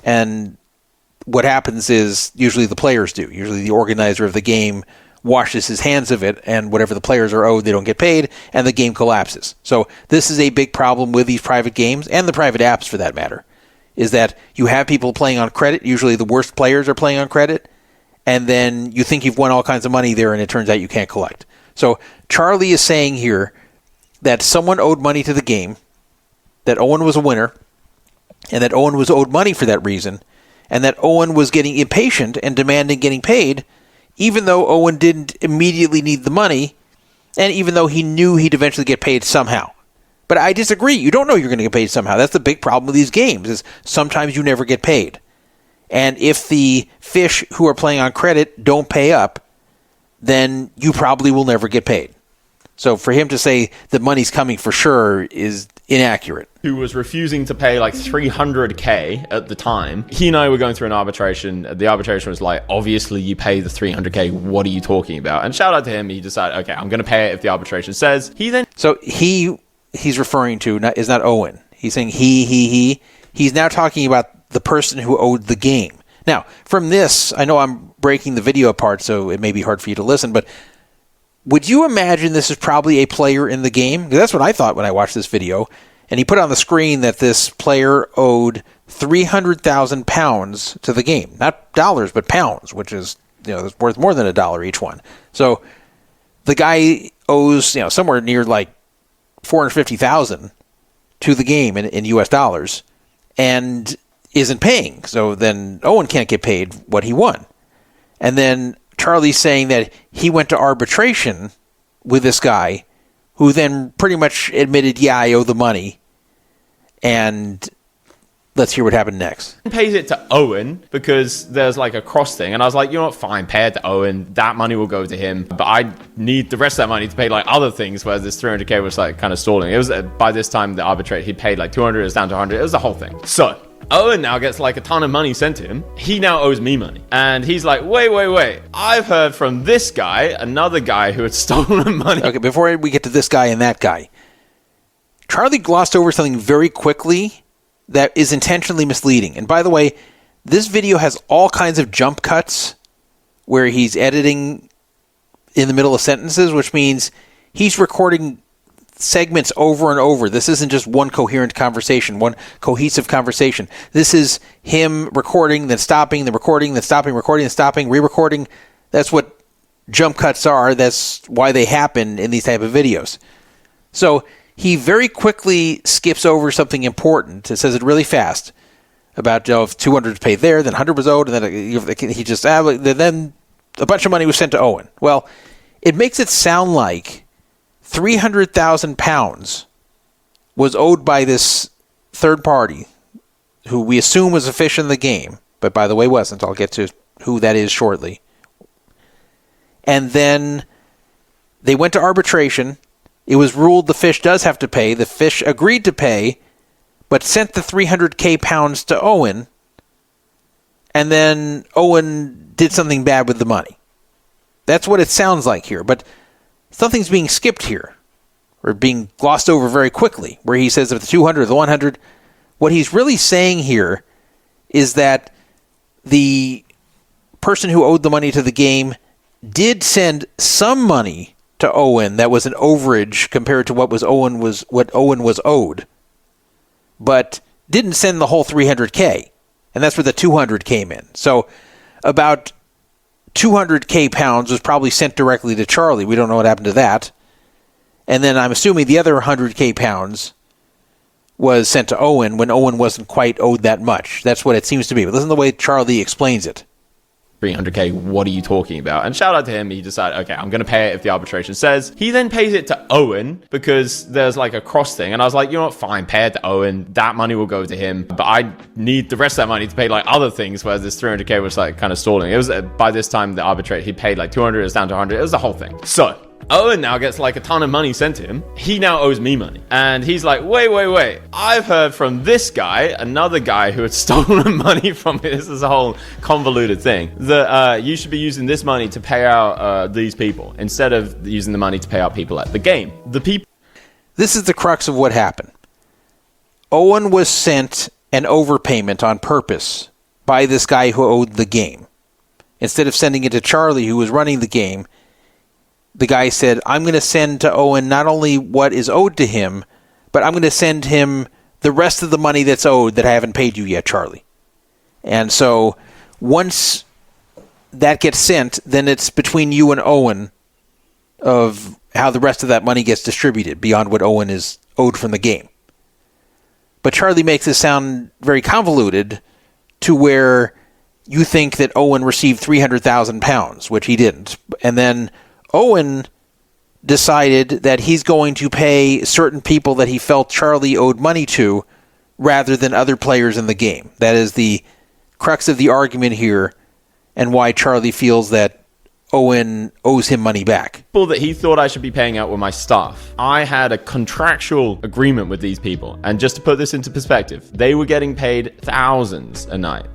And what happens is usually the players do. Usually the organizer of the game washes his hands of it, and whatever the players are owed, they don't get paid, and the game collapses. So this is a big problem with these private games, and the private apps for that matter, is that you have people playing on credit. Usually the worst players are playing on credit, and then you think you've won all kinds of money there, and it turns out you can't collect. So Charlie is saying here that someone owed money to the game, that Owen was a winner, and that Owen was owed money for that reason, and that Owen was getting impatient and demanding getting paid, even though Owen didn't immediately need the money, and even though he knew he'd eventually get paid somehow. But I disagree. You don't know you're going to get paid somehow. That's the big problem with these games, is sometimes you never get paid. And if the fish who are playing on credit don't pay up, then you probably will never get paid. So for him to say the money's coming for sure is inaccurate. Who was refusing to pay like $300K at the time. He and I were going through an arbitration. The arbitration was like, obviously you pay the $300K. What are you talking about? And shout out to him. He decided, okay, I'm going to pay it if the arbitration says. So he's referring to is not Owen. He's saying he. He's now talking about the person who owed the game. Now, from this, I know I'm breaking the video apart, so it may be hard for you to listen, but would you imagine this is probably a player in the game? Because that's what I thought when I watched this video. And he put on the screen that this player owed 300,000 pounds to the game. Not dollars, but pounds, which is, worth more than $1 each one. So the guy owes, somewhere near like 450,000 to the game in US dollars and isn't paying. So then Owen can't get paid what he won. And then Charlie's saying that he went to arbitration with this guy who then pretty much admitted, yeah, I owe the money. And let's hear what happened next. He pays it to Owen because there's like a cross thing. And I was like, you know what, fine, pay it to Owen. That money will go to him. But I need the rest of that money to pay like other things, where this 300K was like kind of stalling. It was by this time the arbitrate, he paid like 200, it was down to 100. It was the whole thing. So Owen now gets like a ton of money sent to him. He now owes me money. And he's like, wait. I've heard from this guy, another guy who had stolen money. Okay, before we get to this guy and that guy, Charlie glossed over something very quickly that is intentionally misleading. And by the way, this video has all kinds of jump cuts where he's editing in the middle of sentences, which means he's recording segments over and over. This isn't just one coherent conversation, one cohesive conversation. This is him recording, then stopping, then recording, then stopping, recording, then stopping, re-recording. That's what jump cuts are. That's why they happen in these type of videos. So he very quickly skips over something important. It says it really fast about if 200 was paid there, then 100 was owed, and then he just then a bunch of money was sent to Owen. Well, it makes it sound like 300,000 pounds was owed by this third party, who we assume was a fish in the game, but by the way wasn't. I'll get to who that is shortly. And then they went to arbitration. It was ruled the fish does have to pay. The fish agreed to pay, but sent the 300K pounds to Owen, and then Owen did something bad with the money. That's what it sounds like here, but something's being skipped here, or being glossed over very quickly, where he says that the 200, the 100, what he's really saying here is that the person who owed the money to the game did send some money to Owen that was an overage compared to what Owen was owed, but didn't send the whole 300K, and that's where the 200 came in. So about 200K pounds was probably sent directly to Charlie. We don't know what happened to that. And then I'm assuming the other 100K pounds was sent to Owen when Owen wasn't quite owed that much. That's what it seems to be. But listen to the way Charlie explains it. 300K, what are you talking about? And shout out to him, he decided, okay, I'm going to pay it if the arbitration says. He then pays it to Owen because there's like a cross thing. And I was like, you know what, fine, pay it to Owen. That money will go to him. But I need the rest of that money to pay like other things, whereas this 300K was like kind of stalling. It was, by this time, the arbitrate, he paid like 200, it was down to 100. It was the whole thing. So Owen now gets like a ton of money sent to him. He now owes me money. And he's like, wait. I've heard from this guy, another guy who had stolen money from me. This is a whole convoluted thing. That you should be using this money to pay out these people instead of using the money to pay out people at the game. This is the crux of what happened. Owen was sent an overpayment on purpose by this guy who owed the game. Instead of sending it to Charlie, who was running the game, the guy said, I'm going to send to Owen not only what is owed to him, but I'm going to send him the rest of the money that's owed that I haven't paid you yet, Charlie. And so once that gets sent, then it's between you and Owen of how the rest of that money gets distributed beyond what Owen is owed from the game. But Charlie makes this sound very convoluted to where you think that Owen received 300,000 pounds, which he didn't. And then Owen decided that he's going to pay certain people that he felt Charlie owed money to rather than other players in the game. That is the crux of the argument here and why Charlie feels that Owen owes him money back. People that he thought I should be paying out were my staff. I had a contractual agreement with these people. And just to put this into perspective, they were getting paid thousands a night.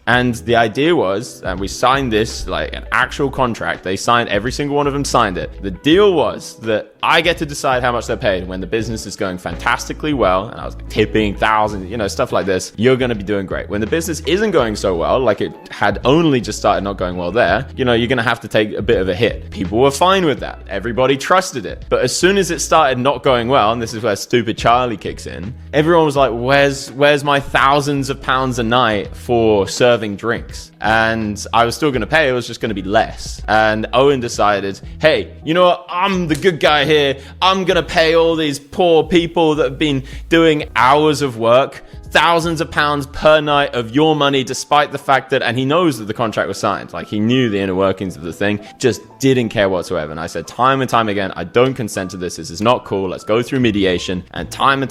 And the idea was, and we signed this like an actual contract. They signed, every single one of them signed it. The deal was that I get to decide how much they're paid when the business is going fantastically well. And I was like, tipping thousands, stuff like this. You're going to be doing great. When the business isn't going so well, like it had only just started not going well there, you're going to have to take a bit of a hit. People were fine with that. Everybody trusted it. But as soon as it started not going well, and this is where stupid Charlie kicks in, everyone was like, where's my thousands of pounds a night for serving drinks? And I was still going to pay. It was just going to be less. And Owen decided, hey, you know what? I'm the good guy here. I'm going to pay all these poor people that have been doing hours of work, thousands of pounds per night of your money, despite the fact that, and he knows that the contract was signed, like he knew the inner workings of the thing, just didn't care whatsoever. And I said time and time again, I don't consent to this. This is not cool. Let's go through mediation. And time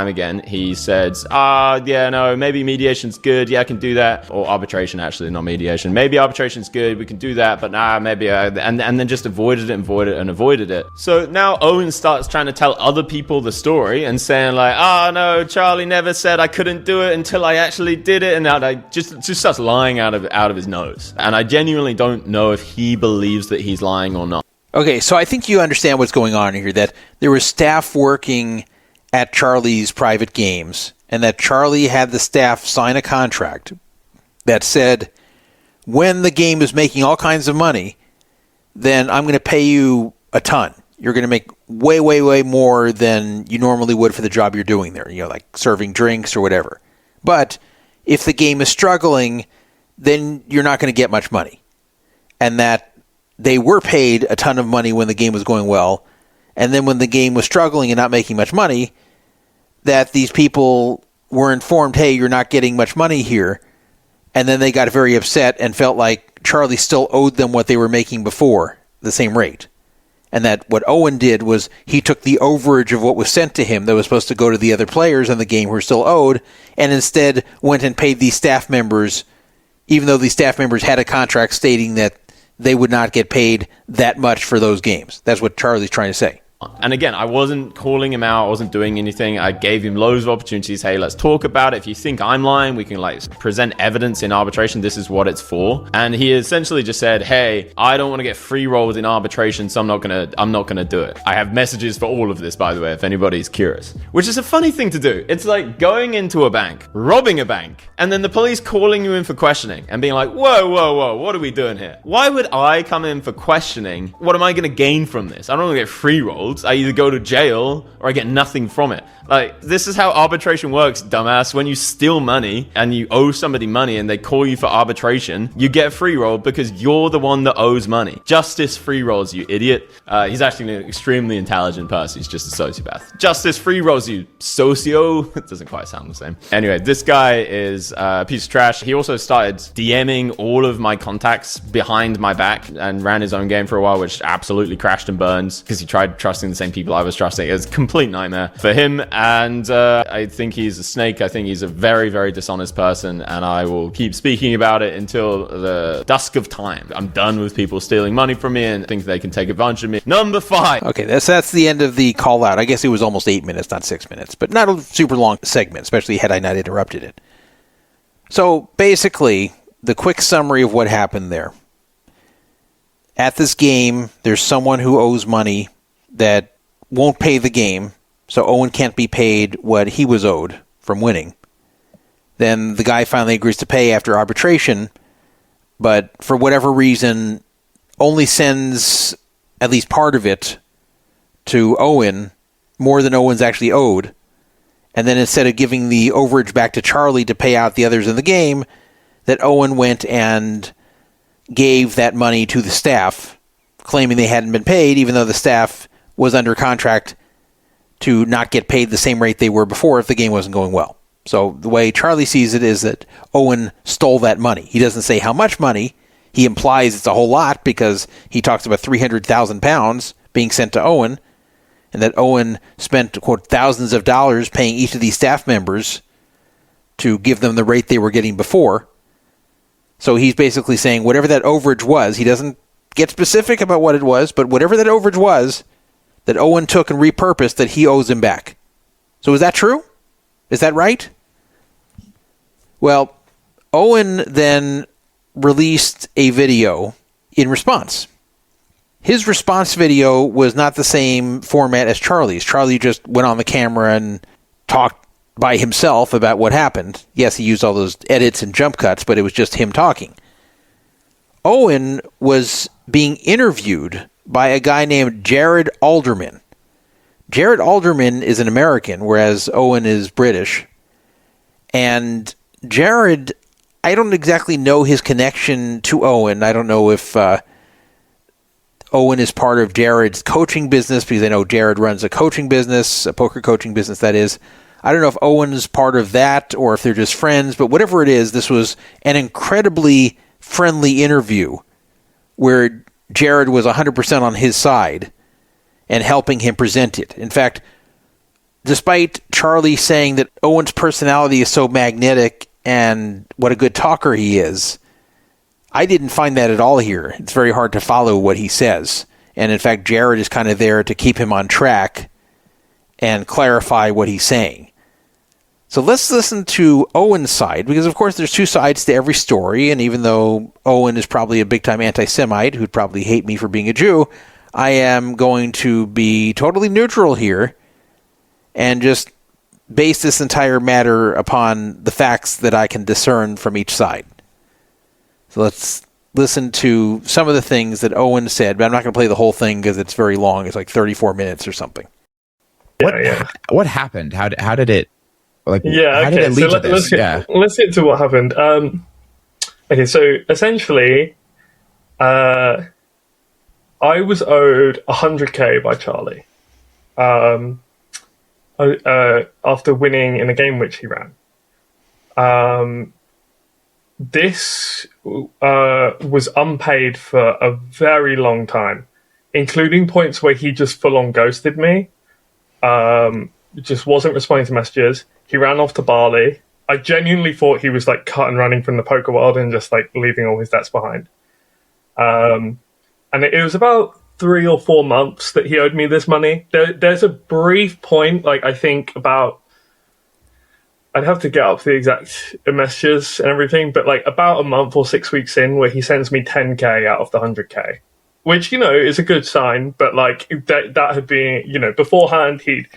again, he said, yeah, no, maybe mediation's good. Yeah, I can do that. Or arbitration, actually, not mediation. Maybe arbitration's good. We can do that, but maybe, and then just avoided it. So now Owen starts trying to tell other people the story and saying like, no, Charlie never said I couldn't do it until I actually did it. And now I just starts lying out of his nose. And I genuinely don't know if he believes that he's lying or not. Okay, so I think you understand what's going on here, that there was staff working at Charlie's private games, and that Charlie had the staff sign a contract that said, when the game is making all kinds of money, then I'm going to pay you a ton. You're going to make way, way, way more than you normally would for the job you're doing there, like serving drinks or whatever. But if the game is struggling, then you're not going to get much money. And that they were paid a ton of money when the game was going well, and then when the game was struggling and not making much money, that these people were informed, hey, you're not getting much money here, and then they got very upset and felt like Charlie still owed them what they were making before, the same rate. And that what Owen did was he took the overage of what was sent to him that was supposed to go to the other players in the game who were still owed, and instead went and paid these staff members, even though these staff members had a contract stating that they would not get paid that much for those games. That's what Charlie's trying to say. And again, I wasn't calling him out. I wasn't doing anything. I gave him loads of opportunities. Hey, let's talk about it. If you think I'm lying, we can present evidence in arbitration. This is what it's for. And he essentially just said, hey, I don't want to get free rolled in arbitration, so I'm not gonna do it. I have messages for all of this, by the way, if anybody's curious. Which is a funny thing to do. It's like going into a bank, robbing a bank, and then the police calling you in for questioning and being like, whoa, what are we doing here? Why would I come in for questioning? What am I gonna gain from this? I don't want to get free rolled. settled, I either go to jail or I get nothing from it. Like, this is how arbitration works, dumbass. When you steal money and you owe somebody money and they call you for arbitration, you get free rolled because you're the one that owes money. Justice free rolls you, idiot. He's actually an extremely intelligent person. He's just a sociopath. Justice free rolls you, socio. It doesn't quite sound the same. Anyway, this guy is a piece of trash. He also started DMing all of my contacts behind my back and ran his own game for a while, which absolutely crashed and burned because he tried trusting the same people I was trusting. It was a complete nightmare for him. And I think he's a snake. I think he's a very, very dishonest person. And I will keep speaking about it until the dusk of time. I'm done with people stealing money from me and think they can take advantage of me. Number 5. Okay, that's the end of the call out. I guess it was almost 8 minutes, not 6 minutes, but not a super long segment, especially had I not interrupted it. So basically, the quick summary of what happened there. At this game, there's someone who owes money that won't pay the game, so Owen can't be paid what he was owed from winning. Then the guy finally agrees to pay after arbitration, but for whatever reason, only sends at least part of it to Owen, more than Owen's actually owed. And then instead of giving the overage back to Charlie to pay out the others in the game, that Owen went and gave that money to the staff, claiming they hadn't been paid, even though the staff was under contract to not get paid the same rate they were before if the game wasn't going well. So the way Charlie sees it is that Owen stole that money. He doesn't say how much money. He implies it's a whole lot because he talks about £300,000 being sent to Owen, and that Owen spent, quote, thousands of dollars paying each of these staff members to give them the rate they were getting before. So he's basically saying whatever that overage was, he doesn't get specific about what it was, but whatever that overage was, that Owen took and repurposed, that he owes him back. So is that true? Is that right? Well, Owen then released a video in response. His response video was not the same format as Charlie's. Charlie just went on the camera and talked by himself about what happened. Yes, he used all those edits and jump cuts, but it was just him talking. Owen was being interviewed by a guy named Jared Alderman. Jared Alderman is an American, whereas Owen is British. And Jared, I don't exactly know his connection to Owen. I don't know if Owen is part of Jared's coaching business, because I know Jared runs a coaching business, a poker coaching business, that is. I don't know if Owen is part of that or if they're just friends, but whatever it is, this was an incredibly friendly interview where Jared was 100% on his side and helping him present it. In fact, despite Charlie saying that Owen's personality is so magnetic and what a good talker he is, I didn't find that at all here. It's very hard to follow what he says. And in fact, Jared is kind of there to keep him on track and clarify what he's saying. So let's listen to Owen's side, because of course there's two sides to every story, and even though Owen is probably a big-time anti-Semite who'd probably hate me for being a Jew, I am going to be totally neutral here and just base this entire matter upon the facts that I can discern from each side. So let's listen to some of the things that Owen said, but I'm not going to play the whole thing because it's very long. It's like 34 minutes or something. What happened? How did it? How did it lead to this? Let's get to what happened. Okay, so essentially, I was owed 100K by Charlie after winning in a game which he ran. This was unpaid for a very long time, including points where he just full-on ghosted me. Just wasn't responding to messages. He ran off to Bali. I genuinely thought he was like cut and running from the poker world and just like leaving all his debts behind. And it was about 3 or 4 months that he owed me this money. There's a brief point, like I think about, I'd have to get up the exact messages and everything, but like about a month or 6 weeks in where he sends me 10K out of the 100K, which, you know, is a good sign. But like that had been, you know, beforehand, he'd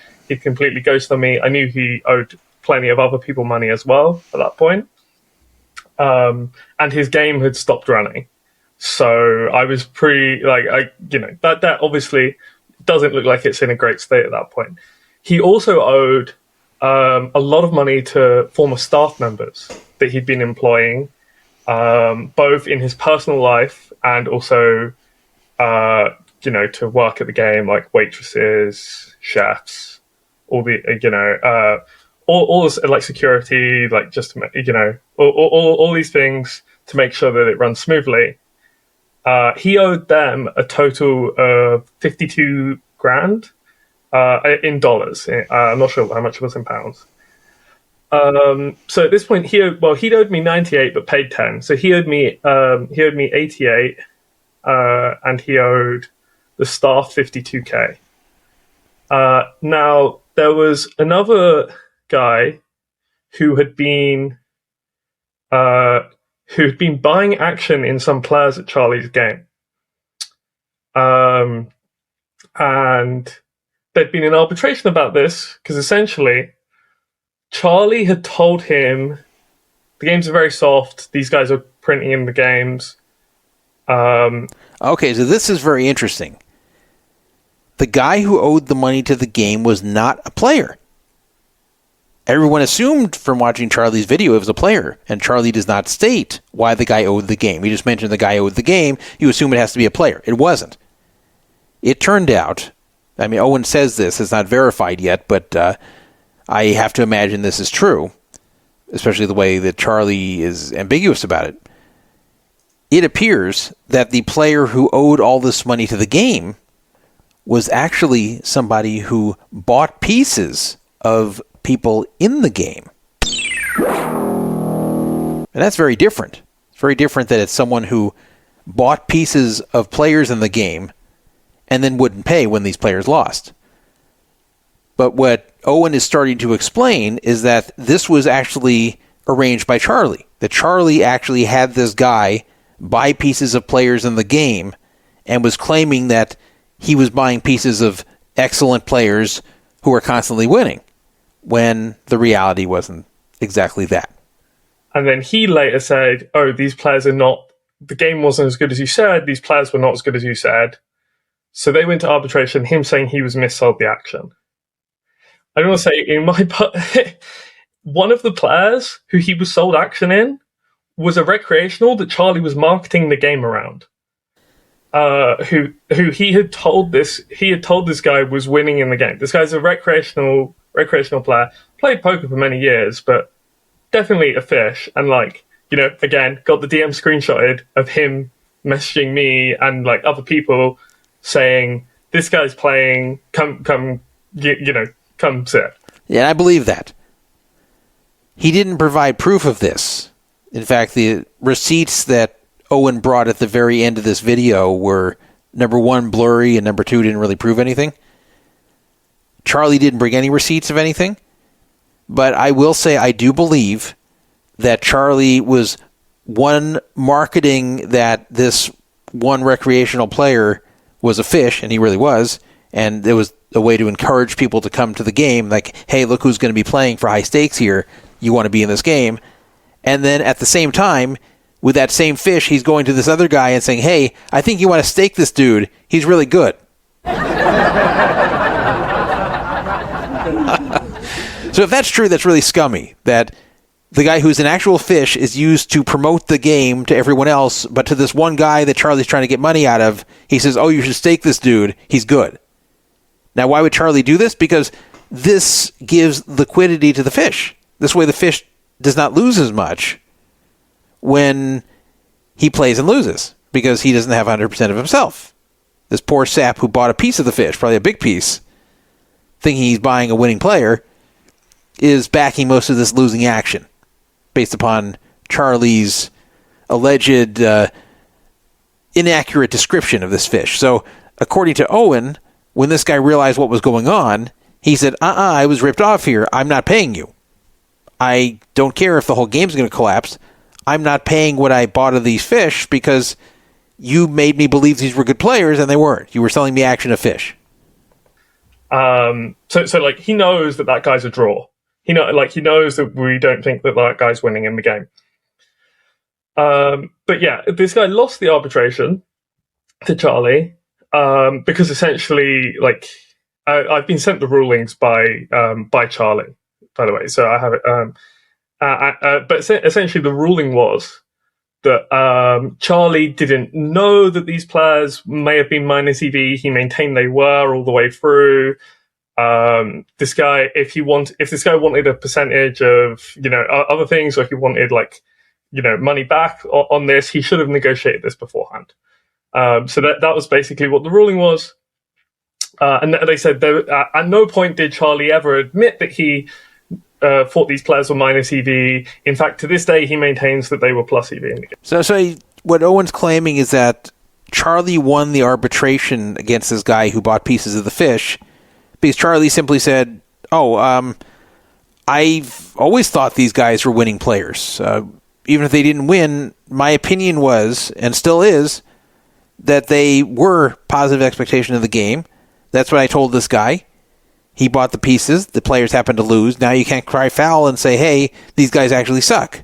completely ghosted me. I knew he owed plenty of other people money as well at that point. And his game had stopped running. So I was that obviously, doesn't look like it's in a great state at that point. He also owed a lot of money to former staff members that he'd been employing, both in his personal life and also, to work at the game, like waitresses, chefs, all the, all this, like security, like just to, all these things to make sure that it runs smoothly. He owed them a total of 52 grand in dollars. I'm not sure how much it was in pounds. So at this point, he'd owed me 98 but paid 10. So he owed me 88, and he owed the staff 52k. Now there was another guy who had been buying action in some players at Charlie's game. And there'd been an arbitration about this because essentially Charlie had told him the games are very soft, these guys are printing in the games. Okay, so this is very interesting. The guy who owed the money to the game was not a player. Everyone assumed from watching Charlie's video it was a player, and Charlie does not state why the guy owed the game. He just mentioned the guy owed the game. You assume it has to be a player. It wasn't. It turned out, I mean, Owen says this, it's not verified yet, but I have to imagine this is true, especially the way that Charlie is ambiguous about it. It appears that the player who owed all this money to the game was actually somebody who bought pieces of people in the game. And that's very different. It's very different that it's someone who bought pieces of players in the game and then wouldn't pay when these players lost. But what Owen is starting to explain is that this was actually arranged by Charlie. That Charlie actually had this guy buy pieces of players in the game and was claiming that he was buying pieces of excellent players who were constantly winning, when the reality wasn't exactly that. And then he later said, oh, these players are not, the game wasn't as good as you said, these players were not as good as you said. So they went to arbitration, him saying he was missold the action. I want to say, in my part, one of the players who he was sold action in was a recreational that Charlie was marketing the game around. Who he had told this guy was winning in the game. This guy's a recreational player, played poker for many years, but definitely a fish. And again, got the DM screenshotted of him messaging me and other people saying, "This guy's playing. Come sit." Yeah, I believe that. He didn't provide proof of this. In fact, the receipts that Owen brought at the very end of this video were, number one, blurry, and number two, didn't really prove anything. Charlie didn't bring any receipts of anything. But I will say I do believe that Charlie was, one, marketing that this one recreational player was a fish, and he really was, and it was a way to encourage people to come to the game, like, hey, look who's going to be playing for high stakes here. You want to be in this game. And then at the same time, with that same fish, he's going to this other guy and saying, hey, I think you want to stake this dude. He's really good. So if that's true, that's really scummy. That the guy who's an actual fish is used to promote the game to everyone else, but to this one guy that Charlie's trying to get money out of, he says, oh, you should stake this dude. He's good. Now, why would Charlie do this? Because this gives liquidity to the fish. This way the fish does not lose as much when he plays and loses, because he doesn't have 100% of himself. This poor sap who bought a piece of the fish, probably a big piece, thinking he's buying a winning player, is backing most of this losing action based upon Charlie's alleged inaccurate description of this fish. So, according to Owen, when this guy realized what was going on, he said, I was ripped off here. I'm not paying you. I don't care if the whole game's going to collapse. I'm not paying what I bought of these fish because you made me believe these were good players and they weren't. You were selling me action of fish. So he knows that guy's a draw. He knows that we don't think that guy's winning in the game. But yeah, this guy lost the arbitration to Charlie. because essentially, like, I've been sent the rulings by Charlie, by the way. So I have it. But essentially, the ruling was that Charlie didn't know that these players may have been minus EV. He maintained they were all the way through. This guy, if this guy wanted a percentage of, other things, or if he wanted, like, money back on this, he should have negotiated this beforehand. So that was basically what the ruling was. And they said at no point did Charlie ever admit that he thought these players were minus EV. In fact, to this day, he maintains that they were plus EV in the game. So what Owen's claiming is that Charlie won the arbitration against this guy who bought pieces of the fish because Charlie simply said, I've always thought these guys were winning players. Even if they didn't win, my opinion was, and still is, that they were positive expectation of the game. That's what I told this guy. He bought the pieces. The players happened to lose. Now you can't cry foul and say, hey, these guys actually suck.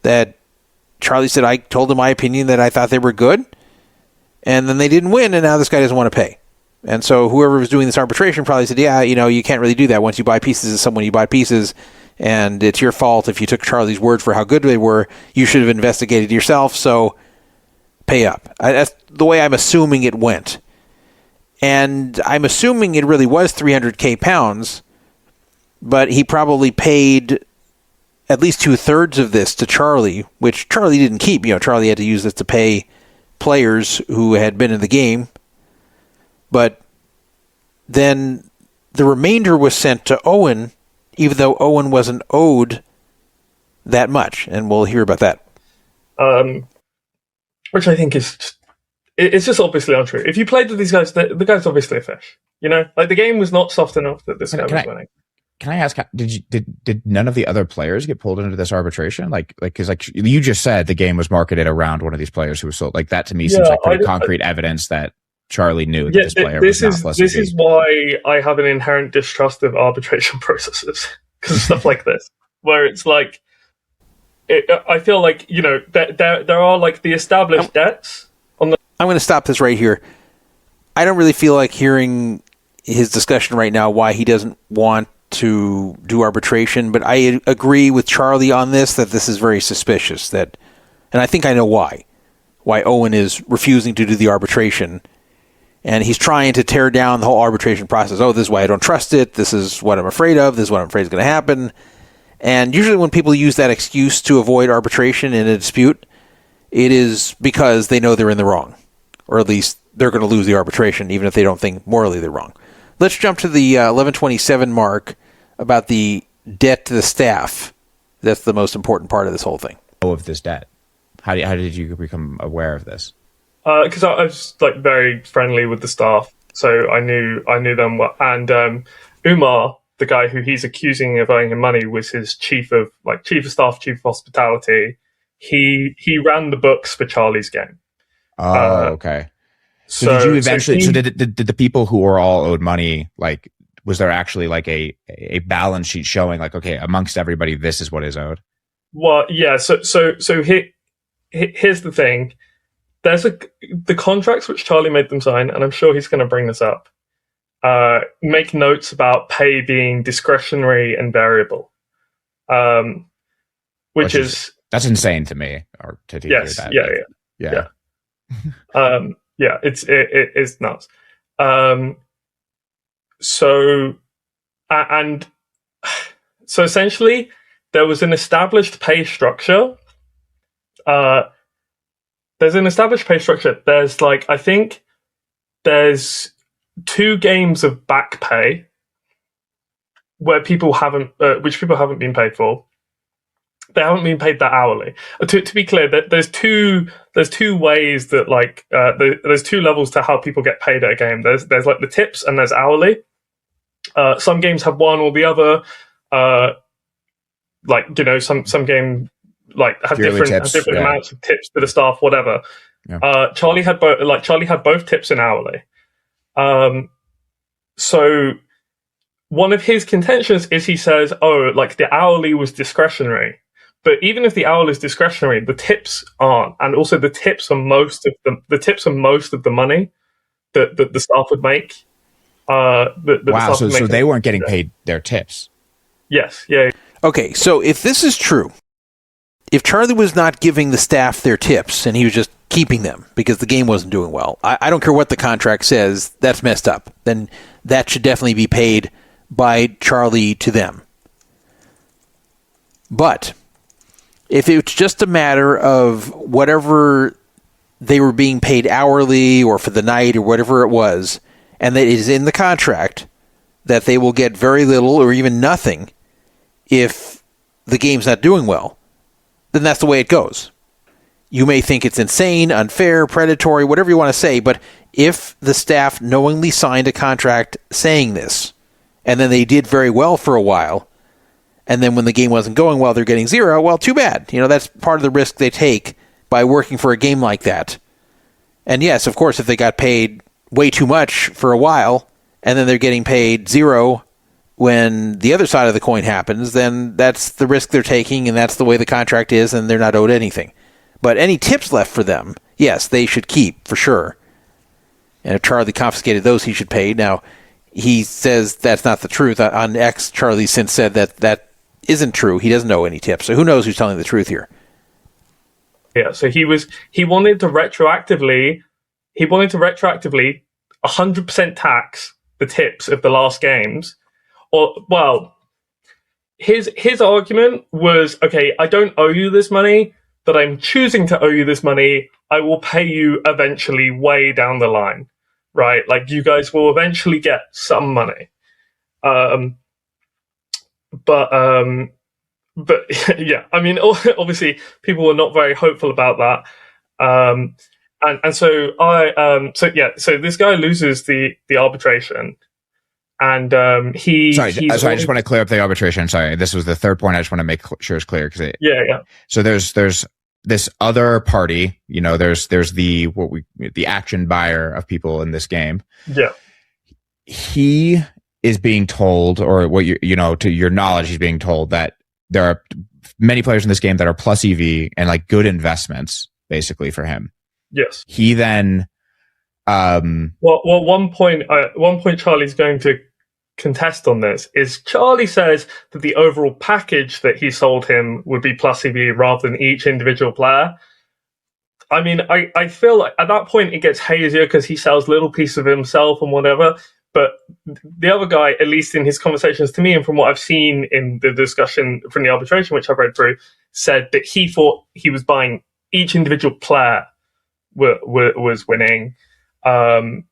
That Charlie said, I told him my opinion that I thought they were good, and then they didn't win, and now this guy doesn't want to pay. And so whoever was doing this arbitration probably said, yeah, you can't really do that. Once you buy pieces of someone, you buy pieces, and it's your fault if you took Charlie's word for how good they were. You should have investigated yourself, so pay up. That's the way I'm assuming it went. And I'm assuming it really was 300K pounds, but he probably paid at least 2/3 of this to Charlie, which Charlie didn't keep. Charlie had to use this to pay players who had been in the game. But then the remainder was sent to Owen, even though Owen wasn't owed that much. And we'll hear about that. Which I think it's just obviously untrue. If you played with these guys, the guy's obviously a fish. Like, the game was not soft enough that this guy was winning. Can I ask? Did none of the other players get pulled into this arbitration? Because you just said the game was marketed around one of these players who was sold. Like, that to me seems like pretty concrete evidence that Charlie knew that this player was not plus This EV. is why I have an inherent distrust of arbitration processes, because of stuff like this, where it's like, I feel like there are, like, the established debts. I'm going to stop this right here. I don't really feel like hearing his discussion right now why he doesn't want to do arbitration, but I agree with Charlie on this, that this is very suspicious. And I think I know why Owen is refusing to do the arbitration. And he's trying to tear down the whole arbitration process. Oh, this is why I don't trust it. This is what I'm afraid of. This is what I'm afraid is going to happen. And usually when people use that excuse to avoid arbitration in a dispute, it is because they know they're in the wrong. Or at least they're going to lose the arbitration, even if they don't think morally they're wrong. Let's jump to the 11:27 mark about the debt to the staff. That's the most important part of this whole thing. Of this debt. How did you become aware of this? Because I was, like, very friendly with the staff, so I knew them well. And Umar, the guy who he's accusing of owing him money, was his chief of staff, chief of hospitality. He ran the books for Charlie's game. Oh, okay. So did you eventually? So did the people who were all owed money, like, was there actually, like, a balance sheet showing, like, okay, amongst everybody, this is what is owed? Well, yeah. So here's the thing. There's the contracts which Charlie made them sign, and I'm sure he's going to bring this up. Make notes about pay being discretionary and variable, which is that's insane to me. Or to hear that. Yeah. It's nuts. So essentially, there was an established pay structure. There's like, I think there's 2 games of back pay where which people haven't been paid for. They haven't been paid that hourly. To be clear, there's two ways that, like, there's 2 levels to how people get paid at a game. There's like the tips and there's hourly. Some games have one or the other. Some game, like, have different amounts of tips to the staff, whatever. Yeah. Charlie had both tips and hourly. So one of his contentions is, he says, like, the hourly was discretionary. But even if the hourly is discretionary, the tips aren't, and also the tips are most of the money that the staff would make. Wow, so they weren't getting paid their tips. Yes, yeah. Okay, so if this is true, if Charlie was not giving the staff their tips and he was just keeping them because the game wasn't doing well, I don't care what the contract says, that's messed up. Then that should definitely be paid by Charlie to them. But if it's just a matter of whatever they were being paid hourly or for the night or whatever it was, and that it is in the contract that they will get very little or even nothing if the game's not doing well, then that's the way it goes. You may think it's insane, unfair, predatory, whatever you want to say, but if the staff knowingly signed a contract saying this, and then they did very well for a while, and then when the game wasn't going well, they're getting zero, well, too bad. That's part of the risk they take by working for a game like that. And yes, of course, if they got paid way too much for a while, and then they're getting paid zero when the other side of the coin happens, then that's the risk they're taking, and that's the way the contract is, and they're not owed anything. But any tips left for them, yes, they should keep, for sure. And if Charlie confiscated those, he should pay. Now, he says that's not the truth. On X, Charlie since said that isn't true. He doesn't owe any tips. So who knows who's telling the truth here? Yeah, so he wanted to retroactively 100% tax the tips of the last games. His argument was, okay, I don't owe you this money, but I'm choosing to owe you this money. I will pay you eventually way down the line, right? Like, you guys will eventually get some money. But yeah, I mean, obviously people were not very hopeful about that. So this guy loses the arbitration. And I just want to clear up the arbitration. Sorry, this was the third point. I just want to make sure it's clear yeah. So there's this other party. There's the action buyer of people in this game. Yeah, he is being told, or what to your knowledge, he's being told that there are many players in this game that are plus EV and like good investments, basically for him. Yes. He then. One point Charlie's going to contest on this is Charlie says that the overall package that he sold him would be plus EV rather than each individual player. I mean, I feel like at that point it gets hazier because he sells little pieces of himself and whatever. But the other guy, at least in his conversations to me and from what I've seen in the discussion from the arbitration, which I've read through, said that he thought he was buying each individual player was winning. I mean,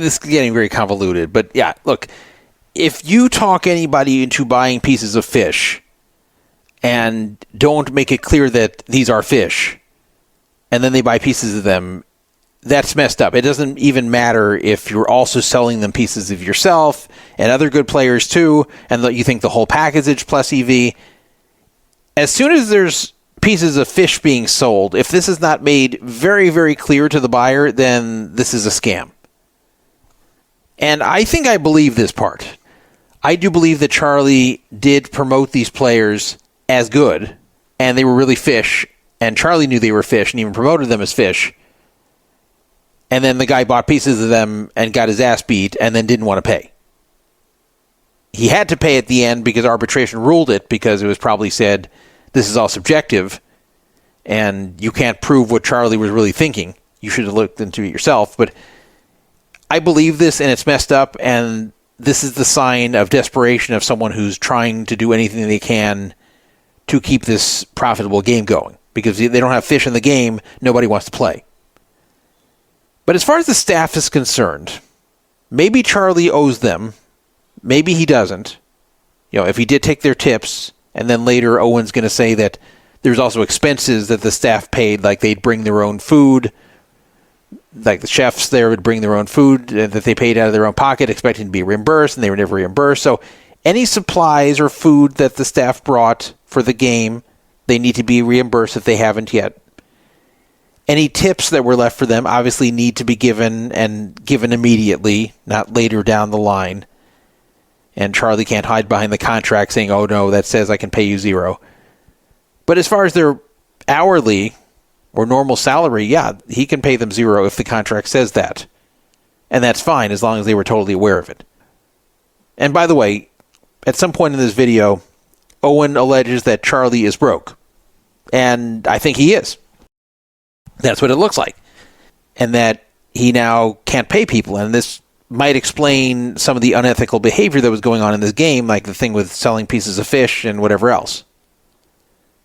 this is getting very convoluted, but yeah, look, if you talk anybody into buying pieces of fish and don't make it clear that these are fish, and then they buy pieces of them, that's messed up. It doesn't even matter if you're also selling them pieces of yourself and other good players too, and you think the whole package plus EV. As soon as there's pieces of fish being sold, if this is not made very, very clear to the buyer, then this is a scam. And I think I believe this part. I do believe that Charlie did promote these players as good, and they were really fish, and Charlie knew they were fish and even promoted them as fish. And then the guy bought pieces of them and got his ass beat and then didn't want to pay. He had to pay at the end because arbitration ruled it, because it was probably said, this is all subjective, and you can't prove what Charlie was really thinking. You should have looked into it yourself. But I believe this, and it's messed up, and this is the sign of desperation of someone who's trying to do anything they can to keep this profitable game going. Because if they don't have fish in the game, nobody wants to play. But as far as the staff is concerned, maybe Charlie owes them, maybe he doesn't. If he did take their tips, and then later Owen's going to say that there's also expenses that the staff paid, like they'd bring their own food, like the chefs there would bring their own food that they paid out of their own pocket, expecting to be reimbursed, and they were never reimbursed. So any supplies or food that the staff brought for the game, they need to be reimbursed if they haven't yet. Any tips that were left for them obviously need to be given, and given immediately, not later down the line. And Charlie can't hide behind the contract saying, oh no, that says I can pay you zero. But as far as their hourly, or normal salary, yeah, he can pay them zero if the contract says that. And that's fine as long as they were totally aware of it. And by the way, at some point in this video, Owen alleges that Charlie is broke. And I think he is. That's what it looks like. And that he now can't pay people. And this might explain some of the unethical behavior that was going on in this game, like the thing with selling pieces of fish and whatever else.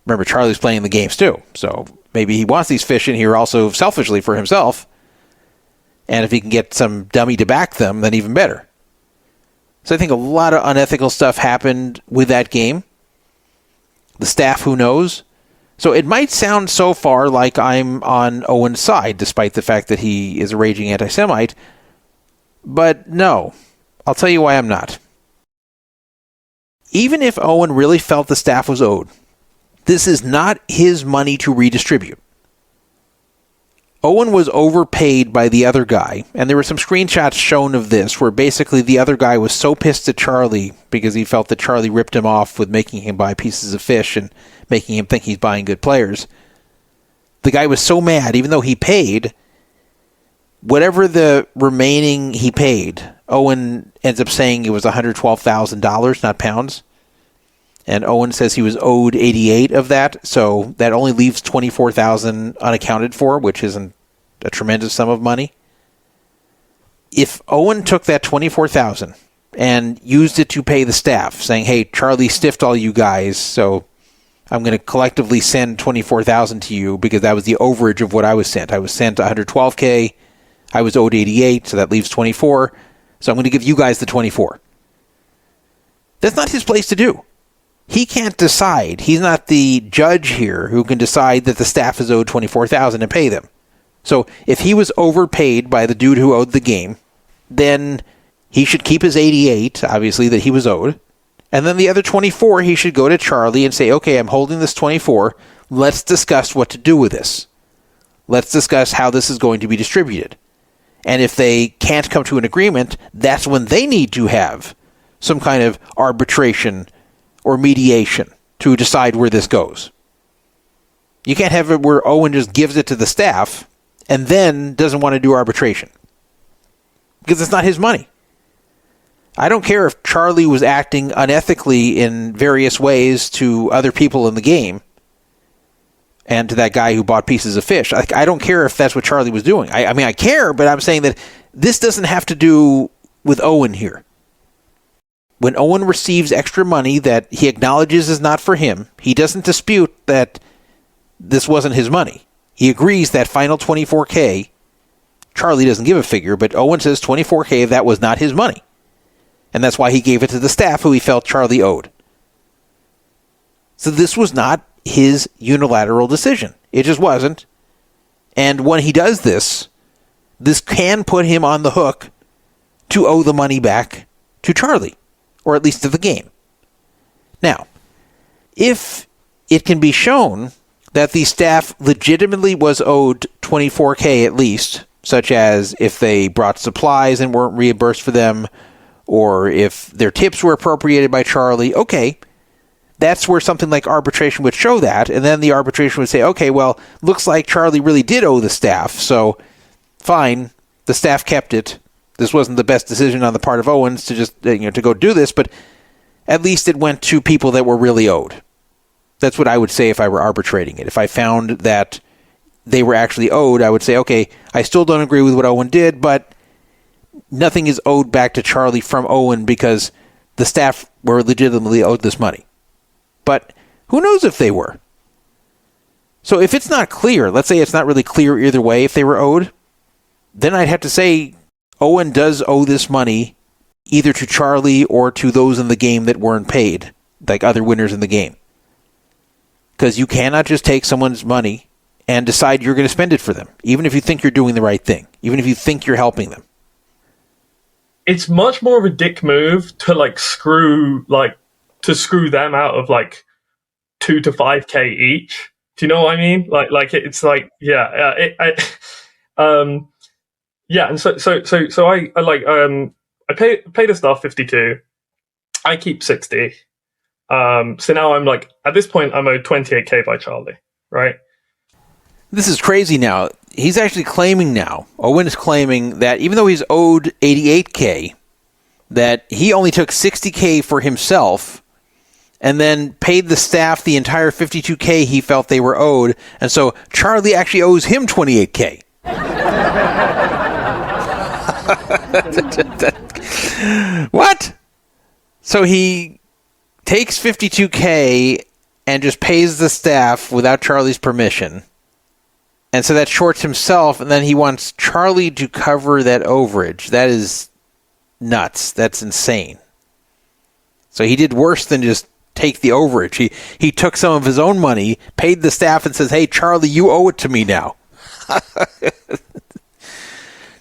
Remember, Charlie's playing the games too. So maybe he wants these fish in here also selfishly for himself. And if he can get some dummy to back them, then even better. So I think a lot of unethical stuff happened with that game. The staff, who knows? So it might sound so far like I'm on Owen's side, despite the fact that he is a raging anti-Semite. But no, I'll tell you why I'm not. Even if Owen really felt the staff was owed, this is not his money to redistribute. Owen was overpaid by the other guy, and there were some screenshots shown of this where basically the other guy was so pissed at Charlie because he felt that Charlie ripped him off with making him buy pieces of fish and making him think he's buying good players. The guy was so mad, even though he paid, whatever the remaining he paid, Owen ends up saying it was $112,000, not pounds. And Owen says he was owed 88 of that, so that only leaves 24,000 unaccounted for, which isn't a tremendous sum of money. If Owen took that 24,000 and used it to pay the staff, saying, "Hey, Charlie stiffed all you guys, so I'm going to collectively send 24,000 to you because that was the overage of what I was sent. I was sent 112K, I was owed 88, so that leaves 24, so I'm going to give you guys the 24." That's not his place to do. He can't decide. He's not the judge here who can decide that the staff is owed $24,000 and pay them. So if he was overpaid by the dude who owed the game, then he should keep his 88, obviously, that he was owed. And then the other 24, he should go to Charlie and say, "Okay, I'm holding this 24. Let's discuss what to do with this. Let's discuss how this is going to be distributed." And if they can't come to an agreement, that's when they need to have some kind of arbitration or mediation to decide where this goes. You can't have it where Owen just gives it to the staff and then doesn't want to do arbitration. Because it's not his money. I don't care if Charlie was acting unethically in various ways to other people in the game and to that guy who bought pieces of fish. I don't care if that's what Charlie was doing. I mean, I care, but I'm saying that this doesn't have to do with Owen here. When Owen receives extra money that he acknowledges is not for him, he doesn't dispute that this wasn't his money. He agrees that final 24K, Charlie doesn't give a figure, but Owen says 24K of that was not his money. And that's why he gave it to the staff who he felt Charlie owed. So this was not his unilateral decision. It just wasn't. And when he does this, this can put him on the hook to owe the money back to Charlie. Or at least to the game. Now, if it can be shown that the staff legitimately was owed 24K at least, such as if they brought supplies and weren't reimbursed for them, or if their tips were appropriated by Charlie, okay, that's where something like arbitration would show that, and then the arbitration would say, okay, well, looks like Charlie really did owe the staff, so fine, the staff kept it. This wasn't the best decision on the part of Owens to just, to go do this, but at least it went to people that were really owed. That's what I would say if I were arbitrating it. If I found that they were actually owed, I would say, okay, I still don't agree with what Owen did, but nothing is owed back to Charlie from Owen because the staff were legitimately owed this money. But who knows if they were? So if it's not clear, let's say it's not really clear either way if they were owed, then I'd have to say Owen does owe this money either to Charlie or to those in the game that weren't paid, like other winners in the game. Because you cannot just take someone's money and decide you're going to spend it for them, even if you think you're doing the right thing, even if you think you're helping them. It's much more of a dick move to screw them out of 2 to 5K each. Do you know what I mean? Yeah, and so I pay the staff 52. I keep 60. So now I'm at this point I'm owed 28K by Charlie, right? This is crazy now. He's actually claiming now, Owen is claiming that even though he's owed $88K, that he only took $60K for himself and then paid the staff the entire $52K he felt they were owed. And so Charlie actually owes him $28K. What? So he takes $52K and just pays the staff without Charlie's permission. And so that shorts himself, and then he wants Charlie to cover that overage. That is nuts. That's insane. So he did worse than just take the overage. He took some of his own money, paid the staff, and says, hey, Charlie, you owe it to me now.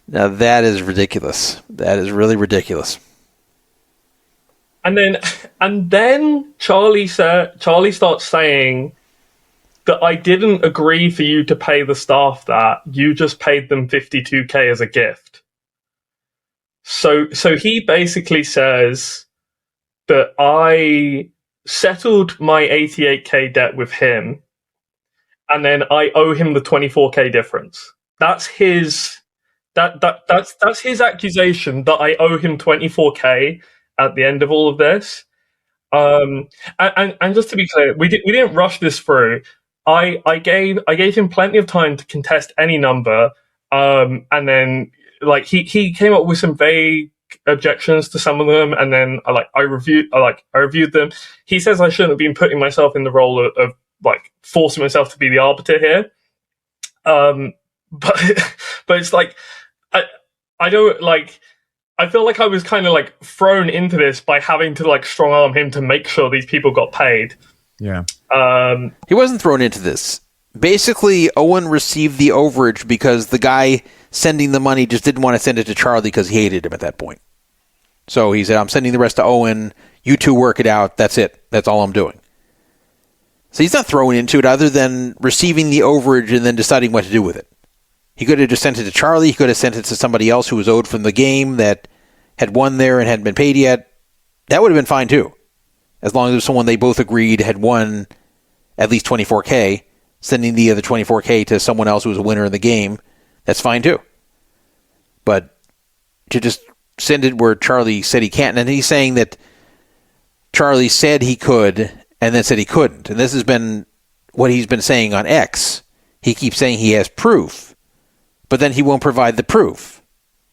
Now that is ridiculous. That is really ridiculous. And then Charlie starts saying that I didn't agree for you to pay the staff that. You just paid them $52K as a gift. So he basically says that I settled my $88K debt with him, and then I owe him the $24K difference. That's his that's his accusation, that I owe him $24K at the end of all of this. And just to be clear, we didn't rush this through. I gave him plenty of time to contest any number, and then he came up with some vague objections to some of them, and then I reviewed them. He says I shouldn't have been putting myself in the role of forcing myself to be the arbiter here, but it's I don't I feel like I was kind of thrown into this by having to strong arm him to make sure these people got paid. Yeah. He wasn't thrown into this. Basically, Owen received the overage because the guy sending the money just didn't want to send it to Charlie because he hated him at that point. So he said, I'm sending the rest to Owen. You two work it out. That's it. That's all I'm doing. So he's not thrown into it other than receiving the overage and then deciding what to do with it. He could have just sent it to Charlie. He could have sent it to somebody else who was owed from the game that had won there and hadn't been paid yet. That would have been fine too. As long as it was someone they both agreed had won at least $24K, sending the other $24K to someone else who was a winner in the game, that's fine too. But to just send it where Charlie said he can't, and he's saying that Charlie said he could and then said he couldn't. And this has been what he's been saying on X. He keeps saying he has proof, but then he won't provide the proof.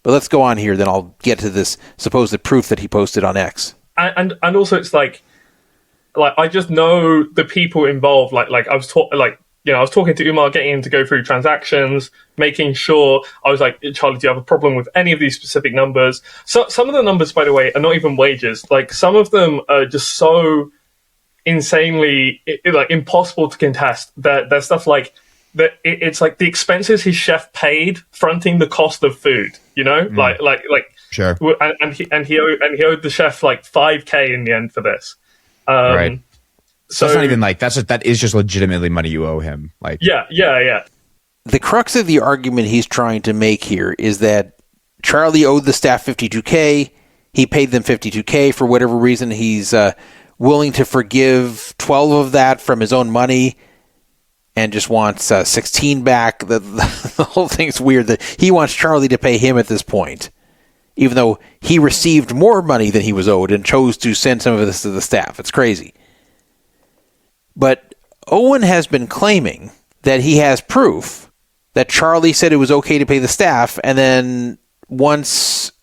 But let's go on here, then I'll get to this supposed proof that he posted on X. And also it's I just know the people involved. I was talking to Umar, getting him to go through transactions, making sure. I was like, Charlie, do you have a problem with any of these specific numbers? So some of the numbers, by the way, are not even wages. Some of them are just so insanely impossible to contest. There's stuff that it's the expenses his chef paid fronting the cost of food. You know, Sure. And he owed the chef $5K in the end for this. Right. So that's not even that is just legitimately money you owe him. Yeah. The crux of the argument he's trying to make here is that Charlie owed the staff $52K. He paid them $52K for whatever reason. He's willing to forgive 12 of that from his own money and just wants 16 back. The whole thing's weird that he wants Charlie to pay him at this point, even though he received more money than he was owed and chose to send some of this to the staff. It's crazy. But Owen has been claiming that he has proof that Charlie said it was okay to pay the staff, and then once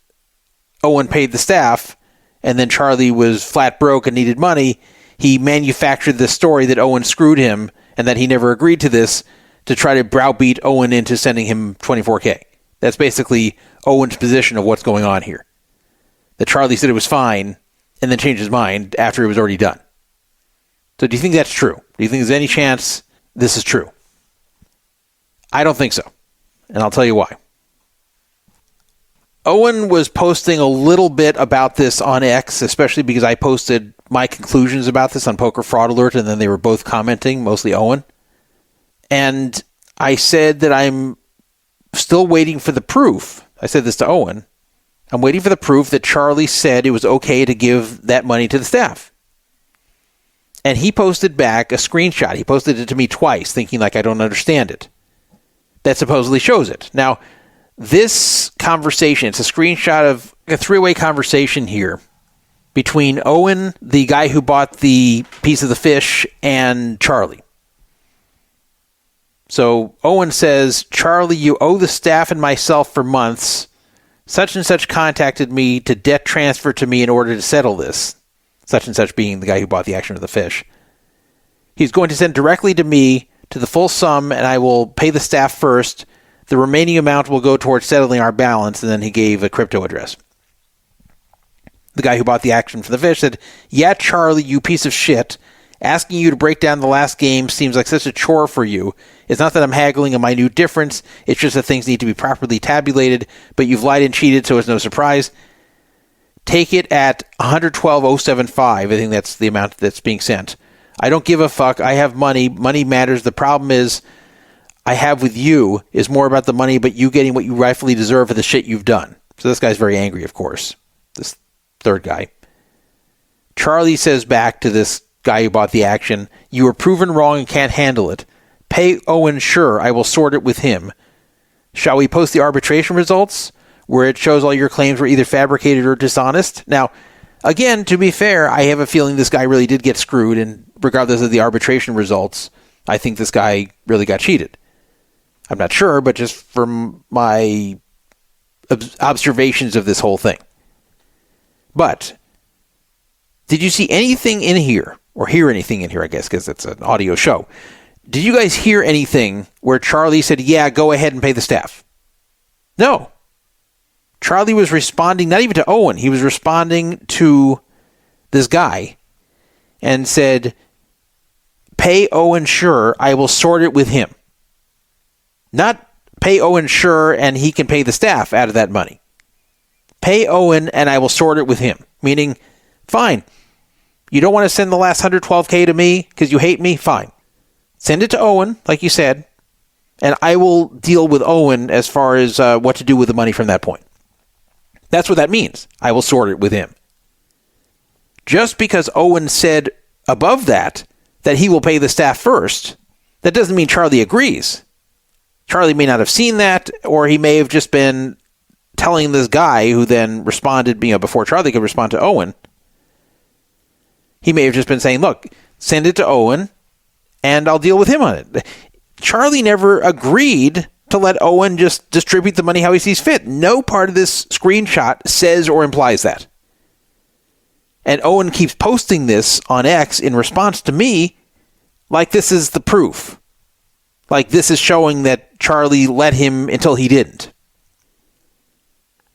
Owen paid the staff, and then Charlie was flat broke and needed money, he manufactured this story that Owen screwed him and that he never agreed to this to try to browbeat Owen into sending him $24K. That's basically Owen's position of what's going on here. That Charlie said it was fine and then changed his mind after it was already done. So do you think that's true? Do you think there's any chance this is true? I don't think so. And I'll tell you why. Owen was posting a little bit about this on X, especially because I posted my conclusions about this on Poker Fraud Alert, and then they were both commenting, mostly Owen. And I said that I'm still waiting for the proof. I said this to Owen. I'm waiting for the proof that Charlie said it was okay to give that money to the staff. And he posted back a screenshot. He posted it to me twice, thinking I don't understand it. that supposedly shows it. Now, this conversation, it's a screenshot of a three-way conversation here between Owen, the guy who bought the piece of the fish, and Charlie. So Owen says, Charlie, you owe the staff and myself for months. Such and such contacted me to debt transfer to me in order to settle this. Such and such being the guy who bought the action of the fish. He's going to send directly to me to the full sum, and I will pay the staff first. The remaining amount will go towards settling our balance, and then he gave a crypto address. The guy who bought the action for the fish said, yeah, Charlie, you piece of shit. Asking you to break down the last game seems like such a chore for you. It's not that I'm haggling a minute difference. It's just that things need to be properly tabulated, but you've lied and cheated, so it's no surprise. Take it at 112,075. I think that's the amount that's being sent. I don't give a fuck. I have money. Money matters. The problem is I have with you is more about the money, but you getting what you rightfully deserve for the shit you've done. So this guy's very angry, of course. This third guy. Charlie says back to this guy who bought the action, you were proven wrong and can't handle it. Pay Owen, sure, I will sort it with him. Shall we post the arbitration results where it shows all your claims were either fabricated or dishonest? Now, again, to be fair, I have a feeling this guy really did get screwed, and regardless of the arbitration results, I think this guy really got cheated. I'm not sure, but just from my observations of this whole thing. But did you see anything in here, or hear anything in here, I guess, because it's an audio show. Did you guys hear anything where Charlie said, yeah, go ahead and pay the staff? No. Charlie was responding, not even to Owen, he was responding to this guy and said, pay Owen, sure, I will sort it with him. Not pay Owen, sure, and he can pay the staff out of that money. Pay Owen, and I will sort it with him. Meaning, fine. You don't want to send the last 112K to me because you hate me? Fine. Send it to Owen, like you said, and I will deal with Owen as far as what to do with the money from that point. That's what that means. I will sort it with him. Just because Owen said above that he will pay the staff first, that doesn't mean Charlie agrees. Charlie may not have seen that, or he may have just been telling this guy who then responded, before Charlie could respond to Owen, he may have just been saying, look, send it to Owen, and I'll deal with him on it. Charlie never agreed to let Owen just distribute the money how he sees fit. No part of this screenshot says or implies that. And Owen keeps posting this on X in response to me like this is the proof. Like this is showing that Charlie let him until he didn't.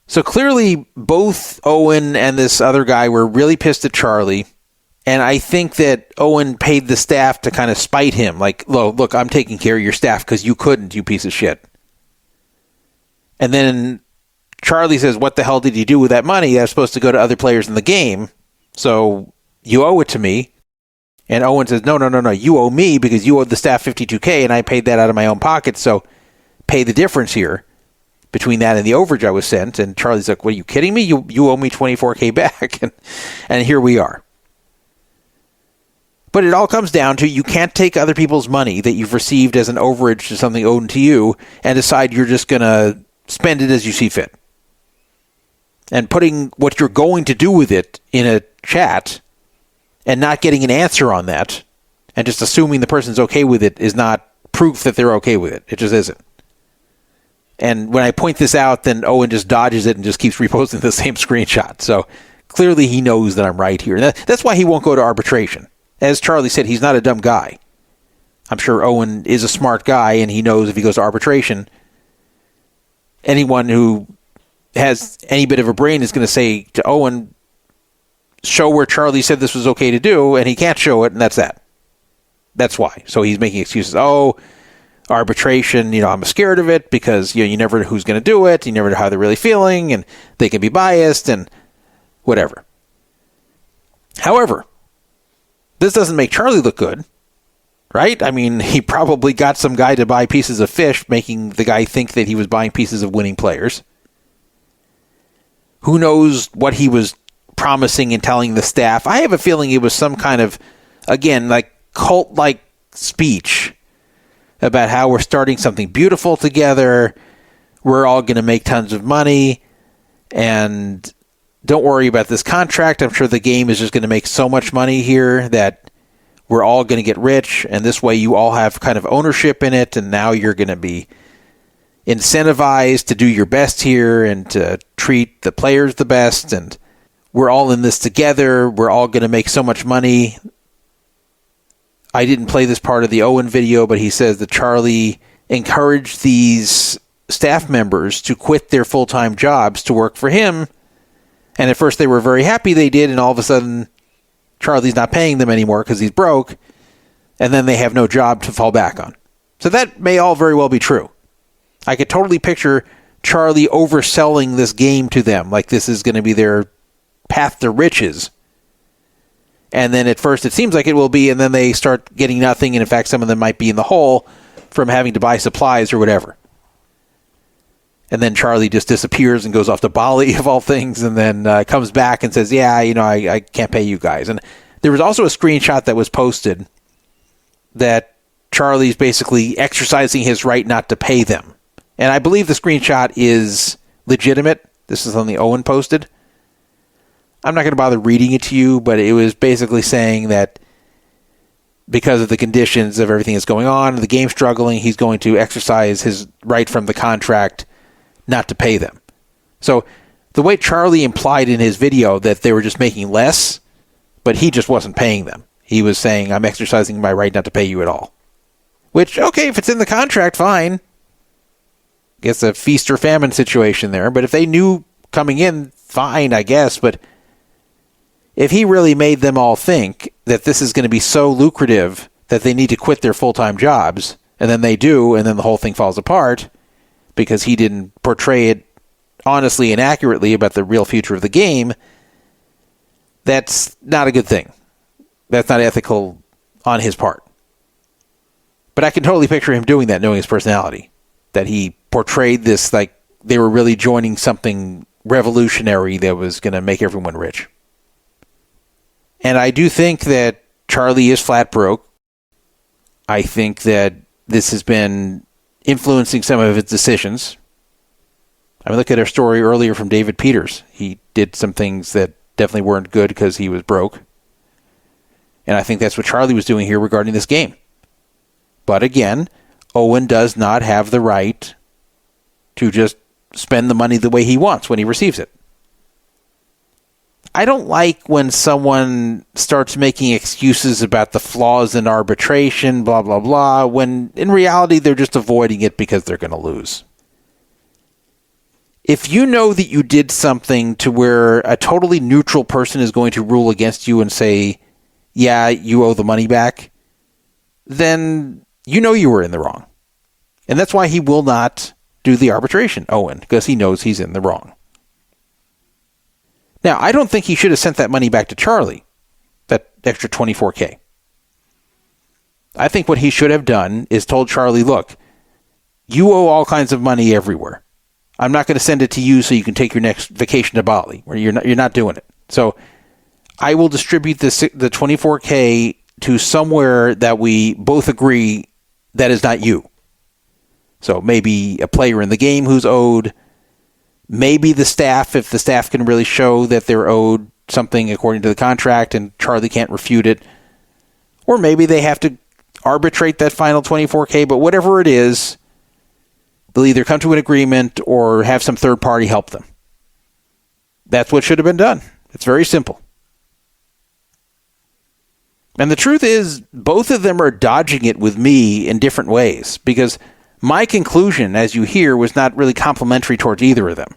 So clearly both Owen and this other guy were really pissed at Charlie. And I think that Owen paid the staff to kind of spite him. Like, look, I'm taking care of your staff because you couldn't, you piece of shit. And then Charlie says, what the hell did you do with that money? That's supposed to go to other players in the game. So you owe it to me. And Owen says, no, you owe me because you owed the staff $52K and I paid that out of my own pocket. So pay the difference here between that and the overage I was sent. And Charlie's like, what, are you kidding me? You owe me $24K back. And here we are. But it all comes down to you can't take other people's money that you've received as an overage to something owed to you and decide you're just going to spend it as you see fit. And putting what you're going to do with it in a chat and not getting an answer on that and just assuming the person's okay with it is not proof that they're okay with it. It just isn't. And when I point this out, then Owen just dodges it and just keeps reposting the same screenshot. So clearly he knows that I'm right here. That's why he won't go to arbitration. As Charlie said, he's not a dumb guy. I'm sure Owen is a smart guy, and he knows if he goes to arbitration, anyone who has any bit of a brain is going to say to Owen, show where Charlie said this was okay to do, and he can't show it, and that's that. That's why. So he's making excuses. Oh, arbitration, I'm scared of it because you never know who's going to do it. You never know how they're really feeling, and they can be biased, and whatever. However, this doesn't make Charlie look good, right? I mean, he probably got some guy to buy pieces of fish, making the guy think that he was buying pieces of winning players. Who knows what he was promising and telling the staff? I have a feeling it was some kind of, again, like cult-like speech about how we're starting something beautiful together. We're all going to make tons of money. And don't worry about this contract. I'm sure the game is just going to make so much money here that we're all going to get rich. And this way you all have kind of ownership in it. And now you're going to be incentivized to do your best here and to treat the players the best. And we're all in this together. We're all going to make so much money. I didn't play this part of the Owen video, but he says that Charlie encouraged these staff members to quit their full-time jobs to work for him. And at first they were very happy they did, and all of a sudden Charlie's not paying them anymore because he's broke, and then they have no job to fall back on. So that may all very well be true. I could totally picture Charlie overselling this game to them, like this is going to be their path to riches. And then at first it seems like it will be, and then they start getting nothing, and in fact some of them might be in the hole from having to buy supplies or whatever. And then Charlie just disappears and goes off to Bali, of all things, and then comes back and says, yeah, I can't pay you guys. And there was also a screenshot that was posted that Charlie's basically exercising his right not to pay them. And I believe the screenshot is legitimate. This is something Owen posted. I'm not going to bother reading it to you, but it was basically saying that because of the conditions of everything that's going on, the game's struggling, he's going to exercise his right from the contract not to pay them. So the way Charlie implied in his video that they were just making less, but he just wasn't paying them. He was saying, I'm exercising my right not to pay you at all. Which, okay, if it's in the contract, fine. It's a feast or famine situation there. But if they knew coming in, fine, I guess. But if he really made them all think that this is going to be so lucrative that they need to quit their full-time jobs, and then they do, and then the whole thing falls apart because he didn't portray it honestly and accurately about the real future of the game, that's not a good thing. That's not ethical on his part. But I can totally picture him doing that, knowing his personality, that he portrayed this like they were really joining something revolutionary that was going to make everyone rich. And I do think that Charlie is flat broke. I think that this has been influencing some of his decisions. I mean, look at our story earlier from David Peters. He did some things that definitely weren't good because he was broke. And I think that's what Charlie was doing here regarding this game. But again, Owen does not have the right to just spend the money the way he wants when he receives it. I don't like when someone starts making excuses about the flaws in arbitration, blah, blah, blah, when in reality they're just avoiding it because they're going to lose. If you know that you did something to where a totally neutral person is going to rule against you and say, yeah, you owe the money back, then you know you were in the wrong. And that's why he will not do the arbitration, Owen, because he knows he's in the wrong. Now, I don't think he should have sent that money back to Charlie, that extra $24K. I think what he should have done is told Charlie, look, you owe all kinds of money everywhere. I'm not going to send it to you so you can take your next vacation to Bali, where you're not doing it. So I will distribute the $24K to somewhere that we both agree that is not you. So maybe a player in the game who's owed, maybe the staff, if the staff can really show that they're owed something according to the contract and Charlie can't refute it. Or maybe they have to arbitrate that final $24K, but whatever it is, they'll either come to an agreement or have some third party help them. That's what should have been done. It's very simple. And the truth is, both of them are dodging it with me in different ways, because my conclusion, as you hear, was not really complimentary towards either of them.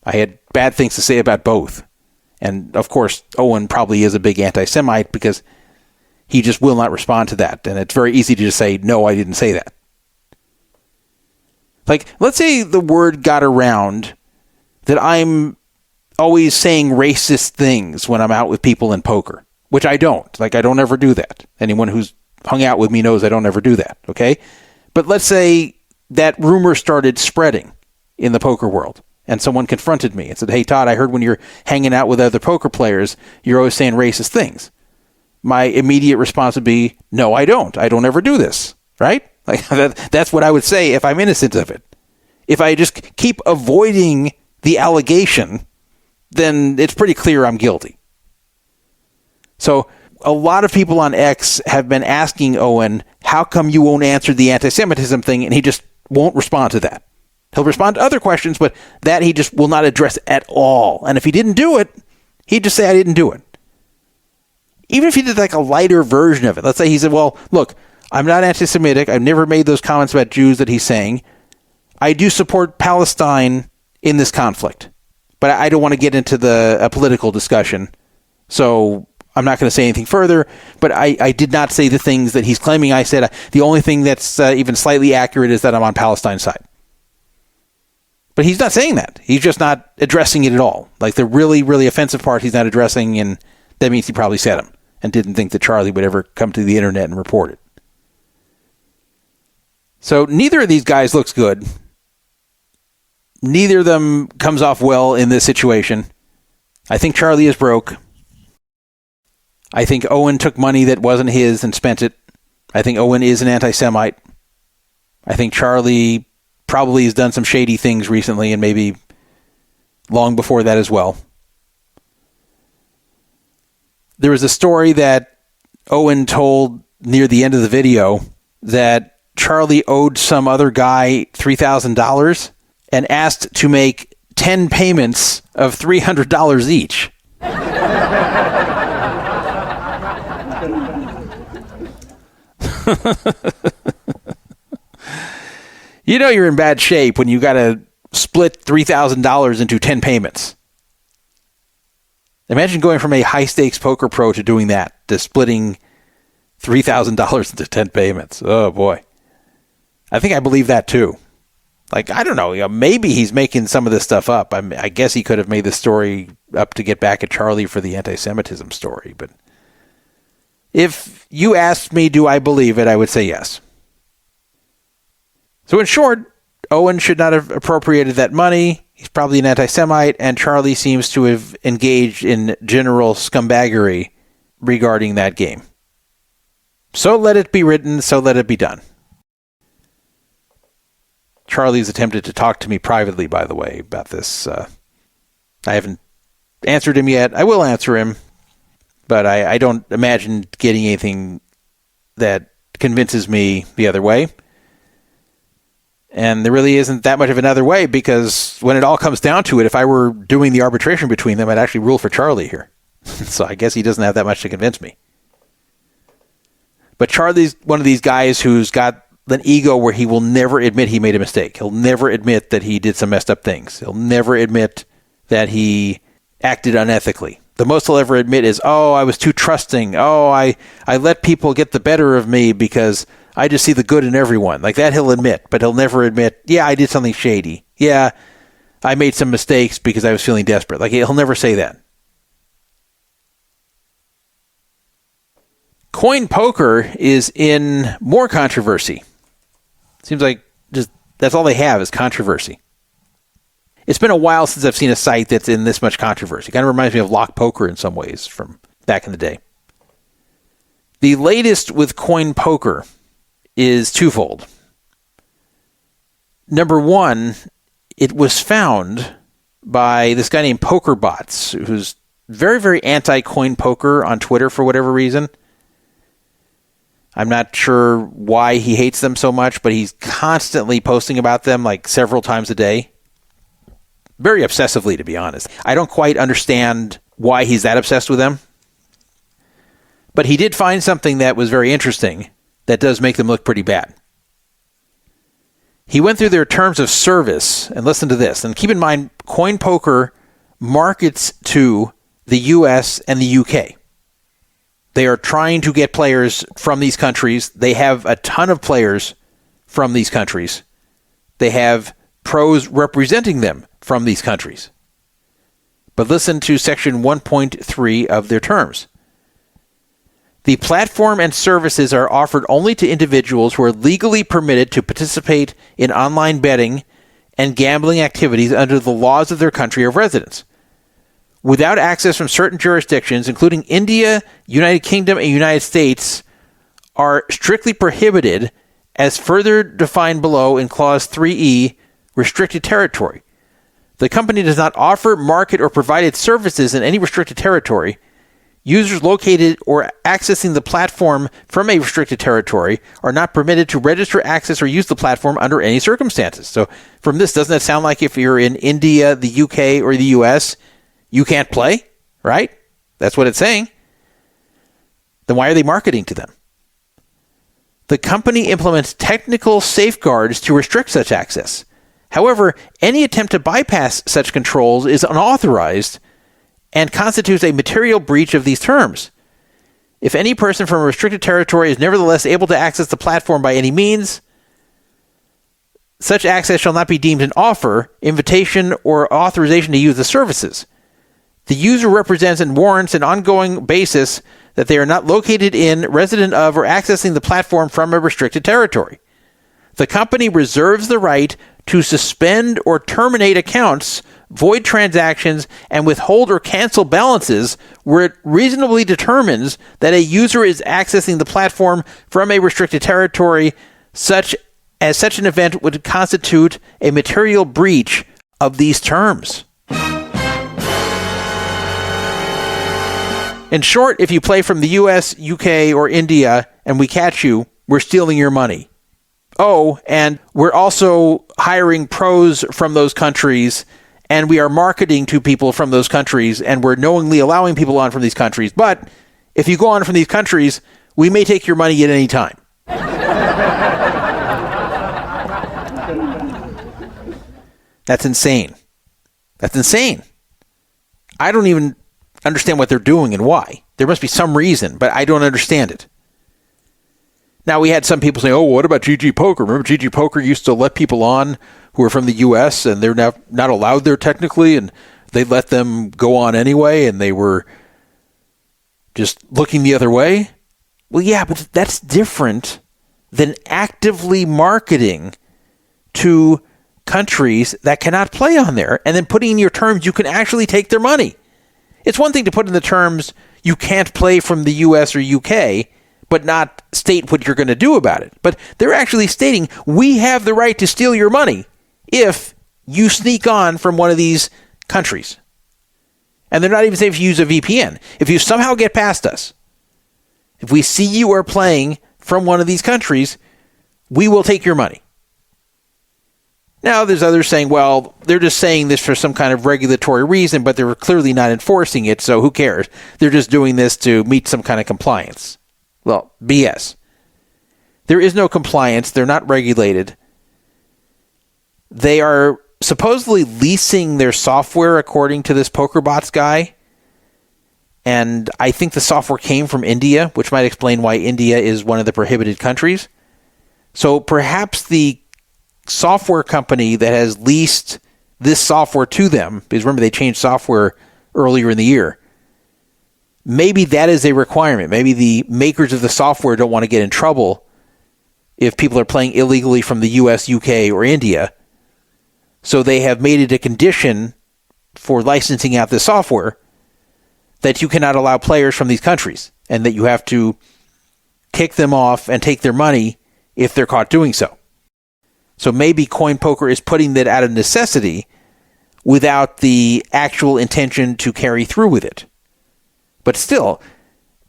I had bad things to say about both. And, of course, Owen probably is a big anti-Semite because he just will not respond to that. And it's very easy to just say, no, I didn't say that. Like, let's say the word got around that I'm always saying racist things when I'm out with people in poker, which I don't. Like, I don't ever do that. Anyone who's hung out with me knows I don't ever do that, okay? But let's say that rumor started spreading in the poker world, and someone confronted me and said, hey, Todd, I heard when you're hanging out with other poker players, you're always saying racist things. My immediate response would be, no, I don't. I don't ever do this, right? Like that's what I would say if I'm innocent of it. If I just keep avoiding the allegation, then it's pretty clear I'm guilty. So a lot of people on X have been asking Owen, how come you won't answer the anti-Semitism thing? And he just won't respond to that. He'll respond to other questions, but that he just will not address at all. And if he didn't do it, he'd just say, I didn't do it. Even if he did like a lighter version of it. Let's say he said, well, look, I'm not anti-Semitic. I've never made those comments about Jews that he's saying. I do support Palestine in this conflict, but I don't want to get into a political discussion. So I'm not going to say anything further, but I did not say the things that he's claiming I said. The only thing that's even slightly accurate is that I'm on Palestine's side. But he's not saying that. He's just not addressing it at all. Like the really, really offensive part he's not addressing, and that means he probably said them and didn't think that Charlie would ever come to the internet and report it. So neither of these guys looks good. Neither of them comes off well in this situation. I think Charlie is broke. I think Owen took money that wasn't his and spent it. I think Owen is an anti-Semite. I think Charlie probably has done some shady things recently and maybe long before that as well. There was a story that Owen told near the end of the video that Charlie owed some other guy $3,000 and asked to make 10 payments of $300 each. You know you're in bad shape when you got to split $3,000 into 10 payments. Imagine going from a high-stakes poker pro to doing that, to splitting $3,000 into 10 payments. Oh, boy. I think I believe that, too. Like, I don't know. Maybe he's making some of this stuff up. I guess he could have made this story up to get back at Charlie for the anti-Semitism story. But if you asked me, do I believe it, I would say yes. So in short, Owen should not have appropriated that money. He's probably an anti-Semite, and Charlie seems to have engaged in general scumbaggery regarding that game. So let it be written, so let it be done. Charlie's attempted to talk to me privately, by the way, about this. I haven't answered him yet. I will answer him, but I don't imagine getting anything that convinces me the other way. And there really isn't that much of another way, because when it all comes down to it, if I were doing the arbitration between them, I'd actually rule for Charlie here. So I guess he doesn't have that much to convince me. But Charlie's one of these guys who's got an ego where he will never admit he made a mistake. He'll never admit that he did some messed up things. He'll never admit that he acted unethically. The most he'll ever admit is, oh, I was too trusting. Oh, I let people get the better of me because I just see the good in everyone. Like that he'll admit, but he'll never admit, yeah, I did something shady. Yeah, I made some mistakes because I was feeling desperate. Like he'll never say that. CoinPoker is in more controversy. Seems like just that's all they have is controversy. It's been a while since I've seen a site that's in this much controversy. Kind of reminds me of Lock Poker in some ways from back in the day. The latest with CoinPoker is twofold. Number one, it was found by this guy named PokerBots, who's very, very anti-CoinPoker on Twitter for whatever reason. I'm not sure why he hates them so much, but he's constantly posting about them like several times a day. Very obsessively, to be honest. I don't quite understand why he's that obsessed with them. But he did find something that was very interesting that does make them look pretty bad. He went through their terms of service, and listen to this. And keep in mind, CoinPoker markets to the US and the UK. They are trying to get players from these countries. They have a ton of players from these countries. They have pros representing them from these countries. But listen to section 1.3 of their terms. The platform and services are offered only to individuals who are legally permitted to participate in online betting and gambling activities under the laws of their country of residence. Without access from certain jurisdictions, including India, United Kingdom, and United States, are strictly prohibited as further defined below in Clause 3E, restricted territory. The company does not offer, market, or provide its services in any restricted territory. Users located or accessing the platform from a restricted territory are not permitted to register, access, or use the platform under any circumstances. So from this, doesn't that sound like if you're in India, the UK, or the US, you can't play, right? That's what it's saying. Then why are they marketing to them? The company implements technical safeguards to restrict such access. However, any attempt to bypass such controls is unauthorized and constitutes a material breach of these terms. If any person from a restricted territory is nevertheless able to access the platform by any means, such access shall not be deemed an offer, invitation, or authorization to use the services. The user represents and warrants an ongoing basis that they are not located in, resident of, or accessing the platform from a restricted territory. The company reserves the right to suspend or terminate accounts, void transactions, and withhold or cancel balances where it reasonably determines that a user is accessing the platform from a restricted territory, such an event would constitute a material breach of these terms. In short, if you play from the US, UK, or India and we catch you, we're stealing your money. Oh, and we're also hiring pros from those countries, and we are marketing to people from those countries, and we're knowingly allowing people on from these countries. But if you go on from these countries, we may take your money at any time. That's insane. That's insane. I don't even understand what they're doing and why. There must be some reason, but I don't understand it. Now, we had some people say, oh, what about GG Poker? Remember GG Poker used to let people on who are from the U.S. and they're now not allowed there technically, and they let them go on anyway, and they were just looking the other way? Well, yeah, but that's different than actively marketing to countries that cannot play on there and then putting in your terms you can actually take their money. It's one thing to put in the terms you can't play from the US or UK, but not state what you're going to do about it. But they're actually stating, we have the right to steal your money if you sneak on from one of these countries. And they're not even saying if you use a VPN. If you somehow get past us, if we see you are playing from one of these countries, we will take your money. Now, there's others saying, well, they're just saying this for some kind of regulatory reason, but they're clearly not enforcing it, so who cares? They're just doing this to meet some kind of compliance. Well, BS. There is no compliance. They're not regulated. They are supposedly leasing their software, according to this PokerBots guy. And I think the software came from India, which might explain why India is one of the prohibited countries. So perhaps the software company that has leased this software to them, because remember they changed software earlier in the year, maybe that is a requirement. Maybe the makers of the software don't want to get in trouble if people are playing illegally from the US, UK, or India. So they have made it a condition for licensing out the software that you cannot allow players from these countries and that you have to kick them off and take their money if they're caught doing so. So maybe CoinPoker is putting that out of necessity without the actual intention to carry through with it. But still,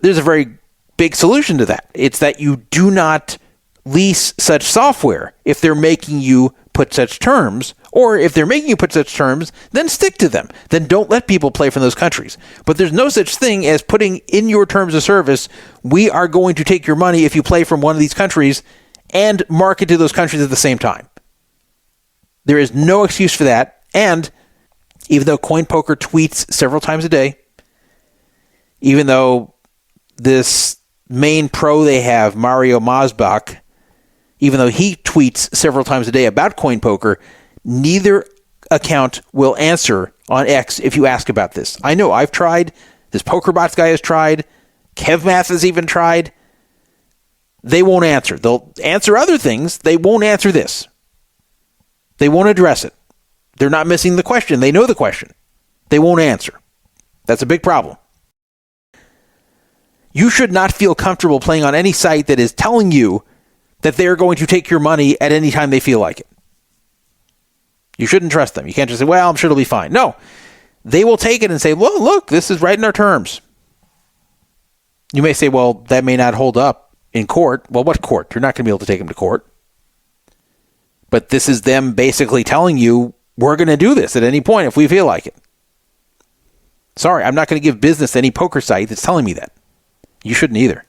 there's a very big solution to that. It's that you do not lease such software if they're making you put such terms, or if they're making you put such terms, then stick to them. Then don't let people play from those countries. But there's no such thing as putting in your terms of service, we are going to take your money if you play from one of these countries and market to those countries at the same time. There is no excuse for that. And even though CoinPoker tweets several times a day, even though this main pro they have, Mario Masbach, even though he tweets several times a day about CoinPoker, neither account will answer on X if you ask about this. I know I've tried. This PokerBots guy has tried. KevMath has even tried. They won't answer. They'll answer other things. They won't answer this. They won't address it. They're not missing the question. They know the question. They won't answer. That's a big problem. You should not feel comfortable playing on any site that is telling you that they're going to take your money at any time they feel like it. You shouldn't trust them. You can't just say, well, I'm sure it'll be fine. No, they will take it and say, well, look, this is right in our terms. You may say, well, that may not hold up in court. Well, what court? You're not going to be able to take them to court. But this is them basically telling you, we're going to do this at any point if we feel like it. Sorry, I'm not going to give business to any poker site that's telling me that. You shouldn't either.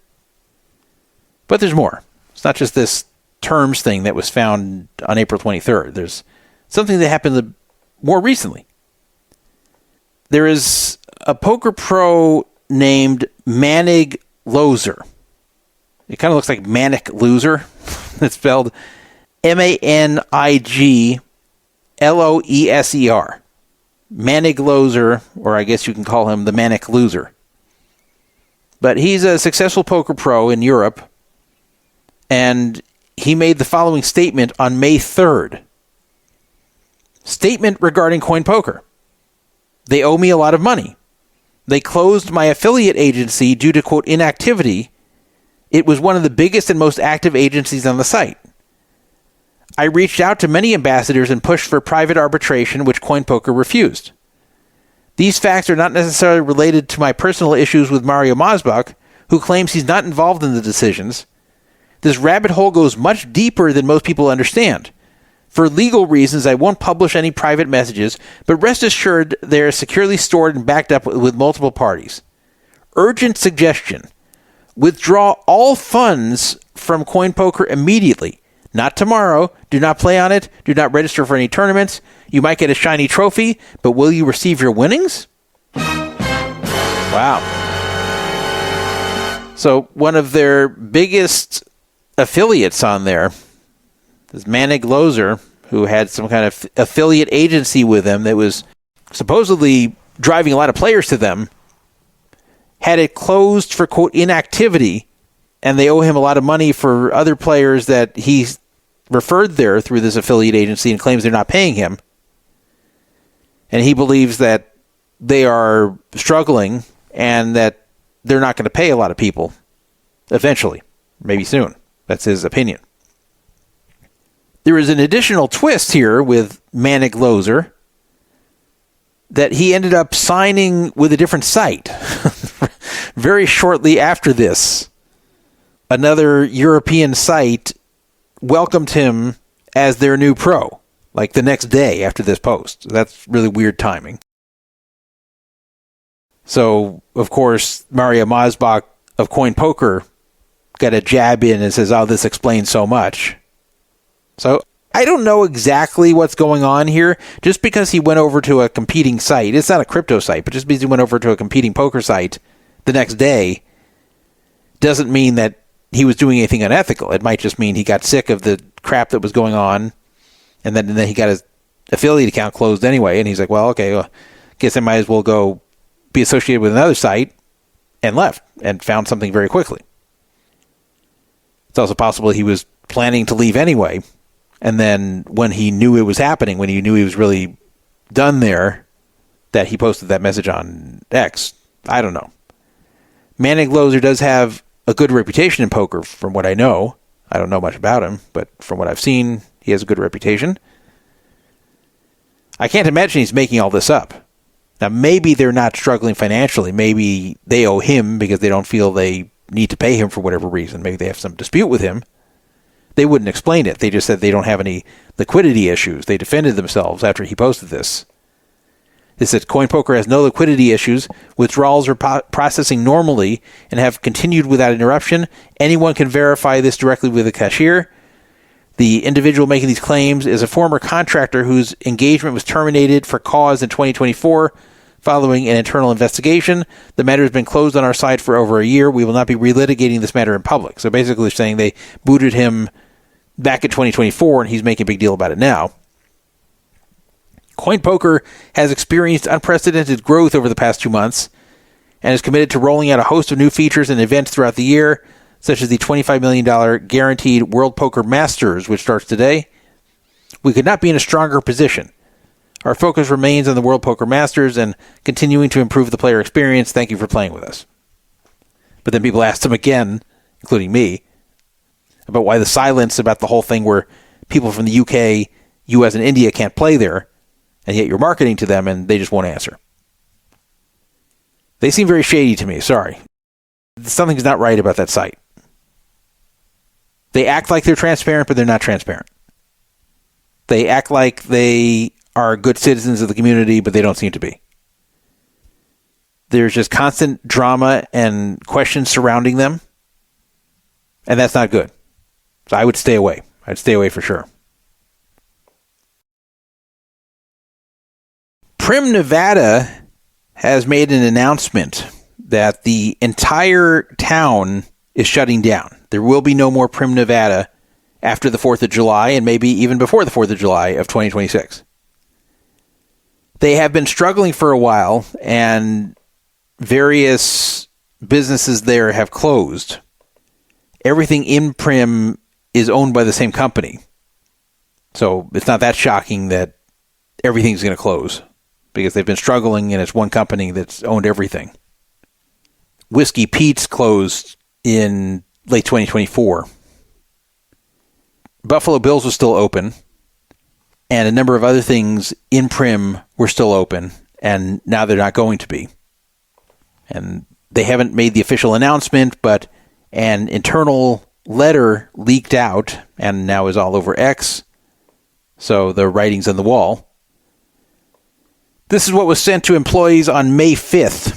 But there's more. It's not just this terms thing that was found on April 23rd. There's something that happened more recently. There is a poker pro named Manig Loser. It kind of looks like Manic Loser. It's spelled Manigloeser. Manig Loser, or I guess you can call him the Manic Loser. But he's a successful poker pro in Europe, and he made the following statement on May 3rd. Statement regarding CoinPoker. They owe me a lot of money. They closed my affiliate agency due to, quote, inactivity. It was one of the biggest and most active agencies on the site. I reached out to many ambassadors and pushed for private arbitration, which CoinPoker refused. These facts are not necessarily related to my personal issues with Mario Masbach, who claims he's not involved in the decisions. This rabbit hole goes much deeper than most people understand. For legal reasons, I won't publish any private messages, but rest assured they are securely stored and backed up with multiple parties. Urgent suggestion. Withdraw all funds from CoinPoker immediately. Not tomorrow. Do not play on it. Do not register for any tournaments. You might get a shiny trophy, but will you receive your winnings? Wow. So one of their biggest affiliates on there, this Manig Loser, who had some kind of affiliate agency with them that was supposedly driving a lot of players to them, had it closed for, quote, inactivity, and they owe him a lot of money for other players that he referred there through this affiliate agency and claims they're not paying him. And he believes that they are struggling and that they're not going to pay a lot of people eventually, maybe soon. That's his opinion. There is an additional twist here with Manig Loser that he ended up signing with a different site very shortly after this. Another European site welcomed him as their new pro, like the next day after this post. That's really weird timing. So, of course, Mario Masbach of CoinPoker got a jab in and says, oh, this explains so much. So, I don't know exactly what's going on here. Just because he went over to a competing site, it's not a crypto site, but just because he went over to a competing poker site the next day doesn't mean that he was doing anything unethical. It might just mean he got sick of the crap that was going on, and then he got his affiliate account closed anyway, and he's like, well, okay, well, guess I might as well go be associated with another site, and left, and found something very quickly. It's also possible he was planning to leave anyway, and then when he knew it was happening, when he knew he was really done there, that he posted that message on X. I don't know. Manig Loser does have a good reputation in poker, from what I know. I don't know much about him, but from what I've seen, he has a good reputation. I can't imagine he's making all this up. Now, maybe they're not struggling financially. Maybe they owe him because they don't feel they need to pay him for whatever reason. Maybe they have some dispute with him. They wouldn't explain it. They just said they don't have any liquidity issues. They defended themselves after he posted this. They said CoinPoker has no liquidity issues. Withdrawals are processing normally and have continued without interruption. Anyone can verify this directly with a cashier. The individual making these claims is a former contractor whose engagement was terminated for cause in 2024 following an internal investigation. The matter has been closed on our side for over a year. We will not be relitigating this matter in public. So basically they're saying they booted him back in 2024 and he's making a big deal about it now. CoinPoker has experienced unprecedented growth over the past 2 months and is committed to rolling out a host of new features and events throughout the year, such as the $25 million guaranteed World Poker Masters, which starts today. We could not be in a stronger position. Our focus remains on the World Poker Masters and continuing to improve the player experience. Thank you for playing with us. But then people asked him again, including me, about why the silence about the whole thing where people from the UK, US, and India can't play there, and yet you're marketing to them and they just won't answer. They seem very shady to me, sorry. Something's not right about that site. They act like they're transparent, but they're not transparent. They act like they are good citizens of the community, but they don't seem to be. There's just constant drama and questions surrounding them, and that's not good. So I would stay away. I'd stay away for sure. Primm, Nevada has made an announcement that the entire town is shutting down. There will be no more Primm, Nevada after the 4th of July and maybe even before the 4th of July of 2026. They have been struggling for a while, and various businesses there have closed. Everything in Primm is owned by the same company. So it's not that shocking that everything's going to close, because they've been struggling and it's one company that's owned everything. Whiskey Pete's closed in late 2024. Buffalo Bills was still open, and a number of other things in Primm were still open, and now they're not going to be. And they haven't made the official announcement, but an internal letter leaked out and now is all over X. So the writing's on the wall. This is what was sent to employees on May 5th.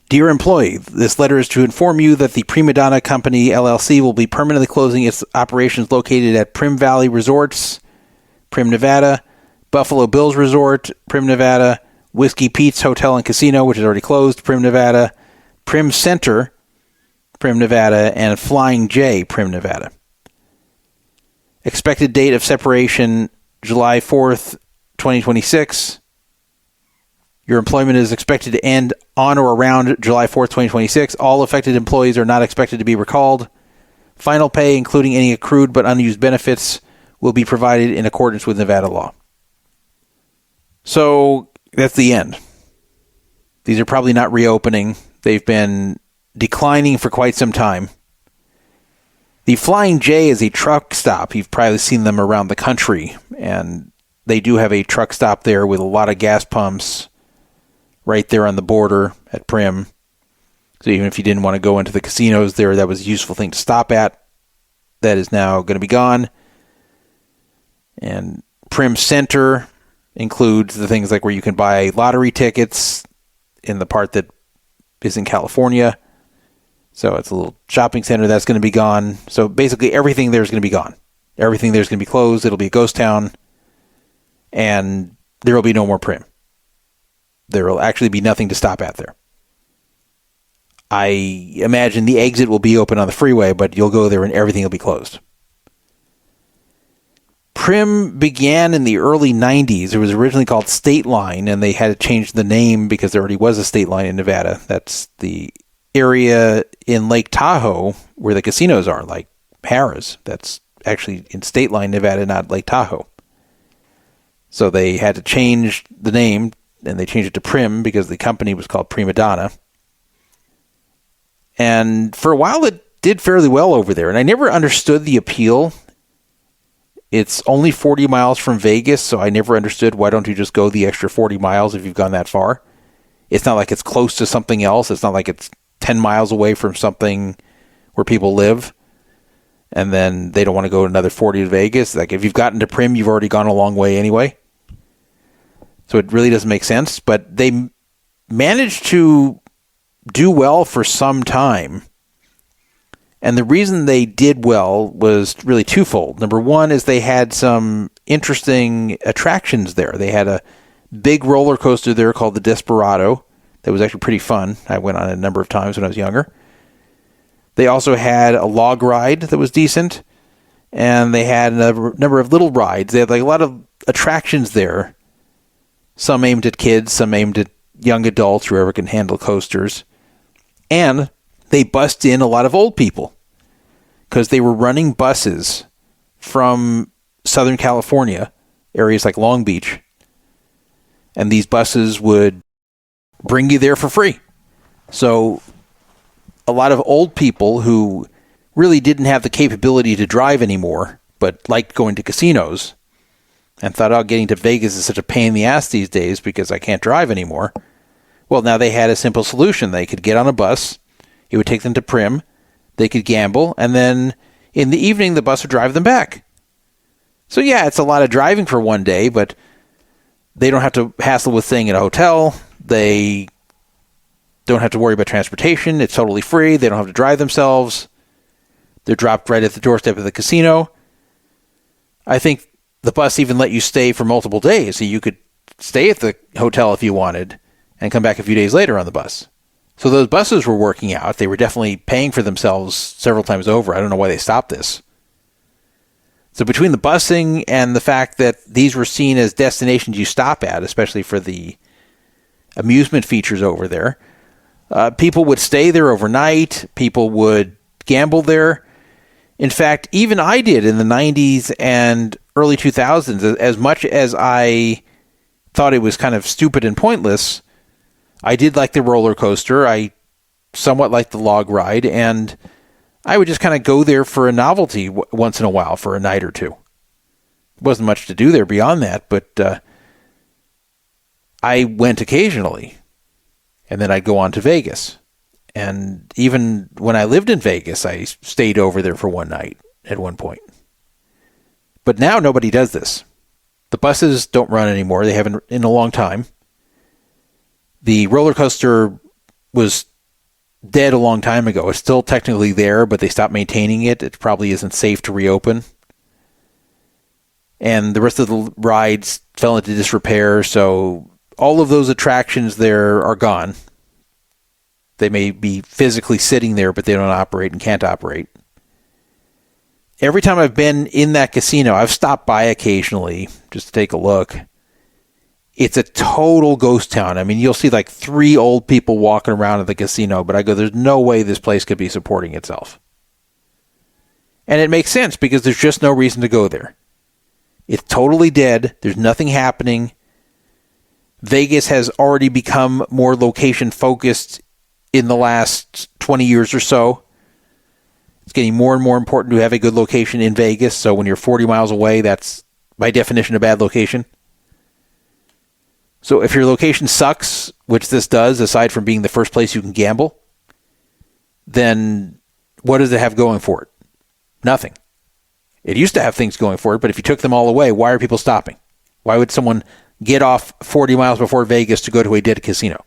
Dear employee, this letter is to inform you that the Prima Donna Company, LLC, will be permanently closing its operations located at Primm Valley Resorts, Primm, Nevada, Buffalo Bills Resort, Primm, Nevada, Whiskey Pete's Hotel and Casino, which is already closed, Primm, Nevada, Primm Center, Primm, Nevada, and Flying J, Primm, Nevada. Expected date of separation, July 4th, 2026. Your employment is expected to end on or around July 4th, 2026. All affected employees are not expected to be recalled. Final pay, including any accrued but unused benefits, will be provided in accordance with Nevada law. So that's the end. These are probably not reopening. They've been declining for quite some time. The Flying J is a truck stop. You've probably seen them around the country, and they do have a truck stop there with a lot of gas pumps right there on the border at Primm. So even if you didn't want to go into the casinos there, that was a useful thing to stop at. That is now going to be gone. And Primm Center includes the things like where you can buy lottery tickets in the part that is in California. So it's a little shopping center that's going to be gone. So basically everything there is going to be gone. Everything there is going to be closed. It'll be a ghost town. And there will be no more Primm. There will actually be nothing to stop at there. I imagine the exit will be open on the freeway, but you'll go there and everything will be closed. Primm began in the early 90s. It was originally called State Line, and they had to change the name because there already was a State Line in Nevada. That's the area in Lake Tahoe where the casinos are, like Harrah's. That's actually in State Line, Nevada, not Lake Tahoe. So they had to change the name, and they changed it to Primm because the company was called Prima Donna. And for a while, it did fairly well over there. And I never understood the appeal. It's only 40 miles from Vegas, so I never understood why don't you just go the extra 40 miles if you've gone that far. It's not like it's close to something else. It's not like it's 10 miles away from something where people live, and then they don't want to go another 40 to Vegas. Like if you've gotten to Primm, you've already gone a long way anyway. So it really doesn't make sense. But they managed to do well for some time. And the reason they did well was really twofold. Number one is they had some interesting attractions there. They had a big roller coaster there called the Desperado that was actually pretty fun. I went on it a number of times when I was younger. They also had a log ride that was decent. And they had a number of little rides. They had like a lot of attractions there. Some aimed at kids, some aimed at young adults, whoever can handle coasters. And they bussed in a lot of old people because they were running buses from Southern California, areas like Long Beach, and these buses would bring you there for free. So a lot of old people who really didn't have the capability to drive anymore, but liked going to casinos and thought, oh, getting to Vegas is such a pain in the ass these days because I can't drive anymore. Well, now they had a simple solution. They could get on a bus. It would take them to Primm. They could gamble. And then in the evening, the bus would drive them back. So, yeah, it's a lot of driving for one day, but they don't have to hassle with staying at a hotel. They don't have to worry about transportation. It's totally free. They don't have to drive themselves. They're dropped right at the doorstep of the casino. I think the bus even let you stay for multiple days. So you could stay at the hotel if you wanted and come back a few days later on the bus. So those buses were working out. They were definitely paying for themselves several times over. I don't know why they stopped this. So between the busing and the fact that these were seen as destinations you stop at, especially for the amusement features over there, people would stay there overnight. People would gamble there. In fact, even I did in the 90s and early 2000s. As much as I thought it was kind of stupid and pointless, I did like the roller coaster. I somewhat liked the log ride, and I would just kind of go there for a novelty once in a while for a night or two. Wasn't much to do there beyond that, but I went occasionally, and then I'd go on to Vegas. And even when I lived in Vegas, I stayed over there for one night at one point. But now nobody does this. The buses don't run anymore. They haven't in a long time. The roller coaster was dead a long time ago. It's still technically there, but they stopped maintaining it. It probably isn't safe to reopen. And the rest of the rides fell into disrepair, so all of those attractions there are gone. They may be physically sitting there, but they don't operate and can't operate. Every time I've been in that casino, I've stopped by occasionally just to take a look. It's a total ghost town. I mean, you'll see like 3 old people walking around at the casino, but I go, there's no way this place could be supporting itself. And it makes sense because there's just no reason to go there. It's totally dead. There's nothing happening. Vegas has already become more location focused in the last 20 years or so. It's getting more and more important to have a good location in Vegas. So when you're 40 miles away, that's by definition a bad location. So if your location sucks, which this does, aside from being the first place you can gamble, then what does it have going for it? Nothing. It used to have things going for it, but if you took them all away, why are people stopping? Why would someone get off 40 miles before Vegas to go to a dead casino?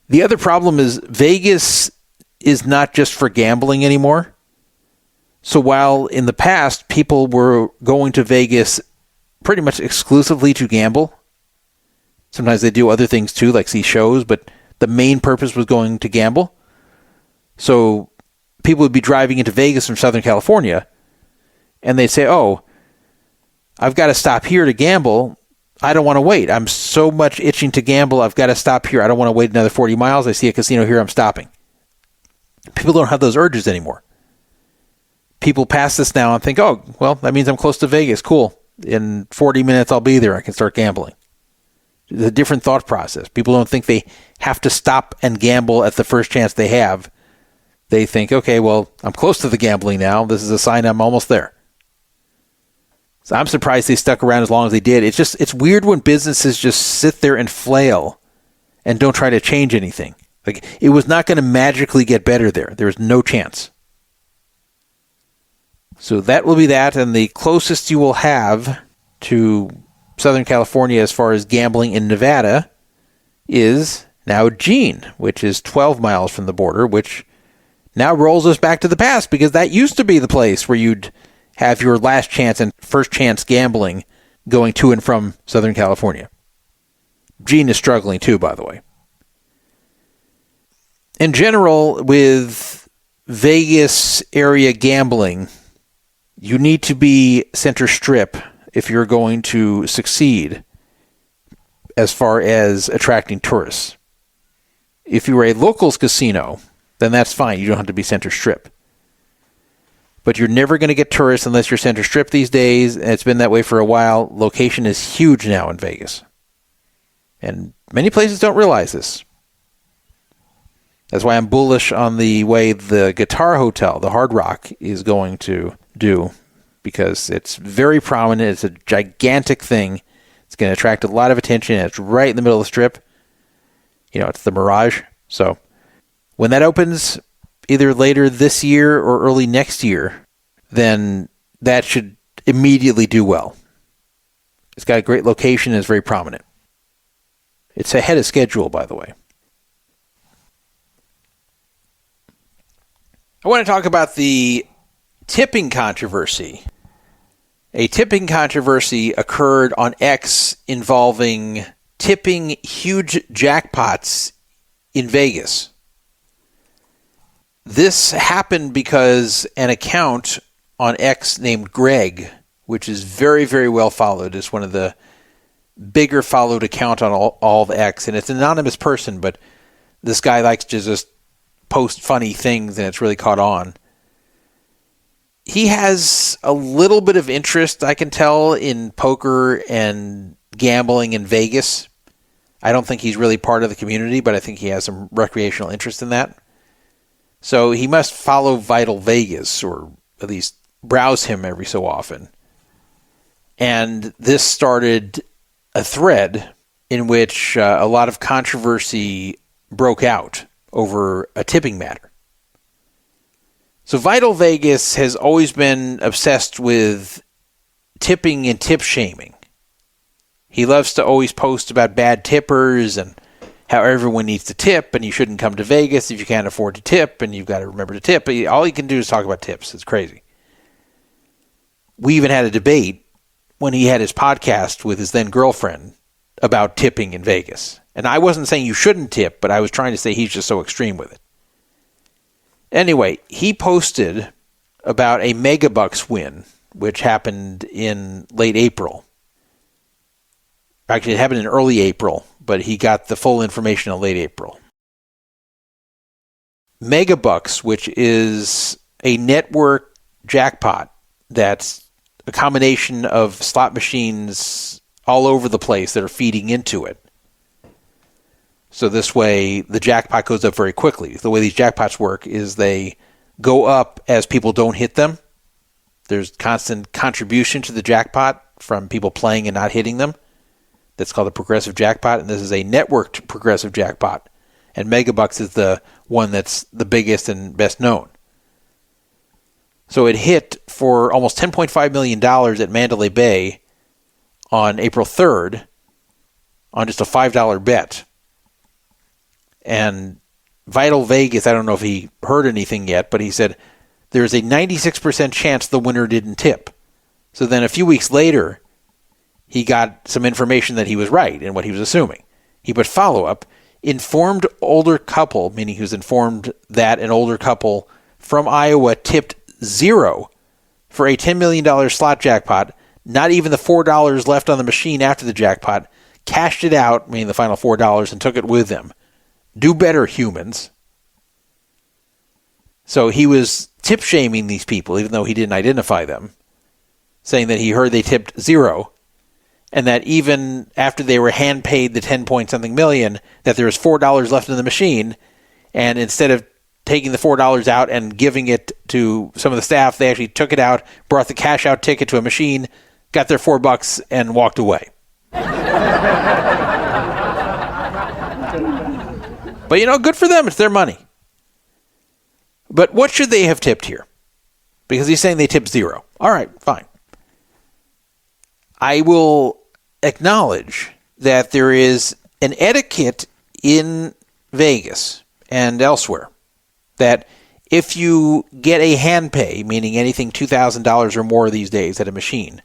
The other problem is Vegas is not just for gambling anymore. So while in the past people were going to Vegas pretty much exclusively to gamble, sometimes they do other things too, like see shows, but the main purpose was going to gamble. So people would be driving into Vegas from Southern California, and they'd say, oh, I've got to stop here to gamble. I don't want to wait. I'm so much itching to gamble. I've got to stop here. I don't want to wait another 40 miles. I see a casino here. I'm stopping. People don't have those urges anymore. People pass this now and think, oh, well, that means I'm close to Vegas. Cool. In 40 minutes, I'll be there. I can start gambling. It's a different thought process. People don't think they have to stop and gamble at the first chance they have. They think, okay, well, I'm close to the gambling now. This is a sign I'm almost there. So I'm surprised they stuck around as long as they did. It's weird when businesses just sit there and flail and don't try to change anything. Like, it was not going to magically get better there. There was no chance. So that will be that, and the closest you will have to Southern California as far as gambling in Nevada is now Jean, which is 12 miles from the border, which now rolls us back to the past because that used to be the place where you'd have your last chance and first chance gambling going to and from Southern California. Jean is struggling too, by the way. In general, with Vegas area gambling, you need to be center strip if you're going to succeed as far as attracting tourists. If you're a locals casino, then that's fine. You don't have to be center strip. But you're never going to get tourists unless you're center strip these days, and it's been that way for a while. Location is huge now in Vegas. And many places don't realize this. That's why I'm bullish on the way the Guitar Hotel, the Hard Rock, is going to do, because it's very prominent. It's a gigantic thing. It's going to attract a lot of attention. It's right in the middle of the Strip. It's the Mirage. So when that opens, either later this year or early next year, then that should immediately do well. It's got a great location and it's very prominent. It's ahead of schedule, by the way. I want to talk about the tipping controversy. A tipping controversy occurred on X involving tipping huge jackpots in Vegas. This happened because an account on X named Greg, which is very, very well followed, is one of the bigger followed account on all of X, and it's an anonymous person, but this guy likes to just post funny things, and it's really caught on. He has a little bit of interest, I can tell, in poker and gambling in Vegas. I don't think he's really part of the community, but I think he has some recreational interest in that. So he must follow VitalVegas, or at least browse him every so often. And this started a thread in which a lot of controversy broke out over a tipping matter. So VitalVegas has always been obsessed with tipping and tip shaming. He loves to always post about bad tippers and how everyone needs to tip, and you shouldn't come to Vegas if you can't afford to tip, and you've got to remember to tip. But all he can do is talk about tips. It's crazy. We even had a debate when he had his podcast with his then girlfriend about tipping in Vegas. And I wasn't saying you shouldn't tip, but I was trying to say he's just so extreme with it. Anyway, he posted about a Megabucks win, which happened in late April. Actually, it happened in early April, but he got the full information in late April. Megabucks, which is a network jackpot that's a combination of slot machines all over the place that are feeding into it. So this way, the jackpot goes up very quickly. The way these jackpots work is they go up as people don't hit them. There's constant contribution to the jackpot from people playing and not hitting them. That's called a progressive jackpot, and this is a networked progressive jackpot. And Megabucks is the one that's the biggest and best known. So it hit for almost $10.5 million at Mandalay Bay on April 3rd on just a $5 bet. And VitalVegas, I don't know if he heard anything yet, but he said there's a 96% chance the winner didn't tip. So then a few weeks later, he got some information that he was right in what he was assuming. He put follow-up, informed older couple, meaning he was informed that an older couple from Iowa tipped zero for a $10 million slot jackpot, not even the $4 left on the machine after the jackpot, cashed it out, meaning the final $4, and took it with them. Do better, humans. So he was tip shaming these people, even though he didn't identify them, saying that he heard they tipped zero, and that even after they were hand paid the 10-point-something million, that there was $4 left in the machine, and instead of taking the $4 out and giving it to some of the staff, they actually took it out, brought the cash out ticket to a machine, got their $4, and walked away. But, good for them. It's their money. But what should they have tipped here? Because he's saying they tipped zero. All right, fine. I will acknowledge that there is an etiquette in Vegas and elsewhere that if you get a hand pay, meaning anything $2,000 or more these days at a machine,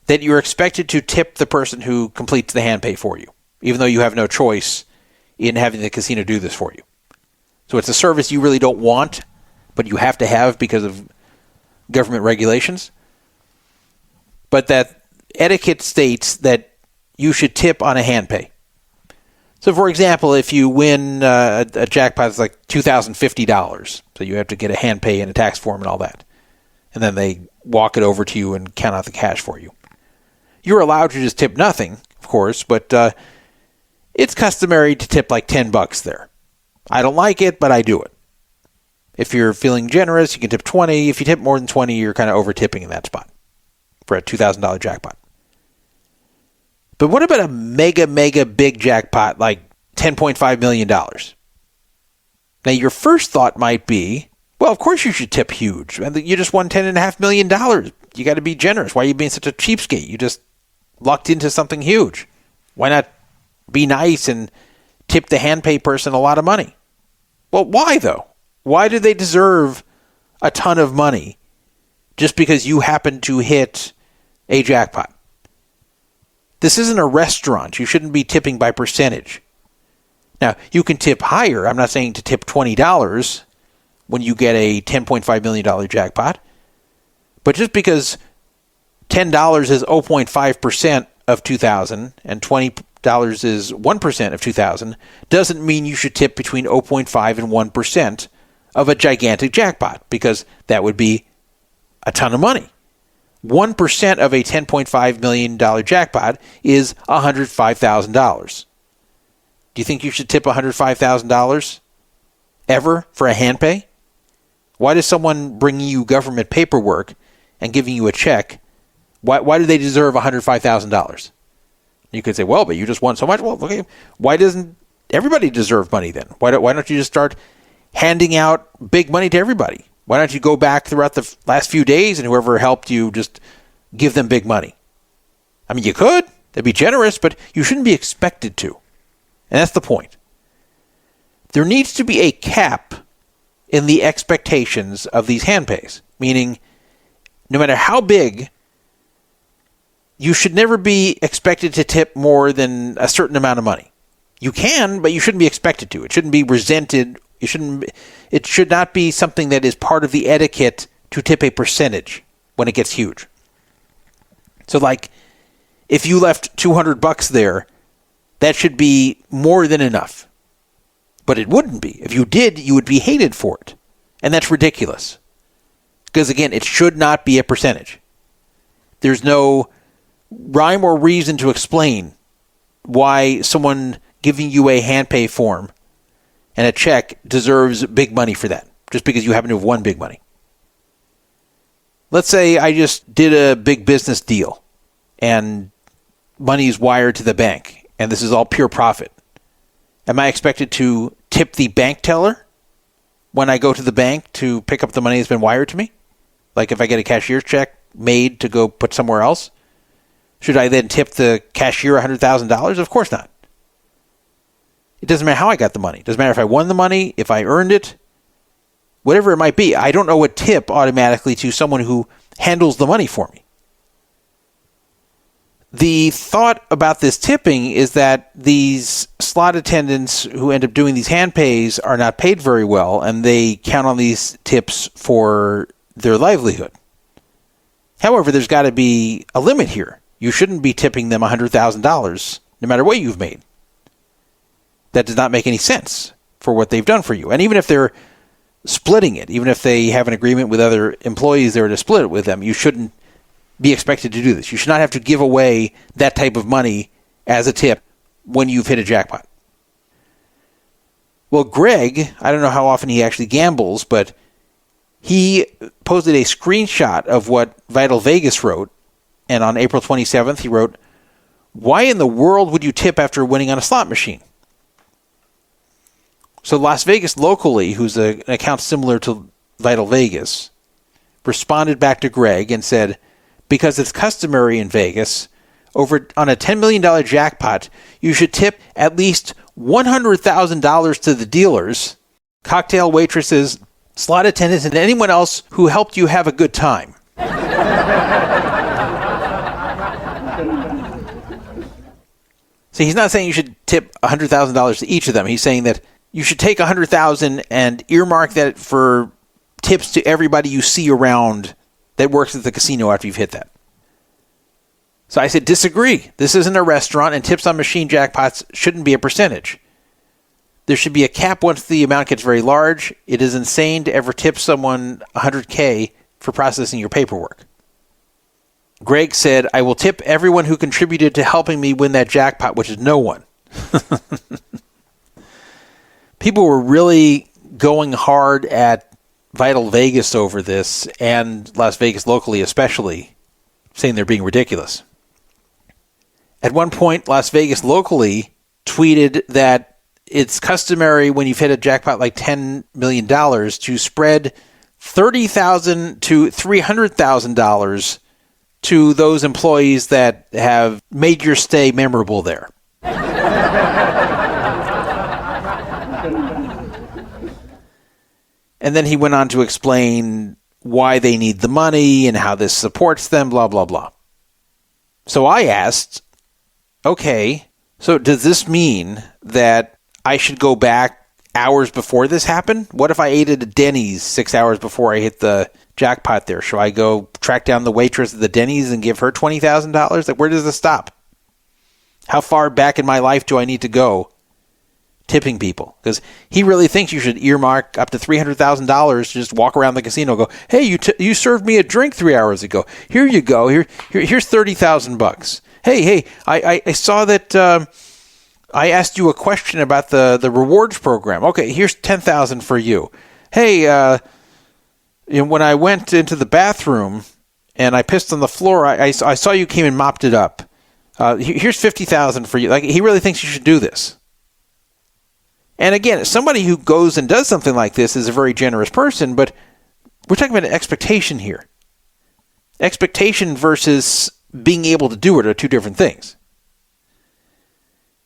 that you're expected to tip the person who completes the hand pay for you, even though you have no choice in having the casino do this for you. So it's a service you really don't want, but you have to have because of government regulations. But that etiquette states that you should tip on a hand pay. So, for example, if you win a jackpot that's like $2,050, so you have to get a hand pay and a tax form and all that, and then they walk it over to you and count out the cash for you. You're allowed to just tip nothing, of course, but it's customary to tip like $10 there. I don't like it, but I do it. If you're feeling generous, you can tip 20. If you tip more than 20, you're kind of over-tipping in that spot for a $2,000 jackpot. But what about a mega big jackpot like $10.5 million? Now, your first thought might be, well, of course you should tip huge. You just won $10.5 million. You got to be generous. Why are you being such a cheapskate? You just lucked into something huge. Why not be nice and tip the handpay person a lot of money? Well, why, though? Why do they deserve a ton of money just because you happen to hit a jackpot? This isn't a restaurant. You shouldn't be tipping by percentage. Now, you can tip higher. I'm not saying to tip $20 when you get a $10.5 million jackpot. But just because $10 is 0.5% of 2,000 and $20 is 1% of 2,000 doesn't mean you should tip between 0.5 and 1% of a gigantic jackpot, because that would be a ton of money. 1% of a $10.5 million jackpot is $105,000. Do you think you should tip $105,000 ever for a hand pay? Why does someone bringing you government paperwork and giving you a check, why do they deserve $105,000? You could say, well, but you just won so much. Well, okay, why doesn't everybody deserve money then? Why don't you just start handing out big money to everybody? Why don't you go back throughout the last few days and whoever helped you, just give them big money? I mean, you could. That'd be generous, but you shouldn't be expected to. And that's the point. There needs to be a cap in the expectations of these hand pays, meaning no matter how big, you should never be expected to tip more than a certain amount of money. You can, but you shouldn't be expected to. It shouldn't be resented. It should not be something that is part of the etiquette to tip a percentage when it gets huge. So like, if you left $200 there, that should be more than enough. But it wouldn't be. If you did, you would be hated for it. And that's ridiculous. Because again, it should not be a percentage. There's no rhyme or reason to explain why someone giving you a hand pay form and a check deserves big money for that, just because you happen to have won big money. Let's say I just did a big business deal and money is wired to the bank and this is all pure profit. Am I expected to tip the bank teller when I go to the bank to pick up the money that's been wired to me? Like if I get a cashier's check made to go put somewhere else, should I then tip the cashier $100,000? Of course not. It doesn't matter how I got the money. It doesn't matter if I won the money, if I earned it, whatever it might be. I don't owe a tip automatically to someone who handles the money for me. The thought about this tipping is that these slot attendants who end up doing these hand pays are not paid very well, and they count on these tips for their livelihood. However, there's got to be a limit here. You shouldn't be tipping them $100,000 no matter what you've made. That does not make any sense for what they've done for you. And even if they're splitting it, even if they have an agreement with other employees there to split it with them, you shouldn't be expected to do this. You should not have to give away that type of money as a tip when you've hit a jackpot. Well, Greg, I don't know how often he actually gambles, but he posted a screenshot of what VitalVegas wrote, and on April 27th he wrote, "Why in the world would you tip after winning on a slot machine?" So Las Vegas Locally, who's an account similar to VitalVegas, responded back to Greg and said, "Because it's customary in Vegas, on a $10 million jackpot, you should tip at least $100,000 to the dealers, cocktail waitresses, slot attendants, and anyone else who helped you have a good time." So he's not saying you should tip $100,000 to each of them. He's saying that you should take $100,000 and earmark that for tips to everybody you see around that works at the casino after you've hit that. So I said, disagree. This isn't a restaurant, and tips on machine jackpots shouldn't be a percentage. There should be a cap once the amount gets very large. It is insane to ever tip someone $100K for processing your paperwork. Greg said, "I will tip everyone who contributed to helping me win that jackpot," which is no one. people were really going hard at VitalVegas over this, and Las Vegas locally especially, saying they're being ridiculous. At one point, Las Vegas locally tweeted that it's customary when you've hit a jackpot like $10 million to spread $30,000 to $300,000 to those employees that have made your stay memorable there. And then he went on to explain why they need the money and how this supports them, blah, blah, blah. So I asked, okay, so does this mean that I should go back hours before this happened? What if I ate at a Denny's 6 hours before I hit the jackpot there? Should I go track down the waitress at the Denny's and give her $20,000? Like, where does this stop? How far back in my life do I need to go tipping people? Because he really thinks you should earmark up to $300,000 to just walk around the casino and go, hey, you served me a drink 3 hours ago. Here you go. Here's $30,000. Hey, I saw that I asked you a question about the rewards program. Okay, here's $10,000 for you. Hey, when I went into the bathroom and I pissed on the floor, I saw you came and mopped it up. Here's $50,000 for you. Like, he really thinks you should do this. And again, somebody who goes and does something like this is a very generous person, but we're talking about an expectation here. Expectation versus being able to do it are two different things.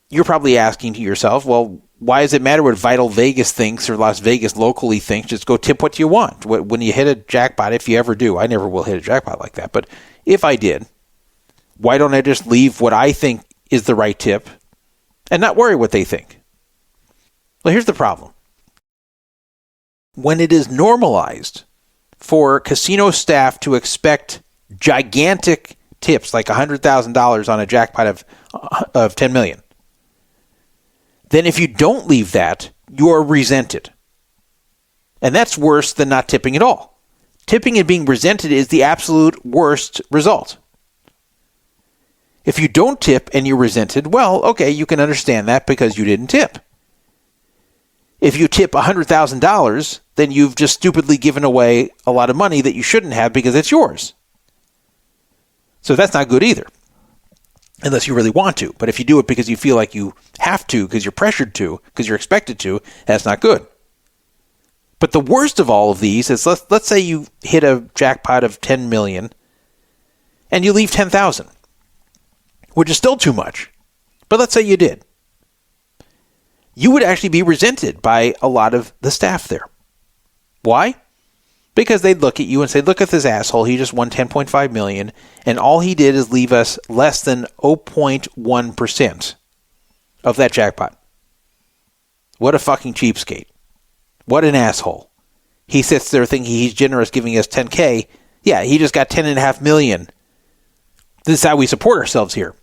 You're probably asking to yourself, well, why does it matter what VitalVegas thinks or Las Vegas locally thinks? Just go tip what you want. When you hit a jackpot, if you ever do, I never will hit a jackpot like that, but if I did, why don't I just leave what I think is the right tip and not worry what they think? Well, here's the problem. When it is normalized for casino staff to expect gigantic tips like $100,000 on a jackpot of $10 million, then if you don't leave that, you're resented. And that's worse than not tipping at all. Tipping and being resented is the absolute worst result. If you don't tip and you're resented, well, okay, you can understand that because you didn't tip. If you tip $100,000, then you've just stupidly given away a lot of money that you shouldn't have because it's yours. So that's not good either, unless you really want to. But if you do it because you feel like you have to, because you're pressured to, because you're expected to, that's not good. But the worst of all of these is, let's say you hit a jackpot of $10 million and you leave $10,000, which is still too much. But let's say you did. You would actually be resented by a lot of the staff there. Why? Because they'd look at you and say, look at this asshole, he just won $10.5 million, and all he did is leave us less than 0.1% of that jackpot. What a fucking cheapskate. What an asshole. He sits there thinking he's generous giving us $10K. Yeah, he just got $10.5 million. This is how we support ourselves here.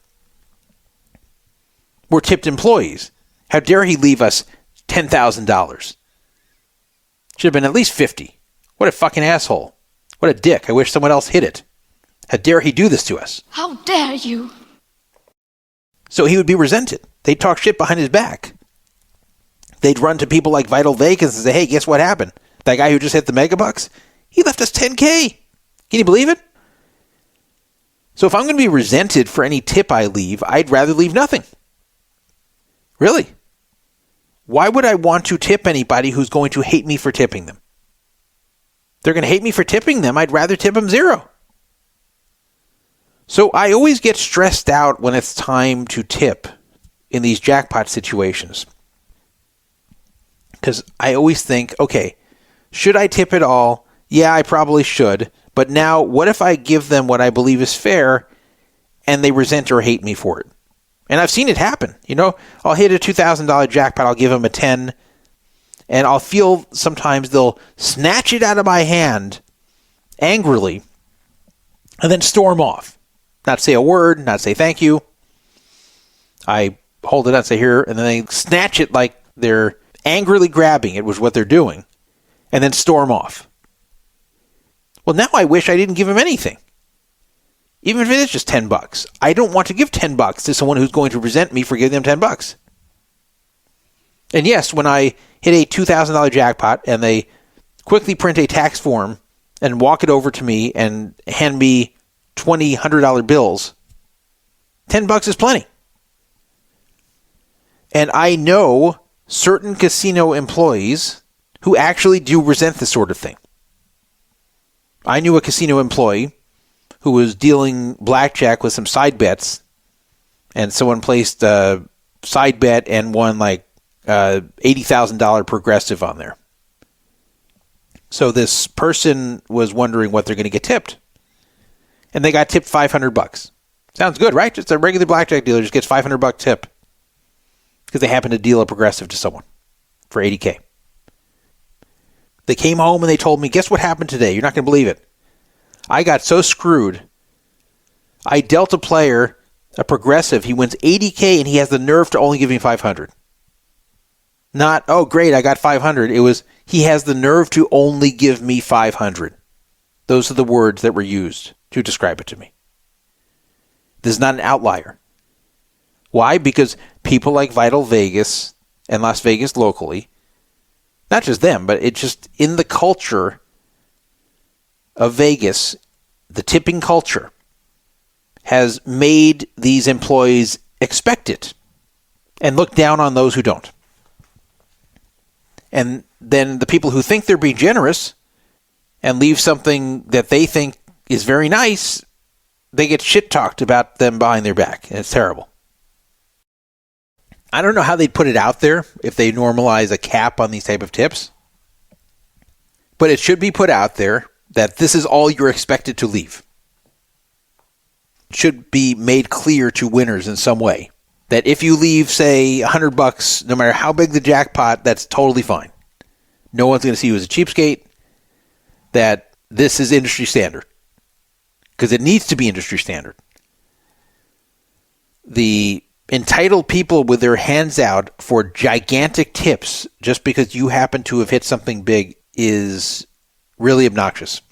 We're tipped employees. How dare he leave us $10,000? Should have been at least $50,000. What a fucking asshole. What a dick. I wish someone else hit it. How dare he do this to us? How dare you? So he would be resented. They'd talk shit behind his back. They'd run to people like VitalVegas and say, hey, guess what happened? That guy who just hit the Megabucks, he left us $10K. Can you believe it? So if I'm going to be resented for any tip I leave, I'd rather leave nothing. Really? Why would I want to tip anybody who's going to hate me for tipping them? They're going to hate me for tipping them. I'd rather tip them $0. So I always get stressed out when it's time to tip in these jackpot situations. Because I always think, okay, should I tip at all? Yeah, I probably should. But now, what if I give them what I believe is fair and they resent or hate me for it? And I've seen it happen. You know, I'll hit a $2,000 jackpot, I'll give them a 10, and I'll feel sometimes they'll snatch it out of my hand angrily and then storm off. Not say a word, not say thank you. I hold it out and say here, and then they snatch it like they're angrily grabbing it, was what they're doing, and then storm off. Well, now I wish I didn't give them anything. Even if it is just $10. I don't want to give $10 to someone who's going to resent me for giving them $10. And yes, when I hit a $2,000 jackpot and they quickly print a tax form and walk it over to me and hand me $20, $100 bills, $10 is plenty. And I know certain casino employees who actually do resent this sort of thing. I knew a casino employee who was dealing blackjack with some side bets, and someone placed a side bet and won like $80,000 progressive on there. So this person was wondering what they're going to get tipped. And they got tipped $500. Sounds good, right? Just a regular blackjack dealer just gets $500 tip because they happen to deal a progressive to someone for $80K. They came home and they told me, guess what happened today? You're not going to believe it. I got so screwed. I dealt a player a progressive. He wins $80K and he has the nerve to only give me $500. Not, oh, great, I got $500. It was, he has the nerve to only give me $500. Those are the words that were used to describe it to me. This is not an outlier. Why? Because people like VitalVegas and Las Vegas locally, not just them, but it's just in the culture of Vegas, the tipping culture has made these employees expect it and look down on those who don't. And then the people who think they're being generous and leave something that they think is very nice, they get shit-talked about them behind their back. And it's terrible. I don't know how they'd put it out there if they normalize a cap on these type of tips. But it should be put out there that this is all you're expected to leave. It should be made clear to winners in some way. That if you leave, say, $100, no matter how big the jackpot, that's totally fine. No one's going to see you as a cheapskate. That this is industry standard. Because it needs to be industry standard. The entitled people with their hands out for gigantic tips just because you happen to have hit something big is really obnoxious.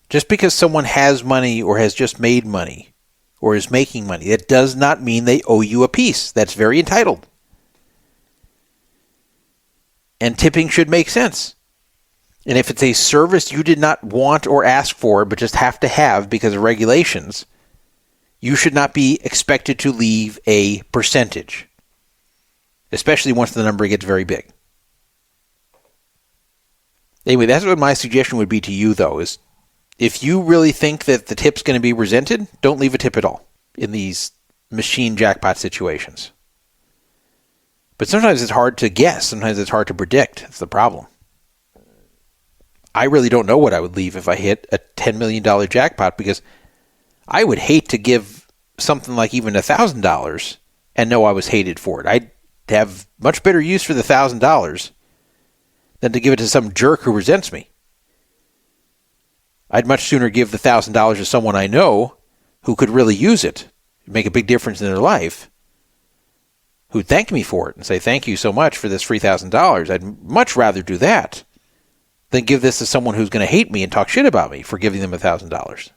Just because someone has money or has just made money or is making money, that does not mean they owe you a piece. That's very entitled. And tipping should make sense. And if it's a service you did not want or ask for, but just have to have because of regulations, you should not be expected to leave a percentage, especially once the number gets very big. Anyway, that's what my suggestion would be to you, though, is if you really think that the tip's going to be resented, don't leave a tip at all in these machine jackpot situations. But sometimes it's hard to guess. Sometimes it's hard to predict. That's the problem. I really don't know what I would leave if I hit a $10 million jackpot because I would hate to give something like even $1,000 and know I was hated for it. I'd have much better use for the $1,000 than to give it to some jerk who resents me. I'd much sooner give the $1,000 to someone I know who could really use it, make a big difference in their life, who'd thank me for it and say, thank you so much for this free $1,000. I'd much rather do that than give this to someone who's going to hate me and talk shit about me for giving them $1,000.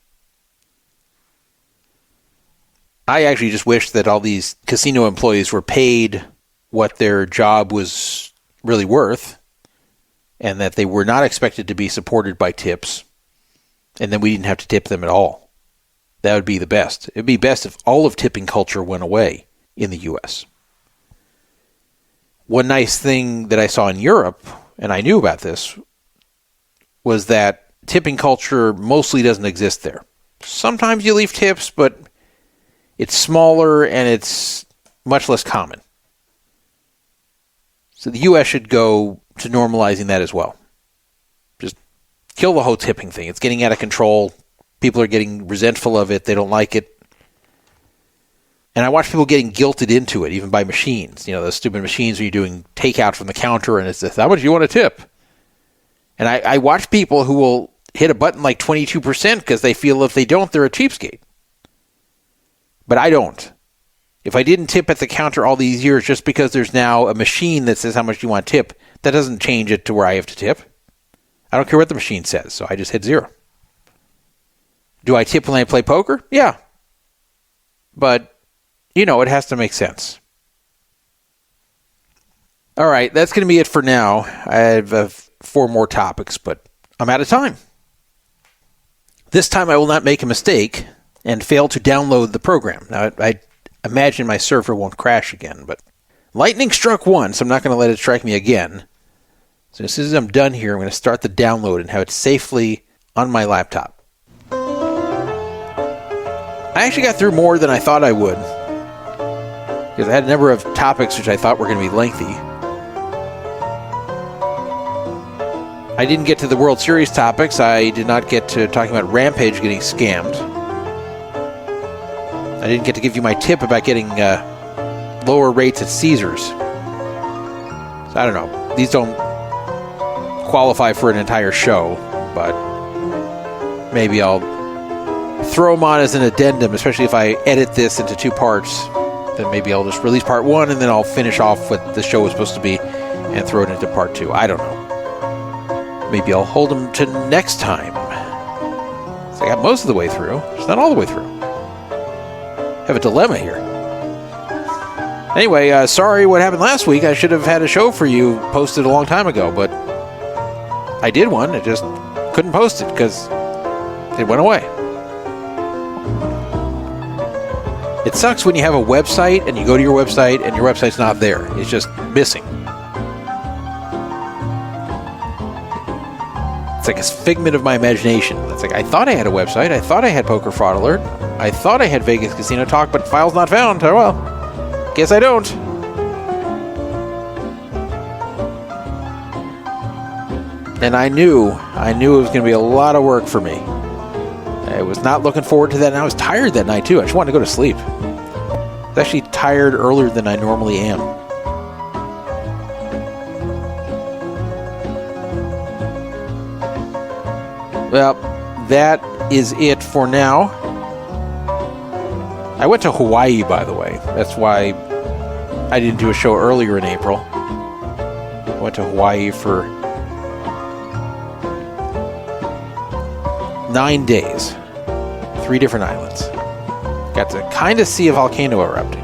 I actually just wish that all these casino employees were paid what their job was really worth and that they were not expected to be supported by tips, and then we didn't have to tip them at all. That would be the best. It would be best if all of tipping culture went away in the U.S. One nice thing that I saw in Europe, and I knew about this, was that tipping culture mostly doesn't exist there. Sometimes you leave tips, but it's smaller and it's much less common. So the U.S. should go to normalizing that as well. Just kill the whole tipping thing. It's getting out of control. People are getting resentful of it. They don't like it. And I watch people getting guilted into it, even by machines. You know, those stupid machines where you're doing takeout from the counter and it's this, how much do you want to tip? And I watch people who will hit a button like 22% because they feel if they don't, they're a cheapskate. But I don't. If I didn't tip at the counter all these years just because there's now a machine that says how much you want to tip, that doesn't change it to where I have to tip. I don't care what the machine says, so I just hit 0. Do I tip when I play poker? Yeah. But, you know, it has to make sense. All right, that's going to be it for now. I have 4 more topics, but I'm out of time. This time I will not make a mistake and fail to download the program. Now, I imagine my server won't crash again, but lightning struck once. I'm not going to let it strike me again. So as soon as I'm done here, I'm going to start the download and have it safely on my laptop. I actually got through more than I thought I would, because I had a number of topics which I thought were going to be lengthy. I didn't get to the World Series topics. I did not get to talking about Rampage getting scammed. I didn't get to give you my tip about getting lower rates at Caesars. So I don't know. These don't qualify for an entire show, but maybe I'll throw them on as an addendum, especially if I edit this into 2 parts. Then maybe I'll just release part 1 and then I'll finish off what the show was supposed to be and throw it into part 2. I don't know. Maybe I'll hold them to next time. So I got most of the way through, just not all the way through. Have a dilemma here. Anyway, sorry what happened last week. I should have had a show for you posted a long time ago, but I did one. I just couldn't post it because it went away. It sucks when you have a website and you go to your website and your website's not there. It's just missing. It's like a figment of my imagination. It's like, I thought I had a website. I thought I had Poker Fraud Alert. I thought I had Vegas Casino Talk, but file's not found. Oh well. Guess I don't. And I knew it was going to be a lot of work for me. I was not looking forward to that, and I was tired that night too. I just wanted to go to sleep. I was actually tired earlier than I normally am. Well, that is it for now. I went to Hawaii, by the way. That's why I didn't do a show earlier in April. I went to Hawaii for 9 days. 3 different islands. Got to kind of see a volcano erupting.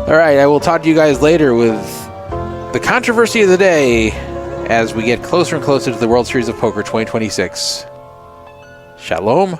Alright, I will talk to you guys later with the controversy of the day as we get closer and closer to the World Series of Poker 2026. Shalom.